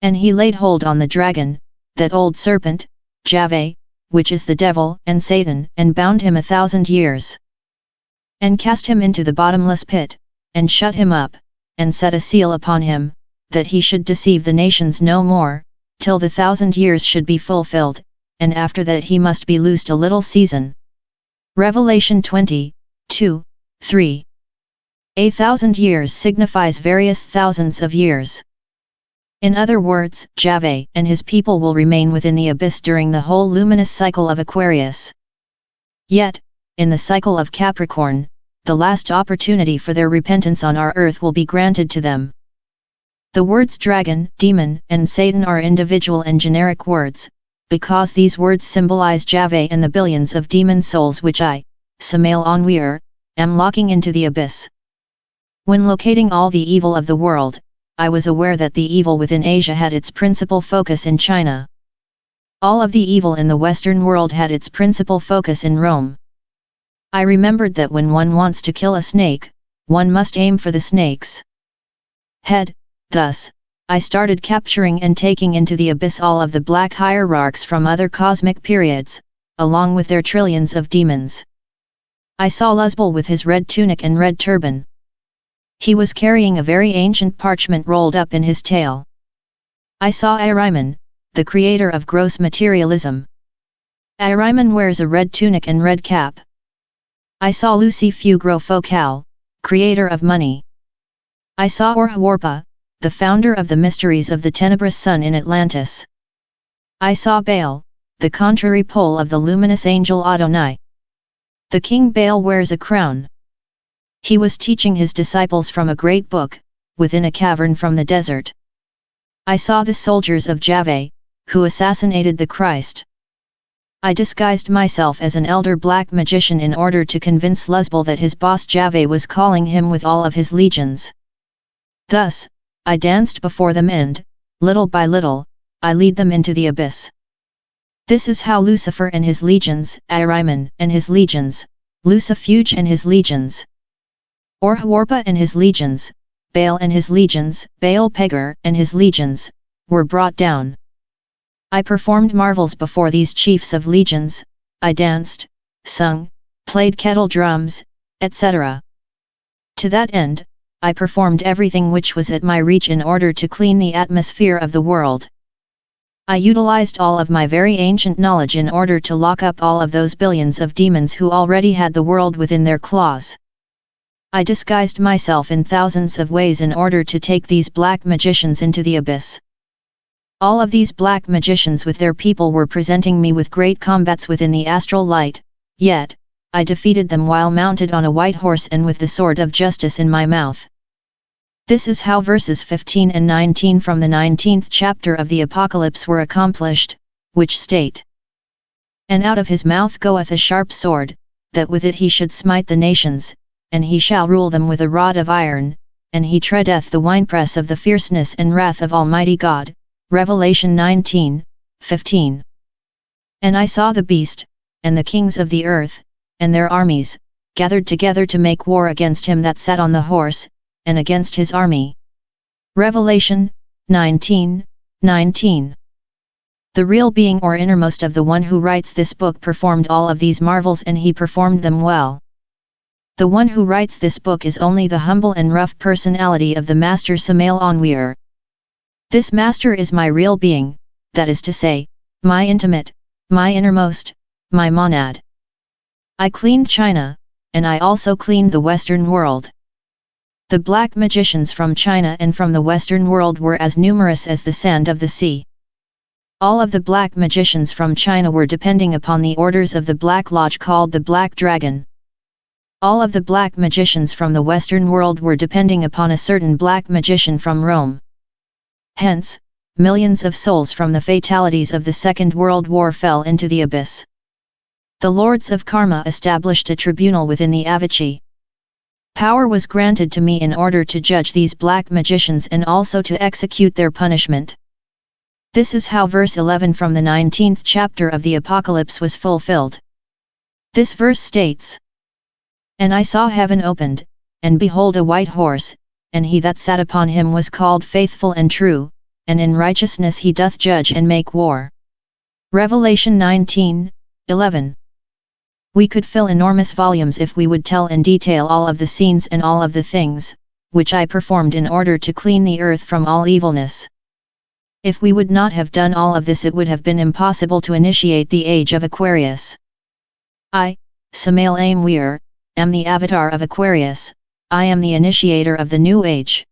S1: "And he laid hold on the dragon, that old serpent, Jave, which is the devil and Satan, and bound him 1,000 years. And cast him into the bottomless pit, and shut him up, and set a seal upon him, that he should deceive the nations no more, till the 1,000 years should be fulfilled, and after that he must be loosed a little season." Revelation 20:2-3. 1,000 years signifies various thousands of years. In other words, Jave and his people will remain within the abyss during the whole luminous cycle of Aquarius. Yet, in the cycle of Capricorn, the last opportunity for their repentance on our earth will be granted to them. The words dragon, demon, and Satan are individual and generic words, because these words symbolize Jave and the billions of demon souls which I, Samael Aun Weor, am locking into the abyss. When locating all the evil of the world, I was aware that the evil within Asia had its principal focus in China. All of the evil in the Western world had its principal focus in Rome. I remembered that when one wants to kill a snake, one must aim for the snake's head. Thus, I started capturing and taking into the abyss all of the black hierarchs from other cosmic periods, along with their trillions of demons. I saw Luzbel with his red tunic and red turban. He was carrying a very ancient parchment rolled up in his tail. I saw Ahriman, the creator of gross materialism. Ahriman wears a red tunic and red cap. I saw Lucy Fugro Focal, creator of money. I saw Orhawarpa, the founder of the mysteries of the tenebrous sun in Atlantis. I saw Baal, the contrary pole of the luminous angel Adonai. The king Baal wears a crown. He was teaching his disciples from a great book, within a cavern from the desert. I saw the soldiers of Jave, who assassinated the Christ. I disguised myself as an elder black magician in order to convince Luzbel that his boss Jave was calling him with all of his legions. Thus, I danced before them and, little by little, I lead them into the abyss. This is how Lucifer and his legions, Ahriman and his legions, Lucifuge and his legions, Orhawarpa and his legions, Baal and his legions, Baal Pegar and his legions, were brought down. I performed marvels before these chiefs of legions, I danced, sung, played kettle drums, etc. To that end, I performed everything which was at my reach in order to clean the atmosphere of the world. I utilized all of my very ancient knowledge in order to lock up all of those billions of demons who already had the world within their claws. I disguised myself in thousands of ways in order to take these black magicians into the abyss. All of these black magicians with their people were presenting me with great combats within the astral light, yet, I defeated them while mounted on a white horse and with the sword of justice in my mouth. This is how verses 15 and 19 from the 19th chapter of the Apocalypse were accomplished, which state, "And out of his mouth goeth a sharp sword, that with it he should smite the nations, and he shall rule them with a rod of iron, and he treadeth the winepress of the fierceness and wrath of Almighty God." Revelation 19:15. And I saw the beast, and the kings of the earth, and their armies, gathered together to make war against him that sat on the horse, and against his army. Revelation 19:19. The real being or innermost of the one who writes this book performed all of these marvels, and he performed them well. The one who writes this book is only the humble and rough personality of the master Samael Aun Weor. This master is my real being, that is to say, my intimate, my innermost, my monad. I cleaned China, and I also cleaned the Western world. The black magicians from China and from the Western world were as numerous as the sand of the sea. All of the black magicians from China were depending upon the orders of the Black Lodge called the Black Dragon. All of the black magicians from the Western world were depending upon a certain black magician from Rome. Hence, millions of souls from the fatalities of the Second World War fell into the abyss. The Lords of Karma established a tribunal within the Avicii. Power was granted to me in order to judge these black magicians and also to execute their punishment. This is how verse 11 from the 19th chapter of the Apocalypse was fulfilled. This verse states, "And I saw heaven opened, and behold a white horse, and he that sat upon him was called Faithful and True, and in righteousness he doth judge and make war." Revelation 19:11. We could fill enormous volumes if we would tell in detail all of the scenes and all of the things, which I performed in order to clean the earth from all evilness. If we would not have done all of this, it would have been impossible to initiate the age of Aquarius. I, Samael Aun Weor, am the avatar of Aquarius. I am the initiator of the new age.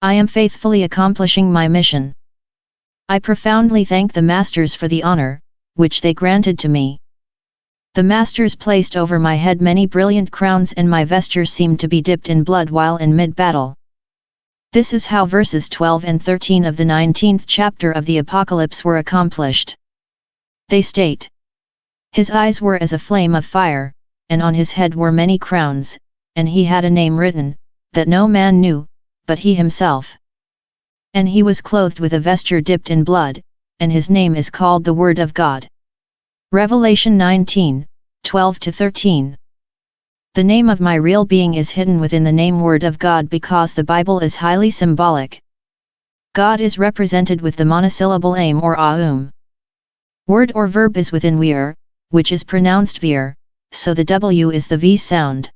S1: I am faithfully accomplishing my mission. I profoundly thank the Masters for the honor, which they granted to me. The Masters placed over my head many brilliant crowns, and my vesture seemed to be dipped in blood while in mid-battle. This is how verses 12 and 13 of the 19th chapter of the Apocalypse were accomplished. They state, "His eyes were as a flame of fire, and on his head were many crowns, and he had a name written, that no man knew, but he himself. And he was clothed with a vesture dipped in blood, and his name is called the Word of God." Revelation 19:12-13. The name of my real being is hidden within the name Word of God because the Bible is highly symbolic. God is represented with the monosyllable aim or aum. Word or verb is within Weor, which is pronounced Veer, so the W is the V sound.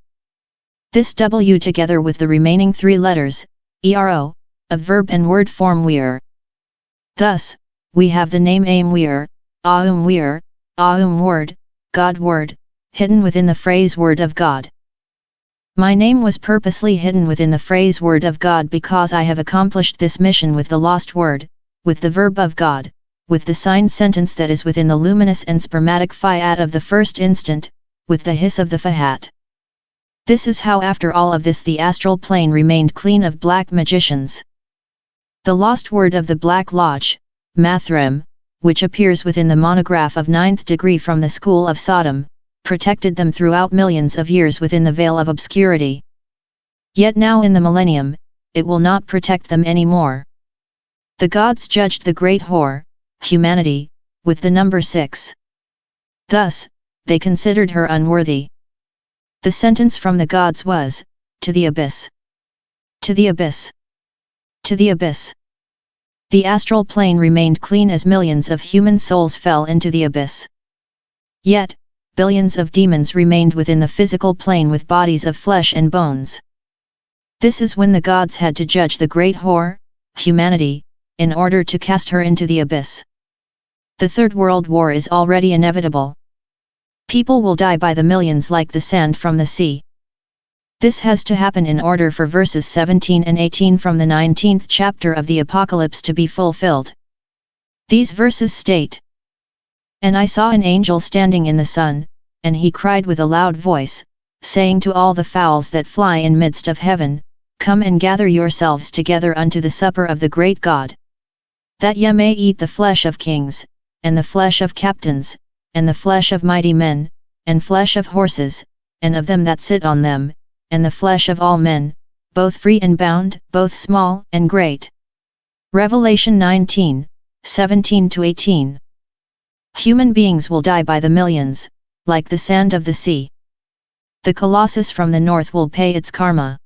S1: This W together with the remaining three letters, ERO, of verb and word form Weor. Thus, we have the name Aim Weor, Aum Word, God Word, hidden within the phrase Word of God. My name was purposely hidden within the phrase Word of God because I have accomplished this mission with the lost word, with the verb of God, with the signed sentence that is within the luminous and spermatic fiat of the first instant, with the hiss of the fahat. This is how after all of this the astral plane remained clean of black magicians. The lost word of the Black Lodge, Mathrem, which appears within the monograph of 9th degree from the School of Sodom, protected them throughout millions of years within the veil of obscurity. Yet now in the millennium, it will not protect them anymore. The gods judged the great whore, humanity, with the number 6. Thus, they considered her unworthy. The sentence from the gods was, "To the abyss! To the abyss! To the abyss!" The astral plane remained clean as millions of human souls fell into the abyss. Yet, billions of demons remained within the physical plane with bodies of flesh and bones. This is when the gods had to judge the great whore, humanity, in order to cast her into the abyss. The Third World War is already inevitable. People will die by the millions like the sand from the sea. This has to happen in order for verses 17 and 18 from the 19th chapter of the Apocalypse to be fulfilled. These verses state, "And I saw an angel standing in the sun, and he cried with a loud voice, saying to all the fowls that fly in midst of heaven, Come and gather yourselves together unto the supper of the great God. That ye may eat the flesh of kings, and the flesh of captains, and the flesh of mighty men, and flesh of horses, and of them that sit on them, and the flesh of all men, both free and bound, both small and great." Revelation 19:17-18. Human beings will die by the millions, like the sand of the sea. The Colossus from the north will pay its karma.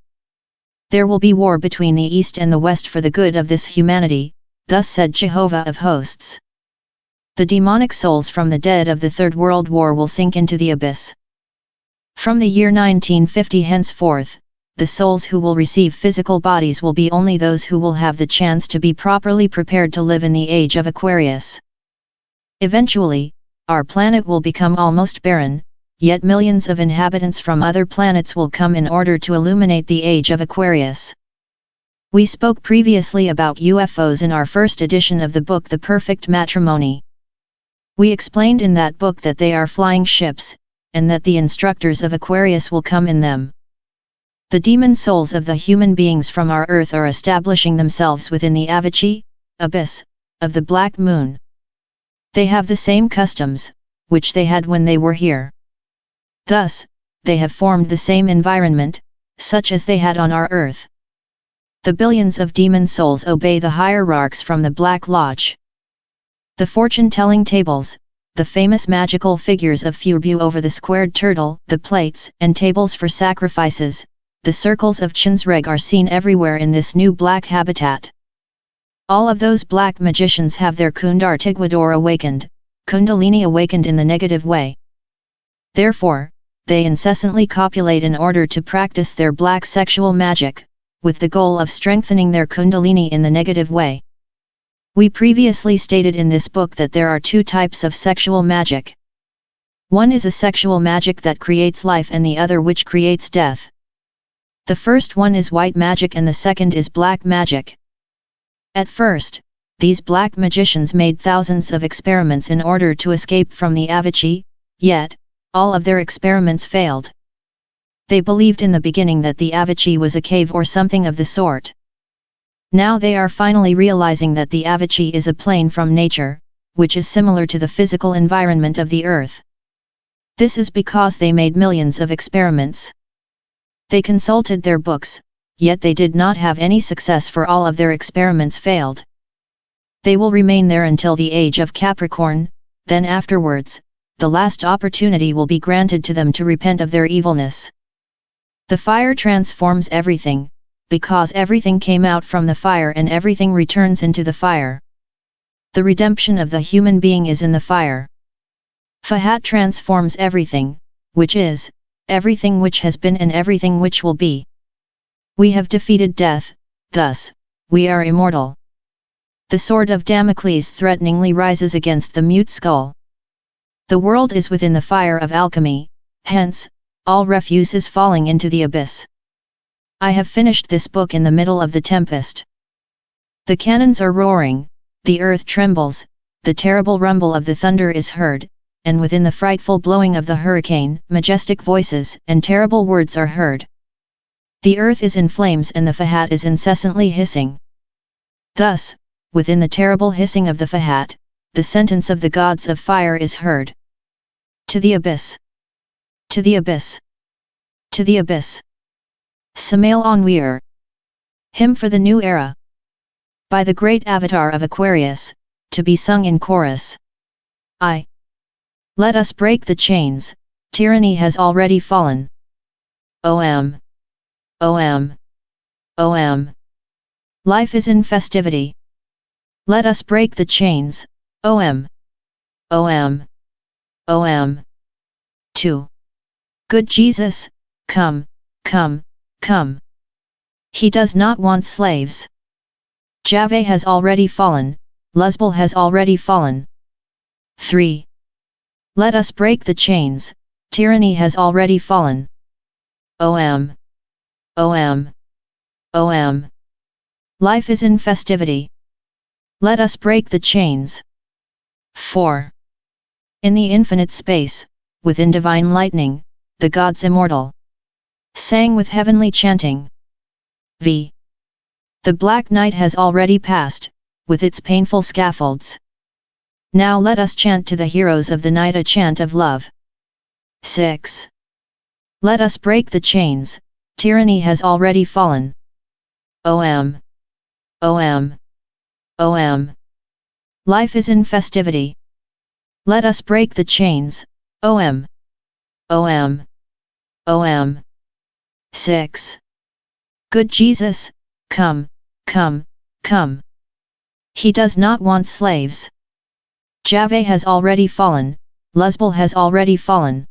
S1: There will be war between the east and the west for the good of this humanity, thus said Jehovah of hosts. The demonic souls from the dead of the Third World War will sink into the abyss. From the year 1950 henceforth, the souls who will receive physical bodies will be only those who will have the chance to be properly prepared to live in the age of Aquarius. Eventually, our planet will become almost barren, yet millions of inhabitants from other planets will come in order to illuminate the age of Aquarius. We spoke previously about UFOs in our first edition of the book The Perfect Matrimony. We explained in that book that they are flying ships, and that the instructors of Aquarius will come in them. The demon souls of the human beings from our earth are establishing themselves within the Avachi, abyss, of the Black Moon. They have the same customs, which they had when they were here. Thus, they have formed the same environment, such as they had on our earth. The billions of demon souls obey the hierarchs from the Black Lodge. The fortune-telling tables, the famous magical figures of Fubu over the squared turtle, the plates and tables for sacrifices, the circles of Chinsreg are seen everywhere in this new black habitat. All of those black magicians have their Kundar Tigwador awakened, Kundalini awakened in the negative way. Therefore, they incessantly copulate in order to practice their black sexual magic, with the goal of strengthening their Kundalini in the negative way. We previously stated in this book that there are two types of sexual magic. One is a sexual magic that creates life and the other which creates death. The first one is white magic and the second is black magic. At first, these black magicians made thousands of experiments in order to escape from the Avachi, yet, all of their experiments failed. They believed in the beginning that the Avachi was a cave or something of the sort. Now they are finally realizing that the Avachi is a plane from nature, which is similar to the physical environment of the earth. This is because they made millions of experiments. They consulted their books, yet they did not have any success, for all of their experiments failed. They will remain there until the age of Capricorn, then afterwards, the last opportunity will be granted to them to repent of their evilness. The fire transforms everything, because everything came out from the fire and everything returns into the fire. The redemption of the human being is in the fire. Fahat transforms everything, which is, everything which has been and everything which will be. We have defeated death, thus, we are immortal. The sword of Damocles threateningly rises against the mute skull. The world is within the fire of alchemy, hence, all refuse is falling into the abyss. I have finished this book in the middle of the tempest. The cannons are roaring, the earth trembles, the terrible rumble of the thunder is heard, and within the frightful blowing of the hurricane, majestic voices and terrible words are heard. The earth is in flames and the Fahat is incessantly hissing. Thus, within the terrible hissing of the Fahat, the sentence of the gods of fire is heard. To the abyss! To the abyss! To the abyss! Samael Aun Weor. Hymn for the New Era. By the great avatar of Aquarius, to be sung in chorus. Let us break the chains, tyranny has already fallen. OM. OM. OM. Life is in festivity. Let us break the chains, OM. OM. OM. 2. Good Jesus, come, come, come. He does not want slaves. Jave has already fallen, Luzbel has already fallen. 3. Let us break the chains, tyranny has already fallen. OM. OM. OM. Life is in festivity. Let us break the chains. 4. In the infinite space, within divine lightning, the gods immortal sang with heavenly chanting. V. The black night has already passed, with its painful scaffolds. Now let us chant to the heroes of the night a chant of love. 6. Let us break the chains, tyranny has already fallen. OM. OM. OM. Life is in festivity. Let us break the chains, OM. OM. OM. 6. Good Jesus, come, come, come. He does not want slaves. Jave has already fallen, Luzbel has already fallen.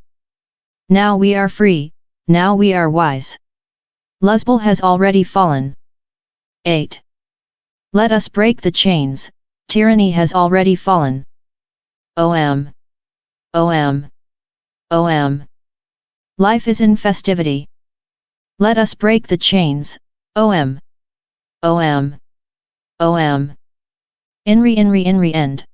S1: Now we are free, now we are wise. Luzbel has already fallen. 8. Let us break the chains, tyranny has already fallen. OM. OM. OM. Life is in festivity. Let us break the chains, OM. OM. OM. Inri end.